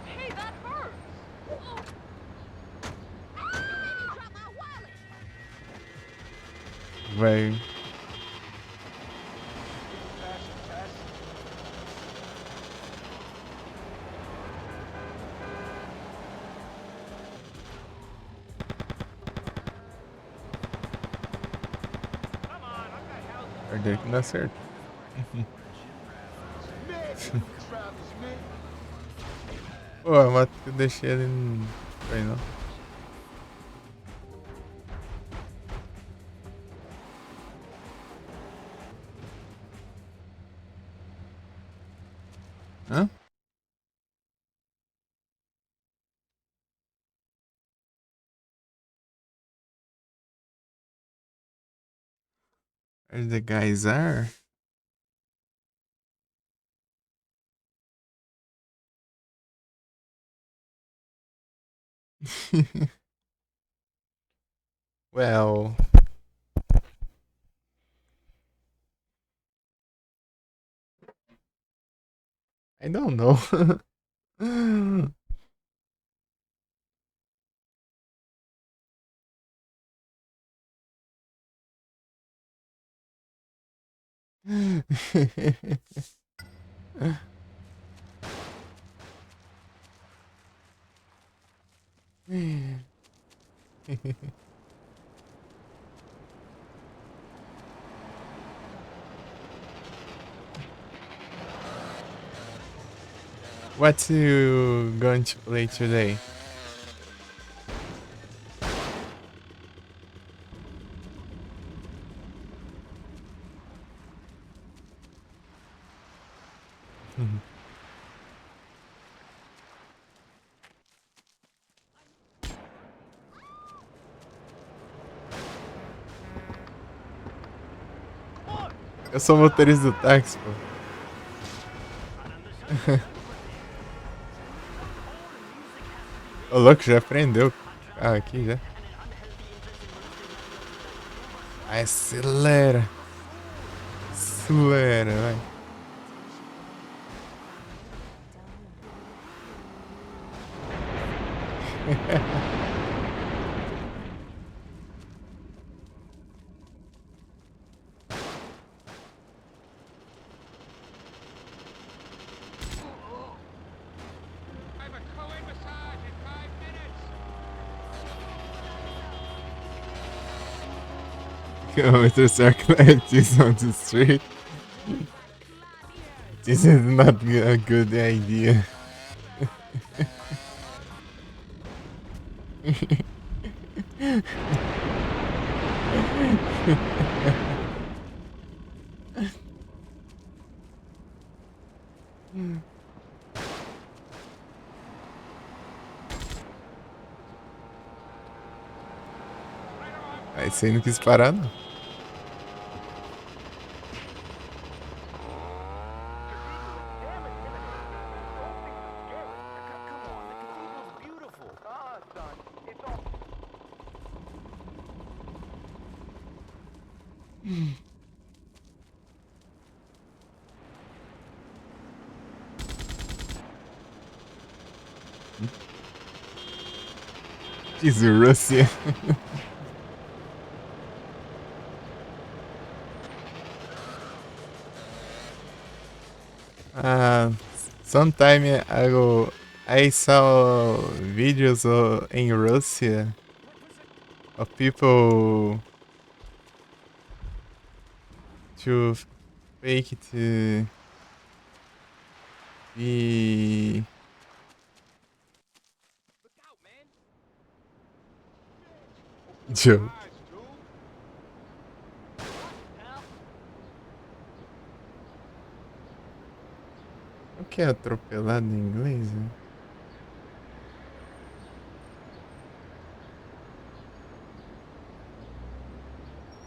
Hey, that hurts! Oh. Ah, you made me drop my wallet! Vai. Perder que não dá certo. Pô, a moto que eu deixei ali não foi não. Hã? Where the guys are? Well, I don't know. What you going to play today? Eu sou motorista do táxi, pô. Ô louco, já aprendeu. Ah, aqui já. Acelera. Acelera, vai. Kilometer circle like this on the street. This is not a good idea. Aí você não quis parar, não. Diz Rússia. Sometime ago, I saw videos in Russia of people to fake to be Joe. O que é atropelado em inglês? Né?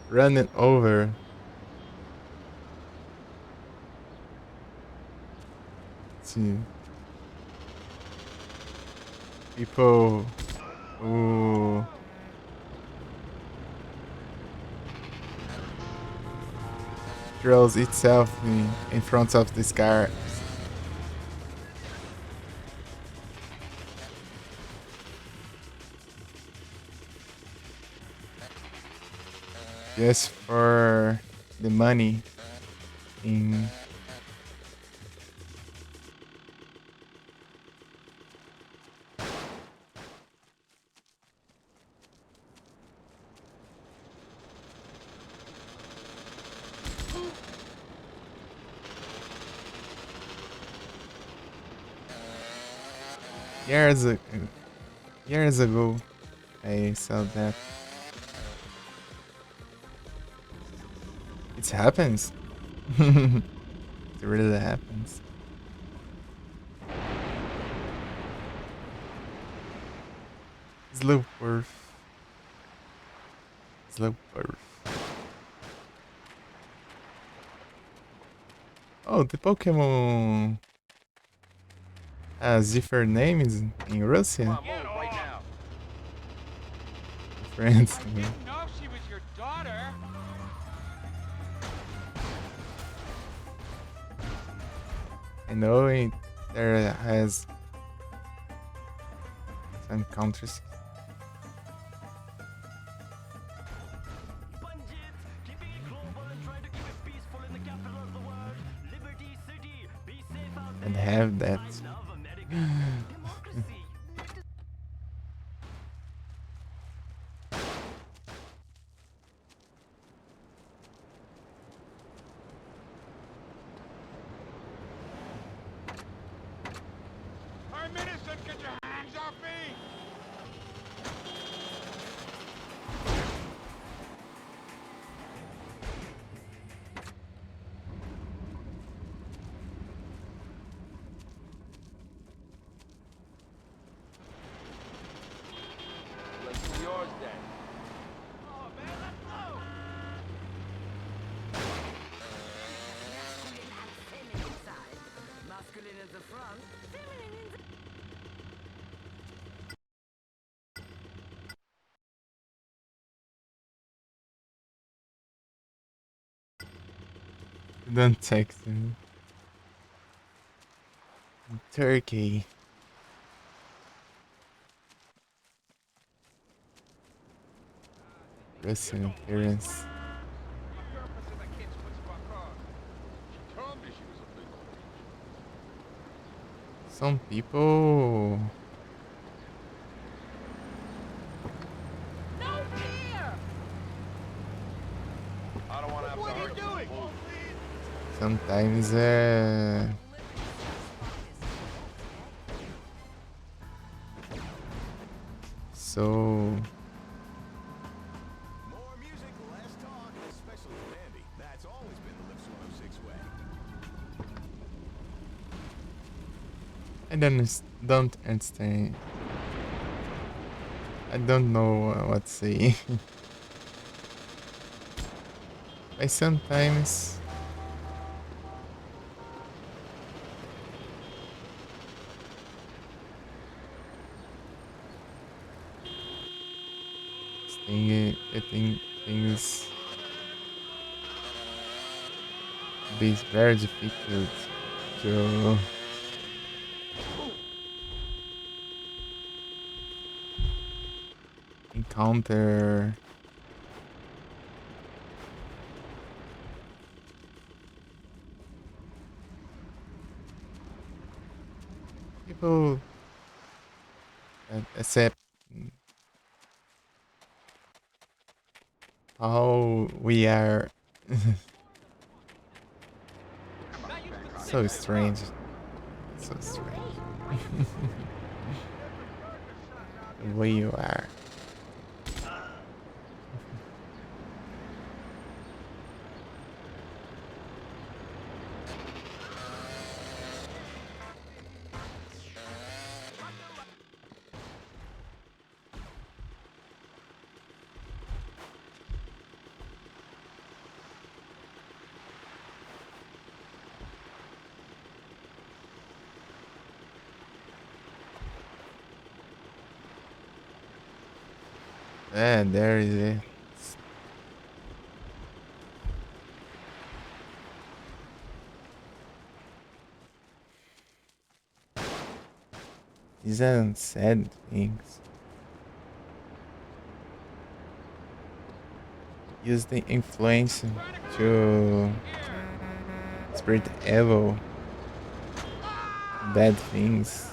Running over. Sim. People who throws itself in front of this car. Just for the money in years ago I saw that. It happens. It really happens. Slowworth. Oh, the Pokemon has different names in Russia. Friends. Didn't know she was your daughter. I know there has some countries. And have that. I'm innocent. Get your hands off me. Let's do yours then. Oh man, let's go. Masculine at the front, feminine in the... Don't text him. Turkey. Russian appearance. Some people. No fear! I don't want to have to argue with Blue. Sometimes so More music, less talk, especially with Andy. That's always been the Lips 106 way. I don't understand. I don't know what to say. I sometimes I think things be very difficult to encounter people that accept how we are. So strange. So strange. The way you are. And there is it. These are sad things. Use the influence to spread evil, bad things.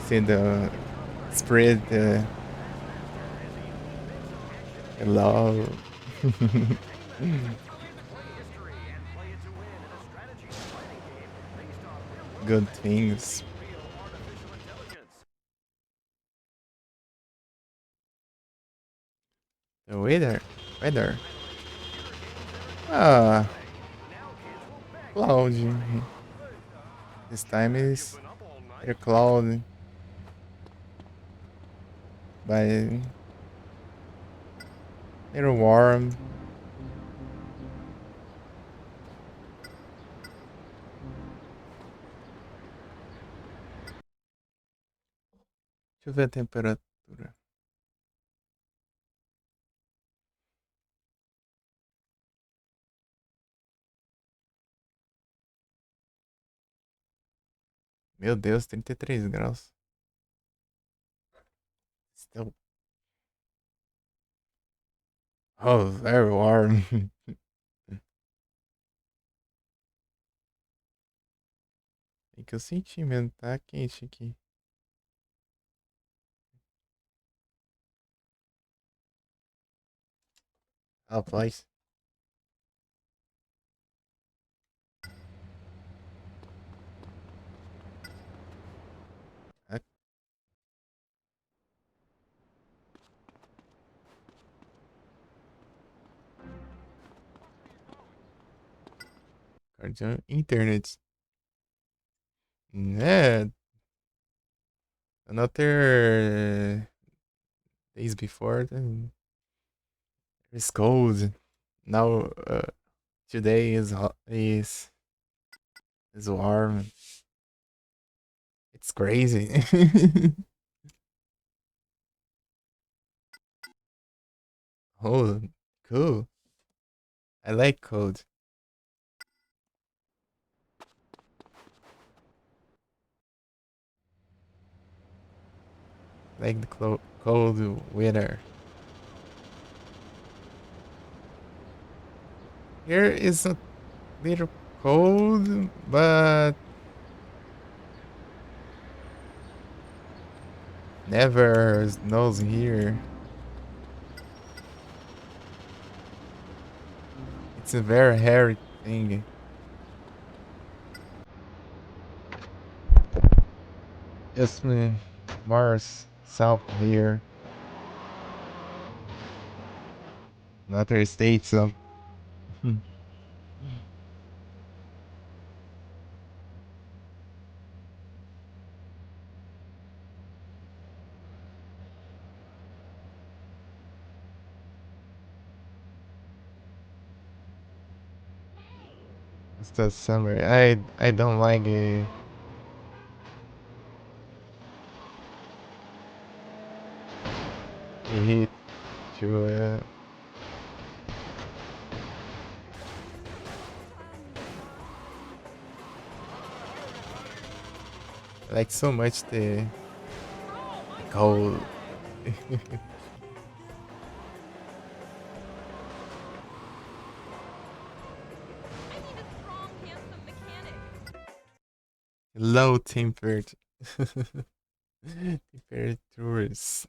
See the spread the love. Good things. The weather. Ah, cloudy. This time is very cloudy, but little warm. Deixa eu ver a temperatura. Meu Deus, 33 graus. Still. Oh, very warm. É que eu senti mesmo, tá quente aqui. Rapaz. Cardio internet. Yeah. Another days before then it's cold. Now today is warm. It's crazy. Oh, cool. I like cold. Like the cold weather. Here is a little cold, but never snows here. It's a very hairy thing. Just Mars south here. Another states of. It's the summer. I don't like it. The heat to like so much the cold. Low tempered temperatures.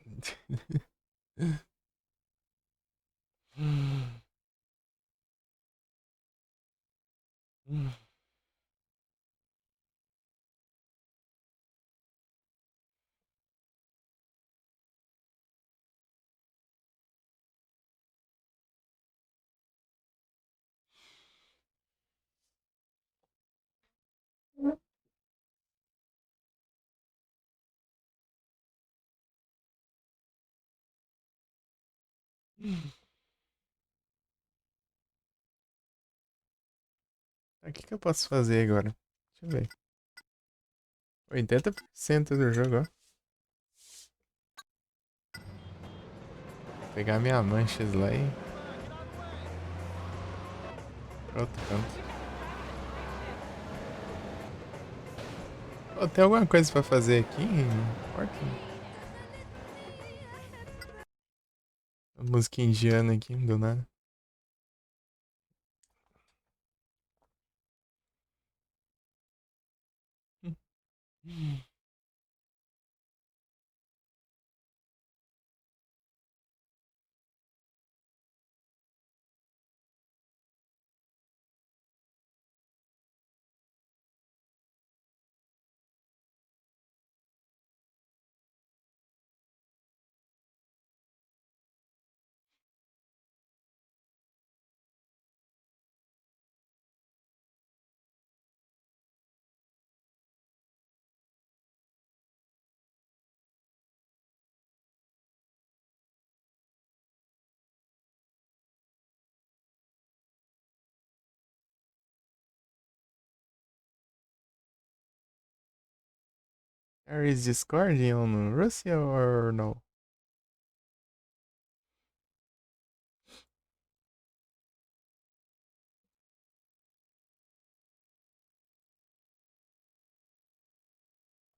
O que eu posso fazer agora? Deixa eu ver. 80% do jogo, ó. Vou pegar minha manchas lá e... Pra outro canto. Oh, tem alguma coisa pra fazer aqui? Porta. Uma música indiana aqui, do nada. There is Discord on Russia or no?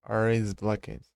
Or is blocked?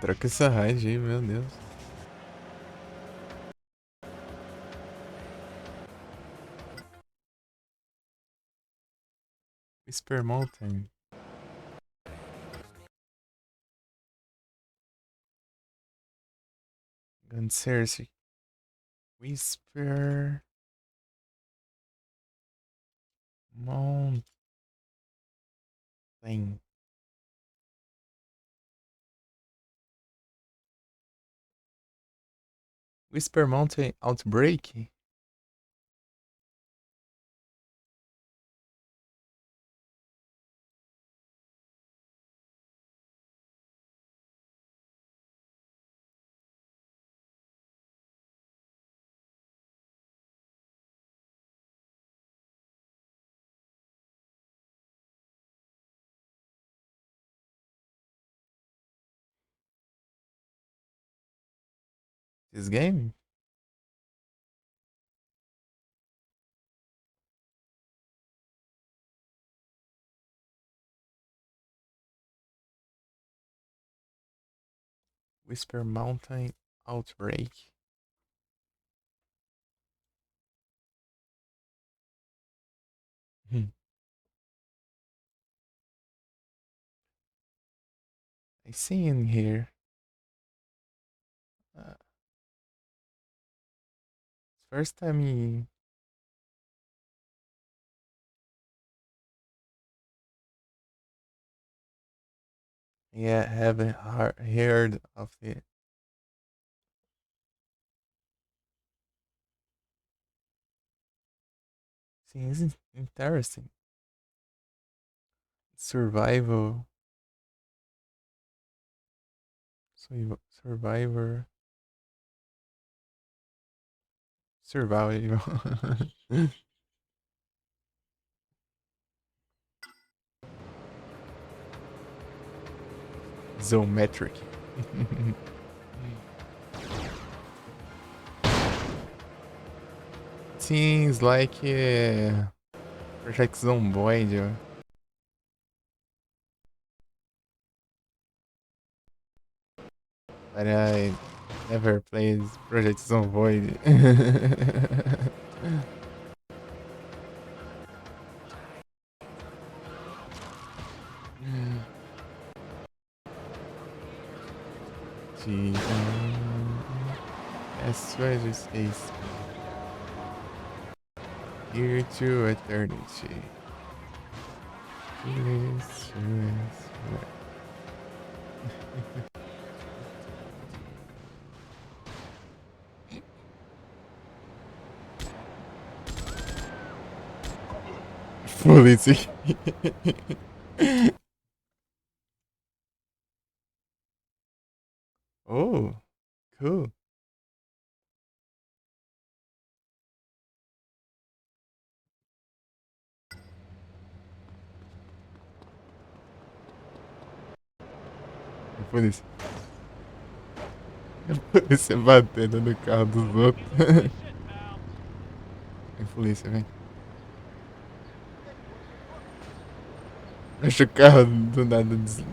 Troca essa raid aí, meu Deus. Whisper Mountain. And seriously. Whisper Mountain. Whisper Mountain Outbreak? This game? Whisper Mountain Outbreak. I see in here. First time he. Yeah, haven't heard of it. Seems interesting. Survival. Survivor. Survival. Zoometric. Seems like Project Zomboid. But I never played Project Zomboid. As treasures is here to eternity. Fully see. Oh, cool. Polícia. Polícia batendo no carro dos outros. Vem, polícia, vem. Acho o carro do nada desliga.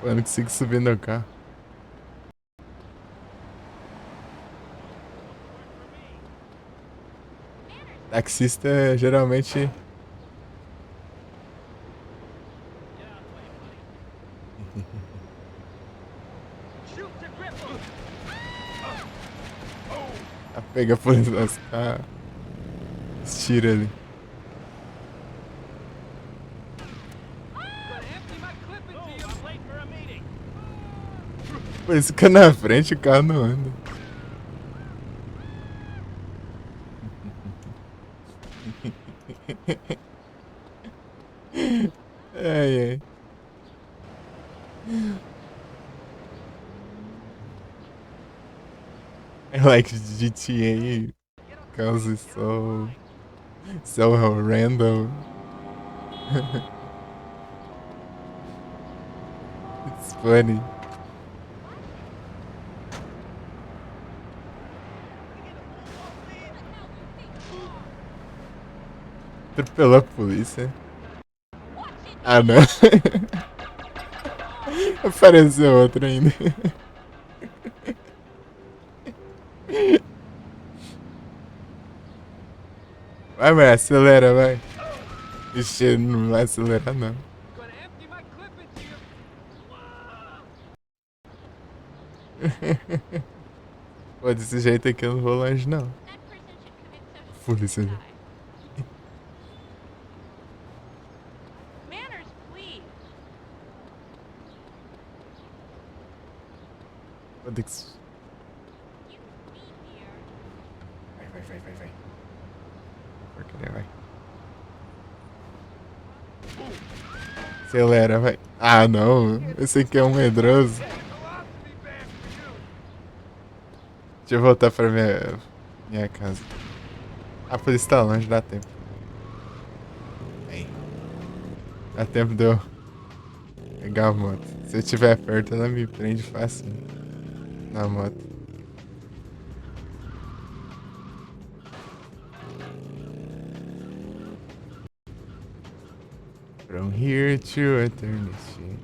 Pô, eu não consigo subir no carro. Taxista geralmente. Pega a polícia nos carros. Tira ali. Pô, esse fica na frente, o carro não anda. Ai, ai. I like GTA because it's so random. It's funny. Atropelou a polícia. Ah, não. Apareceu outro ainda. Vai, vai, acelera, vai. Ixi, não vai acelerar, não. Pô, desse jeito aqui eu não vou longe, não. Polícia. Manners, please. Vou ter que... Vai. Porcaria, vai. Acelera, vai. Ah, não. Esse aqui é um medroso. Deixa eu voltar pra minha casa. A polícia tá longe, dá tempo. Vem. Dá tempo de eu pegar a moto. Se eu estiver perto, ela me prende fácil na moto. From here to eternity.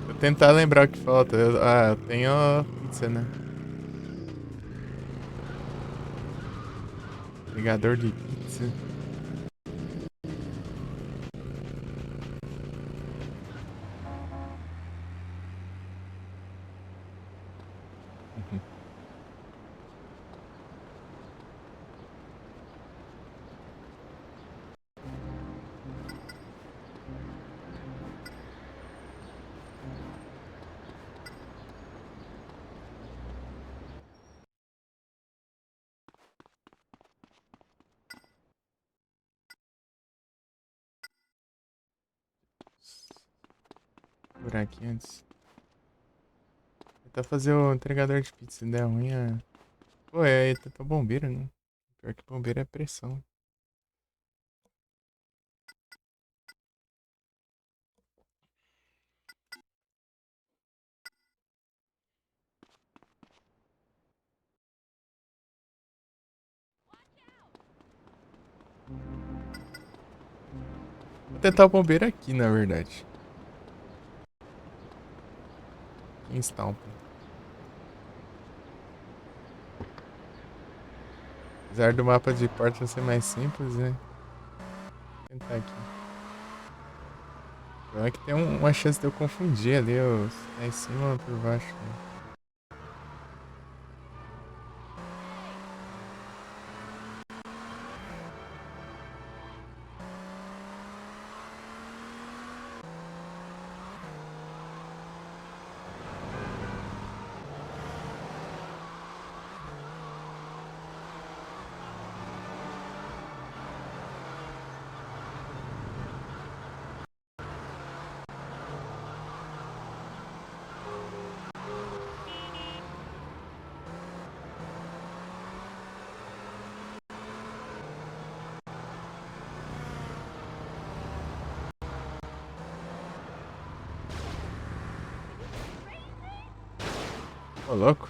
Vou tentar lembrar o que falta. Eu tenho pizza, né? Ligador de pizza. Por aqui antes. Tentar fazer o entregador de pizza, se der ruim é... Pô, é tentar bombeiro, né? Pior que bombeiro é pressão. Vou tentar o bombeiro aqui, na verdade. Em Stamp. Apesar do mapa de porta ser mais simples, né? Vou tentar aqui. O problema é que tem uma chance de eu confundir ali, se tá em cima ou por baixo. Né? Ô, louco.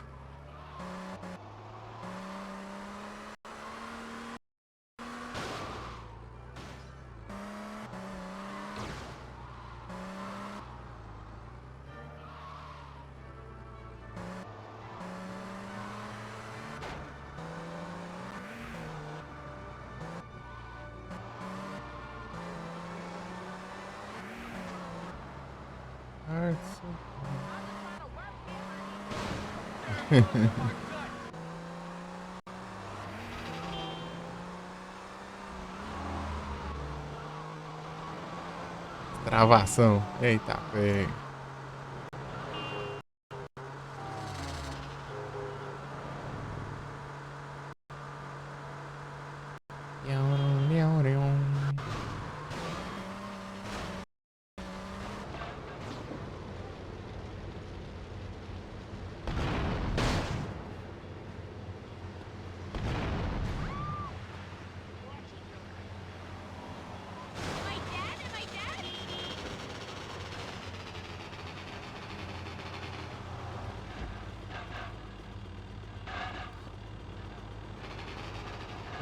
Travação. Eita, pega.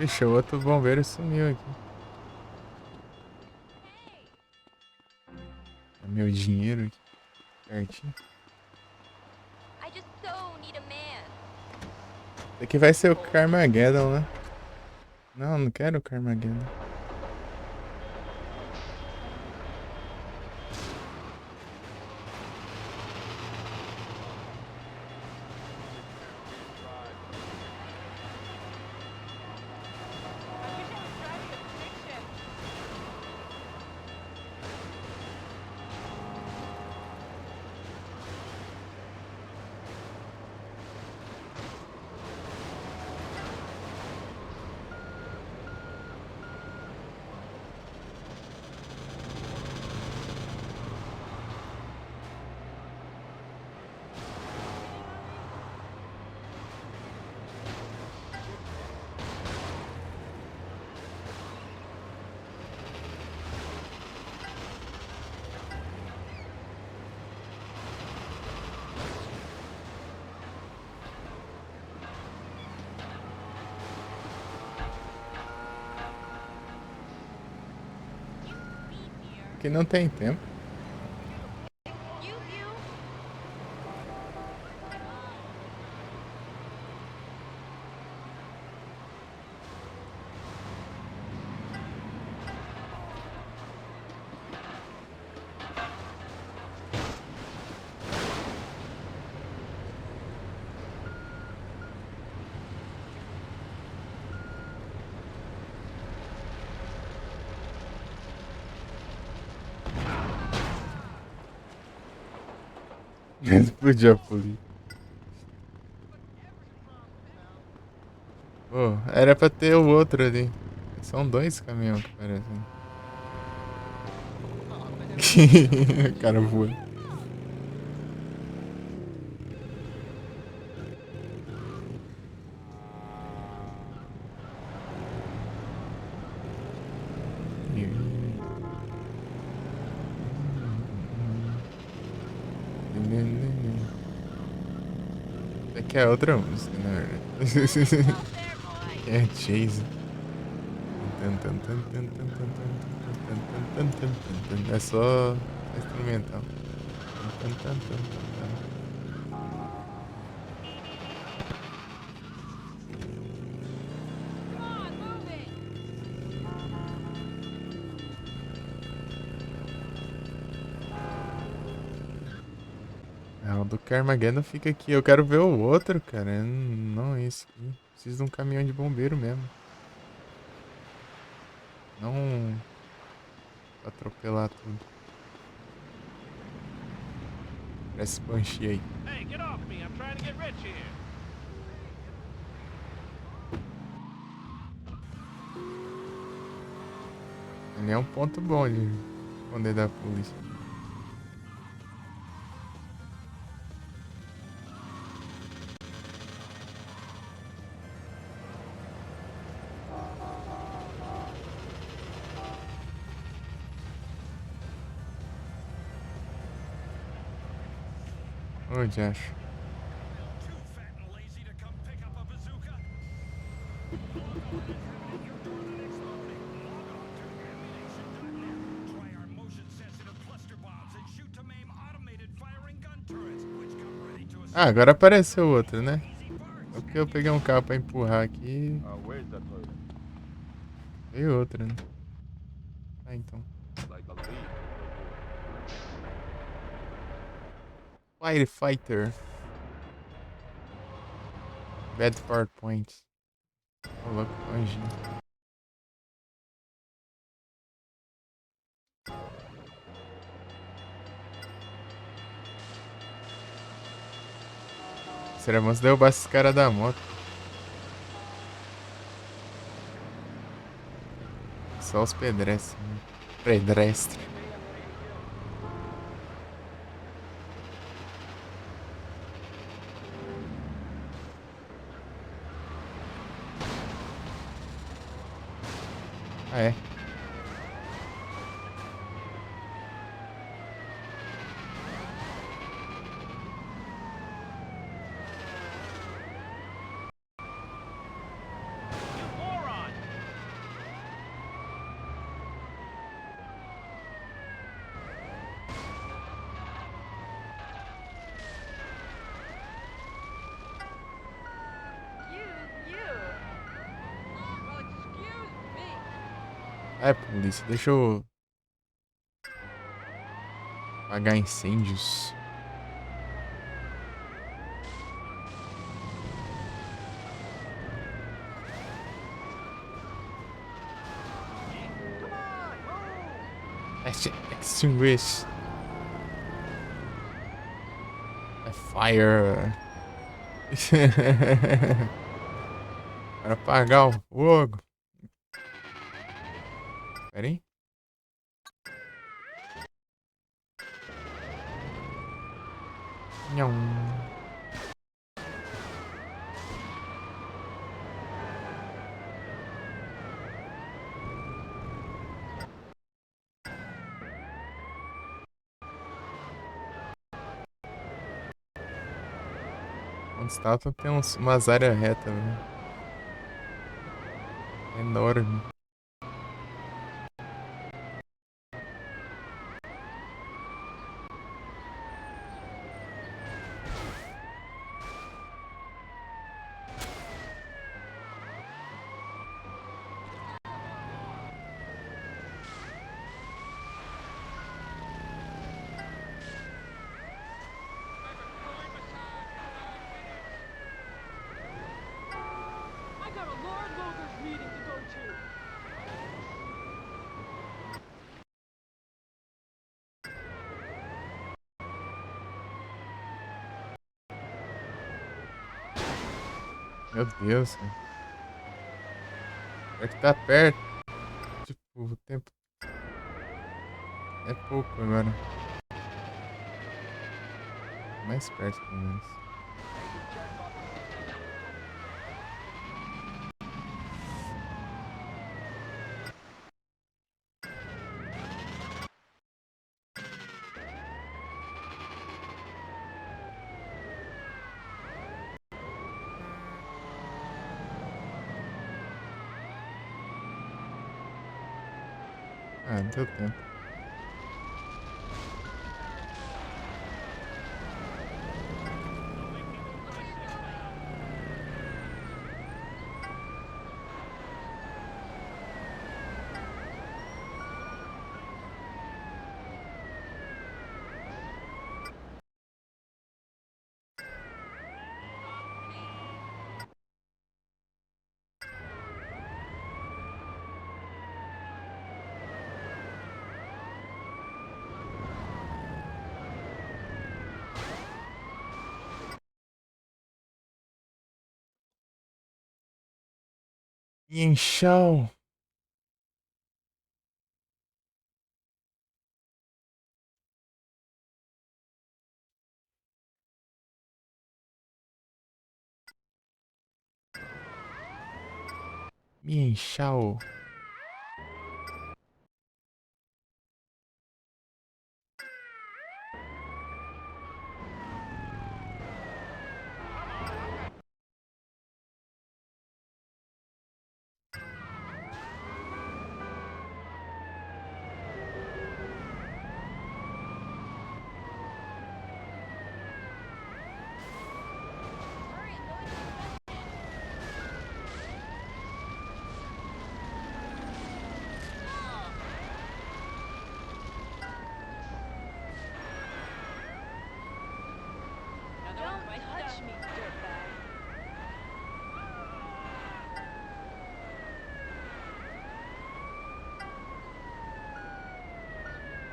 Ixi, o outro bombeiro sumiu aqui. É meu dinheiro aqui. Pertinho. Esse aqui vai ser o Carmageddon, né? Não, não quero o Carmageddon. que não tem tempo. Explodiu a polícia. Pô, era pra ter o outro ali. São 2 caminhões que parecem. O cara voa. Aqui é outra música, na verdade. É Chase. É só instrumental. Ah, o do Carmageddon fica aqui. Eu quero ver o outro, cara. Não esse aqui. Preciso de um caminhão de bombeiro mesmo. Não atropelar tudo. Parece Banshee aí. Hey, get off me. I'm trying to get rich here. Ele é um ponto bom de esconder da polícia. Ô, Josh. Ah, agora apareceu outro, né? Só porque eu peguei um carro pra empurrar aqui. Veio outro, né? Ah, então. Firefighter. Bad Part Points. Ô, louco, anjinho. Seria bom se derrubar esses caras da moto. Só os pedestres. Né? Pedestre. Ah, é? É, polícia, deixa eu apagar incêndios. Extinguish. É fire. Para apagar o fogo. Pera aí. Nhão. Onde estátua tem umas áreas retas, velho. Enorme. meeting to go to. Meu Deus, cara. É que tá perto. Tipo, o tempo é pouco agora. Mais perto, pelo menos. Ah, deu tempo. Show. Show. Don't touch me, dirtbag.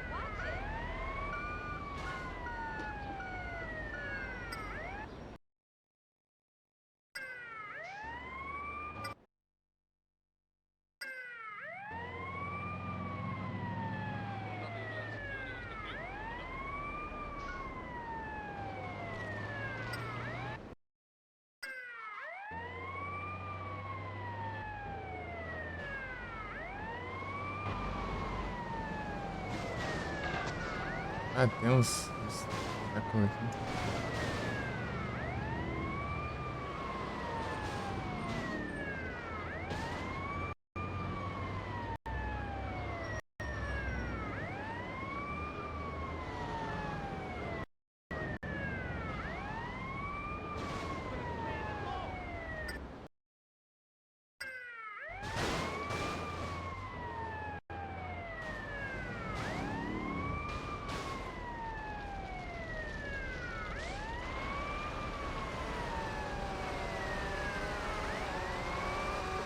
Watch it. Ah, tem uns buracos aqui.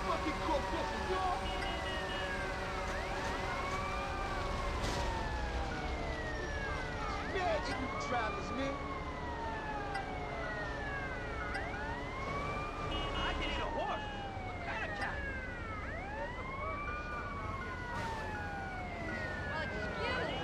Fucking cook this, dog. Magic, you drivers, man. I can eat a horse. What kind of cat? Well, excuse me.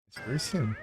It's very soon.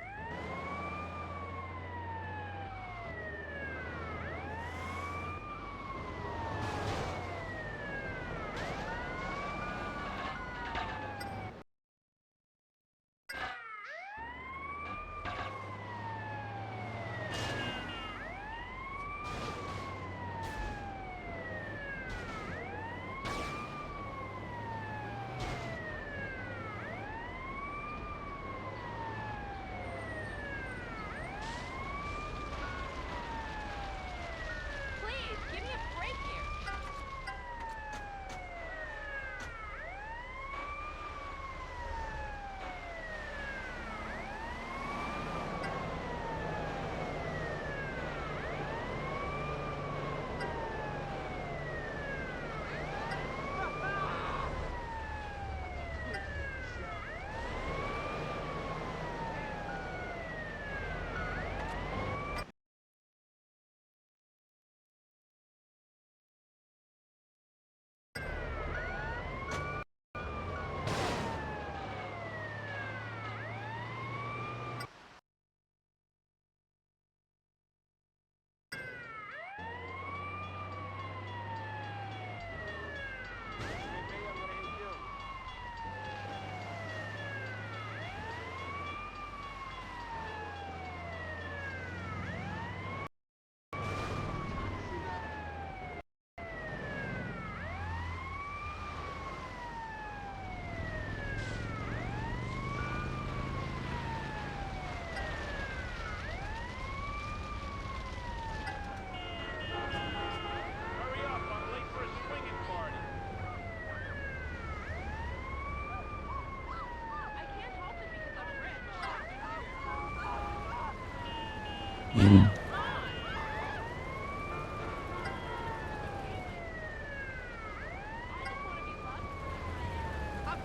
I've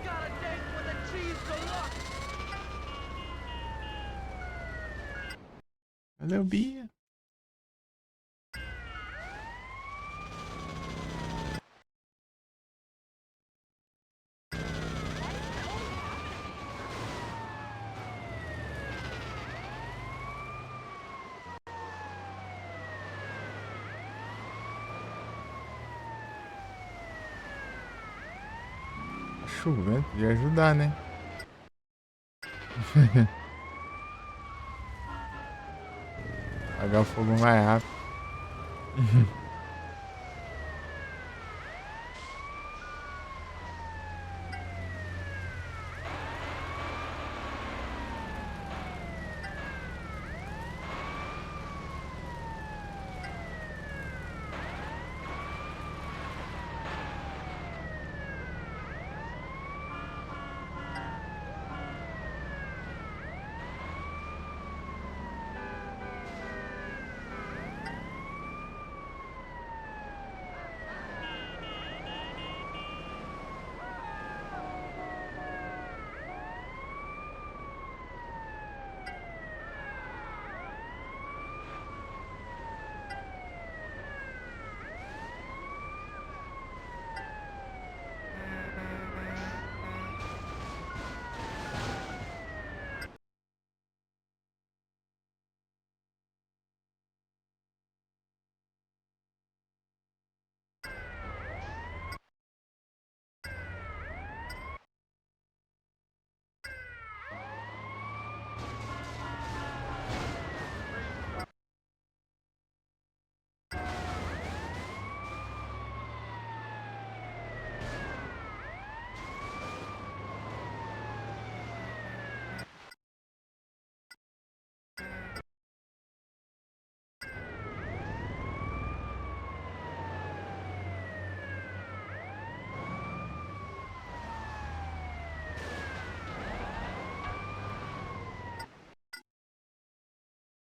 got a date with a cheese deluxe. Valeu, Bia. Tá chovendo, podia ajudar, né? Apagar o fogo mais rápido.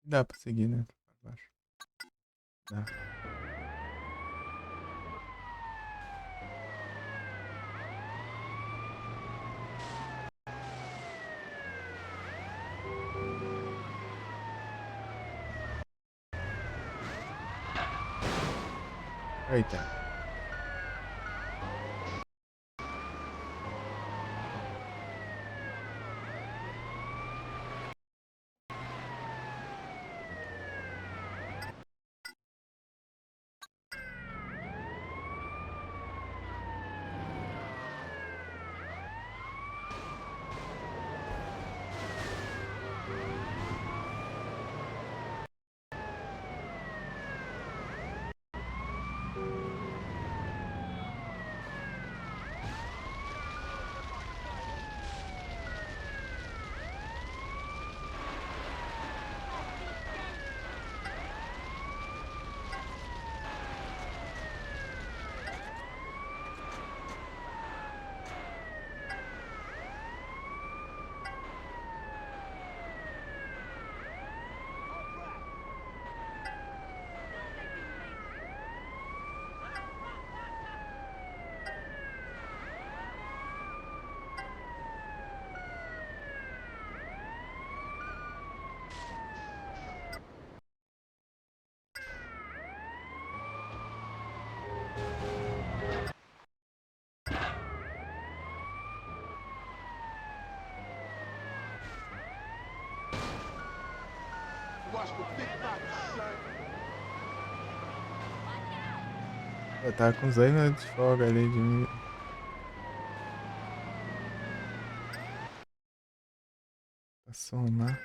Dá pra seguir, né? Pra baixo. Dá. Eita. Watch the big body, son. Eu tava com uns 2 minutos de folga ali de mim. Pra somar.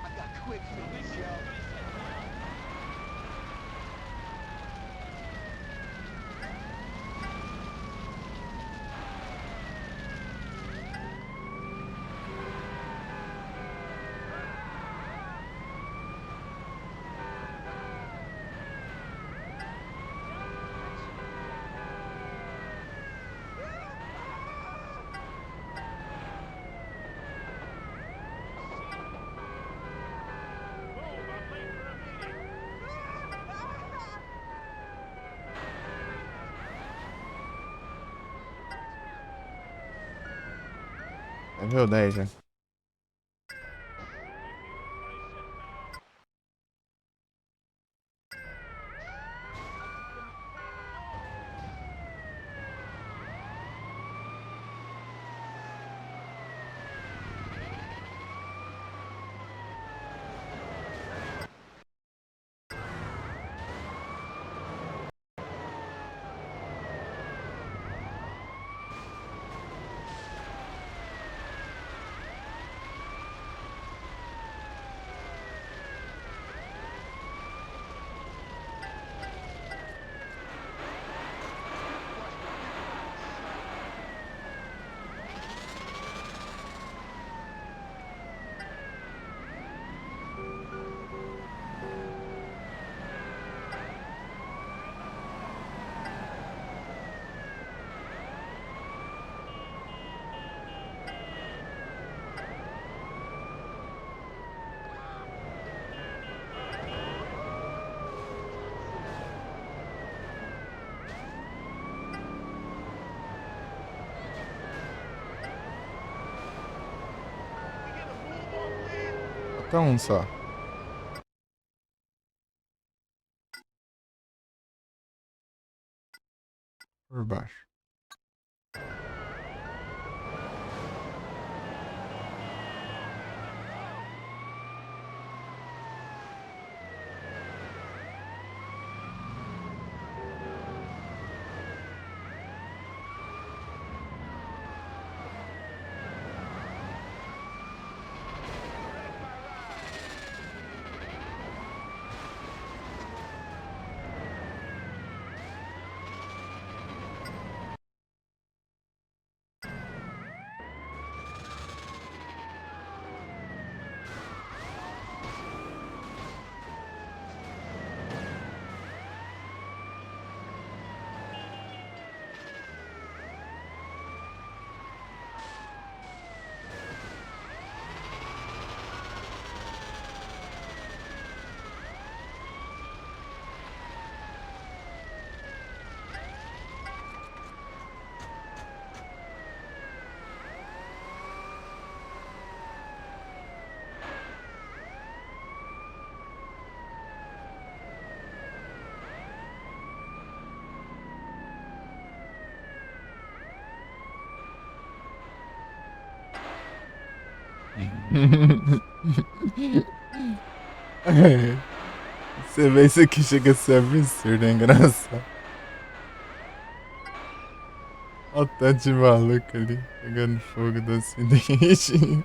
I got quick fingers, yo. Level 10 já. Falta um só. Por baixo. Você vê isso aqui chega a ser absurdo, é engraçado. Olha o tanto de maluco ali, pegando fogo do acidente.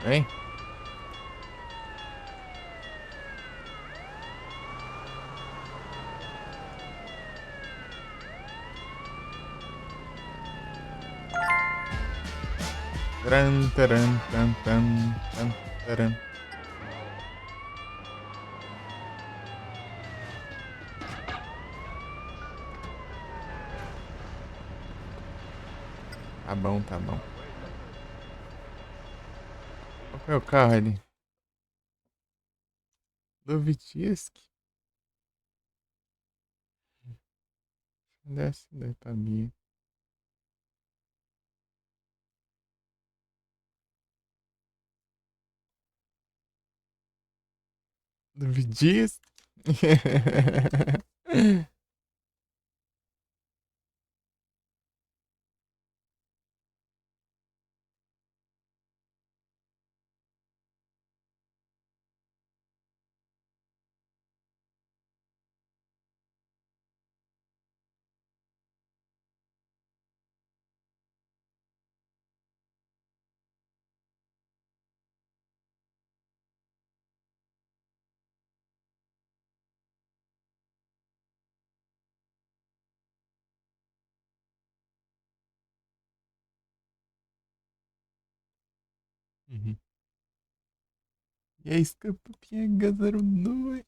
Vem. Taran, taran, tan, tan, tan, taran. Tá bom, tá bom. Qual que é o carro ali? Do Vitisk? Desce daí pra mim. Do Vitisk? Uhum. Есть КПП газорудной.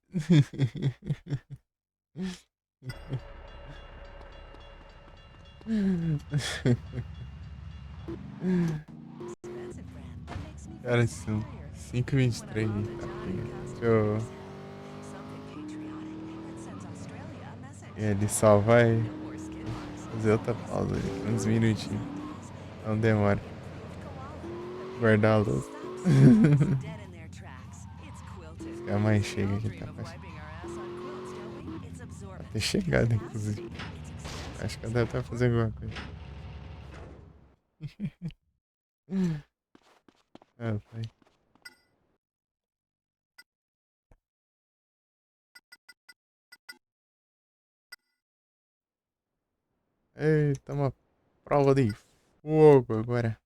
Cara, são 5h23. Tá, deixa eu... Ele só vai fazer outra pausa ali, uns minutinhos. Não demora. Guardar a louça. Ficar mais chega aqui, tá? Pra ter chegado, inclusive. Acho que eu deve estar fazendo alguma coisa. Ah, pai. Eita, uma prova de fogo agora.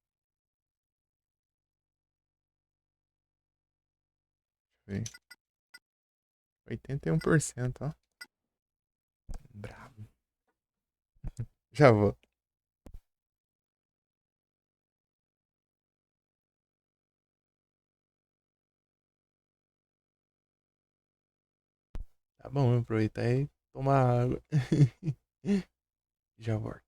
Deixa eu ver. 81%, ó. Bravo. Já vou. Tá bom, vou aproveitar e tomar água. Já volto.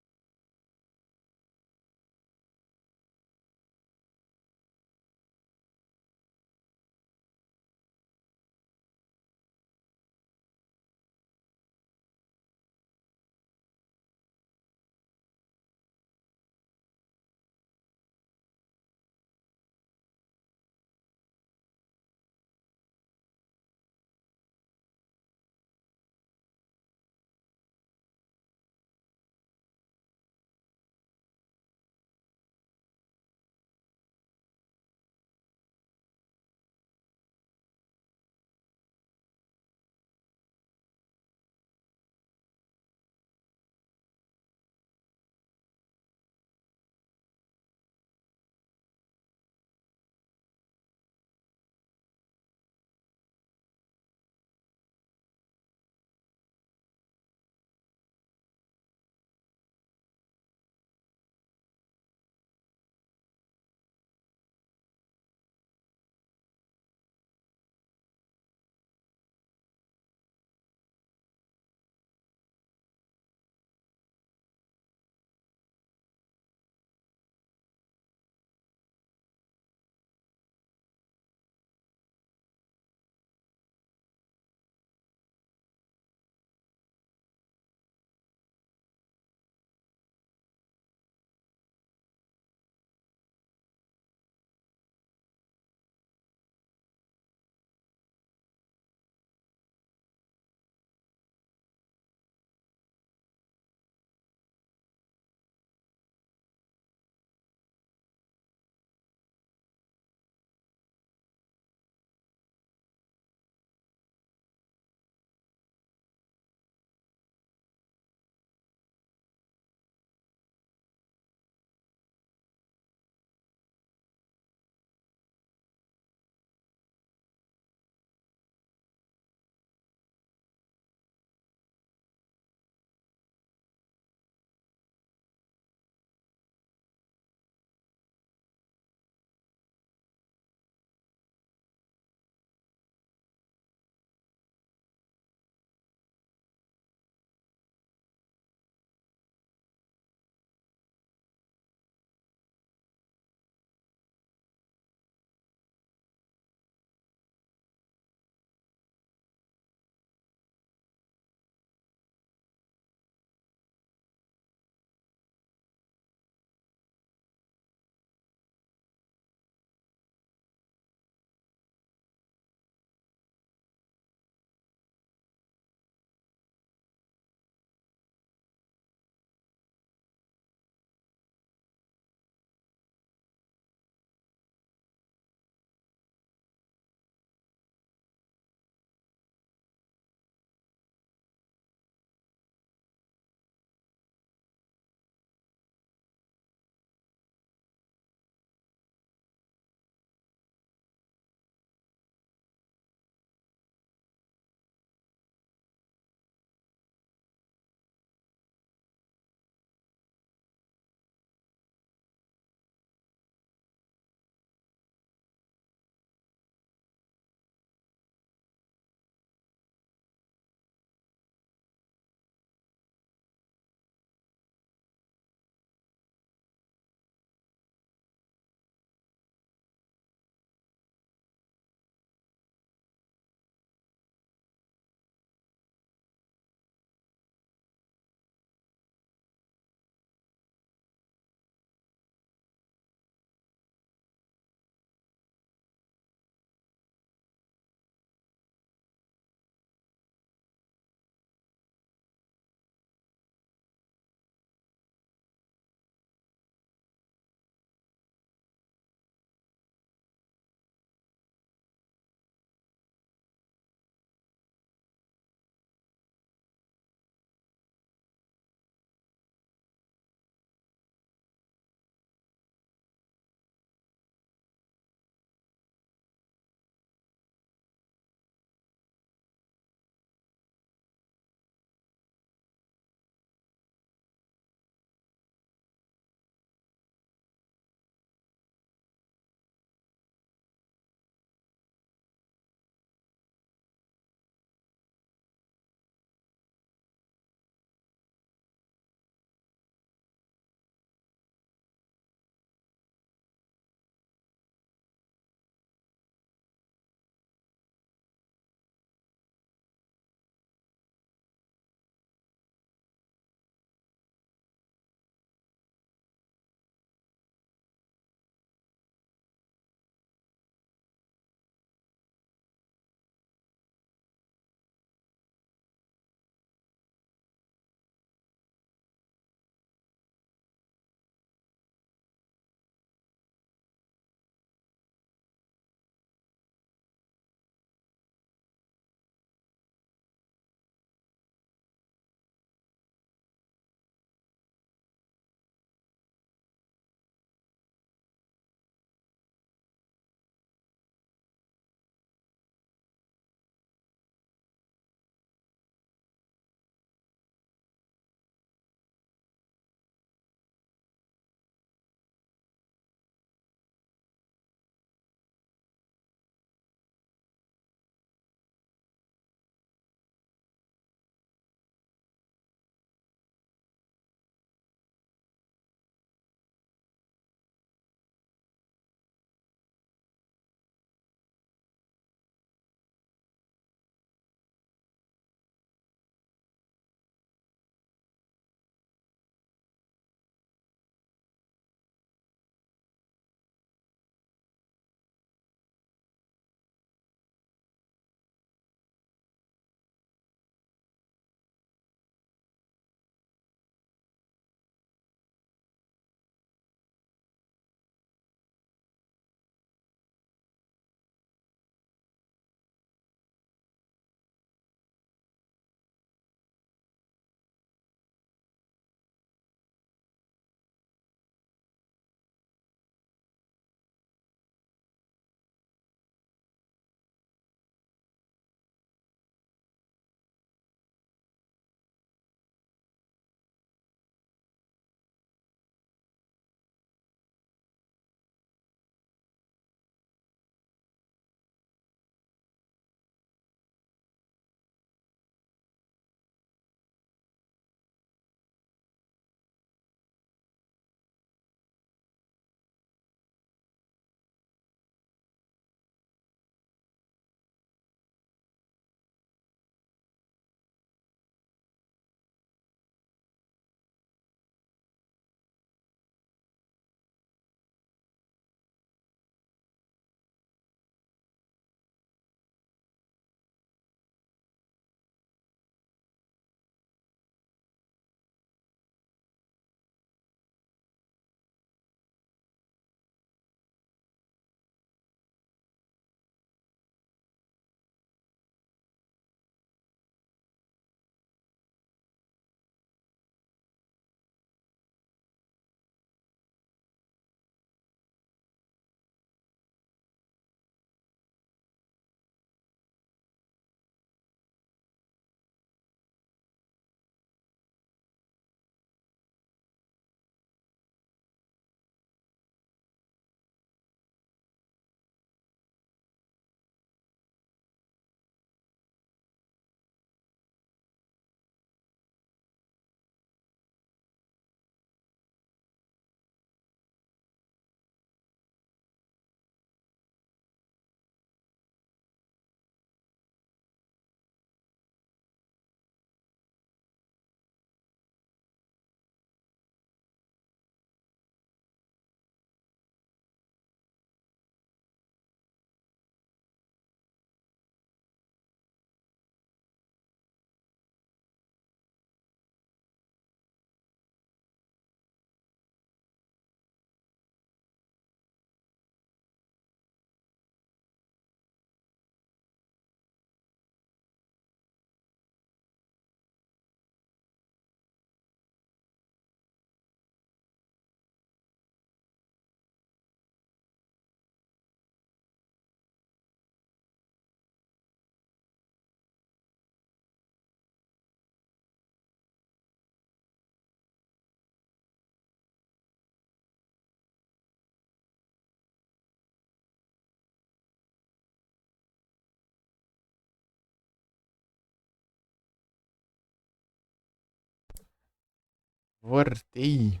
Voltei.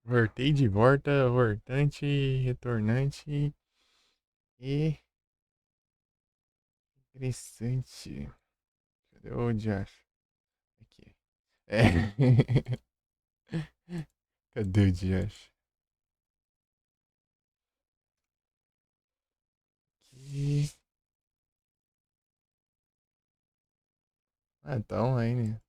Voltei de volta, voltante, retornante e interessante. Cadê o Josh? Aqui. É. Cadê o Josh? Aqui. Ah, tá online.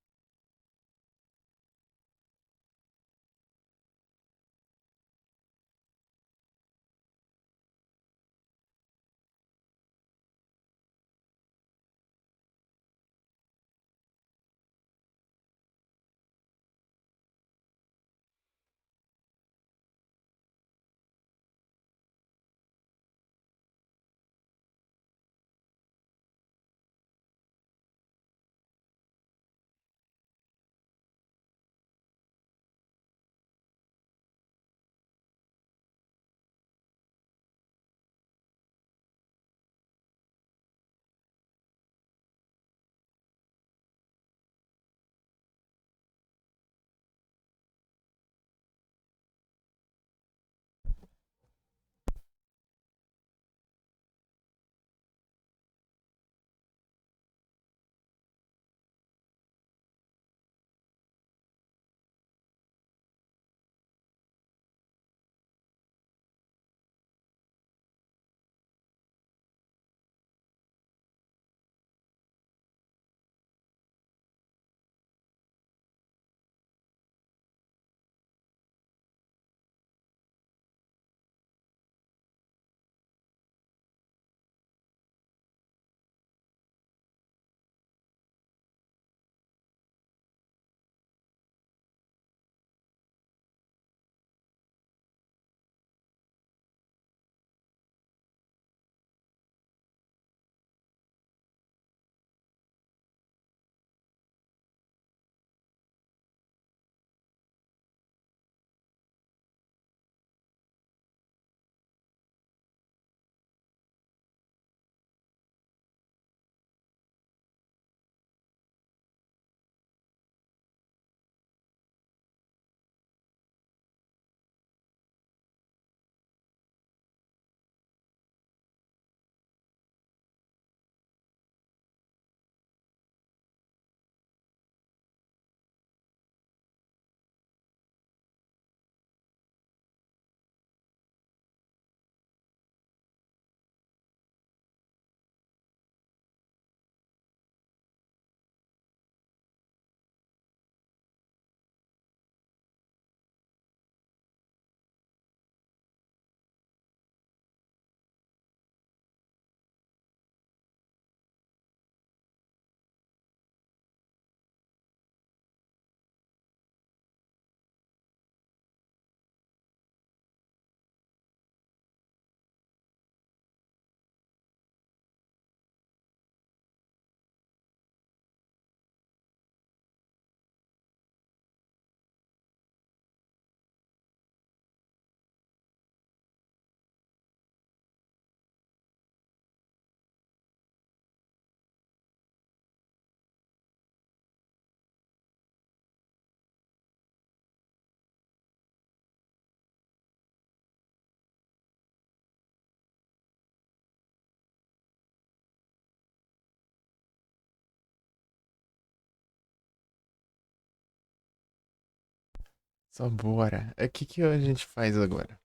Só bora. O que que a gente faz agora?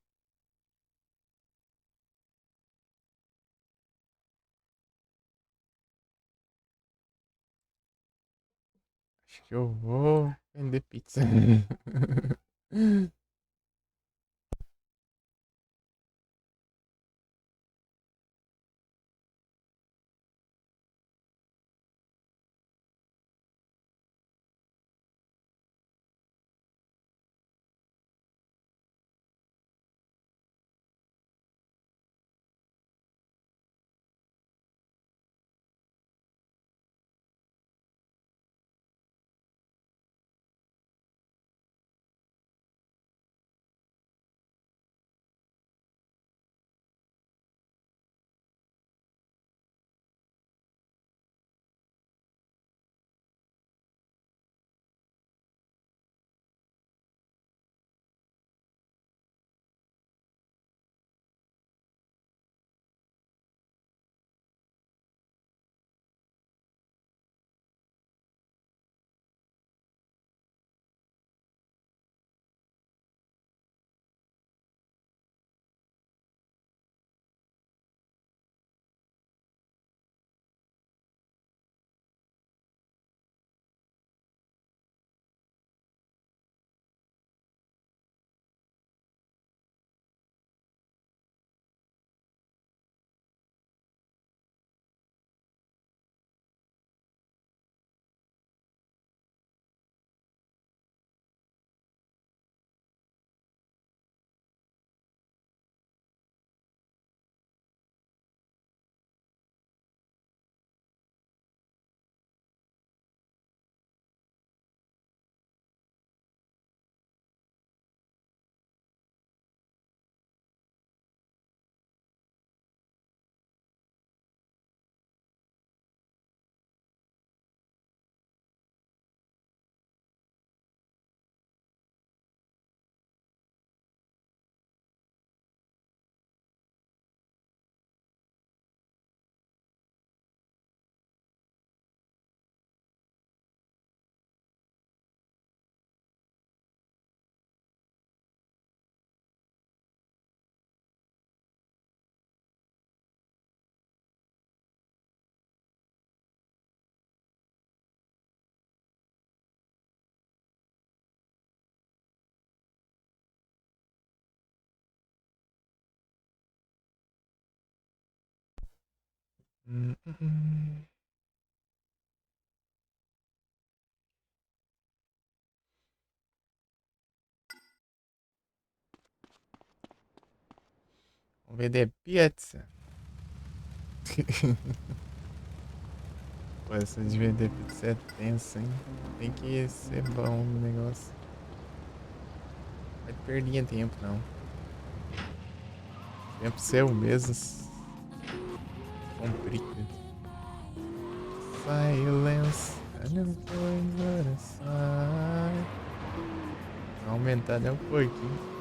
Acho que eu vou vender pizza. Vamos vender pizza. Pô, essa de vender pizza é tensa, hein? Tem que ser bom o negócio. Não vai perder tempo, não. Tempo seu mesmo. Complica. Silence. I never going but aside. Vou aumentar até um pouquinho.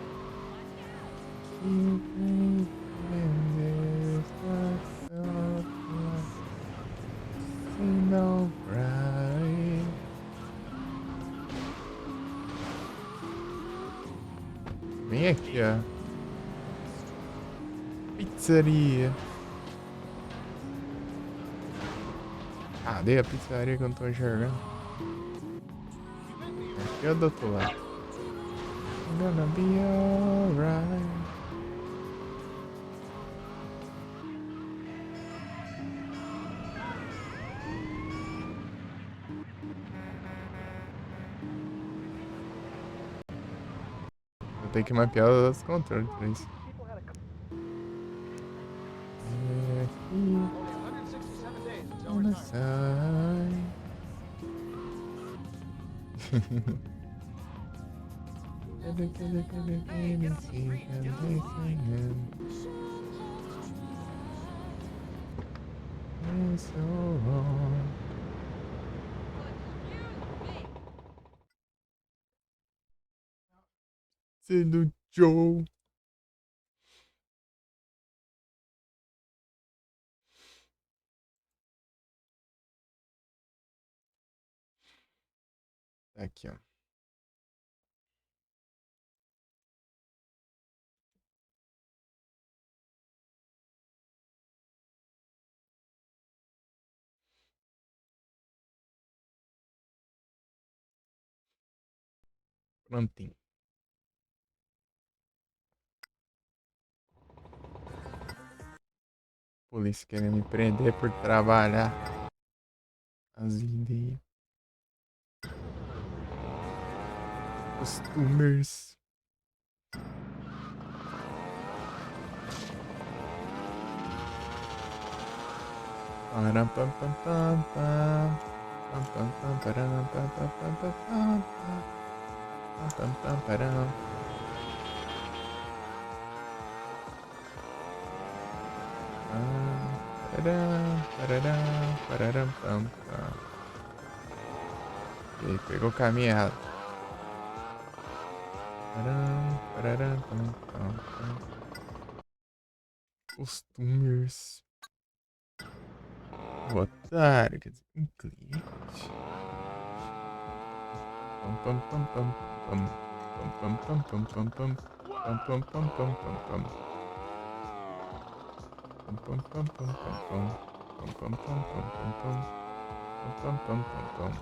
No right. Vem aqui, ó. Pizzaria. Cadê a pizzaria que eu não tô enxergando? Aqui é do outro lado. I'm gonna be alright. Eu tenho que mapear os controles pra isso. On the side. Sendo Joe. Aqui, ó. Prontinho. Polícia querendo me prender por trabalhar. As ideias. Costumers. Param pam pam pam pam. Pam pam pam param pam pam pam pam pam. Pam pam pam param. Pararam pam pam. E aí, pegou o caminho errado. Pararam pam pam pam. Costumers. Otário, quer dizer, um cliente. Pam pam pam pam pam. Pam pam pam pam pam pam. Pam pam pam pam pam pam. Pam pam pam pam pam pam. Pam pam pam pam pam pam. Pam pam pam pam pam.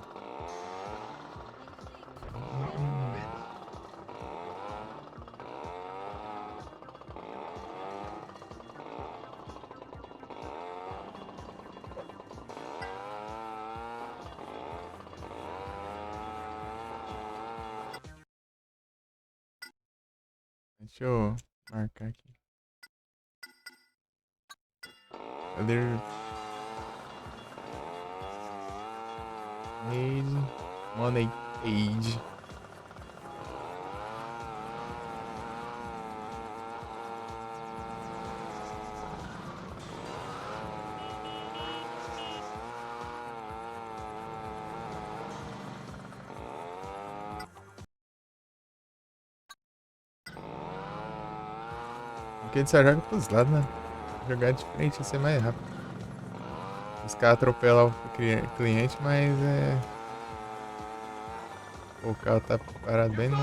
Deixa eu marcar aqui. Other age, money age. Porque ele só joga pros lados, né? Jogar de frente ia ser mais rápido. Os caras atropelam o cliente, mas é. O carro tá parado bem no.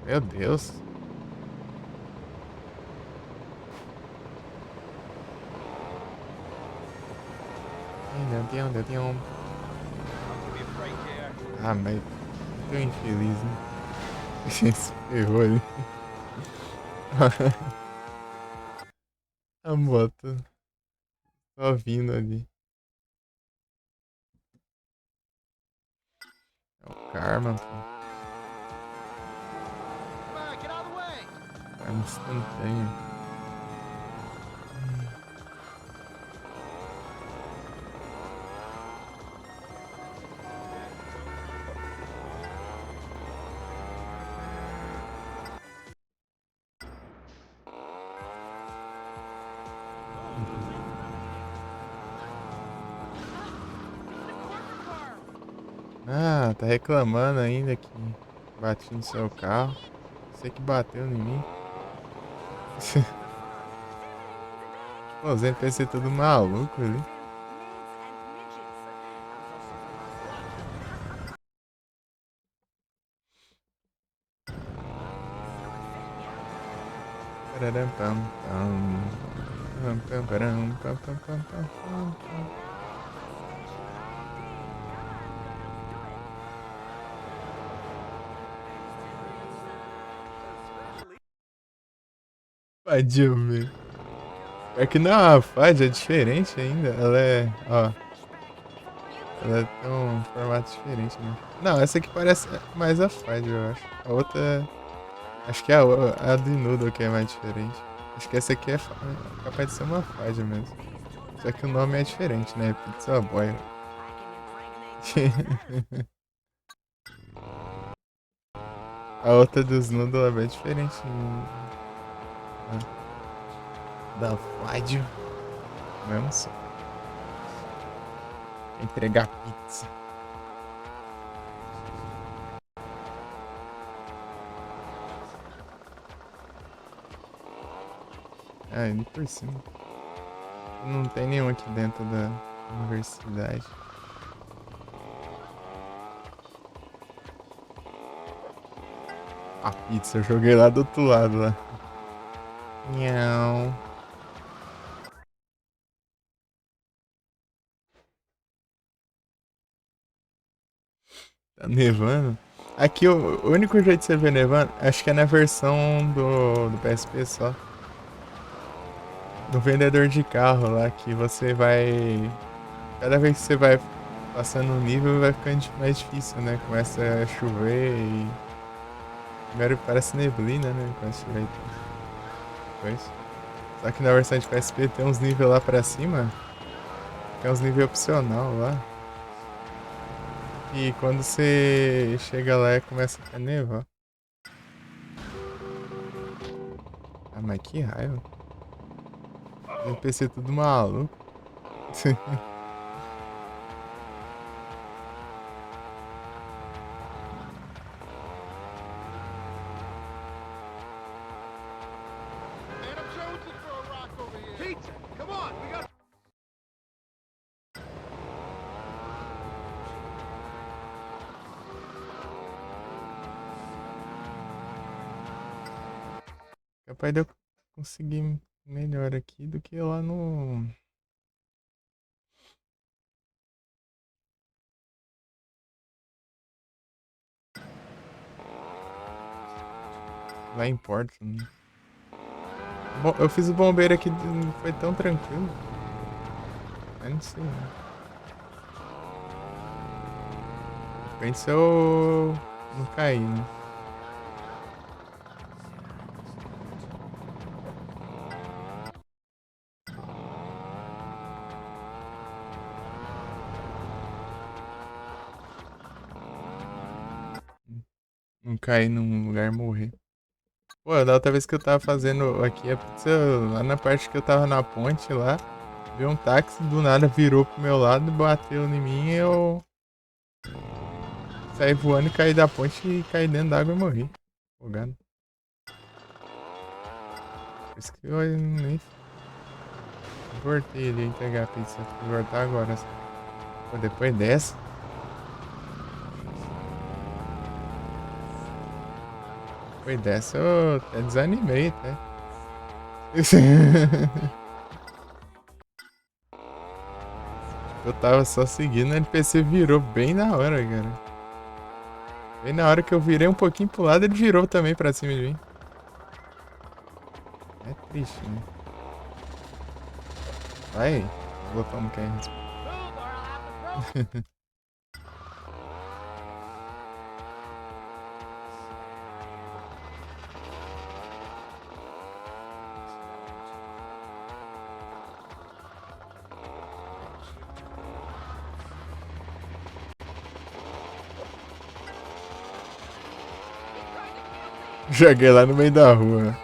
Meu Deus. Ah, mas tô infeliz, né? Se ferrou ali. A moto só vindo ali. É o karma, pô. Karma instantâneo. Ah, tá reclamando ainda que bati no seu carro. Você que bateu em mim. Pô, os NPC tudo maluco ali. Pararam, pam, pam. Pam, pam, param, pam, pam, pam, pam, pam. Fadinho, velho. É que não é uma fad, é diferente ainda. Ela é, ó. Ela tem um formato diferente, né? Não, essa aqui parece mais a fad, eu acho. A outra... Acho que é a do Noodle que é mais diferente. Acho que essa aqui é capaz de ser uma fad mesmo. Só que o nome é diferente, né? Pizza Boy. A outra dos Noodle é bem diferente. Da fad. Mesmo só. Entregar pizza. Ah, indo por cima. Não tem nenhum aqui dentro da universidade. A pizza eu joguei lá do outro lado lá. Não. Tá nevando? Aqui o único jeito de você ver nevando, acho que é na versão do PSP só. Do vendedor de carro lá, que você vai... Cada vez que você vai passando o nível, vai ficando mais difícil, né? Começa a chover e... Primeiro parece neblina, né? Começa a chover e tudo. Depois. Só que na versão de PSP tem uns níveis lá pra cima. Tem uns níveis opcional lá. E quando você chega lá, começa a nevar. Ah, mas que raiva. O NPC tudo maluco. Pizza! Come on, we got... Capaz de eu conseguir melhor aqui do que lá no... Lá em Portland. Bom, eu fiz o bombeiro aqui, foi tão tranquilo. Eu não sei, né? De repente se eu não cair, né? Não cair num lugar e morrer. Pô, da outra vez que eu tava fazendo aqui a pizza, lá na parte que eu tava na ponte lá, veio um táxi, do nada virou pro meu lado, bateu em mim e eu saí voando e caí da ponte e caí dentro d'água e morri. Afogado. Por isso que eu nem voltei ali a entregar a pizza. Vou voltar agora. Pô, depois dessa. Depois dessa eu até desanimei, até. Eu tava só seguindo, o NPC virou bem na hora, cara. Bem na hora que eu virei um pouquinho pro lado, ele virou também pra cima de mim. É triste, né? Vai, o botão não quer responder. Joguei lá no meio da rua.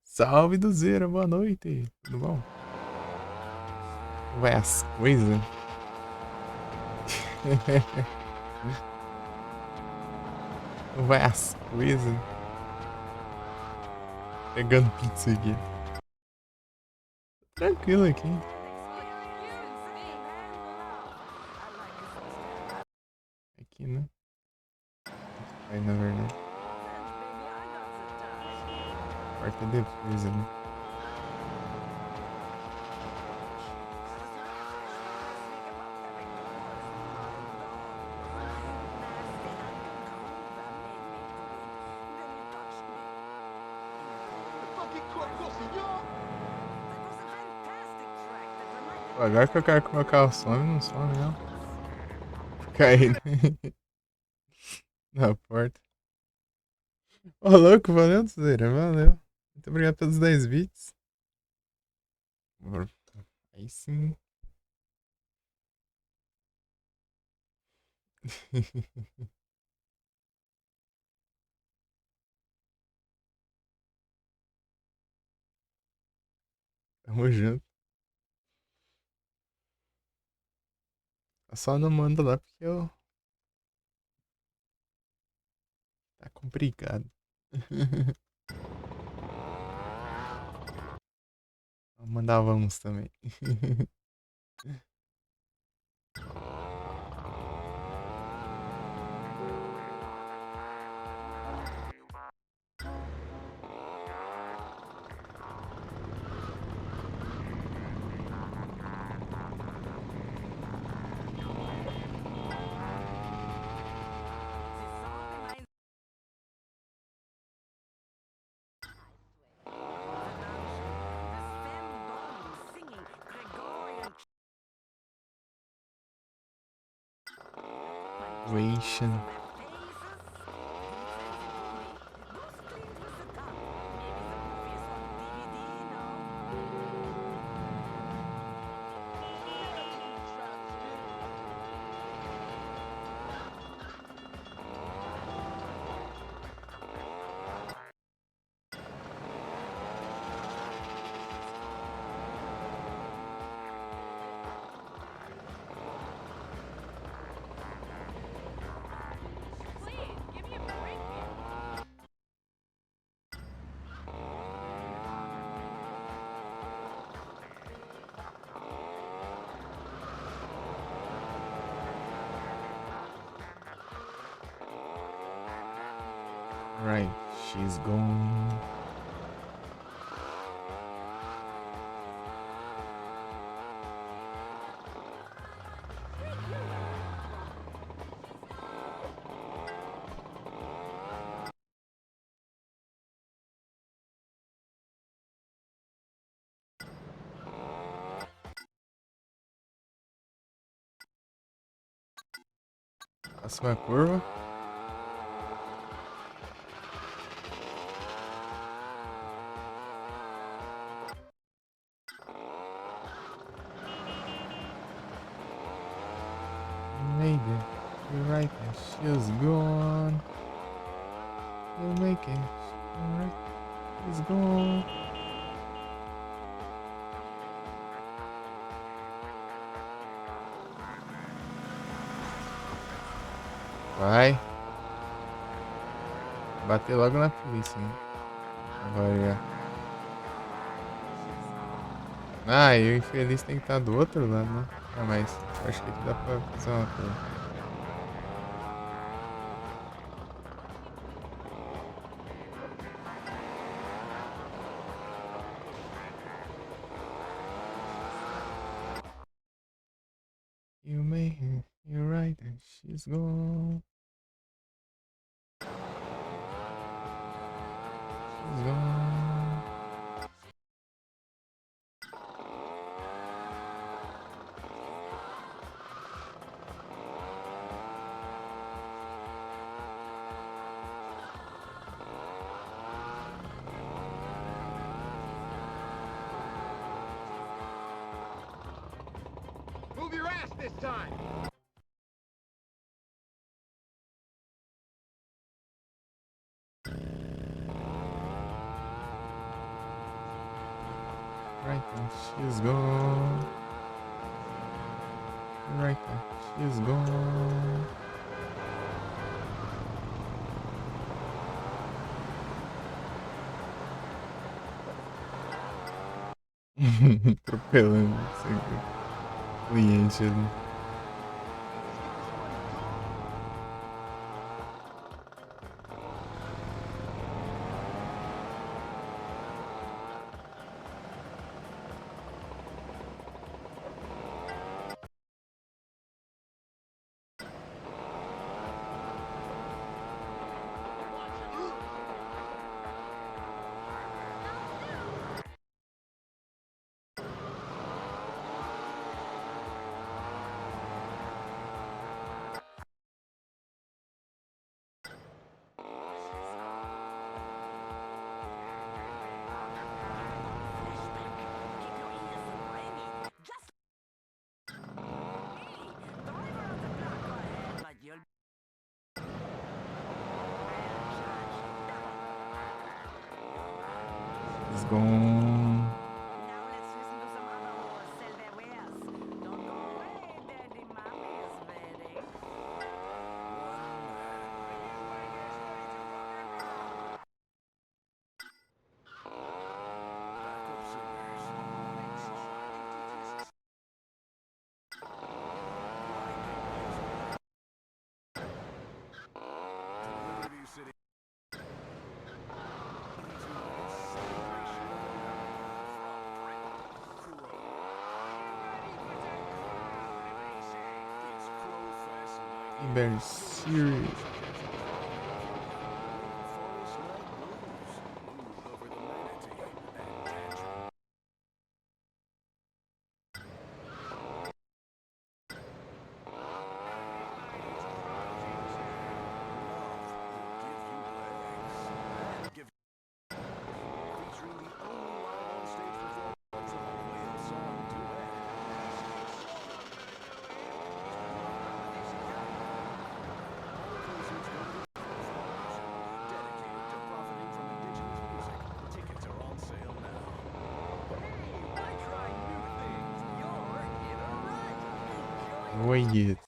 Salve do Zero, boa noite. Tudo bom? Vai as coisas. Vai as coisas. Pegando pizza aqui. Tranquilo aqui. Aqui, né? Aí, na verdade. Quarta defesa, né? Pô, agora que eu quero que o meu carro some, não some, não. Caindo na porta. Ô, louco, valeu, Tuzeira, valeu. Muito obrigado pelos 10 bits. Aí sim. Tamo junto. Eu só não mando lá porque eu... Tá complicado. Eu mandava uns também. Ration. Right, she's gone. Próxima curva. Made it. You're right there. She's gone. You'll make it. You're right. She's gone. Vai. Bater logo na polícia, hein? Agora. Ah, e o infeliz tem que estar do outro lado, né? Ah, mas acho que aqui dá pra fazer uma coisa. me. You're right, and she's gone. She's gone. Move your ass this time! Right then, she's gone. Right then, she's gone. Atropelando sempre o cliente ali. She's gone. Very serious. Wait.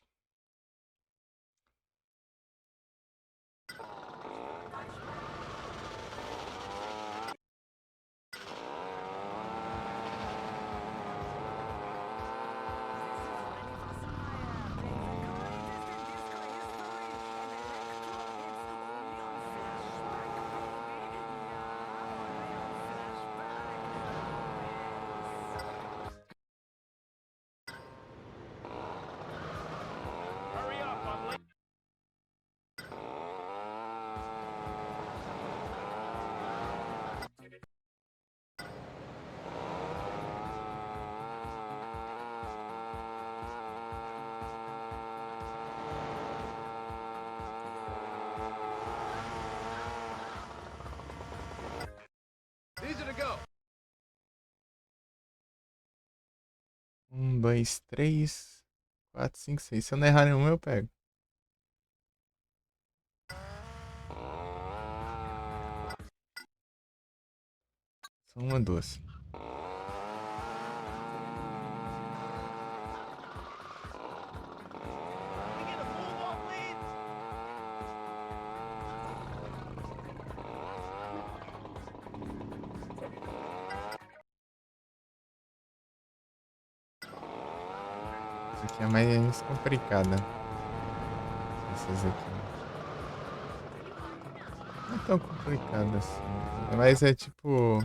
Easy to go. 1, 2, 3, 4, 5, 6. Se eu não errar nenhum, eu pego. Só uma, duas. Essa aqui é mais complicada. Essas aqui. Não é tão complicada assim. Mas é tipo.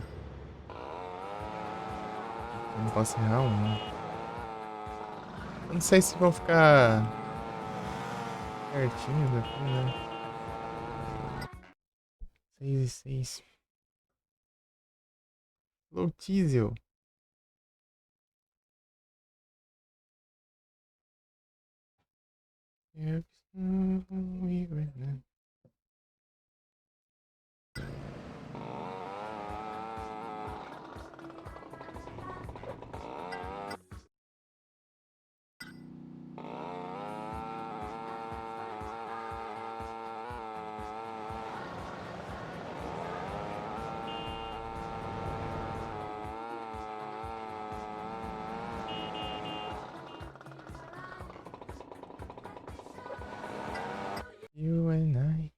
Eu não posso errar uma. Eu não sei se vão ficar certinho daqui, né? 6 e 6. Low Diesel. You and I.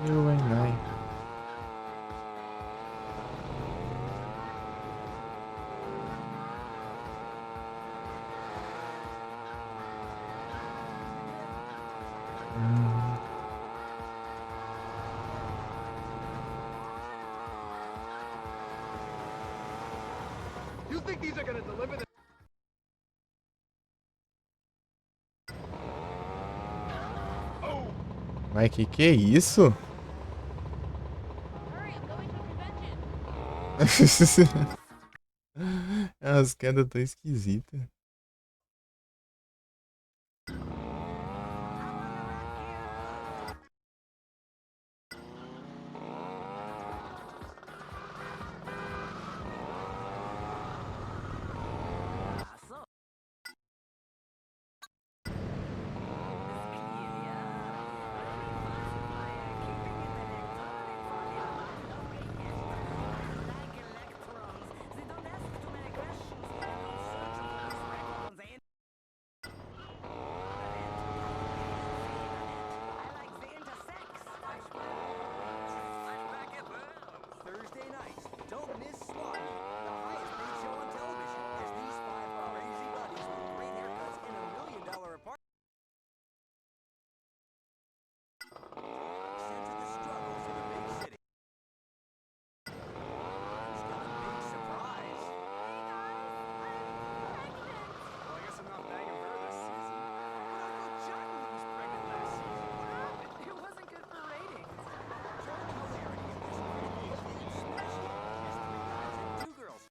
You and I. You think these are gonna deliver the... Mas que é isso? As quedas tão esquisitas. Thursday nights, don't miss Swap Meet, the highest paid show on television, as these 5 crazy buddies with great haircuts in $1 million apartment sent to the struggles of the big city. Who's got a big surprise? Well, I guess I'm not banging her this season. But I thought Jacqueline was pregnant last season. It wasn't good for ratings. Two girls.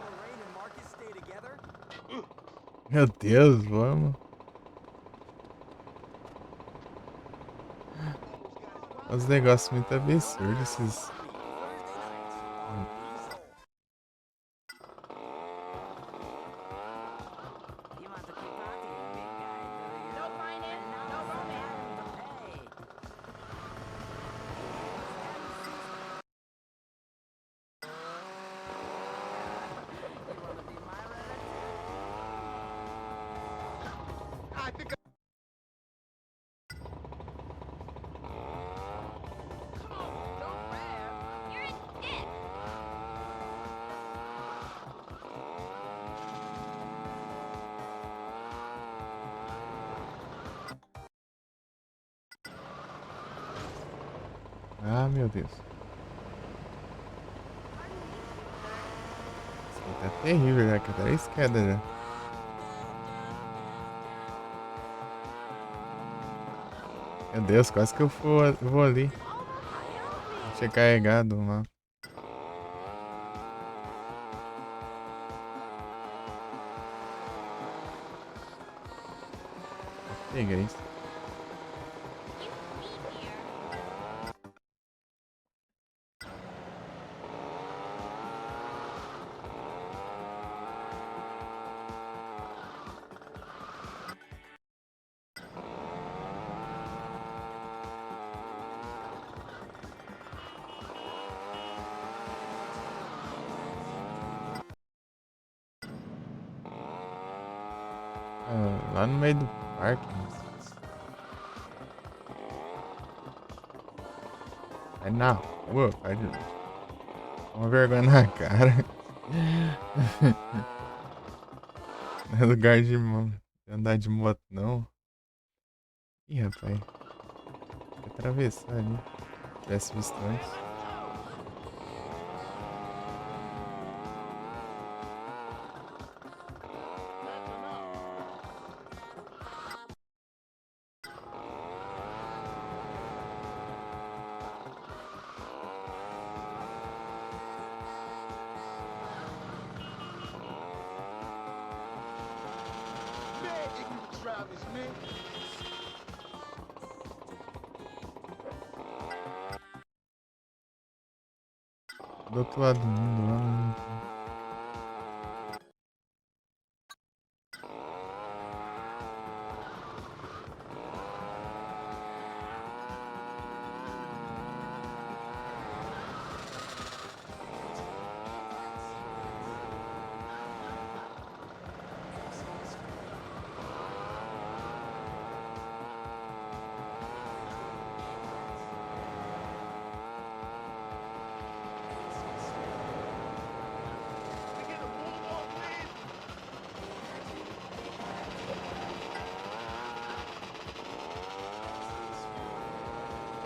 Lorraine and Marcus stay together? Meu Deus, vamos. Os negócios muito absurdos, esses. I think Ah, meu Deus. Isso aí tá terrível, né? Que até a esquerda, né? Meu Deus, quase que eu vou ali. Tinha carregado lá. Peguei isso. Ah, lá no meio do parque. Vai na rua, faz uma vergonha na cara. Não é lugar de andar de moto, não. Ih, rapaz. Tem que atravessar ali. Se tivesse visto antes. man, ignorant drivers, man. Do outro lado do mundo, lá.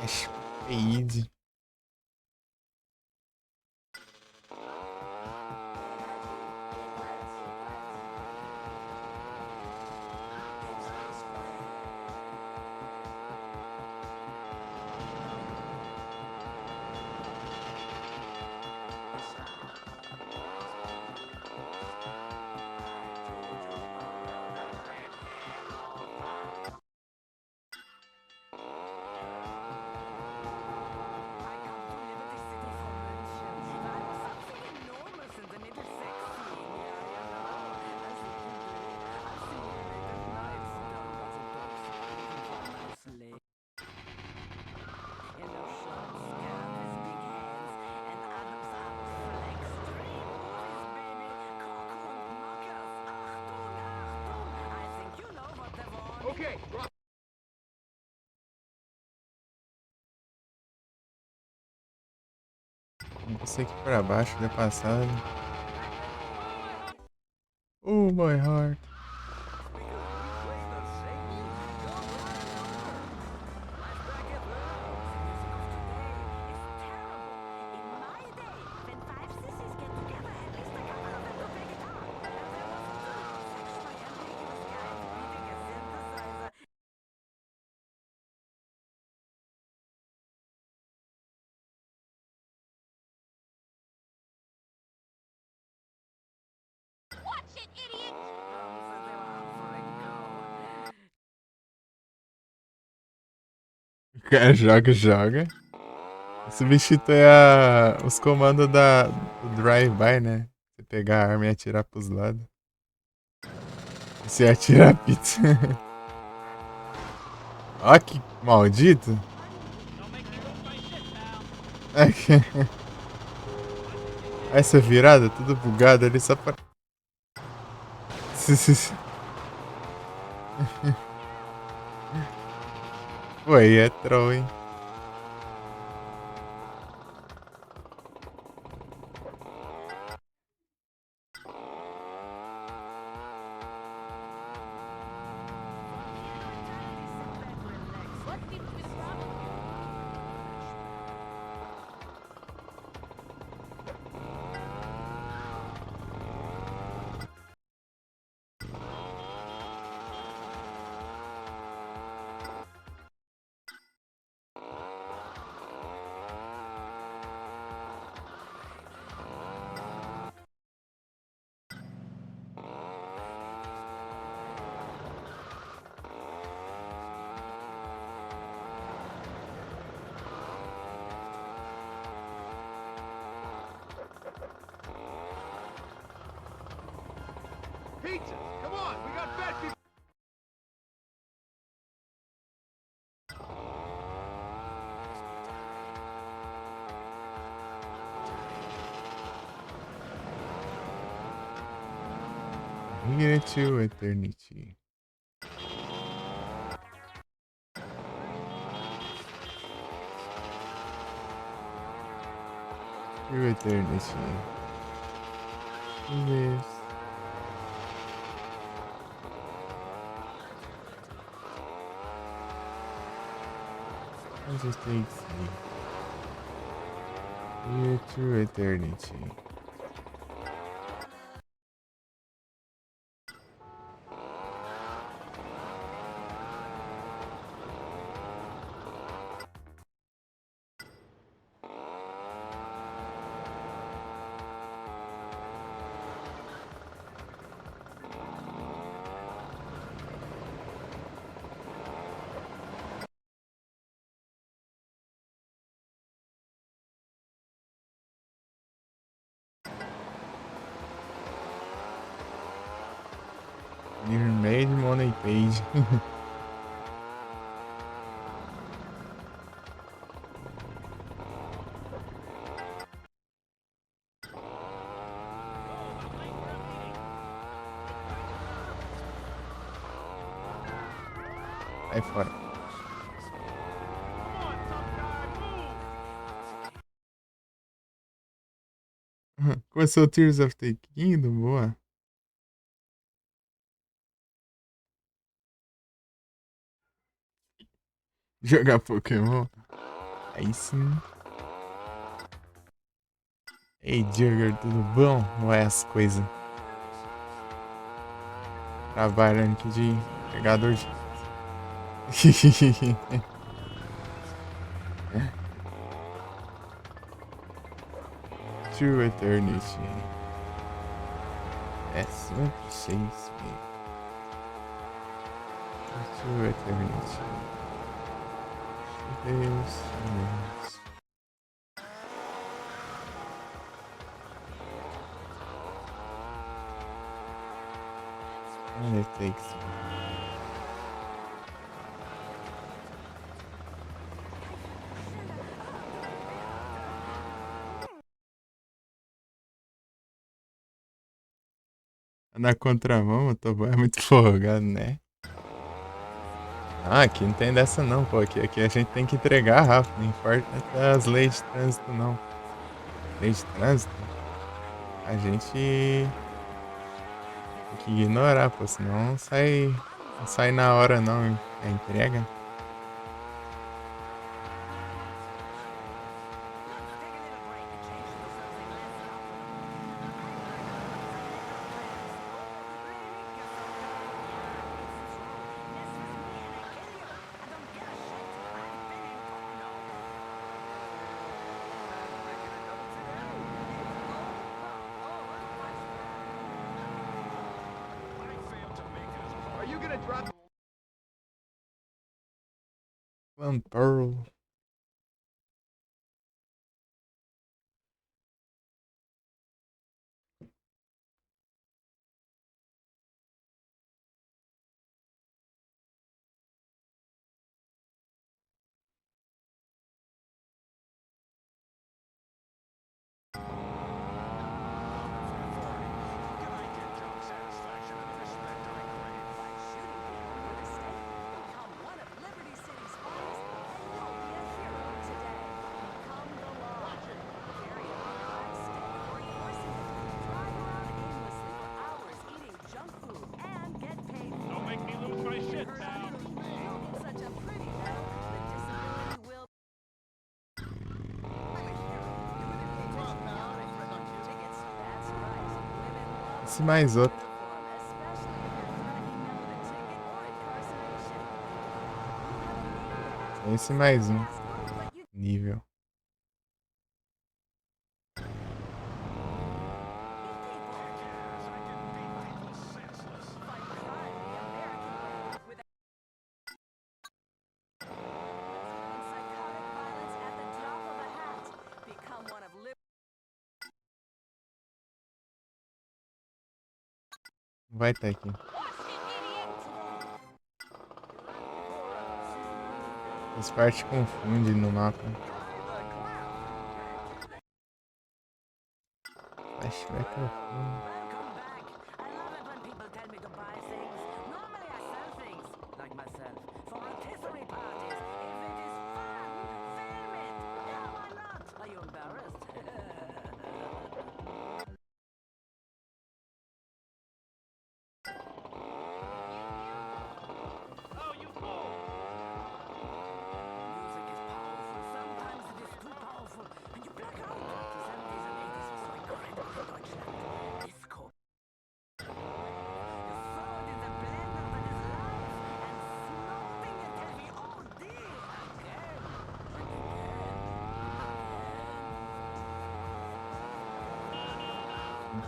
É speed. Okay, rock. Não sei aqui pra baixo, da passada. Oh, my heart. Watch it, idiot! cara joga. Substitui os comandos do drive-by, né? Você pegar a arma e atirar pros lados. E você atira a pizza. Ó que maldito. Essa virada, tudo bugado ali só pra... Pô, aí é troll, hein? Pizza! Come on, we got fat people. Here to eternity. To eternity. Yes. It just takes me here to eternity. You made money page. Aí fora. Começou o Tears of the Kingdom, boa. Jogar Pokémon. Aí sim. Ei, Jugger, tudo bom? Não é as coisas. Trabalhando aqui de pegador de... To eternity. That's what saves me. To eternity. Deus. And it takes me. Na contramão, o Tobão é muito folgado, né? Ah, aqui não tem dessa não, pô. Aqui a gente tem que entregar rápido. Não importa as leis de trânsito, não. Lei de trânsito? A gente tem que ignorar, pô. Senão não sai na hora, não. A entrega. Are you gonna drop? One Pearl. Esse mais outro. Esse mais um. Nível. Vai estar aqui. As partes confundem no mapa. Flashback é o fundo.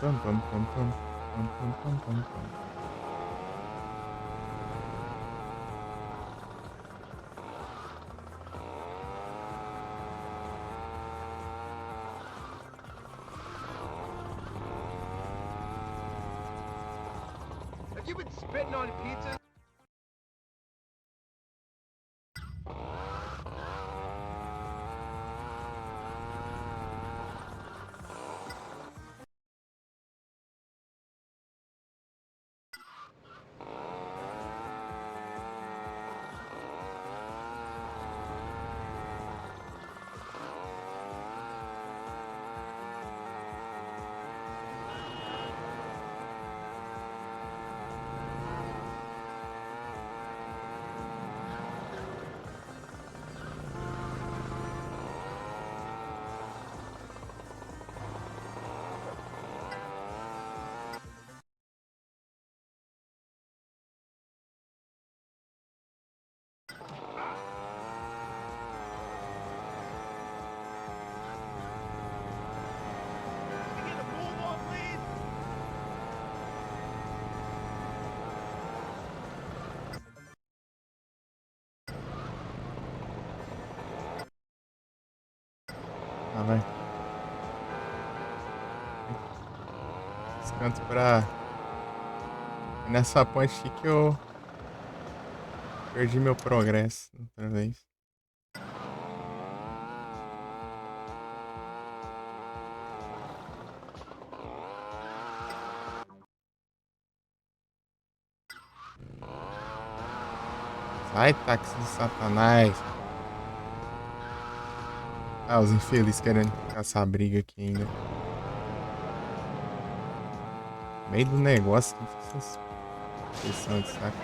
Pum, pum, pum, pum, pum, pum, pum, pum, pum. Have you been spitting on pizza? Ah, vai. Esse canto pra... É nessa ponte aqui que eu... perdi meu progresso outra vez. Sai, táxi de satanás. Ah, os infelizes querendo caçar briga aqui ainda. No meio do negócio, que essas pressão de saco.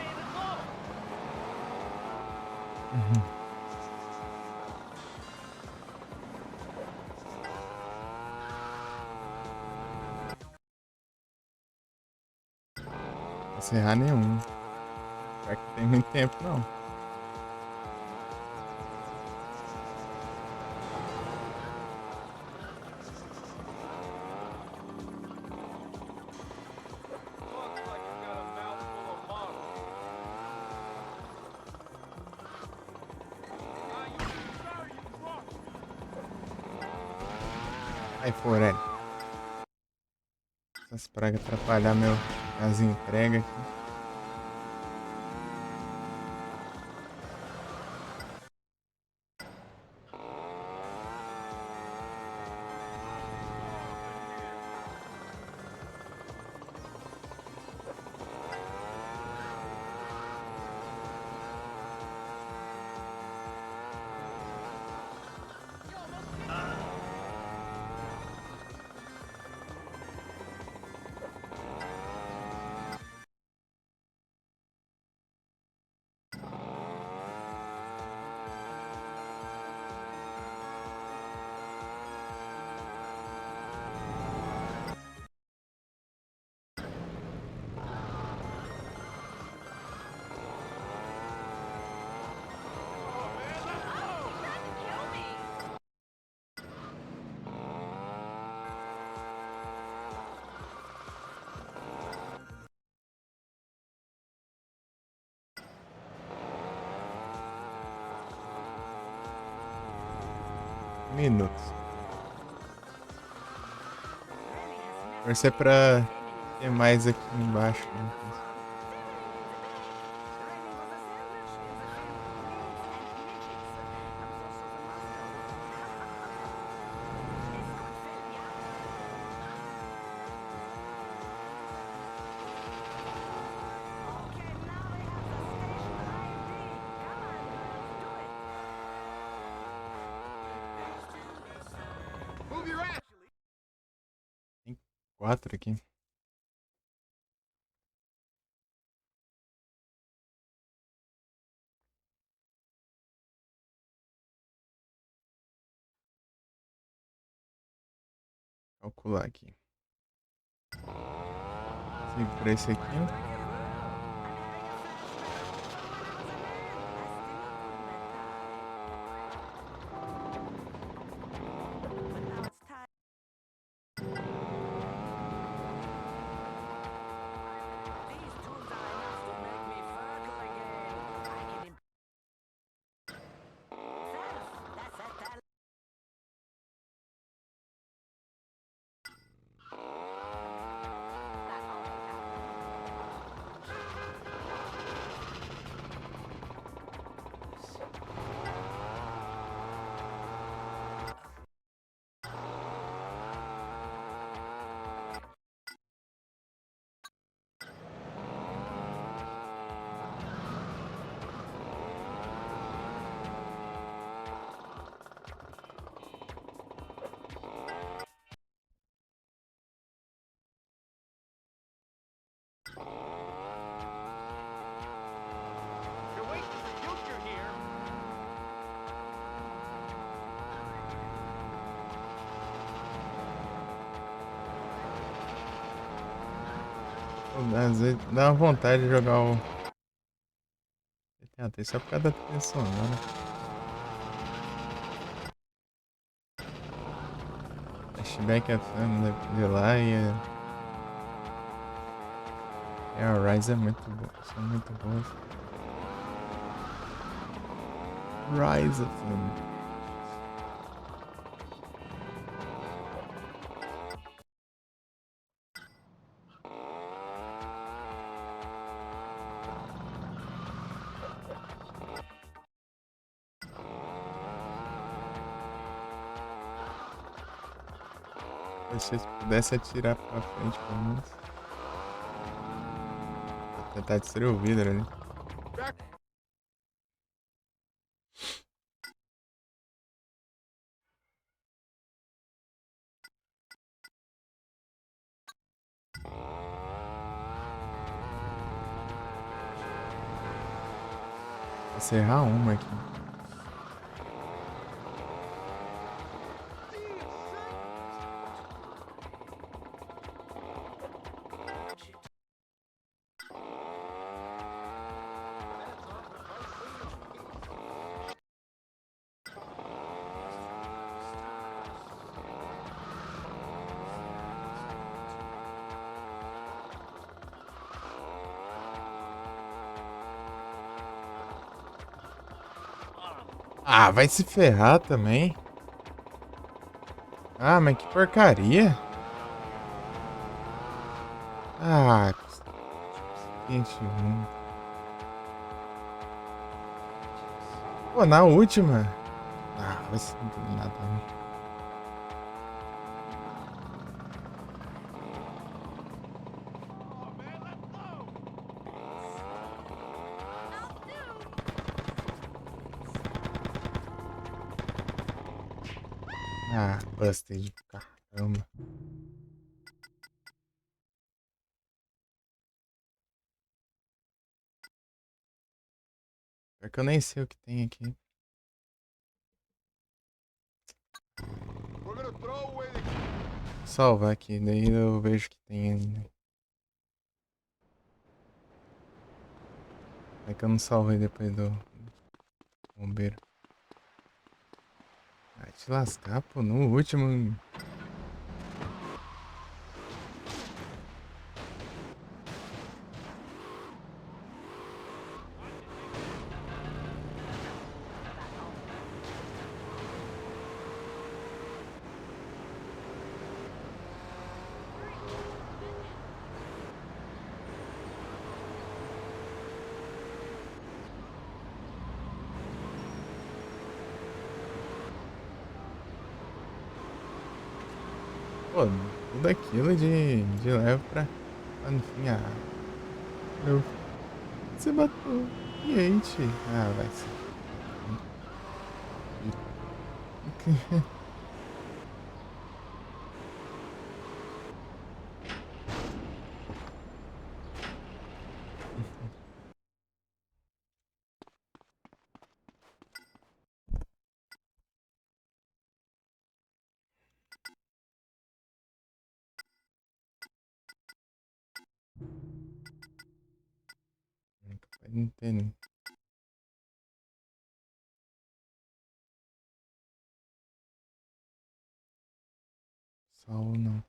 Não encerrar nenhum. Pior que não tem muito tempo, não. Ai, fora. Essas pragas atrapalhar minhas entregas aqui. minutos. Torcer pra ter mais aqui embaixo. Né? Move your ass! Tem 4 aqui. Calcular aqui. Sigo por esse aqui. You're wasting the future here. Às vezes dá uma vontade de jogar o GTA 3 só por causa da trilha sonora. Flashback FM de lá e a Rise é muito boa, são muito boas. Rise FM. Se eu pudesse atirar pra frente, pelo menos. Vou tentar destruir o vidro ali. Vou encerrar uma aqui. Ah, vai se ferrar também. Ah, mas que porcaria. Ah, gente ruim. Pô, na última. Ah, vai ser nada. Ah, busted, caramba. É que eu nem sei o que tem aqui. Vou salvar aqui, daí eu vejo o que tem ainda. É que eu não salvei depois do bombeiro. Vai te lascar, pô, no último. Pô, tudo aquilo de leve pra no fim, eu, você matou cliente. Ah, vai ser. Não entendo. Sal não.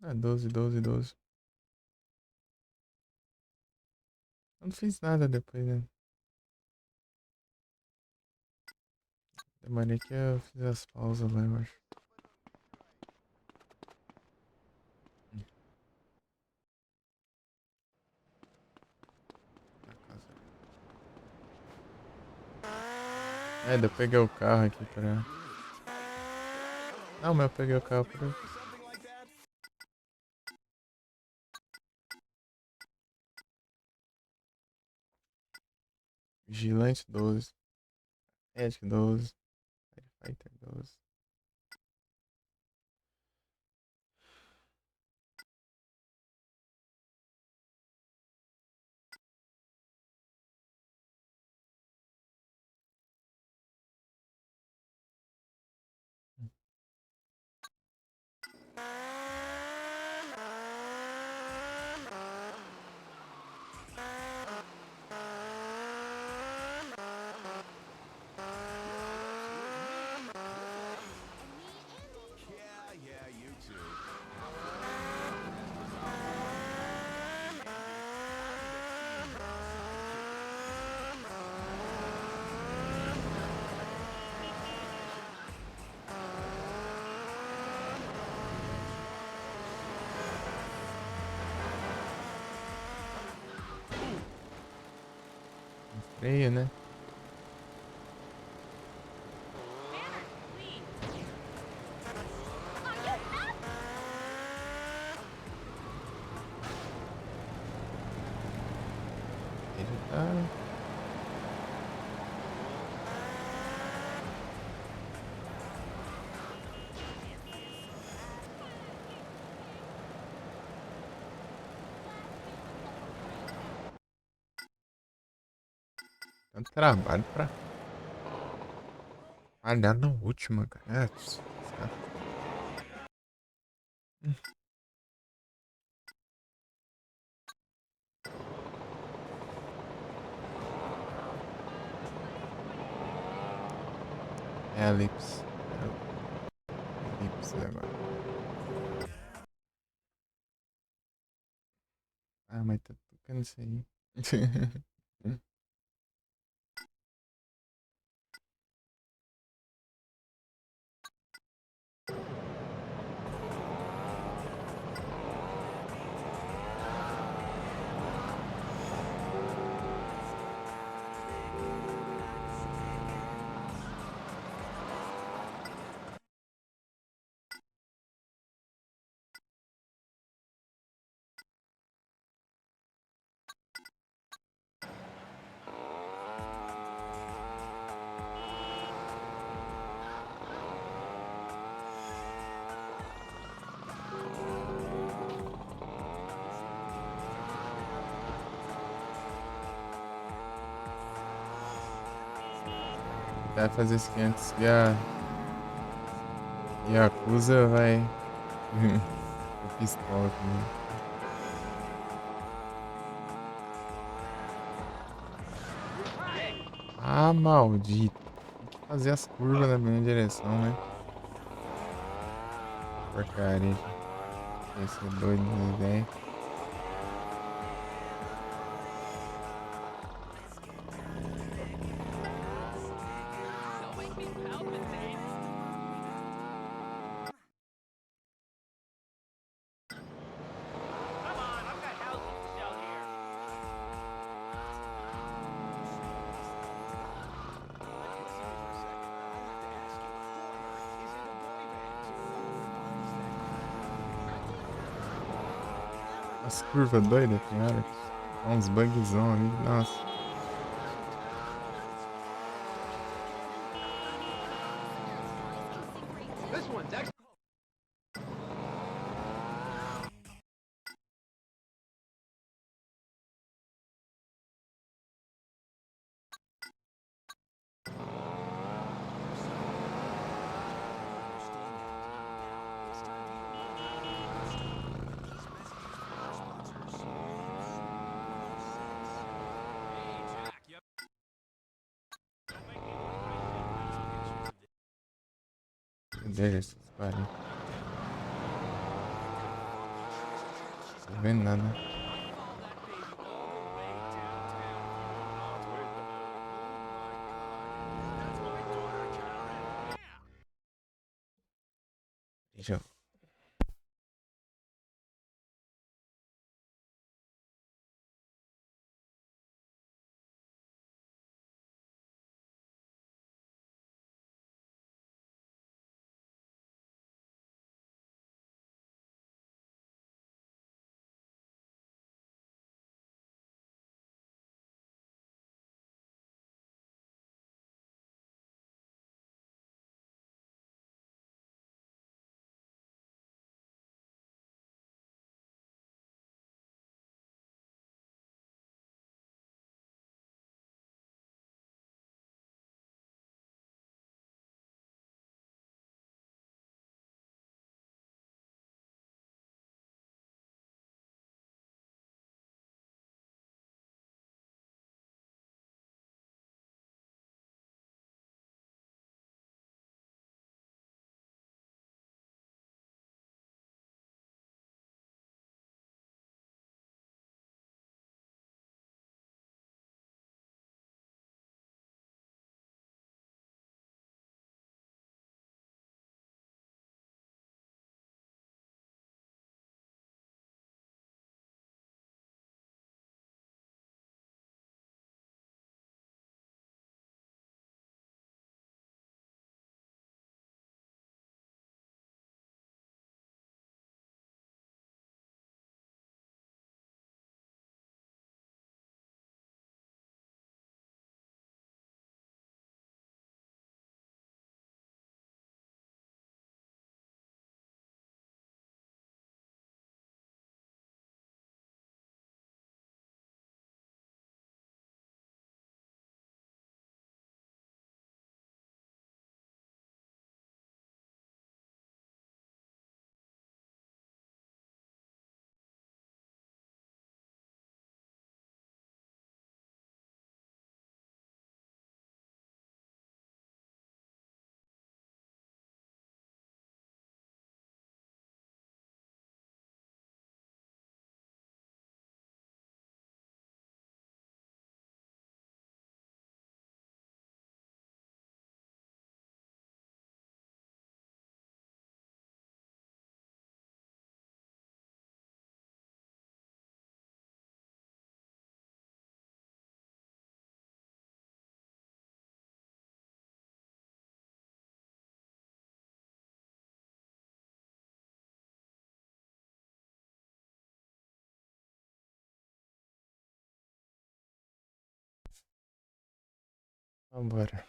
Ah, 12, 12, 12. Eu não fiz nada depois, né? Demorei que eu fiz as pausas lá, eu acho. É, daí eu peguei o carro aqui pra... Não, mas eu peguei o carro pra... Vigilante 12. Edic 12. Fighter 12. Yeah, you too. Freio, né? Ele tá... Tanto trabalho pra... falhar na última, cara. É, certo. É elipse. Elipse agora. Ah, mas tá tocando isso aí. Vai fazer isso aqui antes e a Yakuza vai com pistola comigo. Ah, maldito. Tem que fazer as curvas na minha direção, né? Porcaria. Esse é doido das ideias. As curvas doidas, tem hora que dá uns bugzão ali. Nossa. This one's excellent. Cadê esses caras? Não vendo nada. Deixa eu... Vambora.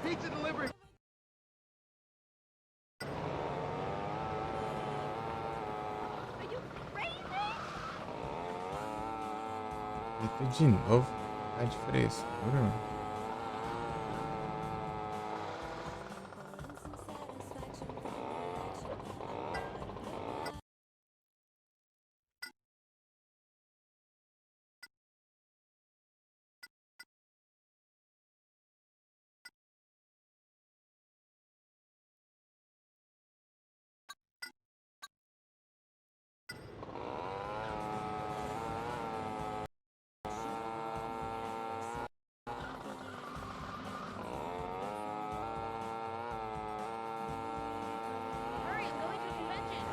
Pizza delivery. Are you crazy? Eita, de novo. Tá de frescura, mano. Hurry, I'm going to a convention.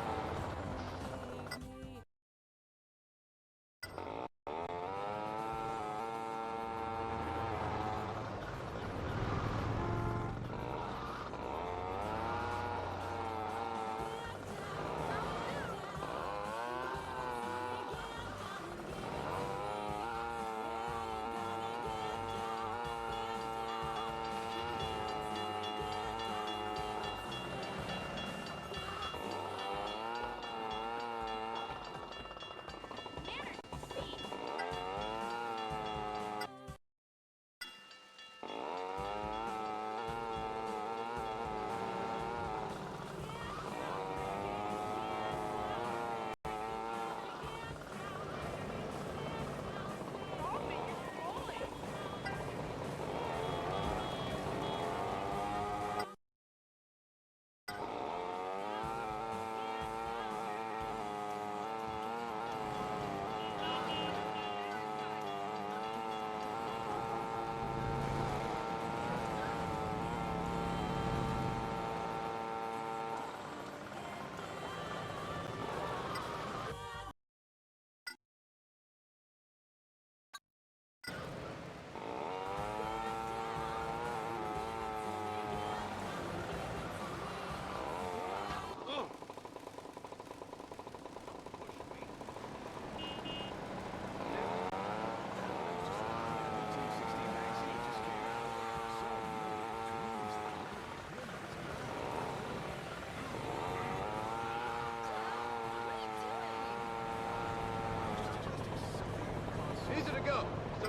Easy to go. So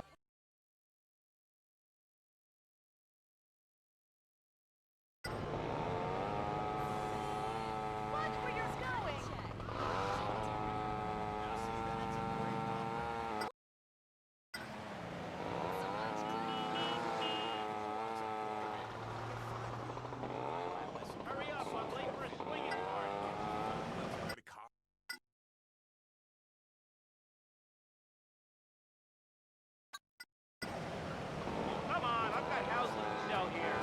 Watch where you're going. hurry up. I'm late for a swinging party. Come on, I've got houses to sell here.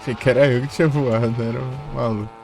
Achei que era eu que tinha voado, era um maluco.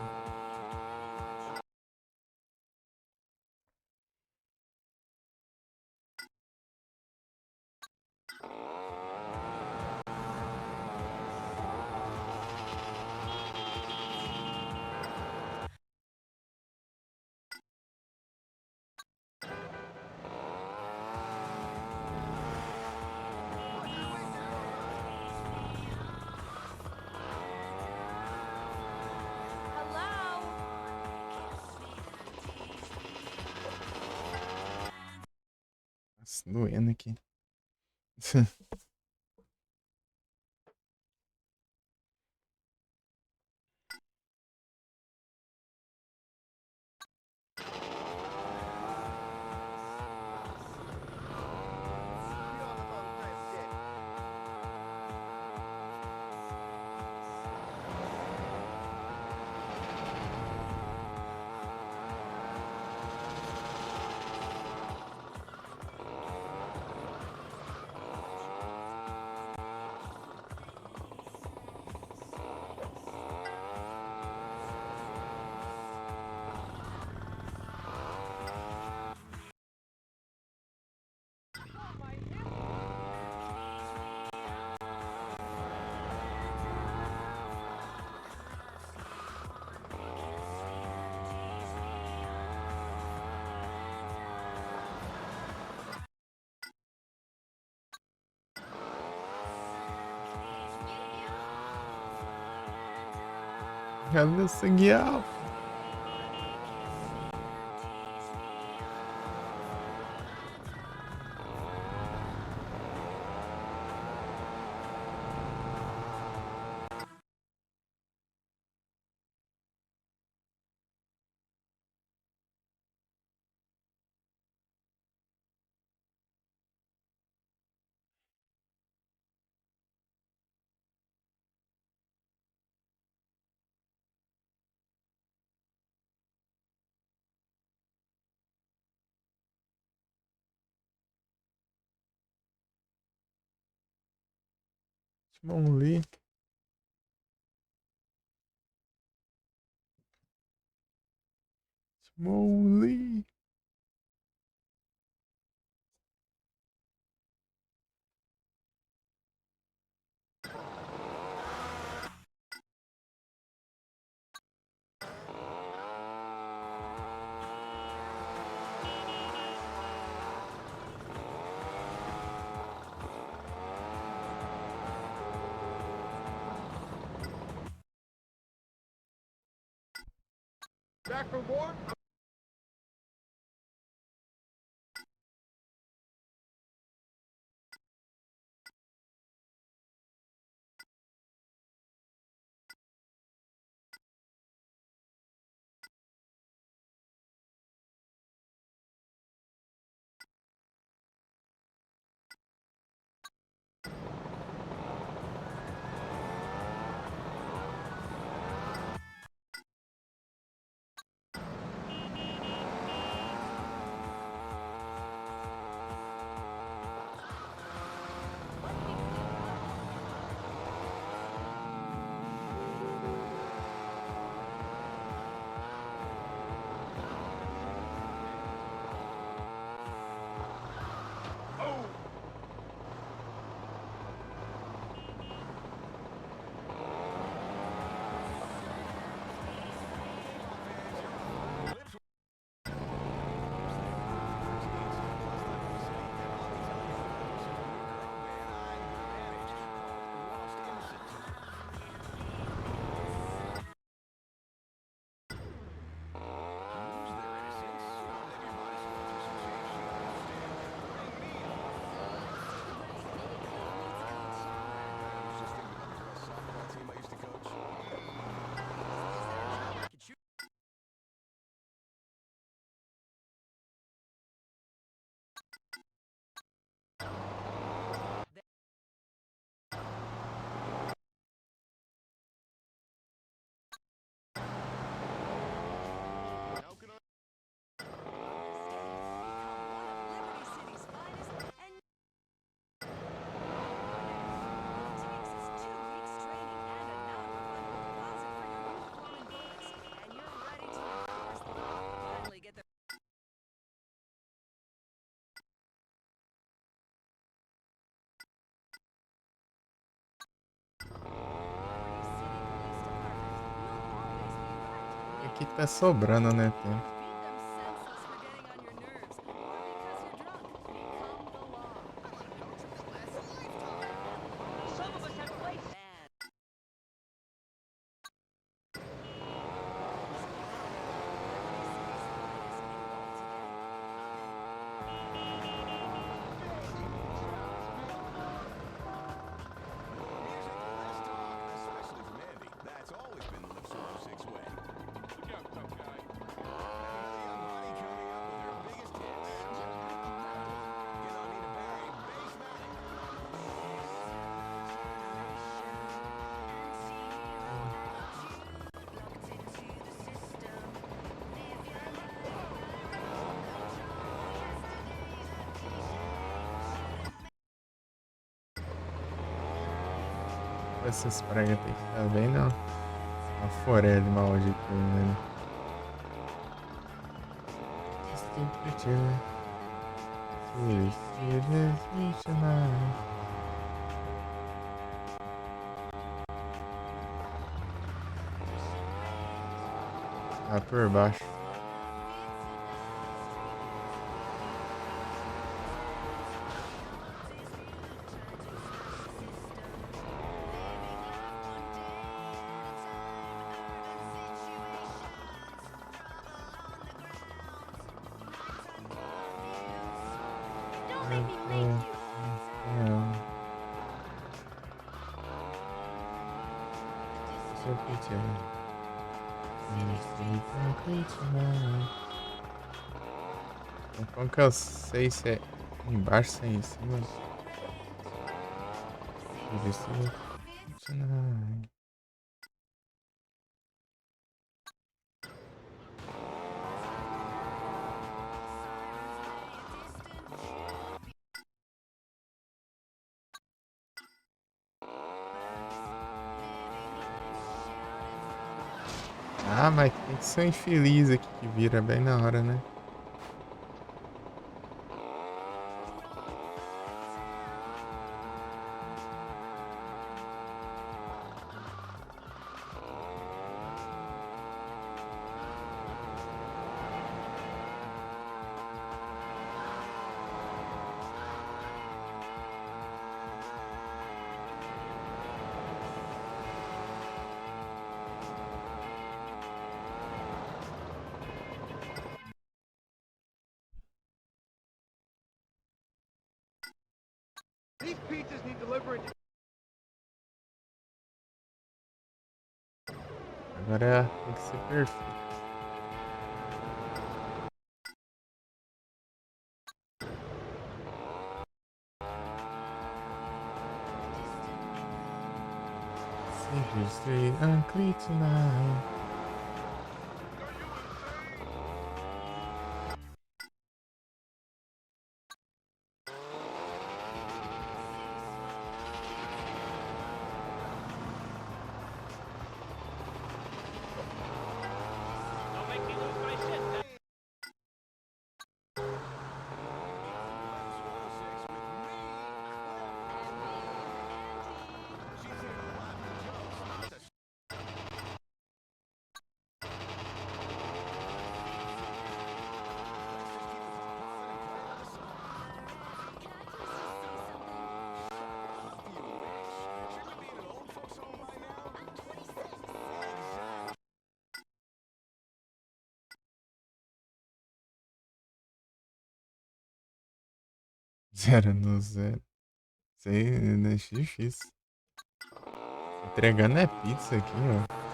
Nossa, doendo aqui. Ela seguia. Simon Lee. Simon Lee. Back for more? Aqui tá sobrando, né, tempo. That's always been the Live 6 way. Look out, tough guy. Essas pragas tem que estar bem na forela de maldito, velho. Ah, por baixo. your picture. Como que eu sei se é embaixo, se é em cima? Ah, mas tem que ser infeliz aqui que vira bem na hora, né? These pizzas need delivering. Agora tem que ser perfeito. Seriously, ugly tonight. Don't make me lose my shit. Zero no zero. Sei, é difícil. Entregando é pizza aqui, ó.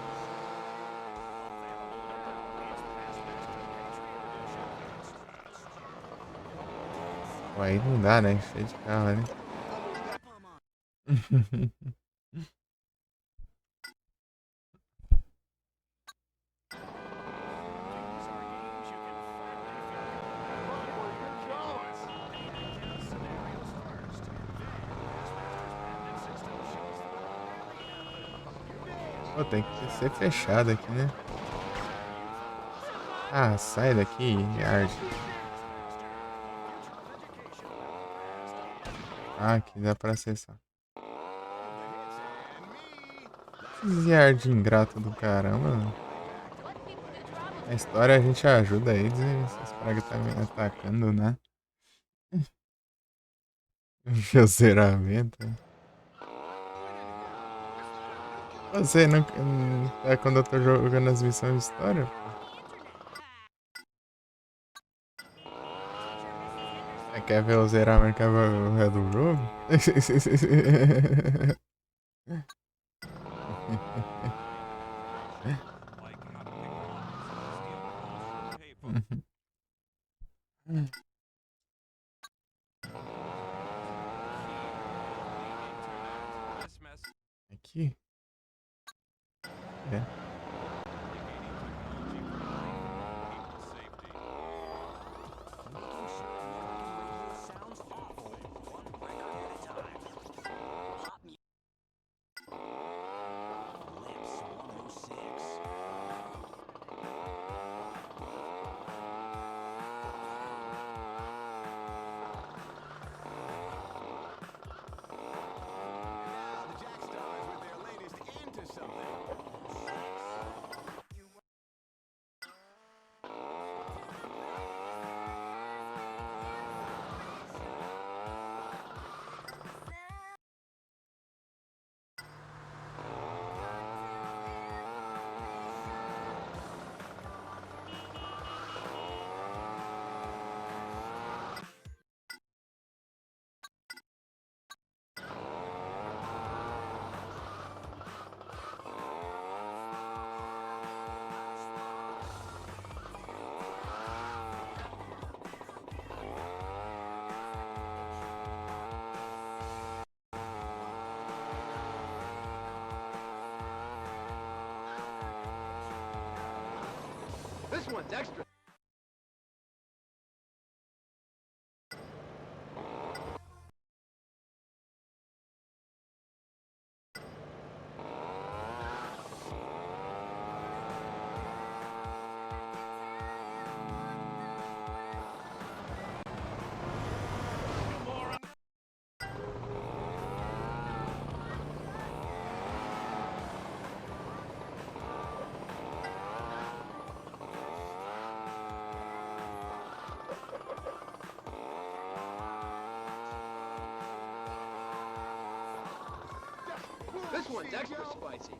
Pô, aí não dá, né? Cheio de carro ali. Pô, tem que ser fechado aqui, né? Ah, sai daqui, Yard. Ah, aqui dá pra acessar. Esses Yard ingrato do caramba. A história a gente ajuda eles e essas pragas tá me atacando, né? Fiozeiramento. Você não. É quando eu tô jogando as missões de história? Você quer ver o zeramento que é o ré do jogo? Aqui? É. This one's extra. This one's extra spicy.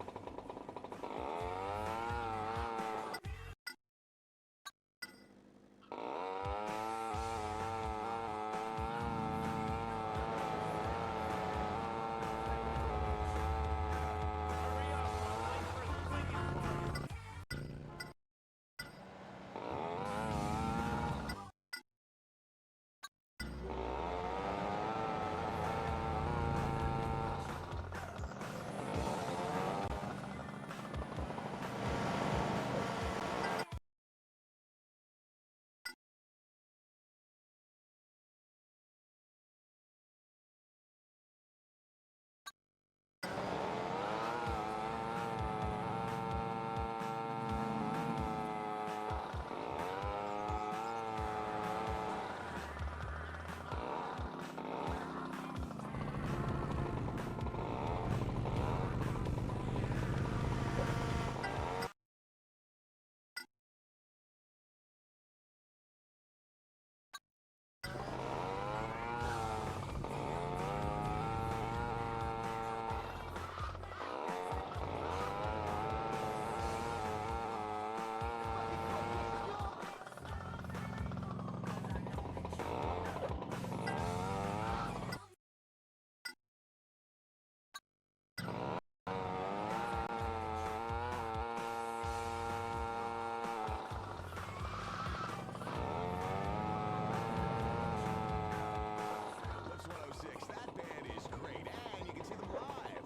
Lips 106, that band is great, and you can see them live.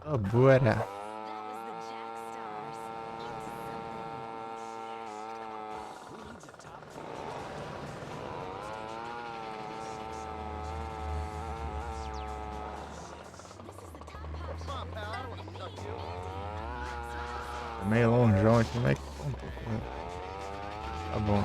Oh, bora. Come on, pal. I don't want to suck you. É meio longeão aqui, mas tá bom.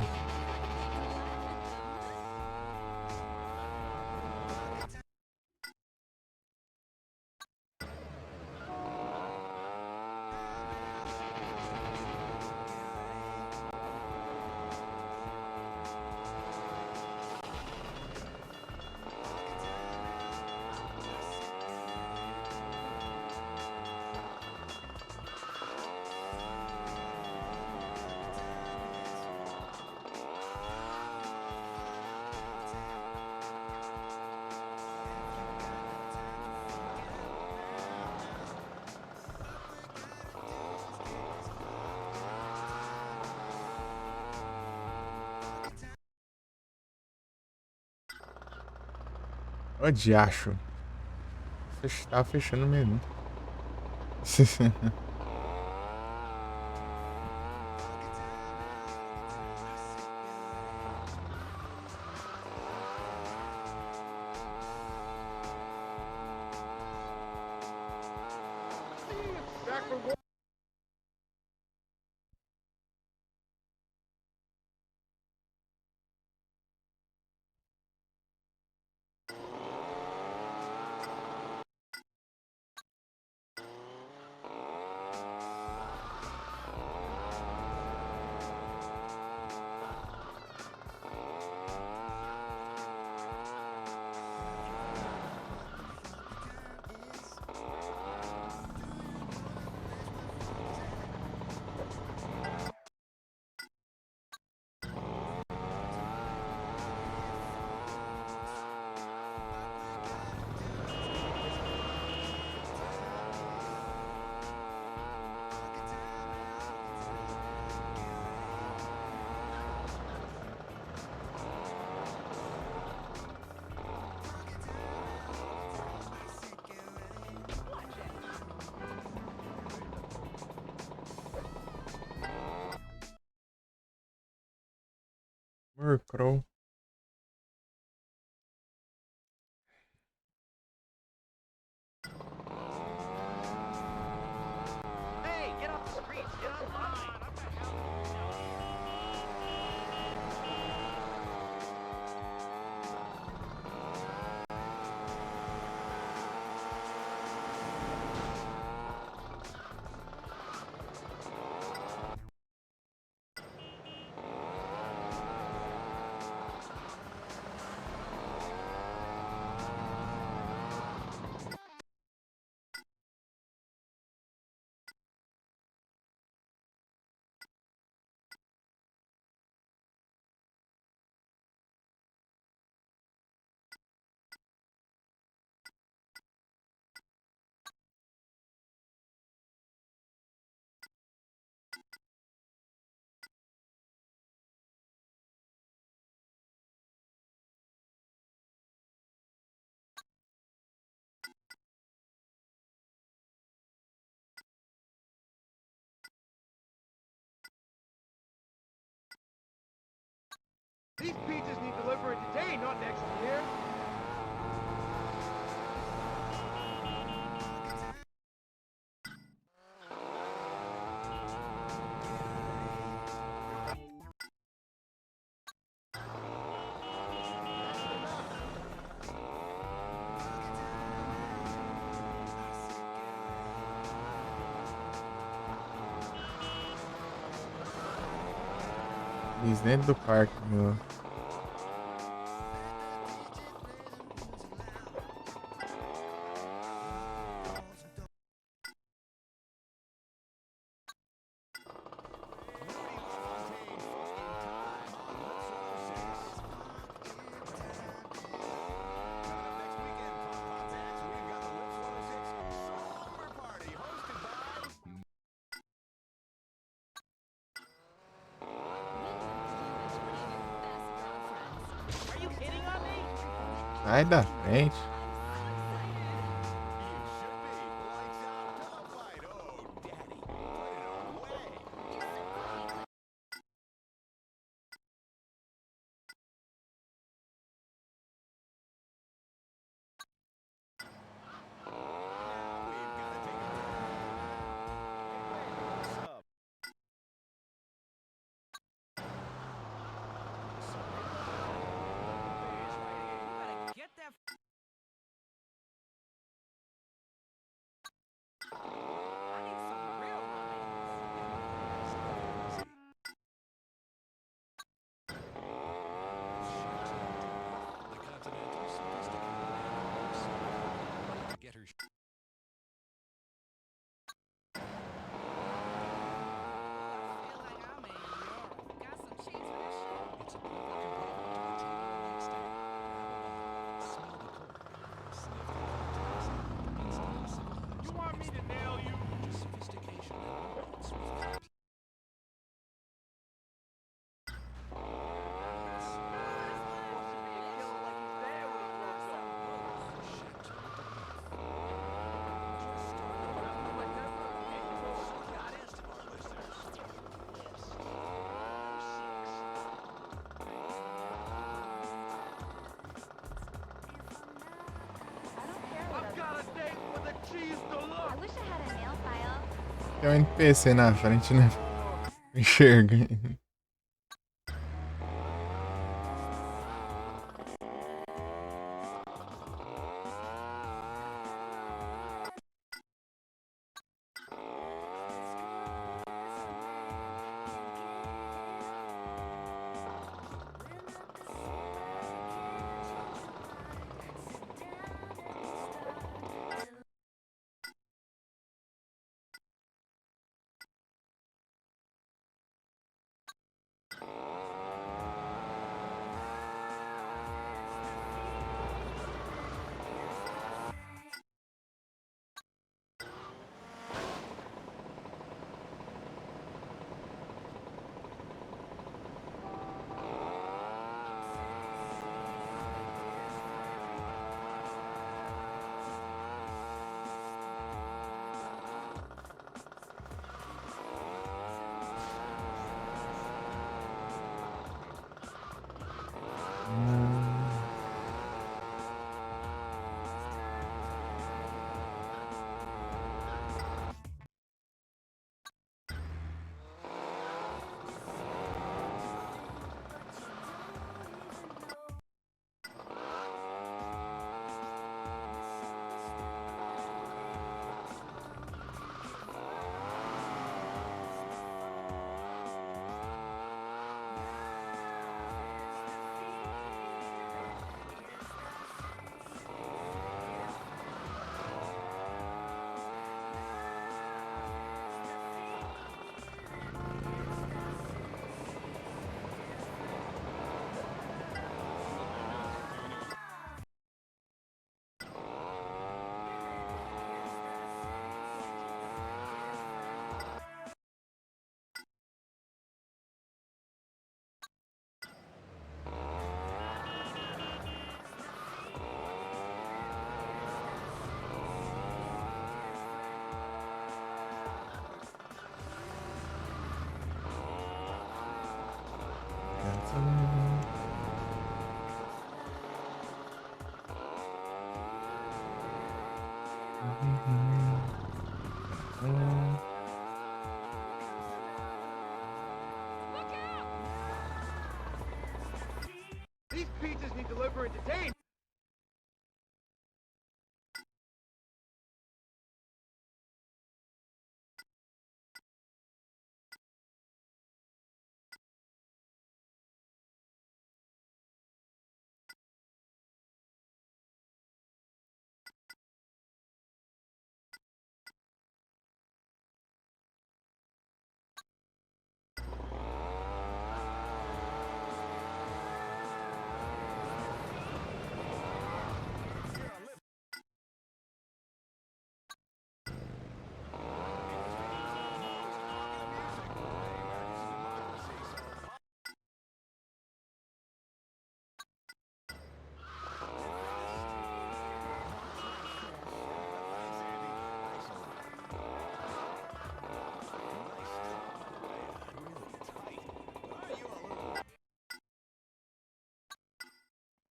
Ô, diacho. Tava fechando o menu. Back for one. Poor crow. Hey, get off the streets. Get online. These pizzas need delivering today, not next year. Eles dentro do parque, meu. Are you hitting on me? Sai da frente. Get that. I need some real The Continental sophisticated and also get her. feel like I'm in Europe. Got some cheese for this shit? It's a perfect companion to a German lake steak. Grab a bite, smell the corn, sniff the contents, instantly civilized. You want me to nail you? Just sophistication and nuance with I've got a date with a cheese deluxe. I wish I had a nail file. Tem um NPC na frente, né? Enxerga.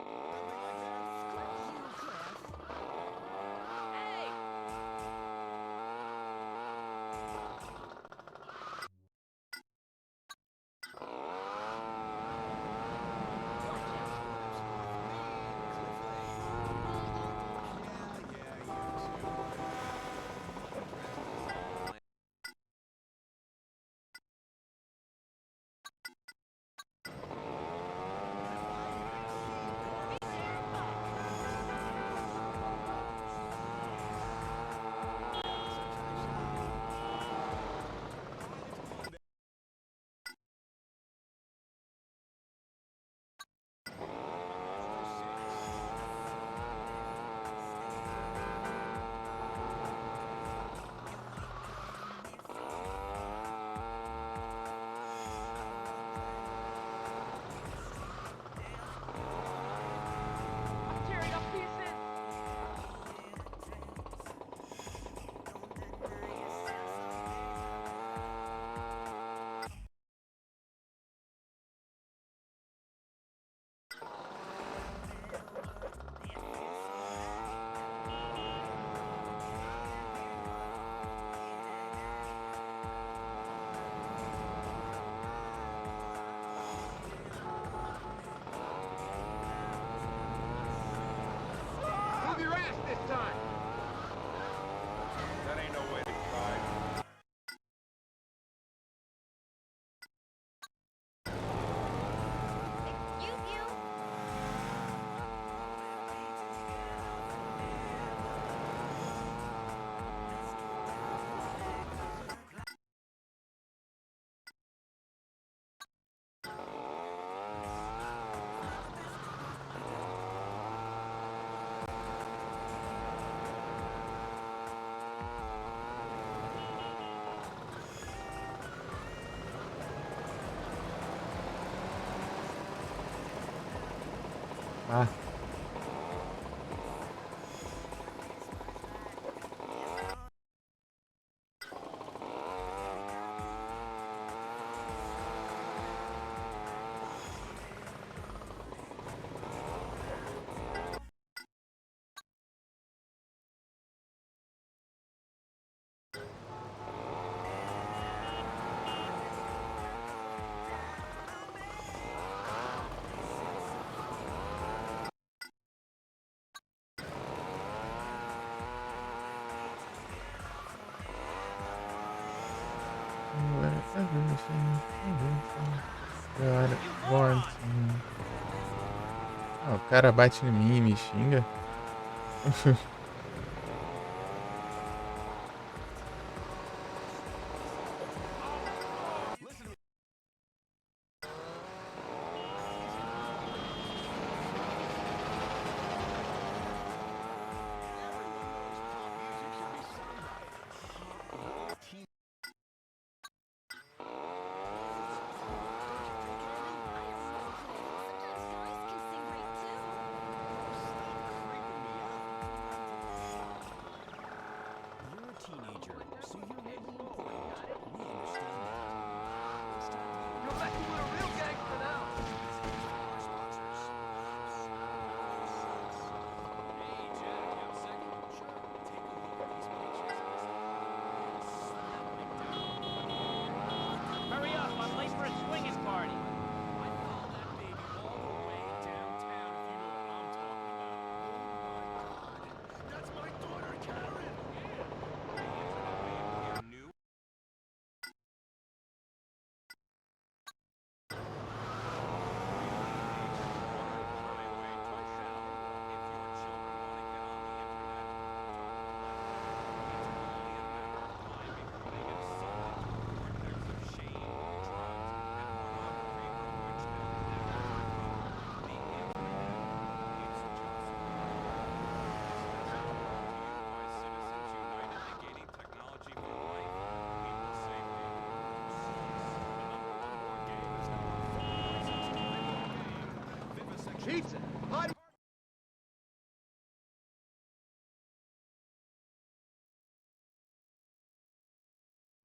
Move your ass this time. That ain't no way to try. Excuse you. Ah. God, Warrington. Ah, o cara bate em mim e me xinga. You're a teenager, so you're really important. We understand that. It's time you You're messing with a real gangster now. our sponsors. Hey, Jack, you have a second? Sure. Take a look at these pictures. Hurry up, I'm late for a swinging party. I follow that baby all the way downtown, if you know what I'm talking about. Oh my God, that's my daughter, Karen. New Pizza. Hot.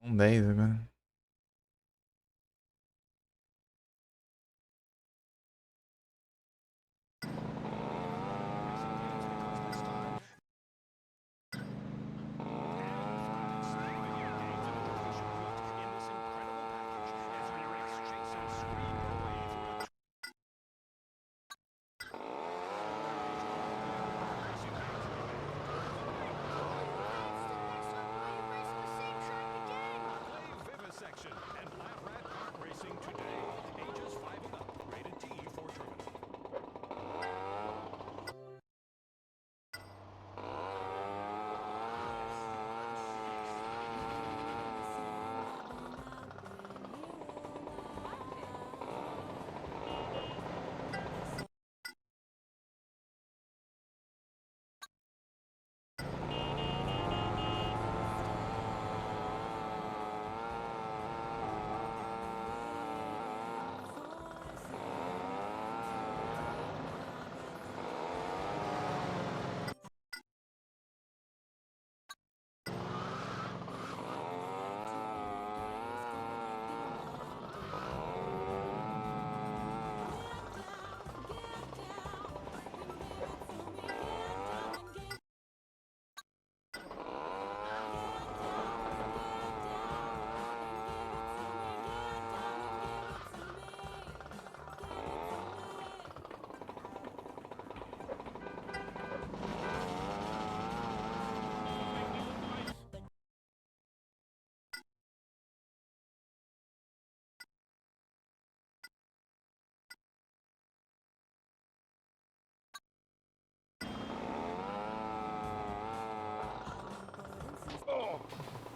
Um 10 agora.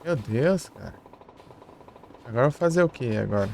Meu Deus, cara. Agora eu vou fazer o que agora?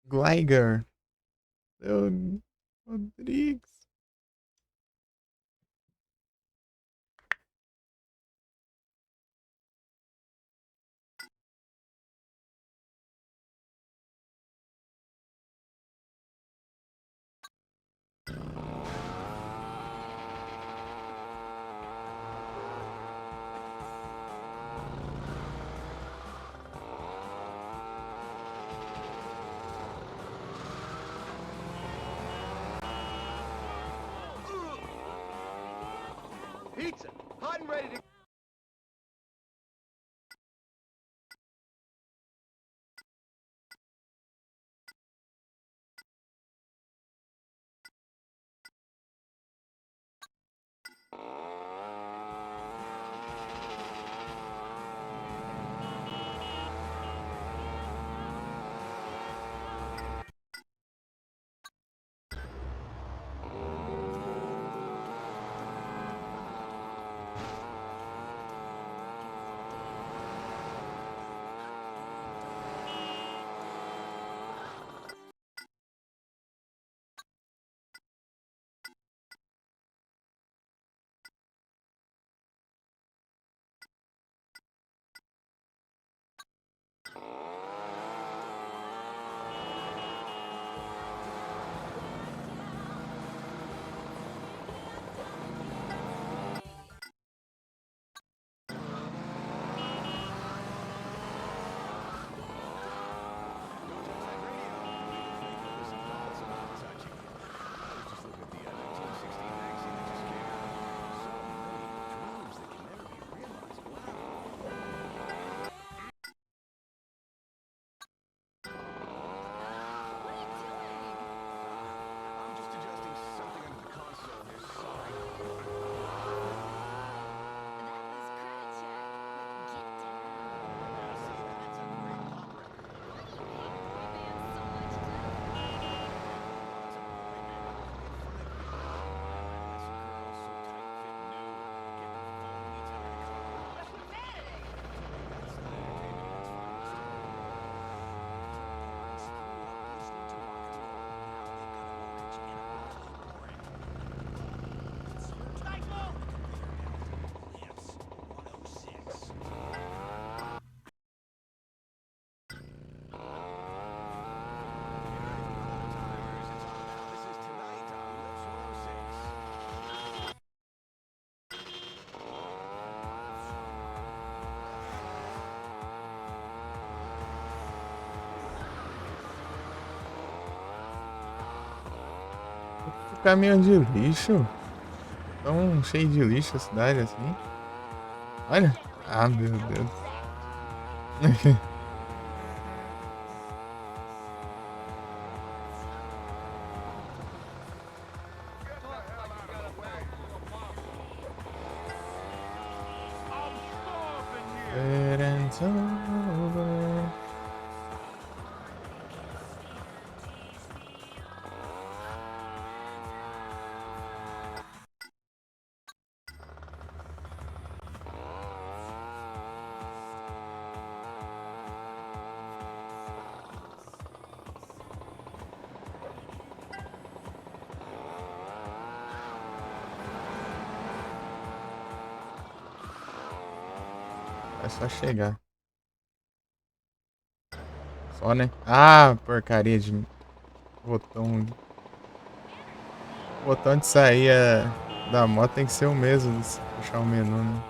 Gligar. Rodrigues. Pizza, hot and ready to... Caminhão de lixo? Tão cheio de lixo a cidade assim? Olha. Ah, meu Deus. It's over. É só chegar. Só, né? Ah, porcaria de botão. O botão de sair da moto tem que ser o mesmo de puxar o menu, né?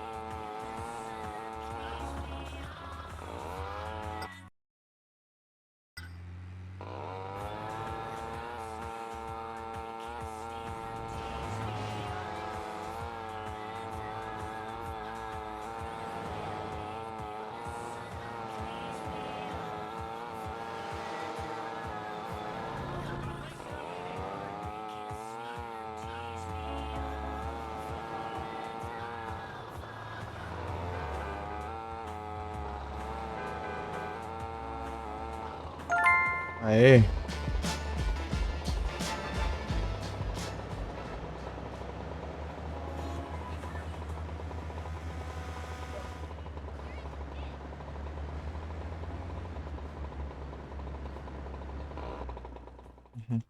Aê. Uhum.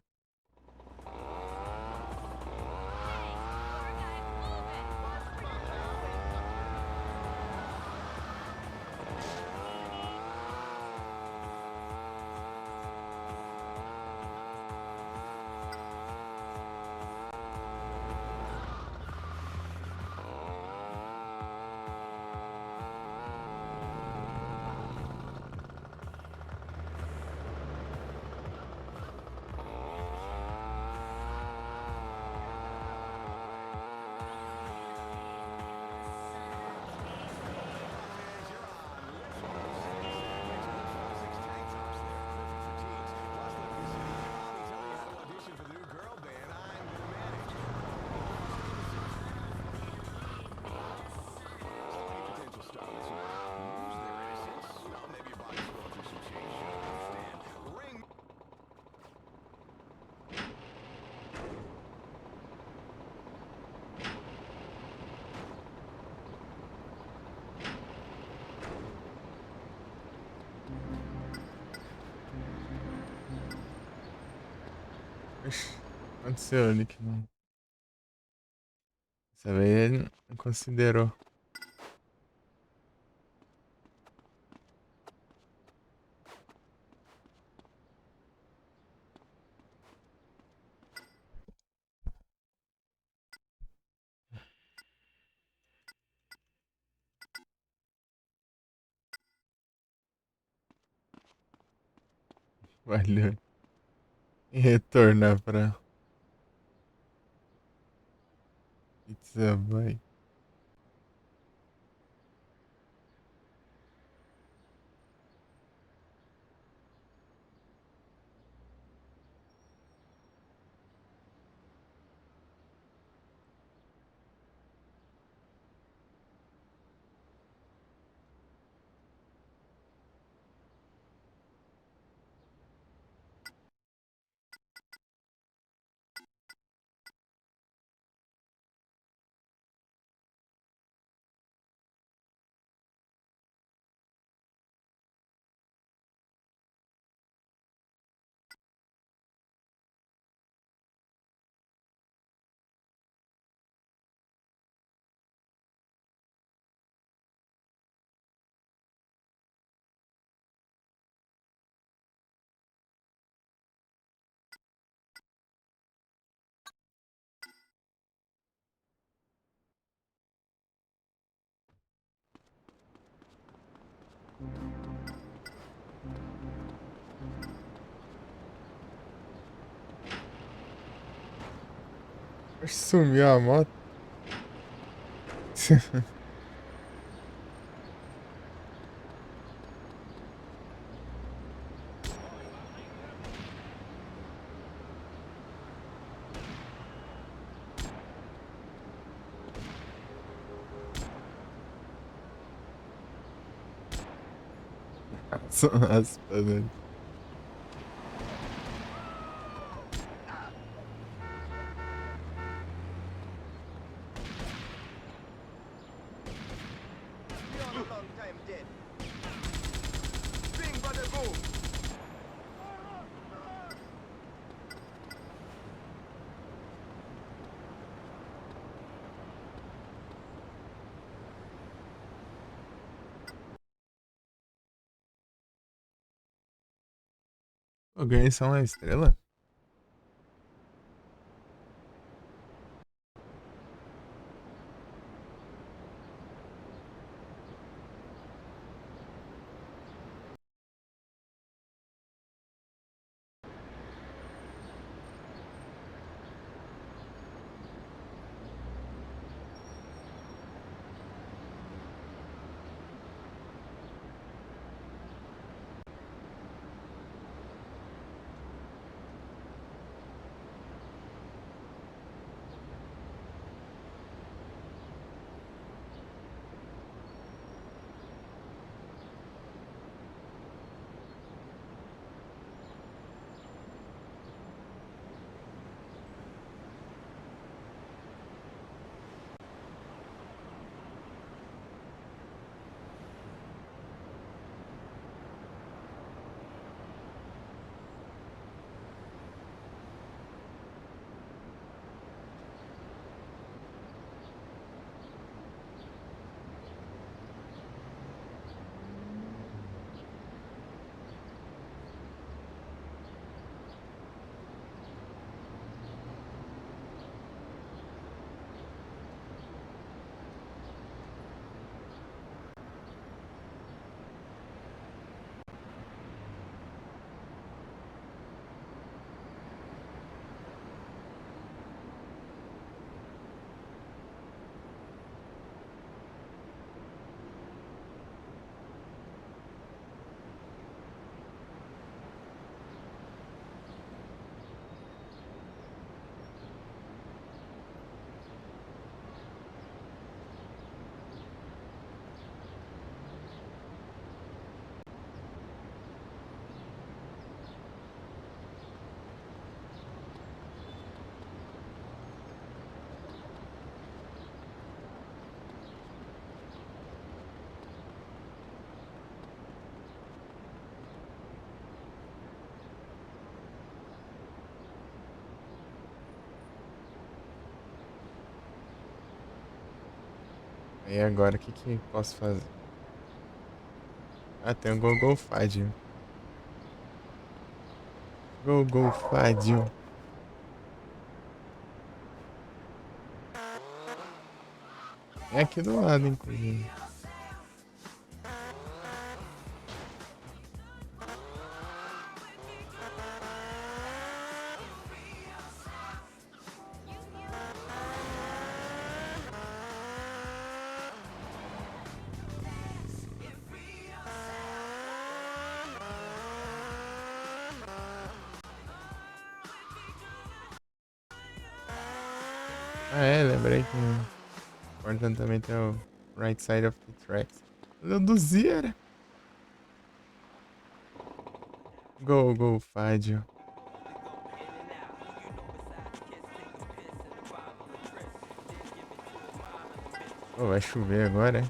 Ixi, aconteceu ali que não. Dessa vez ele não considerou. Valeu. E retornar pra Pizza Boy. Sumiu a moto. São aspas, né? Eu ganhei só uma estrela? E agora, o que que posso fazer? Ah, tem o Gogol Fádio. Gogol Fádio. É aqui do lado, inclusive. Ah, é, lembrei que o importante também tem o right side of the tracks. Eu duzia. Go, Fádio. Oh, vai chover agora, hein?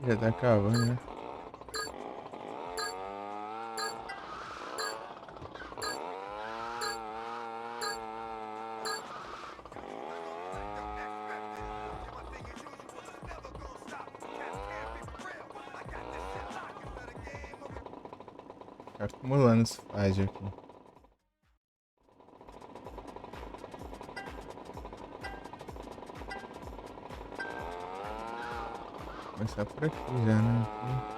Já tá acabando, né? Tá acumulando os faz aqui. Começar por aqui já, né? Aqui.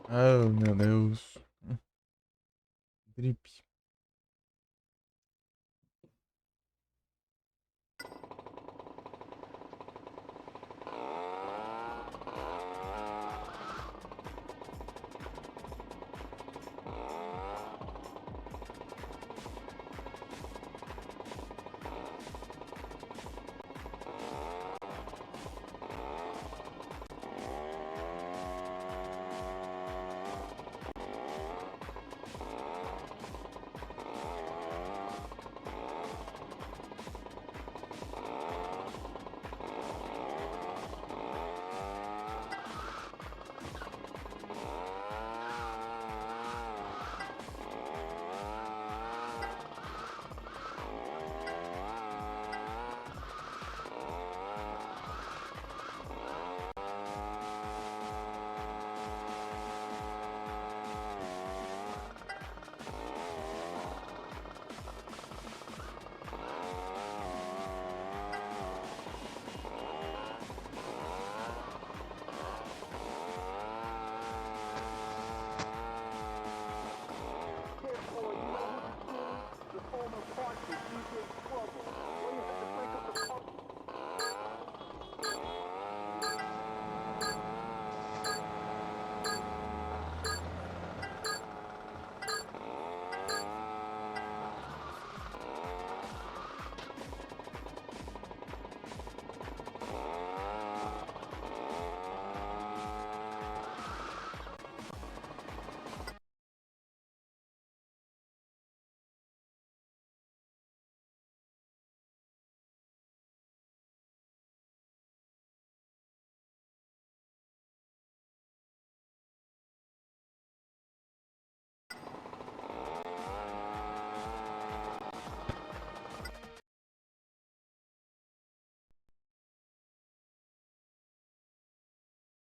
Oh, meu Deus. Drip.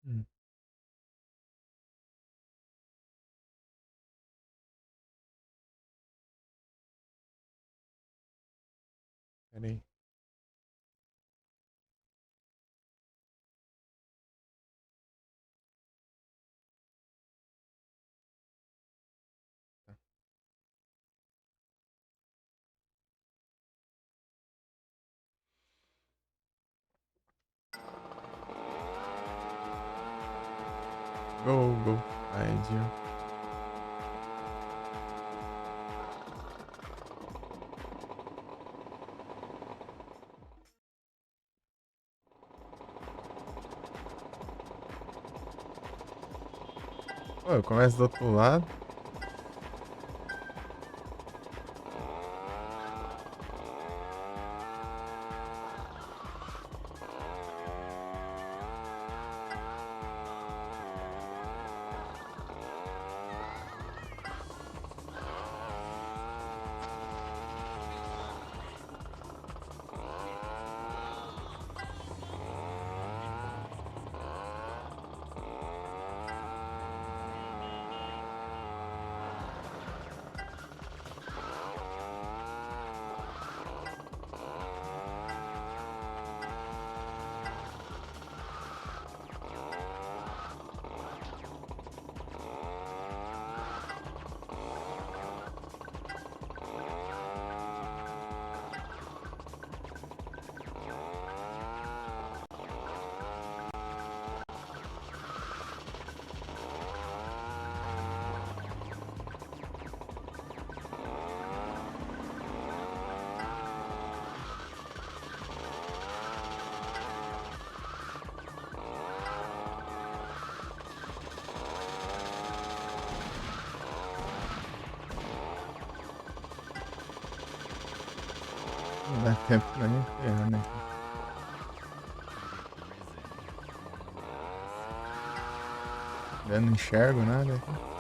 Hum. Pera aí. Go. Aí, pô, eu começo do outro lado. Não dá tempo nem ferrar, né? Eu não enxergo nada aqui.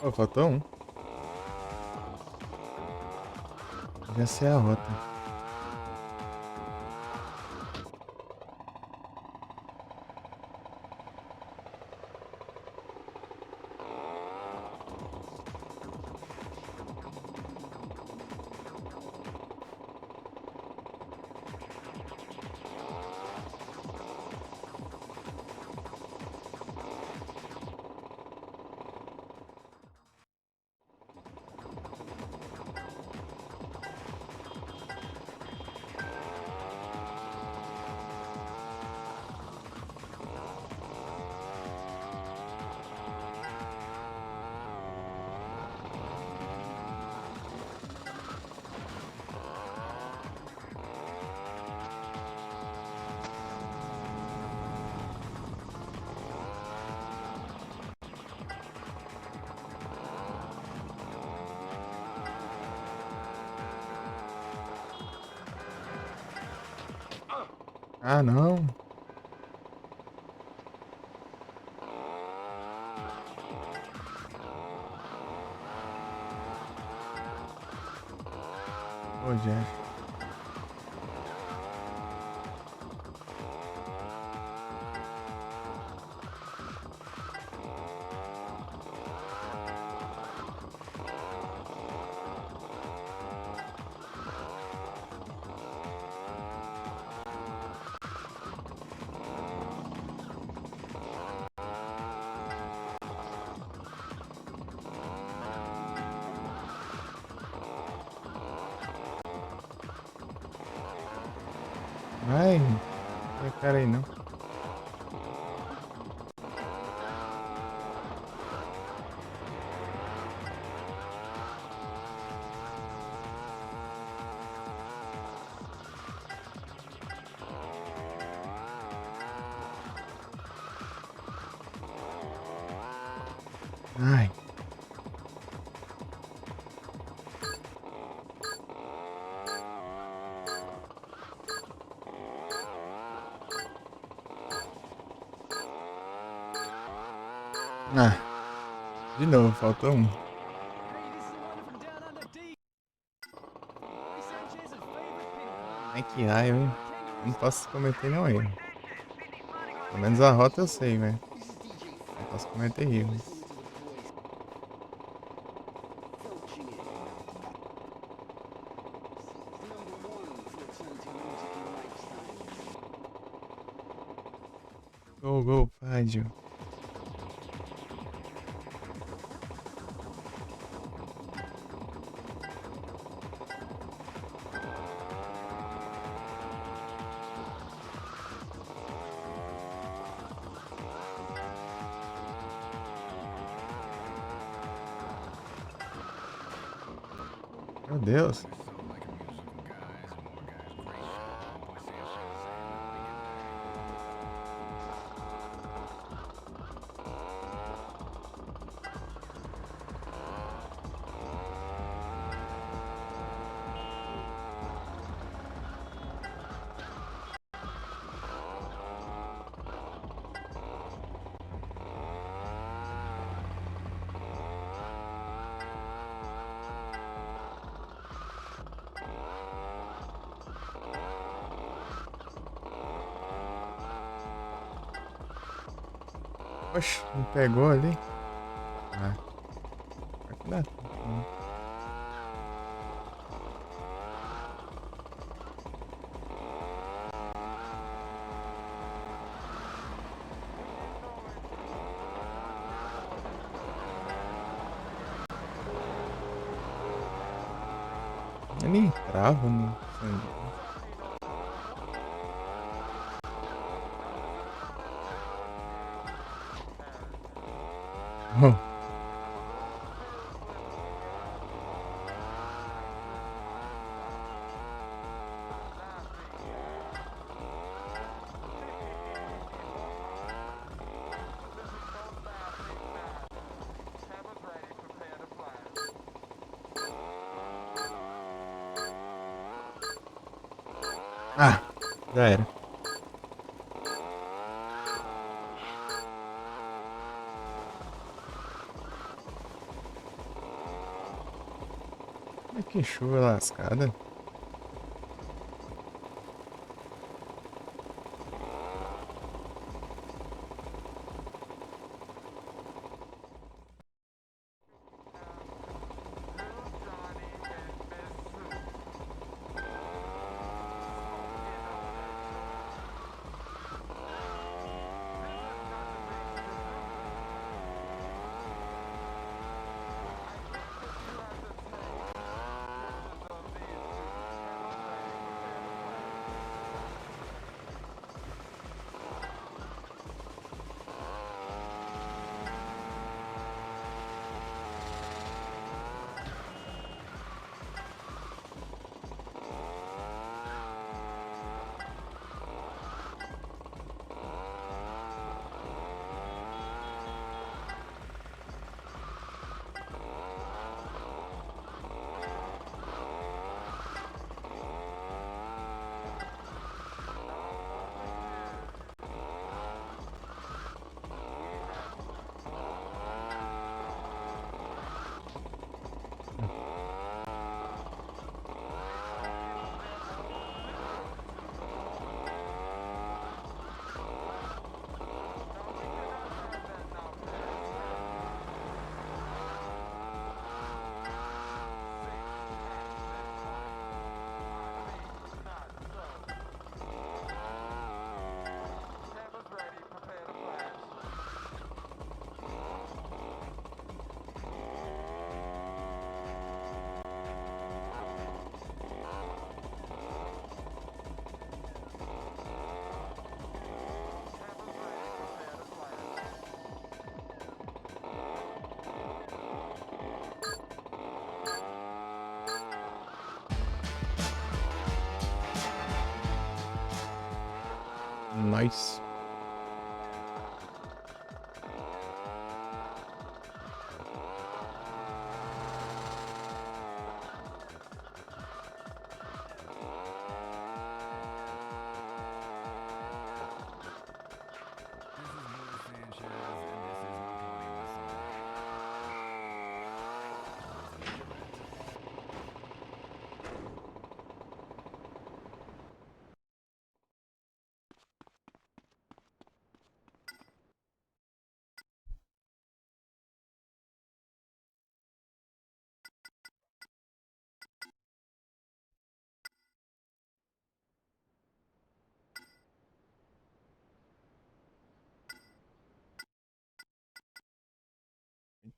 Pô, faltou um. Já sei a rota. Ah, não. Ô, gente. Ai, não tem cara aí não. Ai. Ah, de novo, faltou um. Ai que raiva, hein? Não posso cometer nenhum erro. Pelo menos a rota eu sei, velho. Não posso cometer erros. Go, go, Fádio. Meu Deus. Oxe, me pegou ali. Ah. Vai que dá. Eu nem entrava no sangue. Oh. Ah, já era. Que chuva lascada. Nice.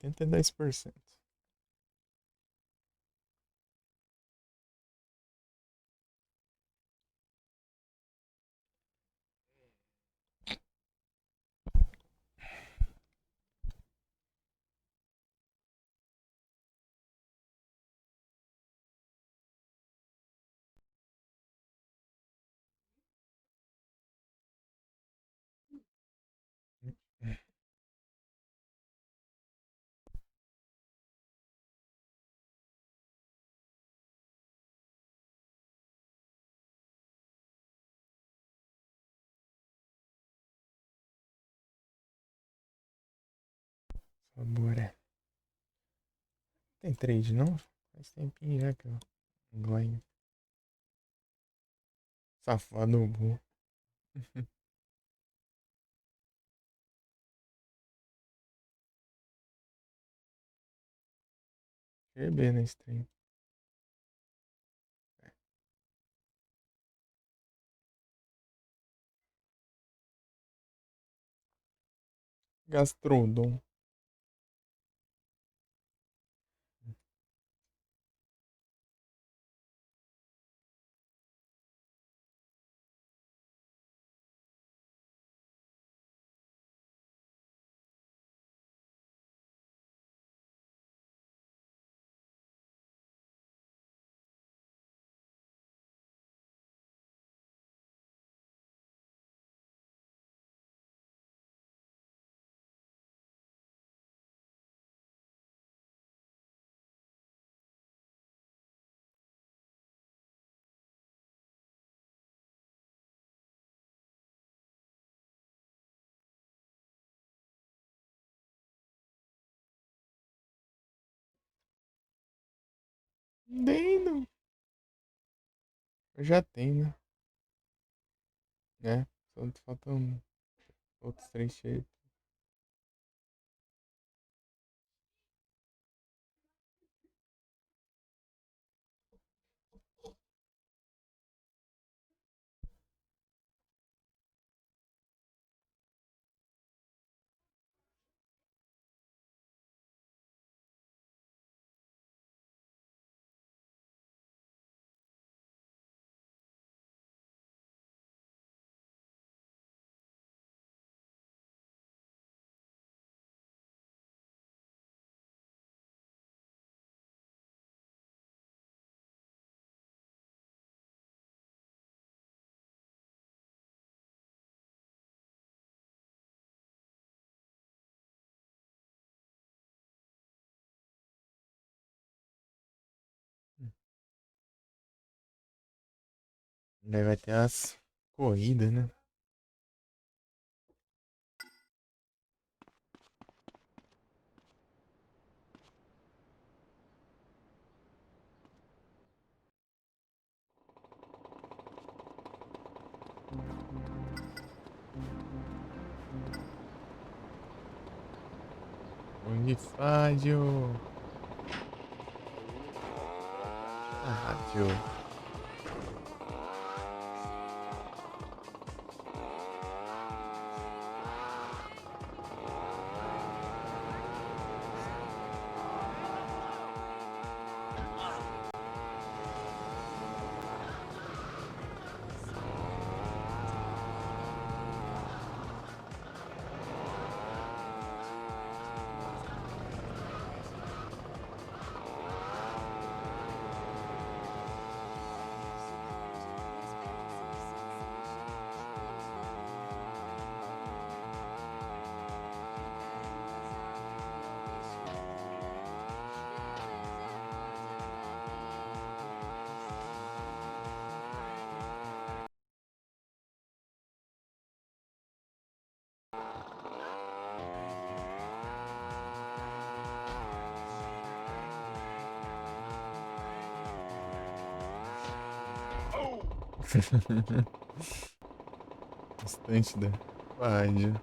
82%. Bora. Tem trade não? Faz tempinho já que eu ganho. Safado burro. GB na stream. Gastrodon. Dendo. Eu já tenho, né? Só faltam outros 3 cheios. Daí vai ter as corridas, né? Bonifádio. Rádio. Bastante da rádio.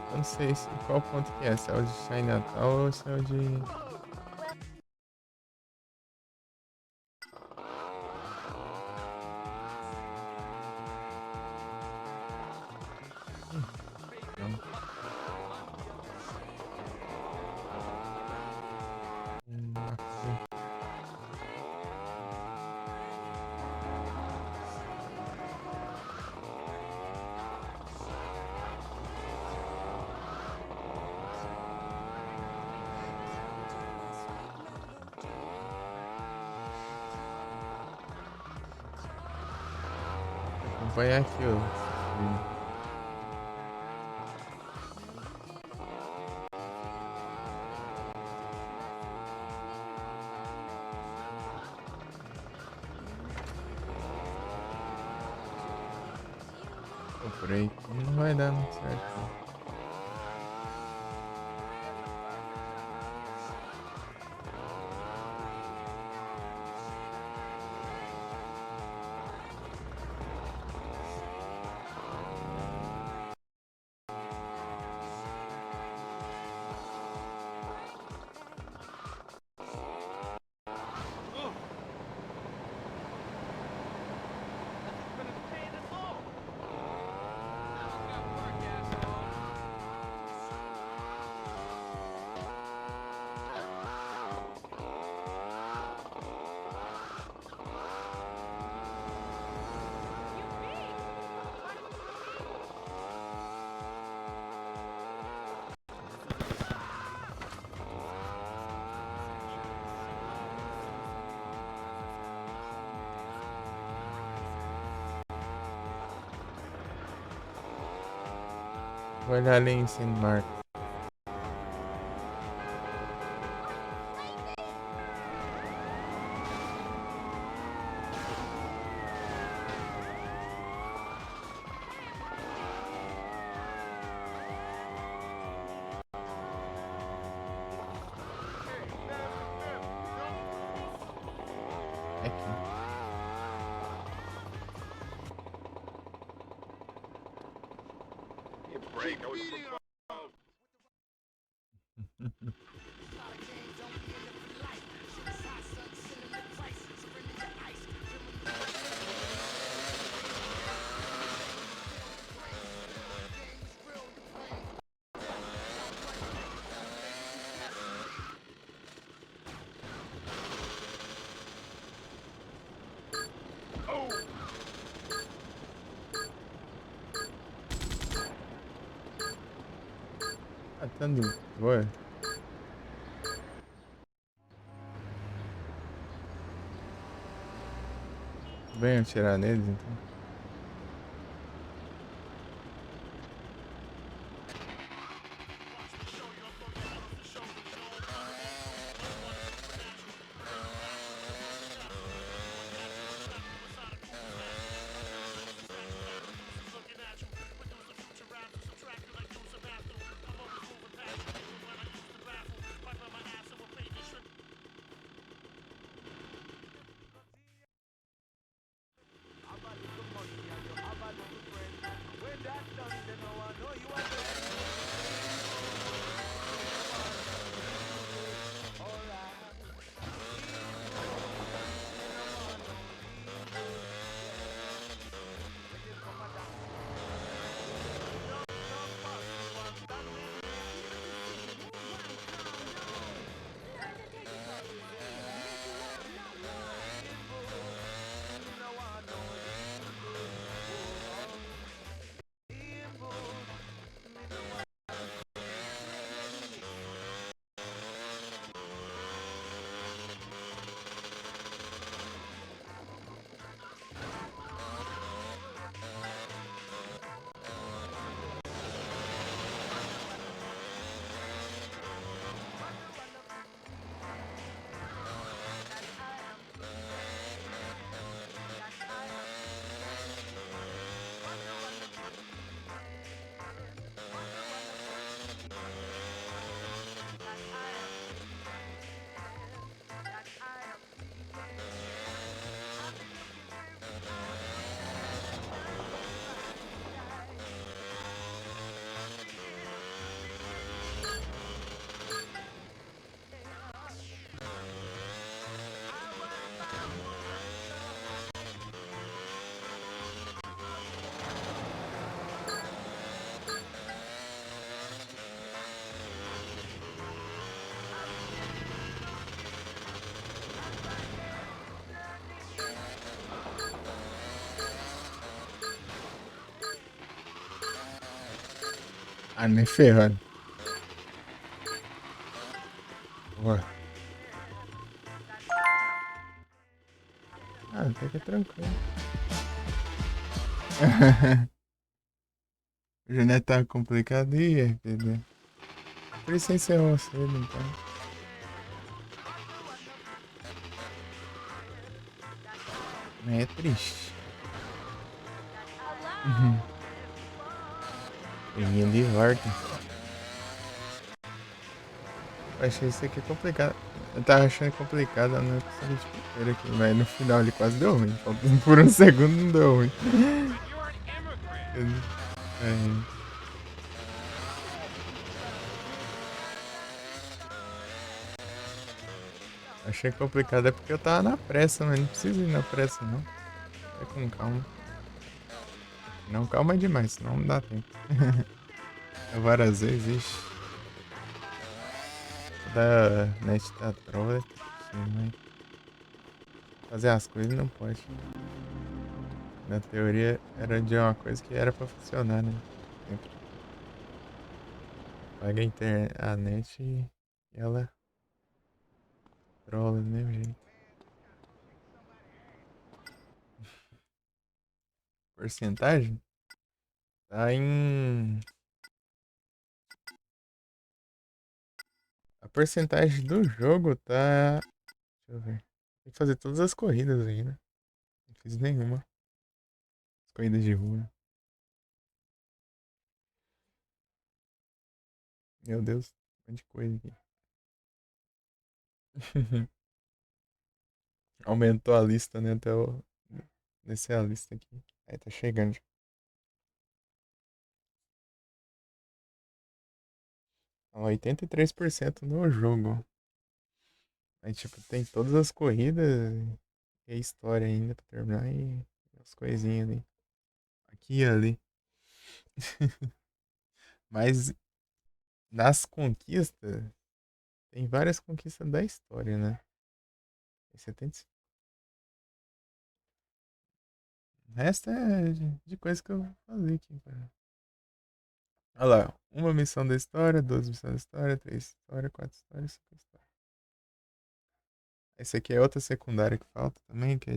Eu não sei qual ponto que é, se é o de Chinatown ou se é o de... Não. acompanhar aqui, ó. Por aí não vai dar muito certo. Não. Vou olhar ali em St. Mark. Tanto boa. Bem atirar neles então. Ah, nem ferrando. Boa. Ah, até que é tranquilo. O Janete tá complicado e RPD. Por isso encerrou cedo, então. É triste. Vinha de volta. Eu achei isso aqui complicado. Eu tava achando complicado a noite de primeiro aqui, mas no final ele quase deu ruim. Por um segundo não deu ruim. Achei complicado é porque eu tava na pressa, mas não precisa ir na pressa não. Vai com calma. Não, calma demais, senão não dá tempo. Várias vezes, ixi. Da net tá trova, mas fazer as coisas não pode. Na teoria era de uma coisa que era pra funcionar, né? Sempre. Paga a net e ela trola do mesmo jeito. Porcentagem? Tá em... A porcentagem do jogo tá... Deixa eu ver. Tem que fazer todas as corridas ainda. Não fiz nenhuma. As corridas de rua. Meu Deus, um monte de coisa aqui. Aumentou a lista, né? Até eu descer a lista aqui. Aí tá chegando. 83% no jogo. Aí, tipo, tem todas as corridas e a história ainda pra terminar e as coisinhas ali. Aqui e ali. Mas nas conquistas, tem várias conquistas da história, né? Tem 75. O resto é de coisa que eu falei aqui, cara. Olha lá, uma missão da história, 2 missões da história, 3 histórias, 4 histórias, 5 histórias. Esse aqui é outra secundária que falta também, que é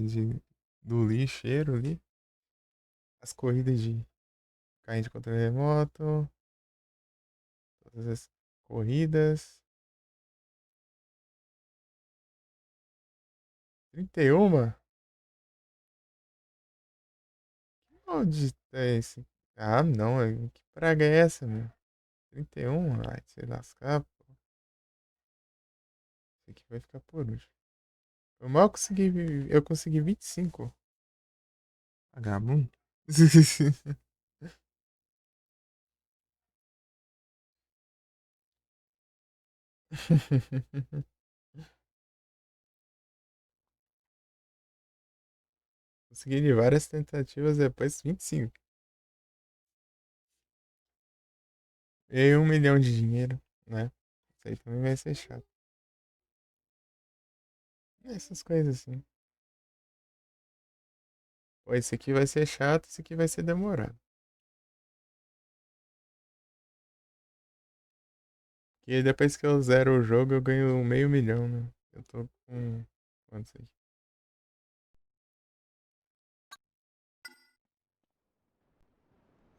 do lixeiro ali. As corridas de carrinho de controle remoto. Todas as corridas. 31? Onde é esse? Ah, não. Que praga é essa, meu? 31? Ai, sei lascar, pô. Esse aqui vai ficar por último. Eu mal consegui. Eu consegui 25. Vagabundo. Consegui de várias tentativas depois 25. E 1 milhão de dinheiro, né? Isso aí também vai ser chato. Essas coisas assim. Pô, esse aqui vai ser chato, esse aqui vai ser demorado. E depois que eu zero o jogo, eu ganho 500 mil, né? Eu tô com... Quantos aí?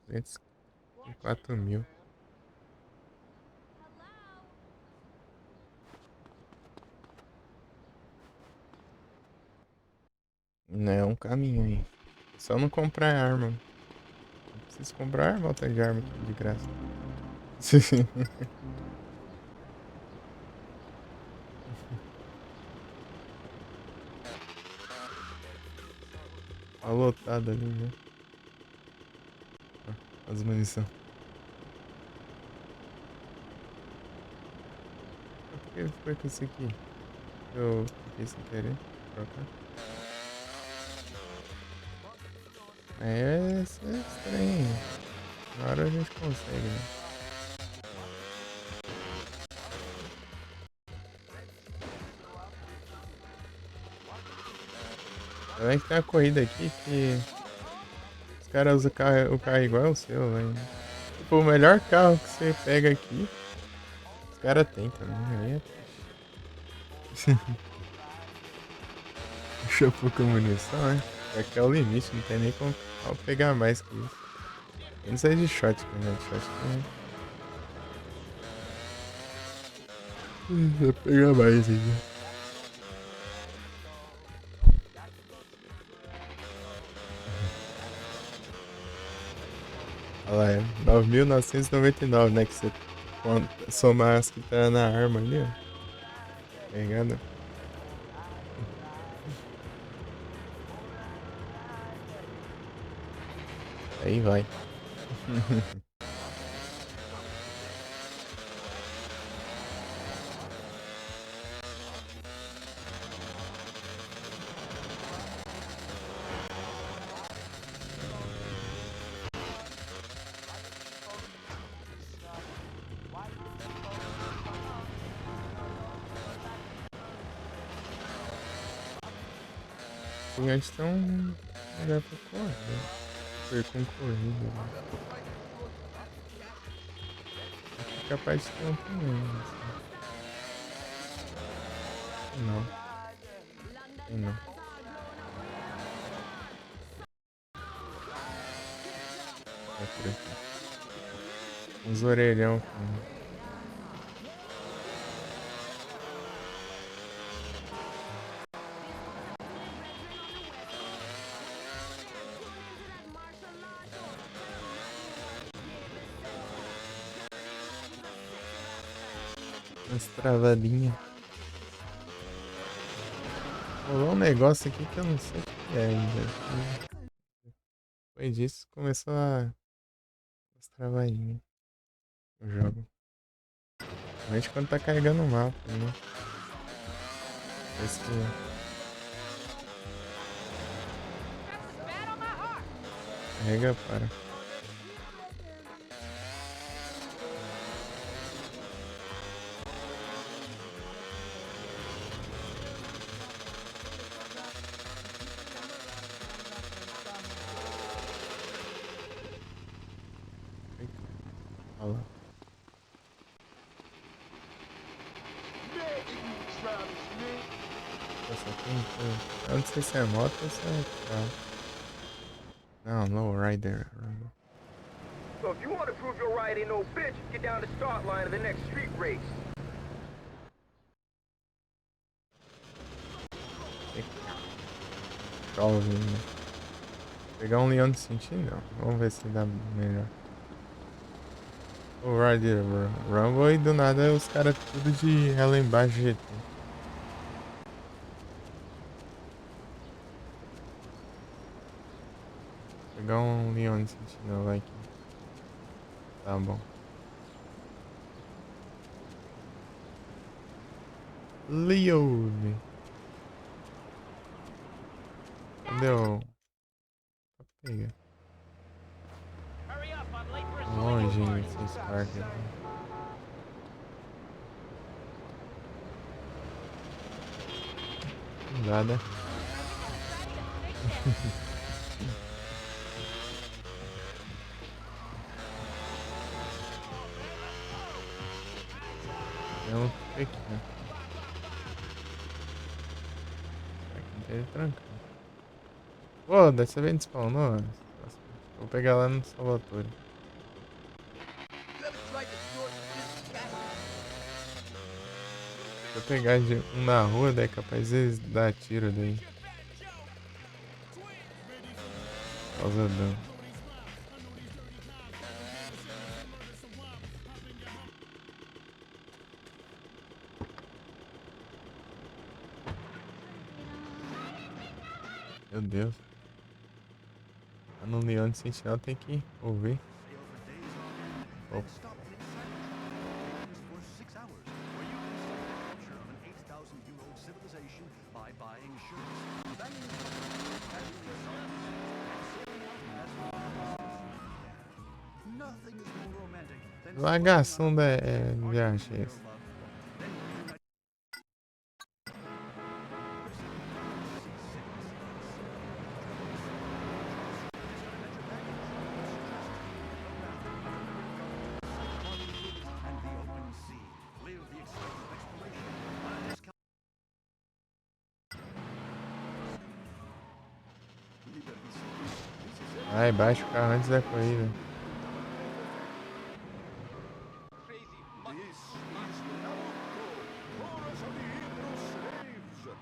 R$204.000. Não é um caminho aí. Só não comprar arma. Não preciso comprar arma, volta de arma de graça. Tá lotado ali, né? Ó, as munição. Por que foi com esse aqui? Eu fiquei sem querer trocar. É estranho. Na hora a gente consegue, né? Também tem uma corrida aqui que os caras usam o carro igual ao seu, velho. Tipo, o melhor carro que você pega aqui, os caras tem também, aí é... Deixou pouca munição, né? Aqui é o limite, não tem nem como pegar mais que isso. Não sei de shot, né? De shot Vou pegar mais ainda. Olha lá, é 9.999, né? Que você somar as que tá na arma ali, ó. Tá ligado? Aí vai. Antes tem um lugar pra correr. Foi com corrida. Né? Aqui é capaz de ter um também. Não. Tem não. É por aqui. Uns orelhão. Umas travadinhas. Rolou um negócio aqui que eu não sei o que é ainda. Depois disso começou as travadinhas no jogo. Principalmente quando tá carregando o mapa, né? Esse carrega para. Olha lá. Eu não sei se é moto ou se é carro. Não, lowrider. So if you want to prove your ride ain't no bitch, get down the start line of the next street race. Chove, né? Pegar um leão de sentido, não. Vamos ver se dá melhor. O Rider Rumble e do nada os caras tudo de ela embaixo GT. Pegar um leão de sentinela aqui. Tá bom. Leone. Cadê o... Pra pegar. Longe esses parques. Nada. É um pequeno. Aqui ele trancado. Pô, dessa vez despawnou. Vou pegar lá no Salvatore. Se eu pegar um na rua, daí é capaz de dar tiro daí. Causa dano. Meu Deus. Tá no Leão de Sentinela, tem que ouvir. Opa. Vagação da viagem esse. Ai, baixa o carro antes da corrida. This is Naruto, chorus of the Hebrew slaves.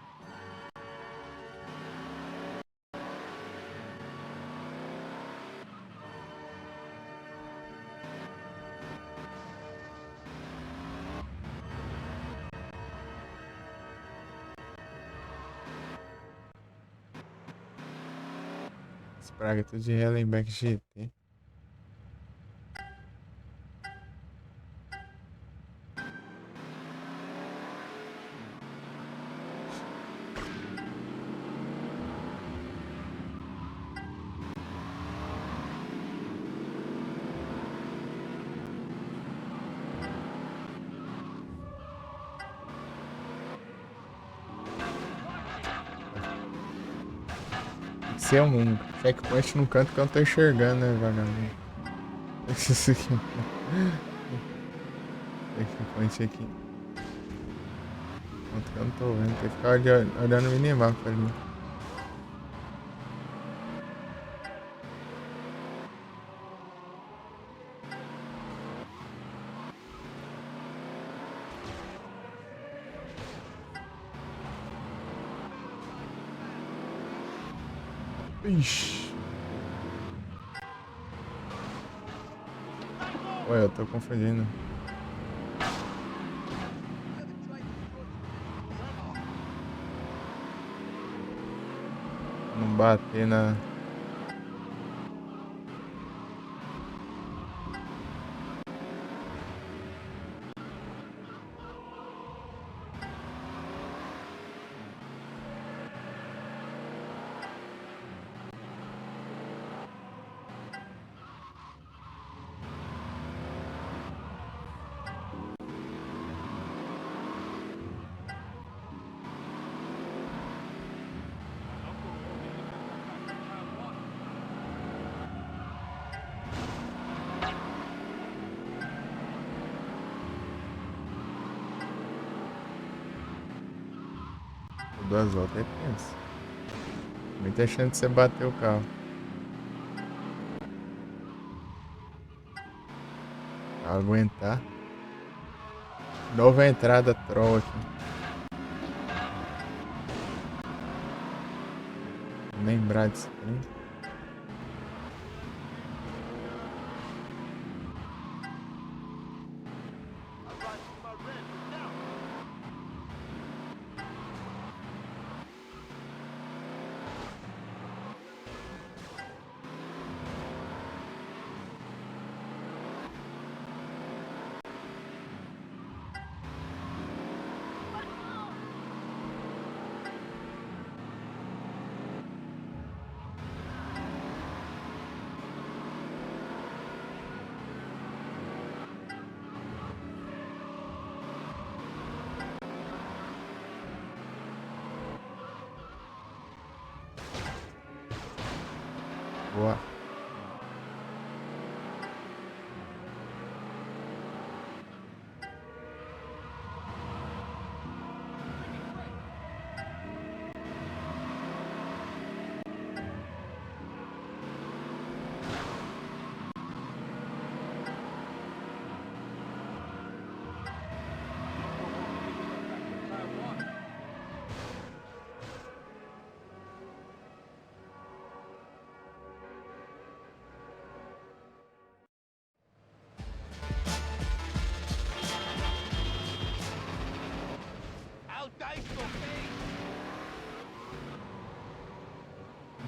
As pragas tudo de Hellenbeck GT. Ser um checkpoint num canto que eu não tô enxergando, né, vagabundo? Isso aqui. Checkpoint aqui. Canto que eu não tô vendo. Tem que ficar olhando o minimapa ali. Ixi. Ué, eu tô confundindo. Não bater na... Duas voltas é tenso. Muita chance de você bater o carro. Pra aguentar. Nova entrada troll aqui. Lembrar disso aqui. Boa.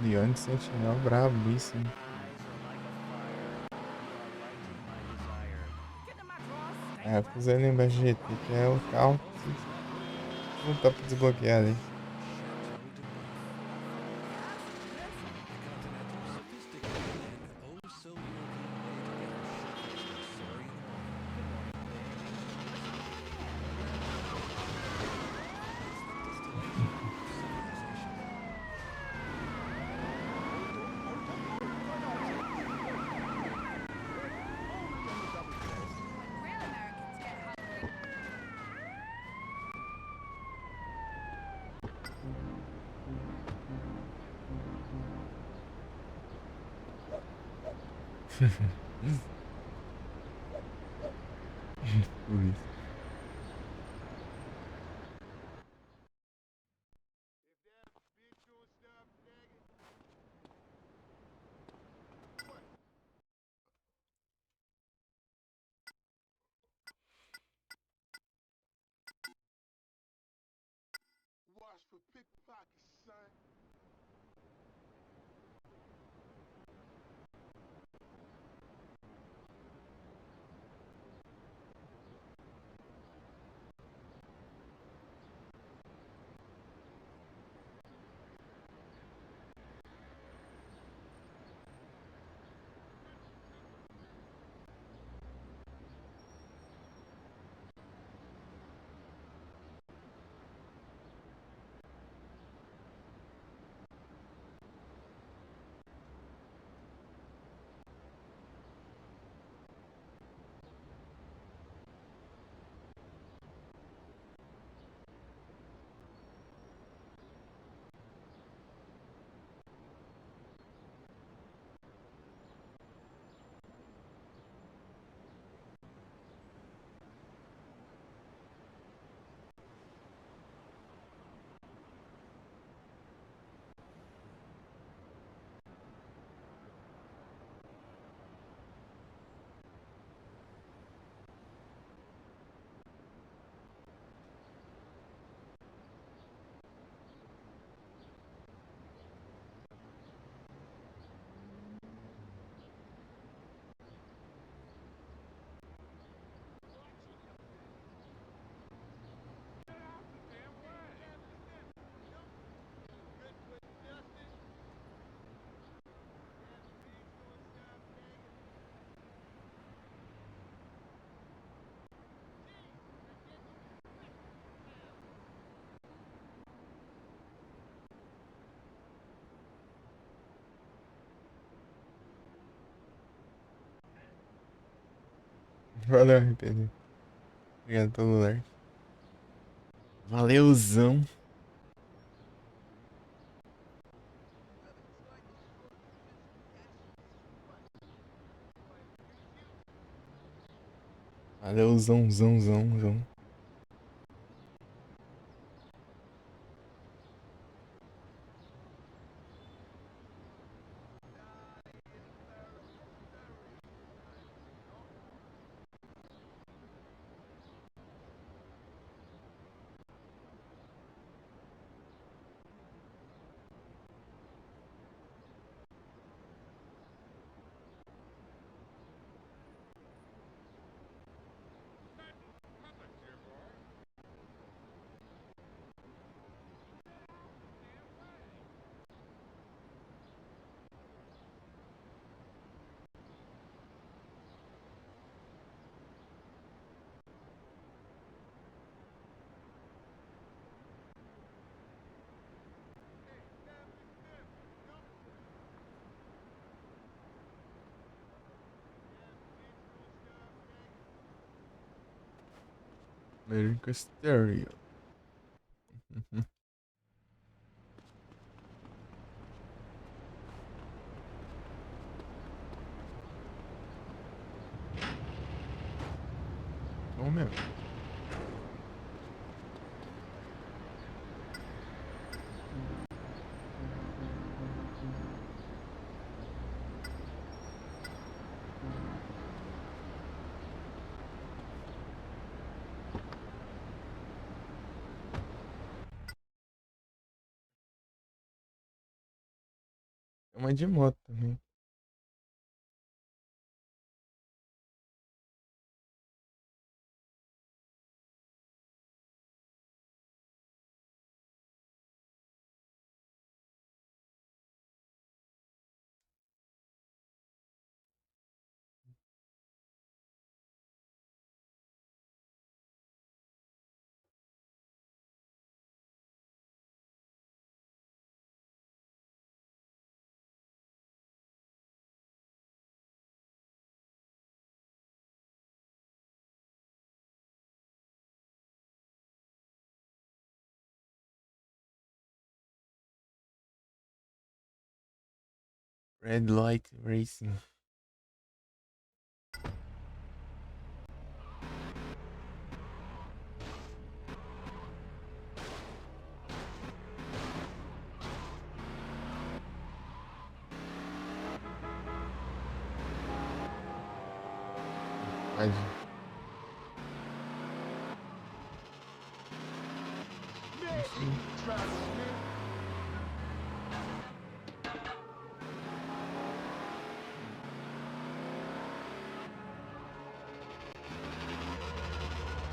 Leone Sentinel brabíssimo. É, fazendo em GT, que é o carro que não tá pra desbloquear ali. Luis. Watch for pickpockets, son. Valeu, RPG. Obrigado pelo like. Valeuzão. Valeuzão, zão, zão, zão. America Stereo. Bom mesmo. É uma de moto também. Red Light Racing.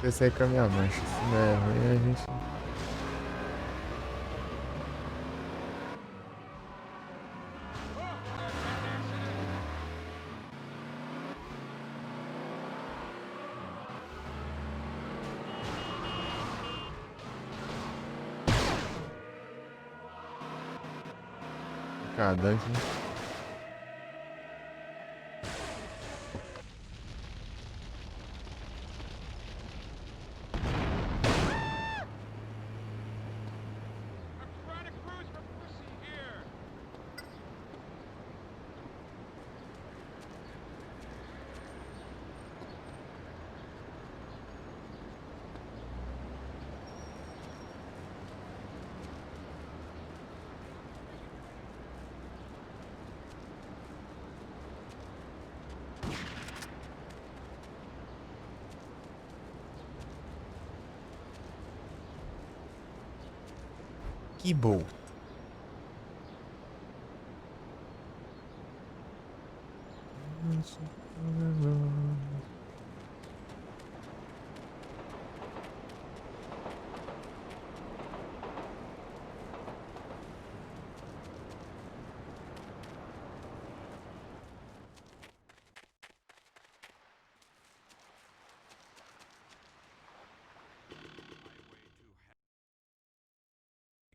Descer com a minha mancha. Se não é ruim, a gente. Cadante, né? Que bom.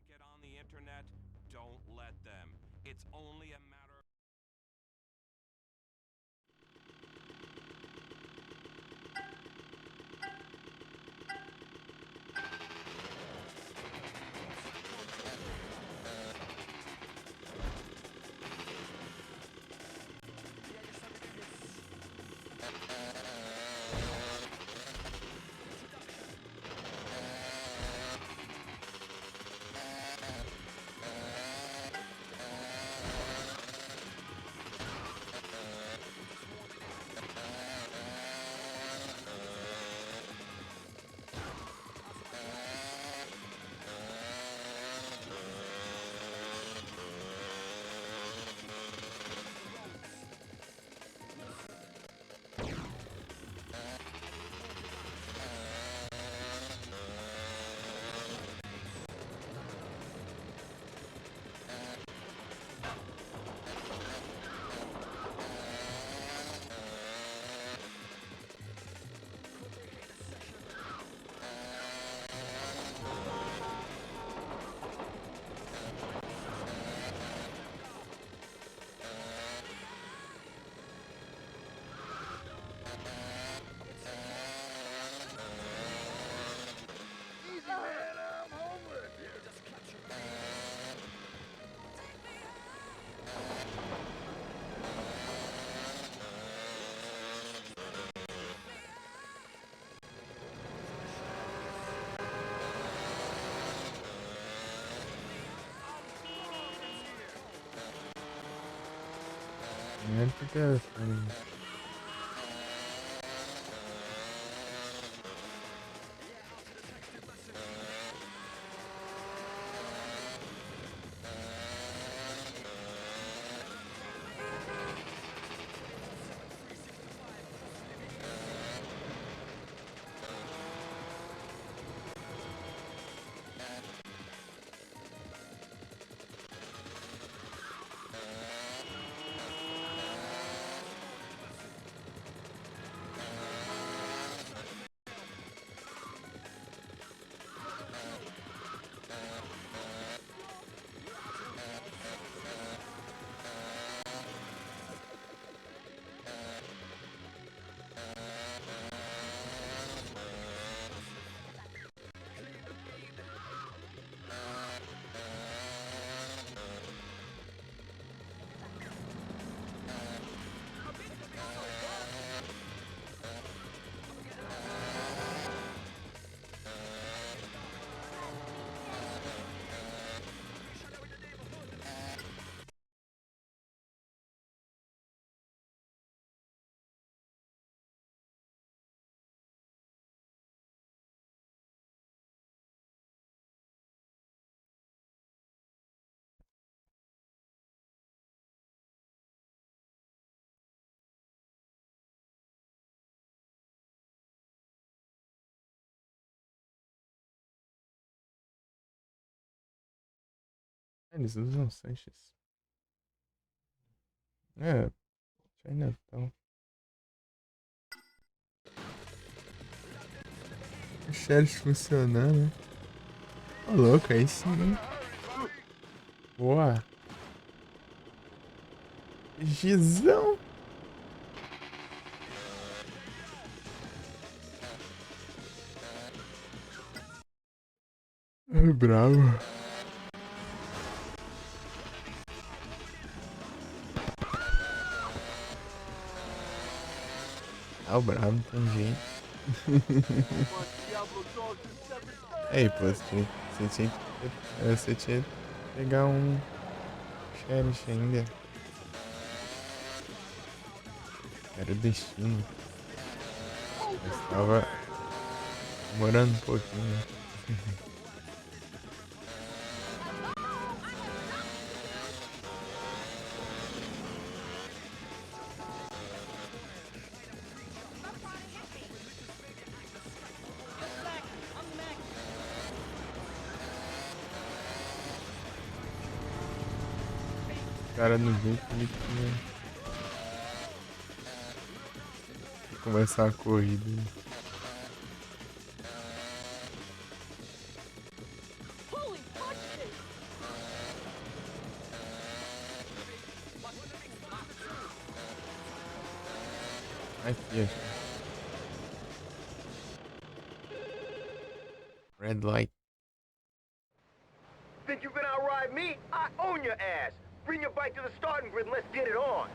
Get on the internet, don't let them. It's only a matter of Muito interessante. Eles usam Sanches. É, Chinatown. O sheriff funcionando, né? Ô, louco, aí sim, hein? Boa. Gizão. É bravo. Ah, o bravo tem gente. Ei, pô, você tinha que pegar um sheriff ainda. Era o destino. Eu estava demorando um pouquinho. O cara não viu que ele tinha que começar a corrida. Aqui, acho. Red light. Think you can outride me? I own your ass. Bring your bike to the starting grid and let's get it on.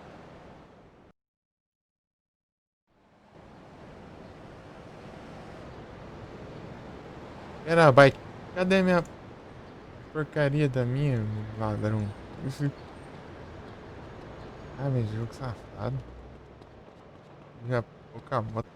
Pera, bike. Cadê minha porcaria da minha, ladrão? Ah, meu jogo safado. Já pouca moto.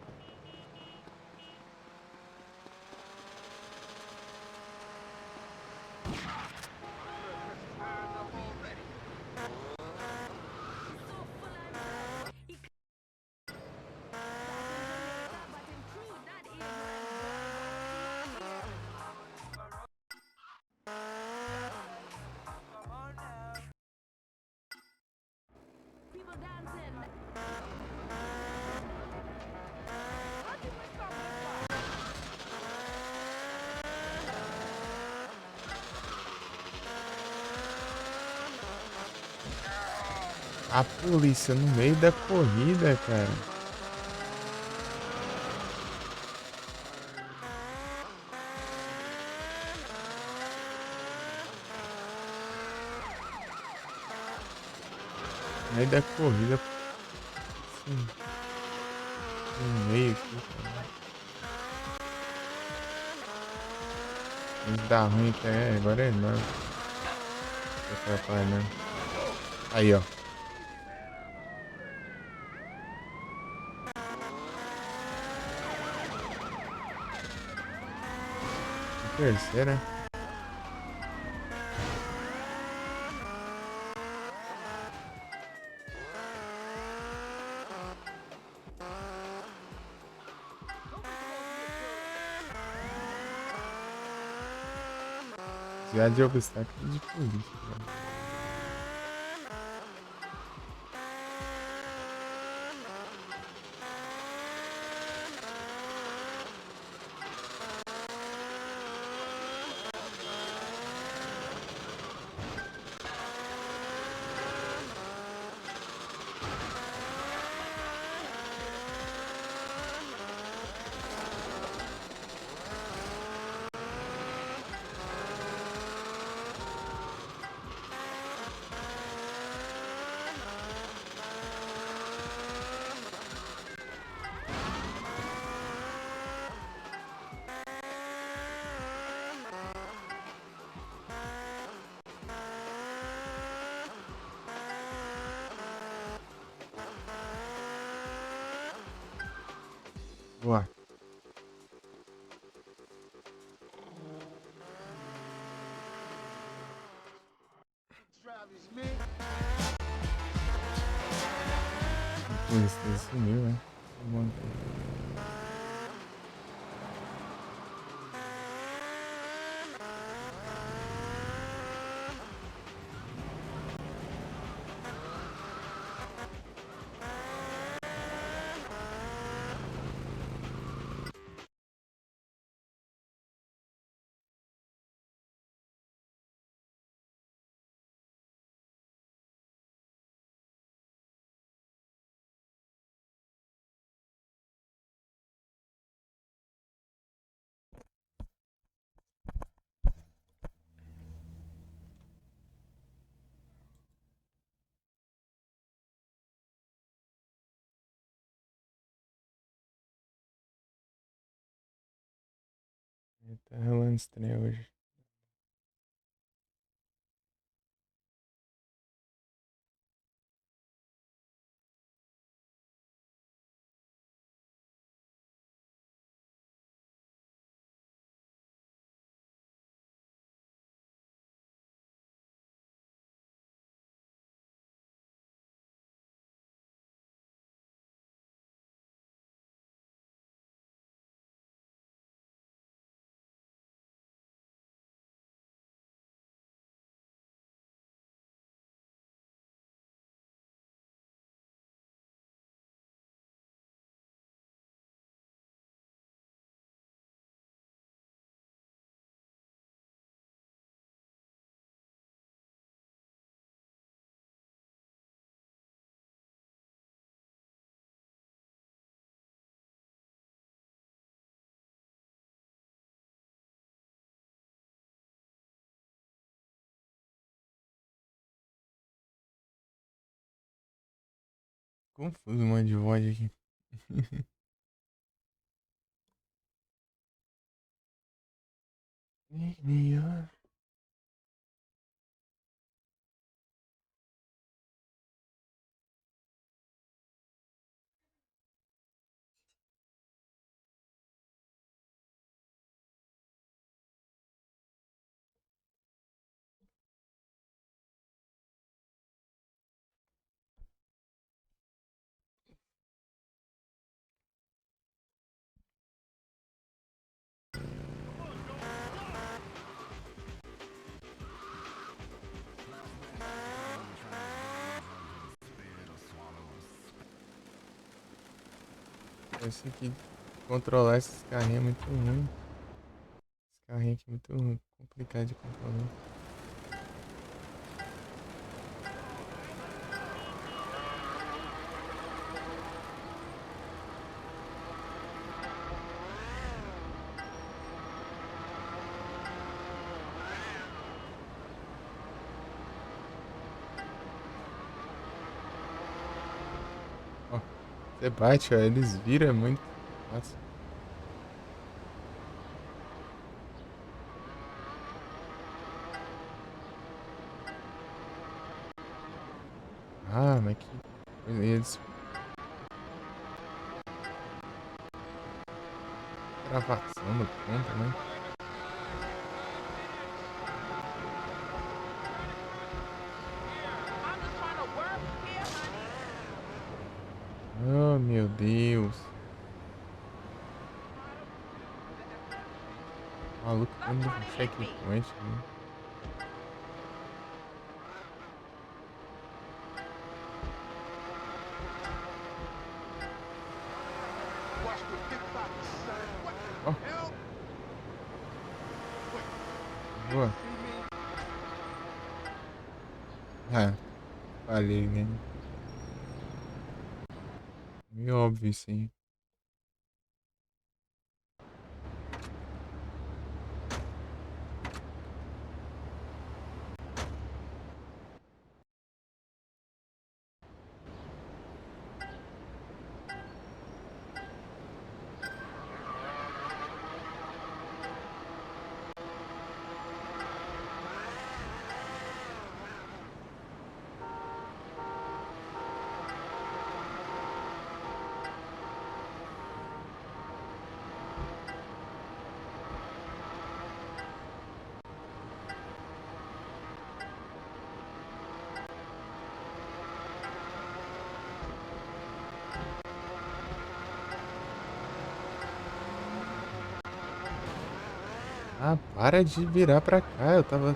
A polícia no meio da corrida, cara. No meio da corrida. Sim. No meio aqui, cara. Dá ruim até agora é enorme. Aí, ó. Terceira. Já de obstáculo de polícia. Boa. Isso sumiu, né? Tá rolando estreia hoje. Confuso um monte de voz aqui. Eu sei que controlar esses carrinhos é muito ruim. Esse carrinho aqui é muito complicado de controlar. Ó, você bate, ó, eles viram muito fácil. Ah, mas que coisa. Eles. Gravação no ponto, né? Oh, meu Deus. Maluco dando um checkpoint, né? Ó. Boa. Ah, falei, né? Meio óbvio isso aí. Ah, para de virar pra cá. Eu tava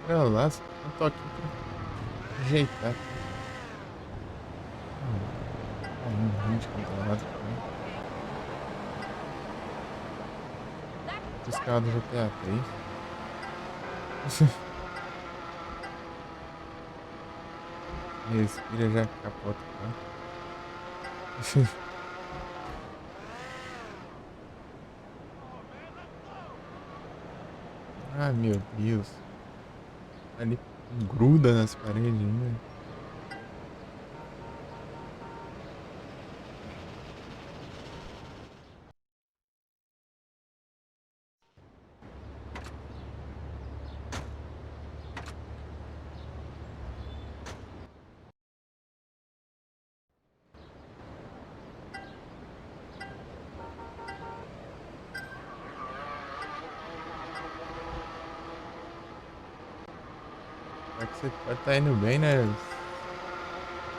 pra lá. Eu tô aqui pra ajeitar. Um ruim de controlado também. Esse carro do GTA 3. Respira, já capota o carro. Ah, meu Deus. Ali gruda nas paredes ainda. Só que você pode estar indo bem, né?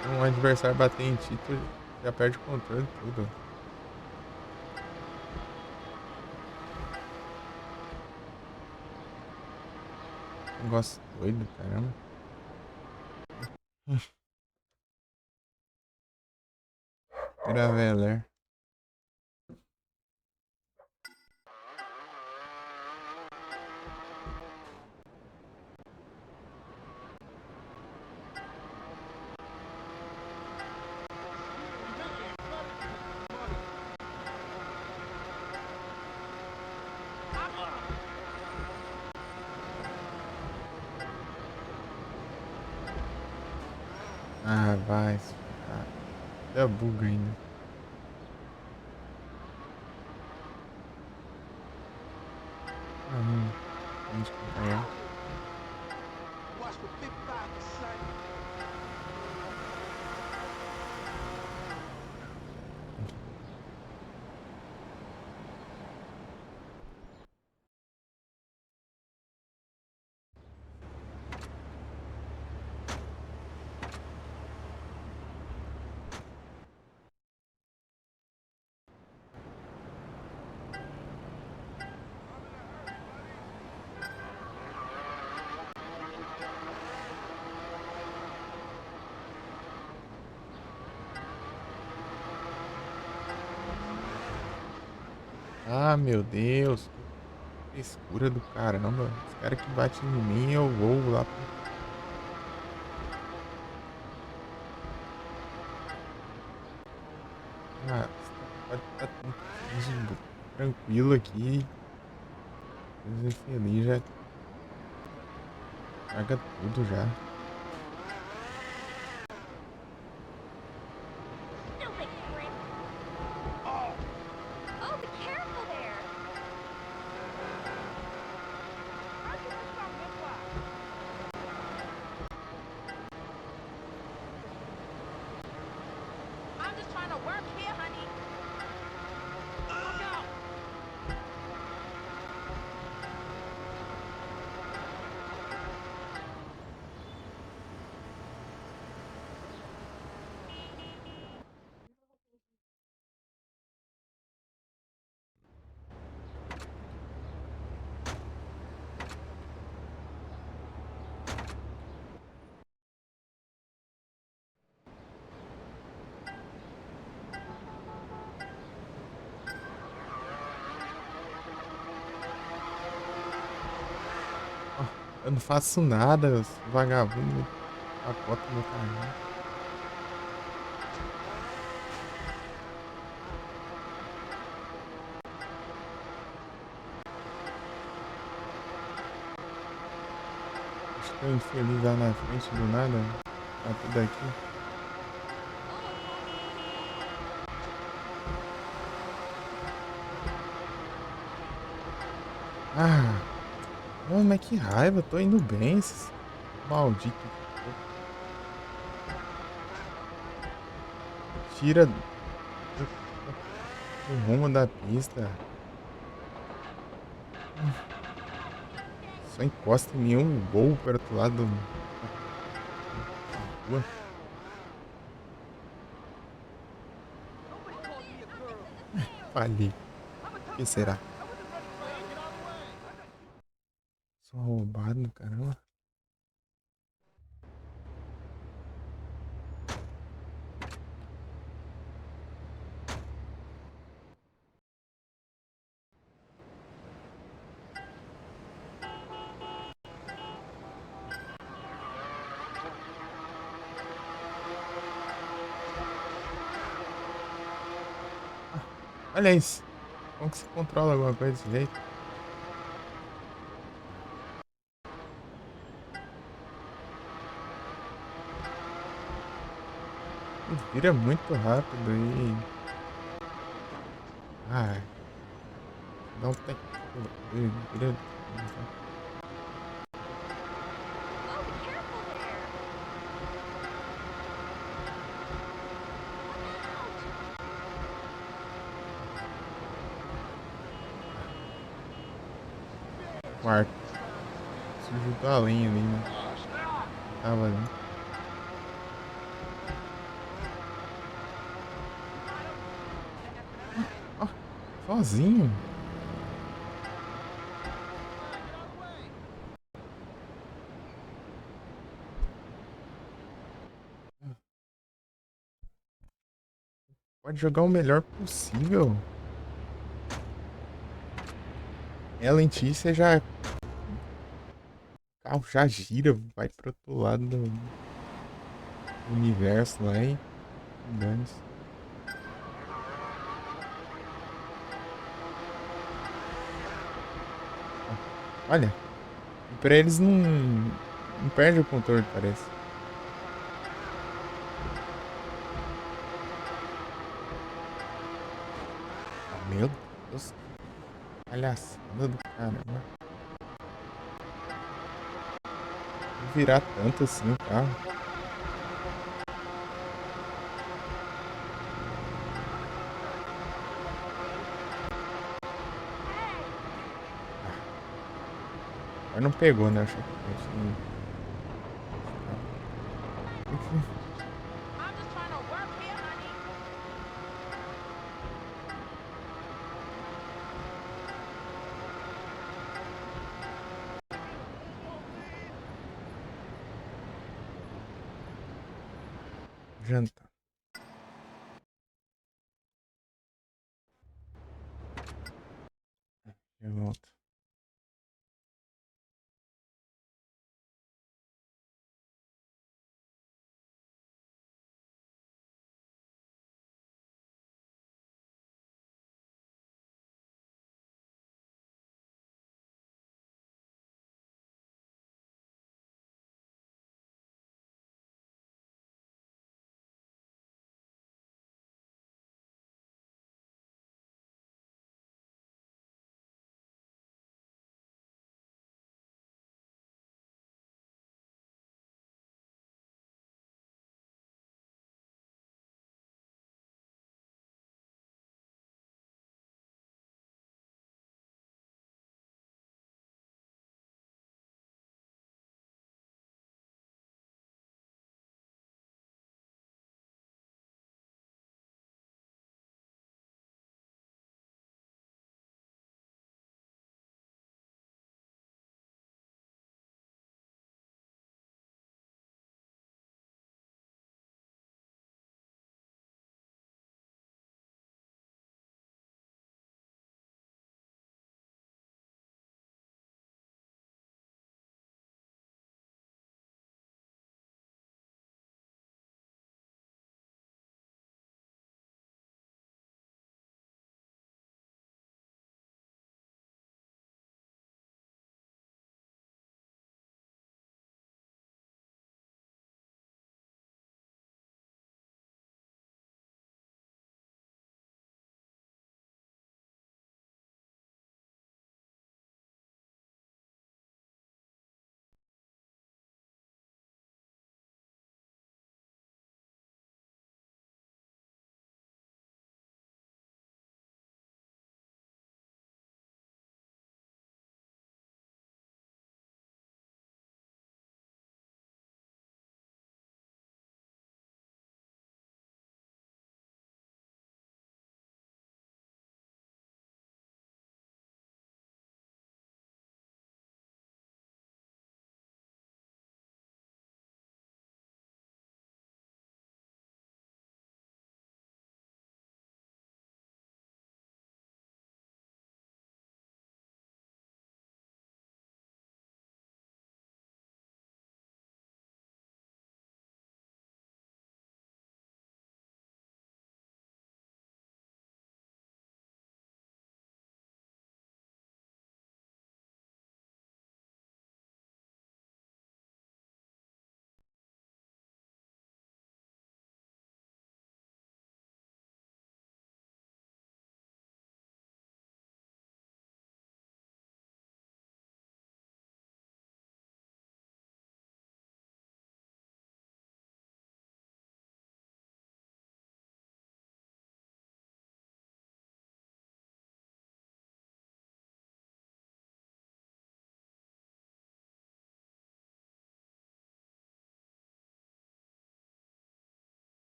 Se um adversário bater em ti, tu já perde o controle de tudo. Negócio doido, caramba. Graveler. Ah, vai. Até buga ainda. Vamos acompanhar. Watch the big bad son. Ah, meu Deus. Que frescura do caramba. Os caras que batem em mim, eu vou lá. Ah, pode estar tranquilo aqui. Coisa feliz já. Paga tudo já. Stupid prick! Oh, be careful there! How can I stop this one? I'm just trying to work here, honey. Look out! Eu não faço nada, eu sou vagabundo. Capota meu carrinho. Estou infeliz lá na frente do nada. Tá tudo aqui. Ah, oh, mas que raiva, eu tô indo bem, esses malditos. Tira o rumo da pista. Só encosta em mim um gol para outro lado da rua. Falhei. O que será? Sou roubado, caramba. Olha isso. Como que se controla alguma coisa desse jeito? Ele vira muito rápido e... Ah, dá um tempo. Ele vira... Quarto. Isso juntou a lenha ali, né? tava, né? Ó, sozinho? Pode jogar o melhor possível. Ela em ti, você já. O carro já gira, vai pro outro lado do universo lá e. Dane-se. Olha, pra eles não perde o controle, parece. Ah, meu Deus. Palhaçada do caramba. Não virar tanto assim o carro. Mas não pegou, né? Acho que enfim. Jantar. Eu volto.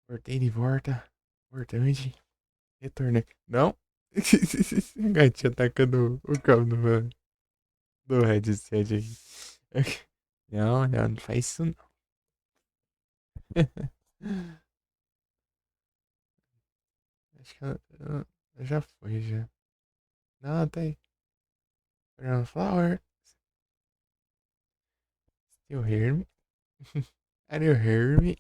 Voltei de volta. Importante. Retornei. Não. O gatinho atacando o cabo do headset aqui. Não, não faz isso não. Acho que já foi, já. Não, tá aí. Brown flower. Still hear me? Are you hear me?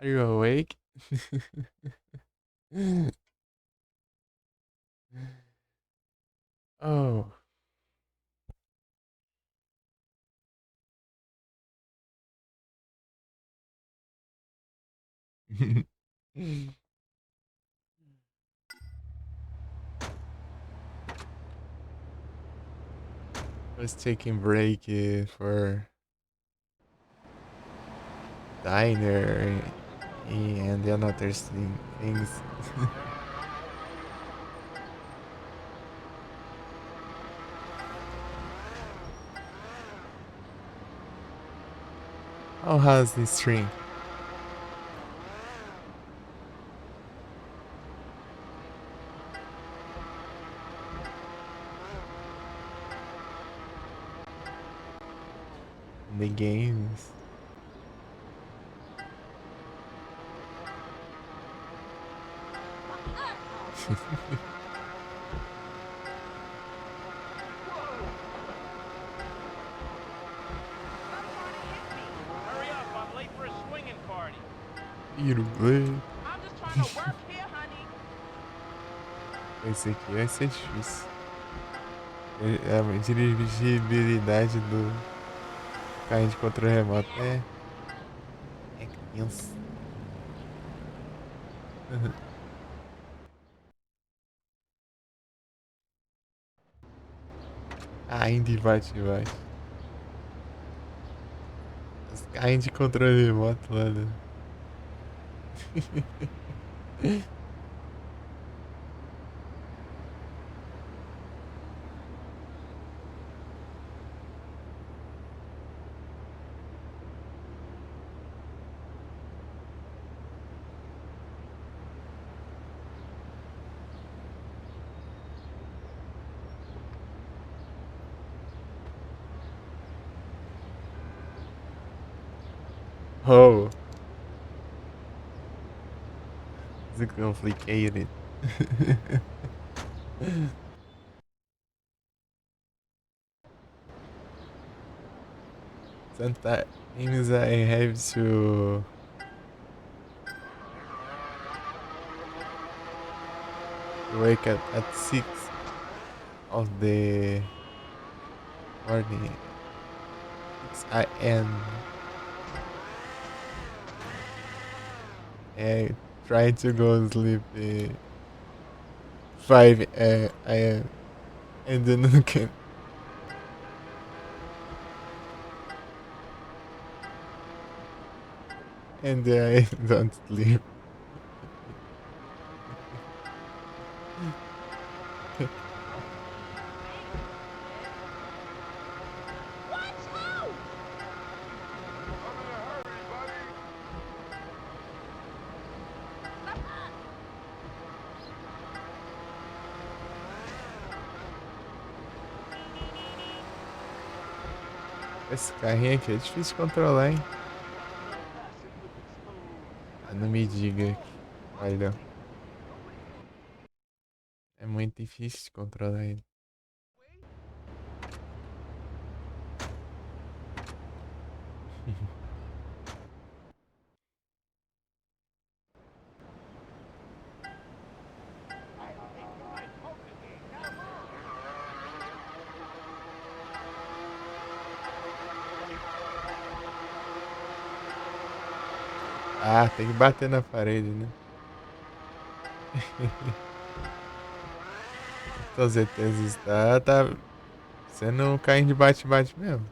Are you awake? Oh. Was taking break for diner and the other things. How has this stream? The games. Hurry up, I'm late for a swinging party. Beautiful. I'm just trying to work here, honey. Esse aqui vai ser difícil. A dirigibilidade do carro de controle remoto é criança. Ainda bate. Os carrinhos de controle remoto lá, né? Oh. Is it complicated? Sometimes I have to wake up at 6 of the morning. 6 a.m. I try to go to sleep 5 a.m. and then I can. And I don't sleep. Esse carrinho aqui é difícil de controlar, hein? Ah, não me diga que olha. É muito difícil de controlar ele. Ah, tem que bater na parede, né? Com certeza tá sendo um carrinho de bate-bate mesmo.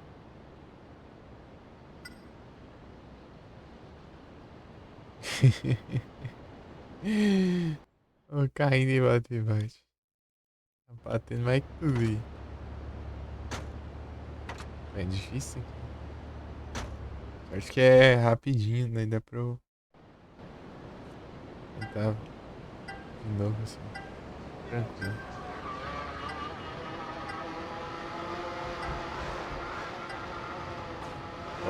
O carrinho de bate-bate. Tá batendo mais que tudo aí. É difícil aqui. Acho que é rapidinho, daí dá pra eu tentar de novo assim. Tranquilo.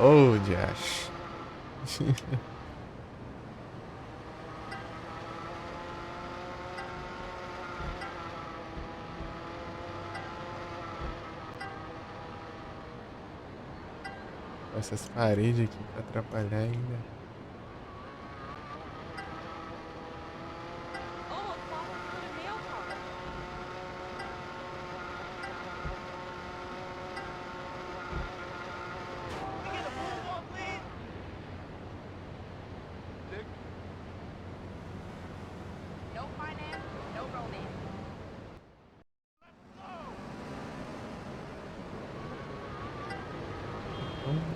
Oh, Josh. Essas paredes aqui pra atrapalhar ainda. No finance, no romance.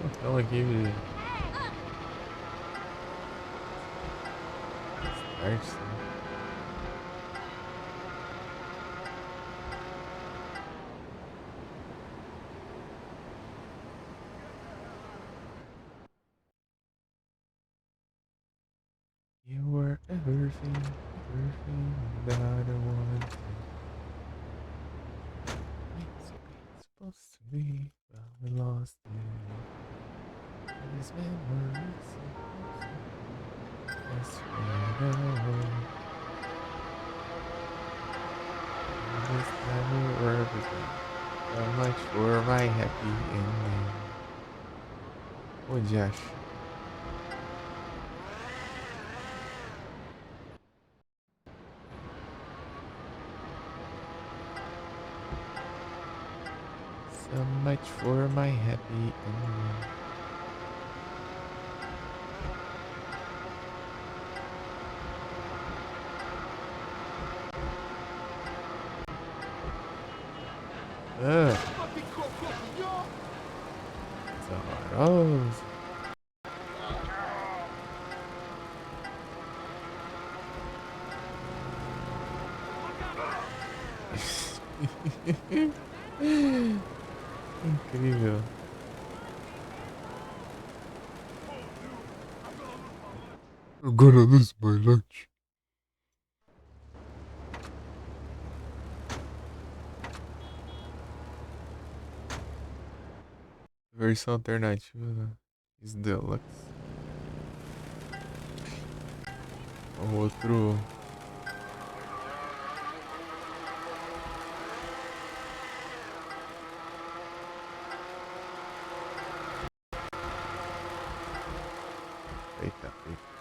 Então aqui. Start, sim. You were everything that I wanted. It's supposed to be, but we lost it. These memories let's fade away. This time you were everything. So much for my happy ending. Oh, Josh. So much for my happy ending. Ugh. Horroroso. Incrível. I'm gonna lose my lunch. Versão alternativa, né? Is Deluxe. O outro. Eita, eita.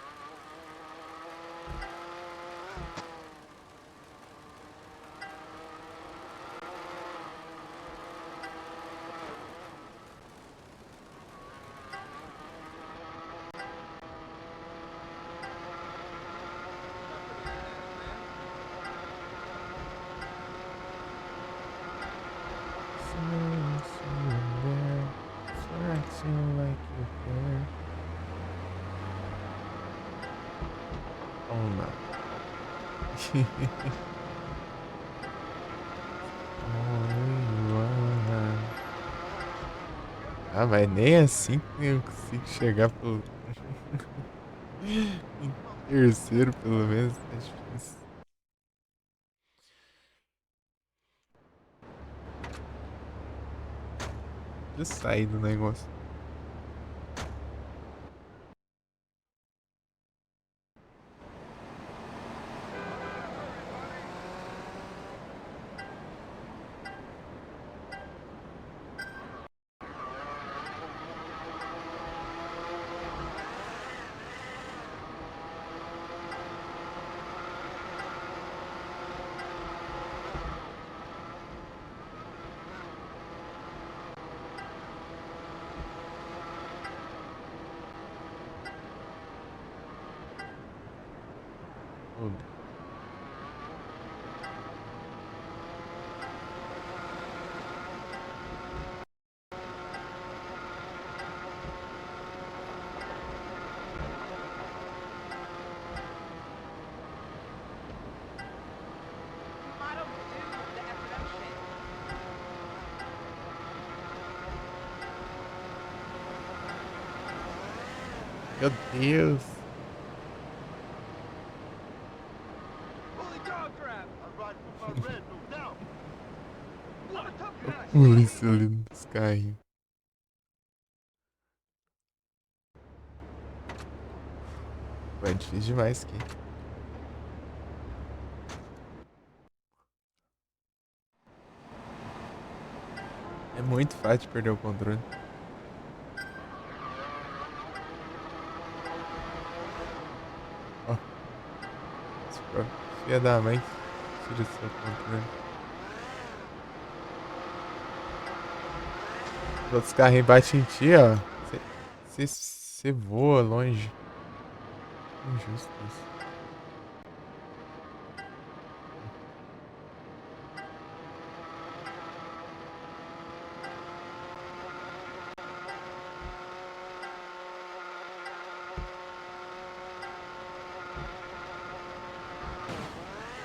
Oh não. Ah, mas nem assim que eu consigo chegar pelo. Em terceiro, pelo menos, tá difícil. Deixa eu sair do negócio. Meu Deus. Holy dog crap! I'm riding with my red no doubt. I'm a tough guy. Polícia ali nos carrinhos. Pô, é difícil demais aqui. É muito fácil de perder o controle. Ó. Filha da mãe. Tira seu controle. Os outros carrinhos batem em ti, ó. Você voa longe. Injusto isso.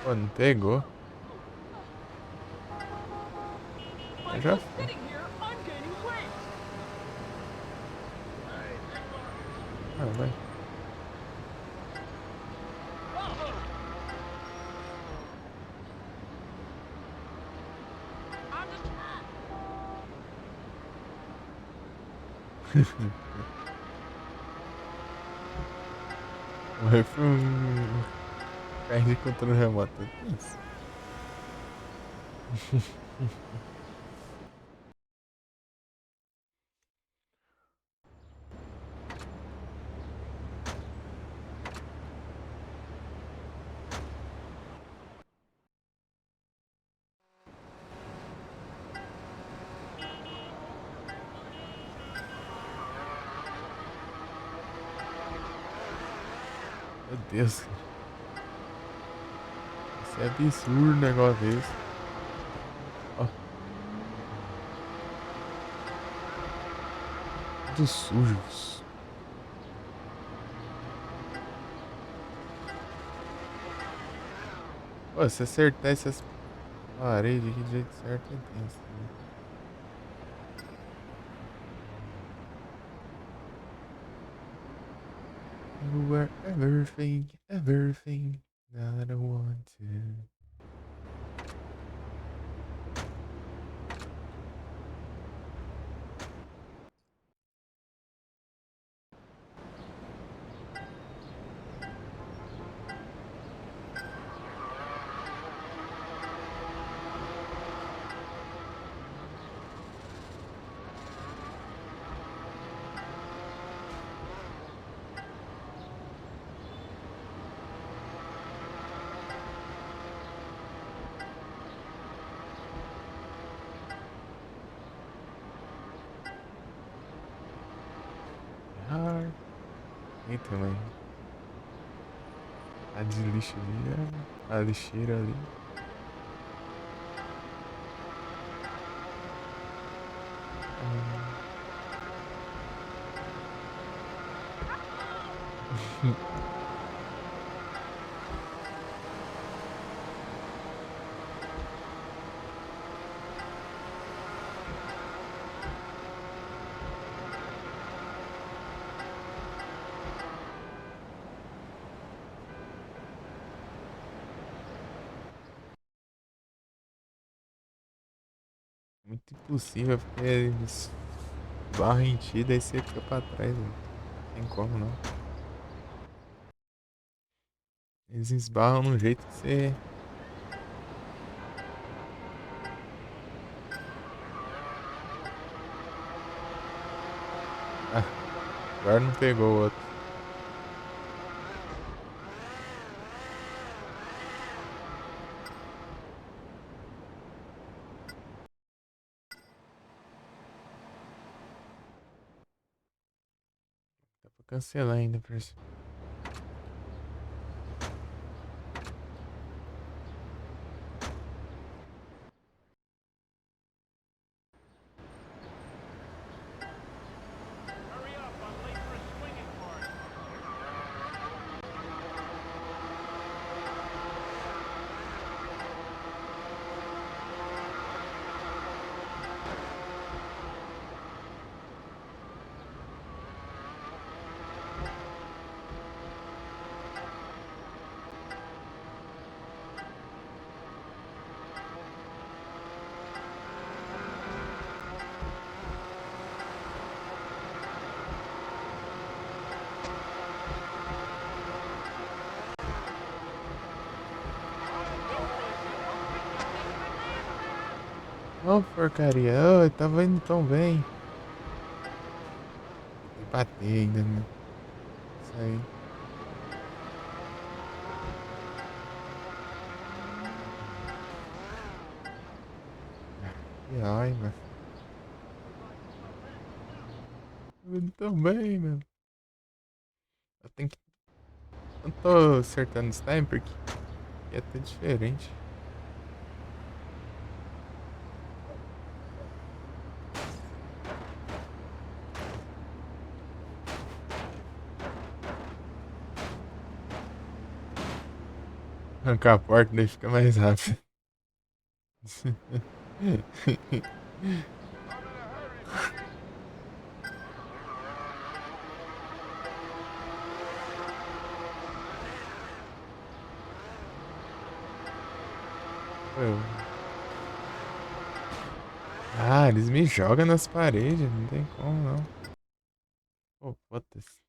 Pô, não pegou. Eu já fui. Ah, vai. Morreu foi carro de controle remoto. Que isso? Meu Deus. Isso é absurdo um negócio desse. Ó. Dos sujos. Pô, se acertar essas paredes aqui do jeito certo é tenso, né? You were everything that I wanted. E também a de lixo ali, a lixeira ali. Muito impossível, porque eles barram em ti, daí você fica pra trás, não tem como não. Eles esbarram num jeito que você... Ah, agora não pegou o outro. Dá pra cancelar ainda, parece. Não, porcaria. Eu tava indo tão bem. Tem que bater ainda, né? Isso aí. Que raiva. Tô indo tão bem, meu. Eu tenho que... Eu tô acertando esse time porque ia ter diferente. Arrancar a porta, daí fica mais rápido. Ah, eles me jogam nas paredes, não tem como não. Pô, foda-se.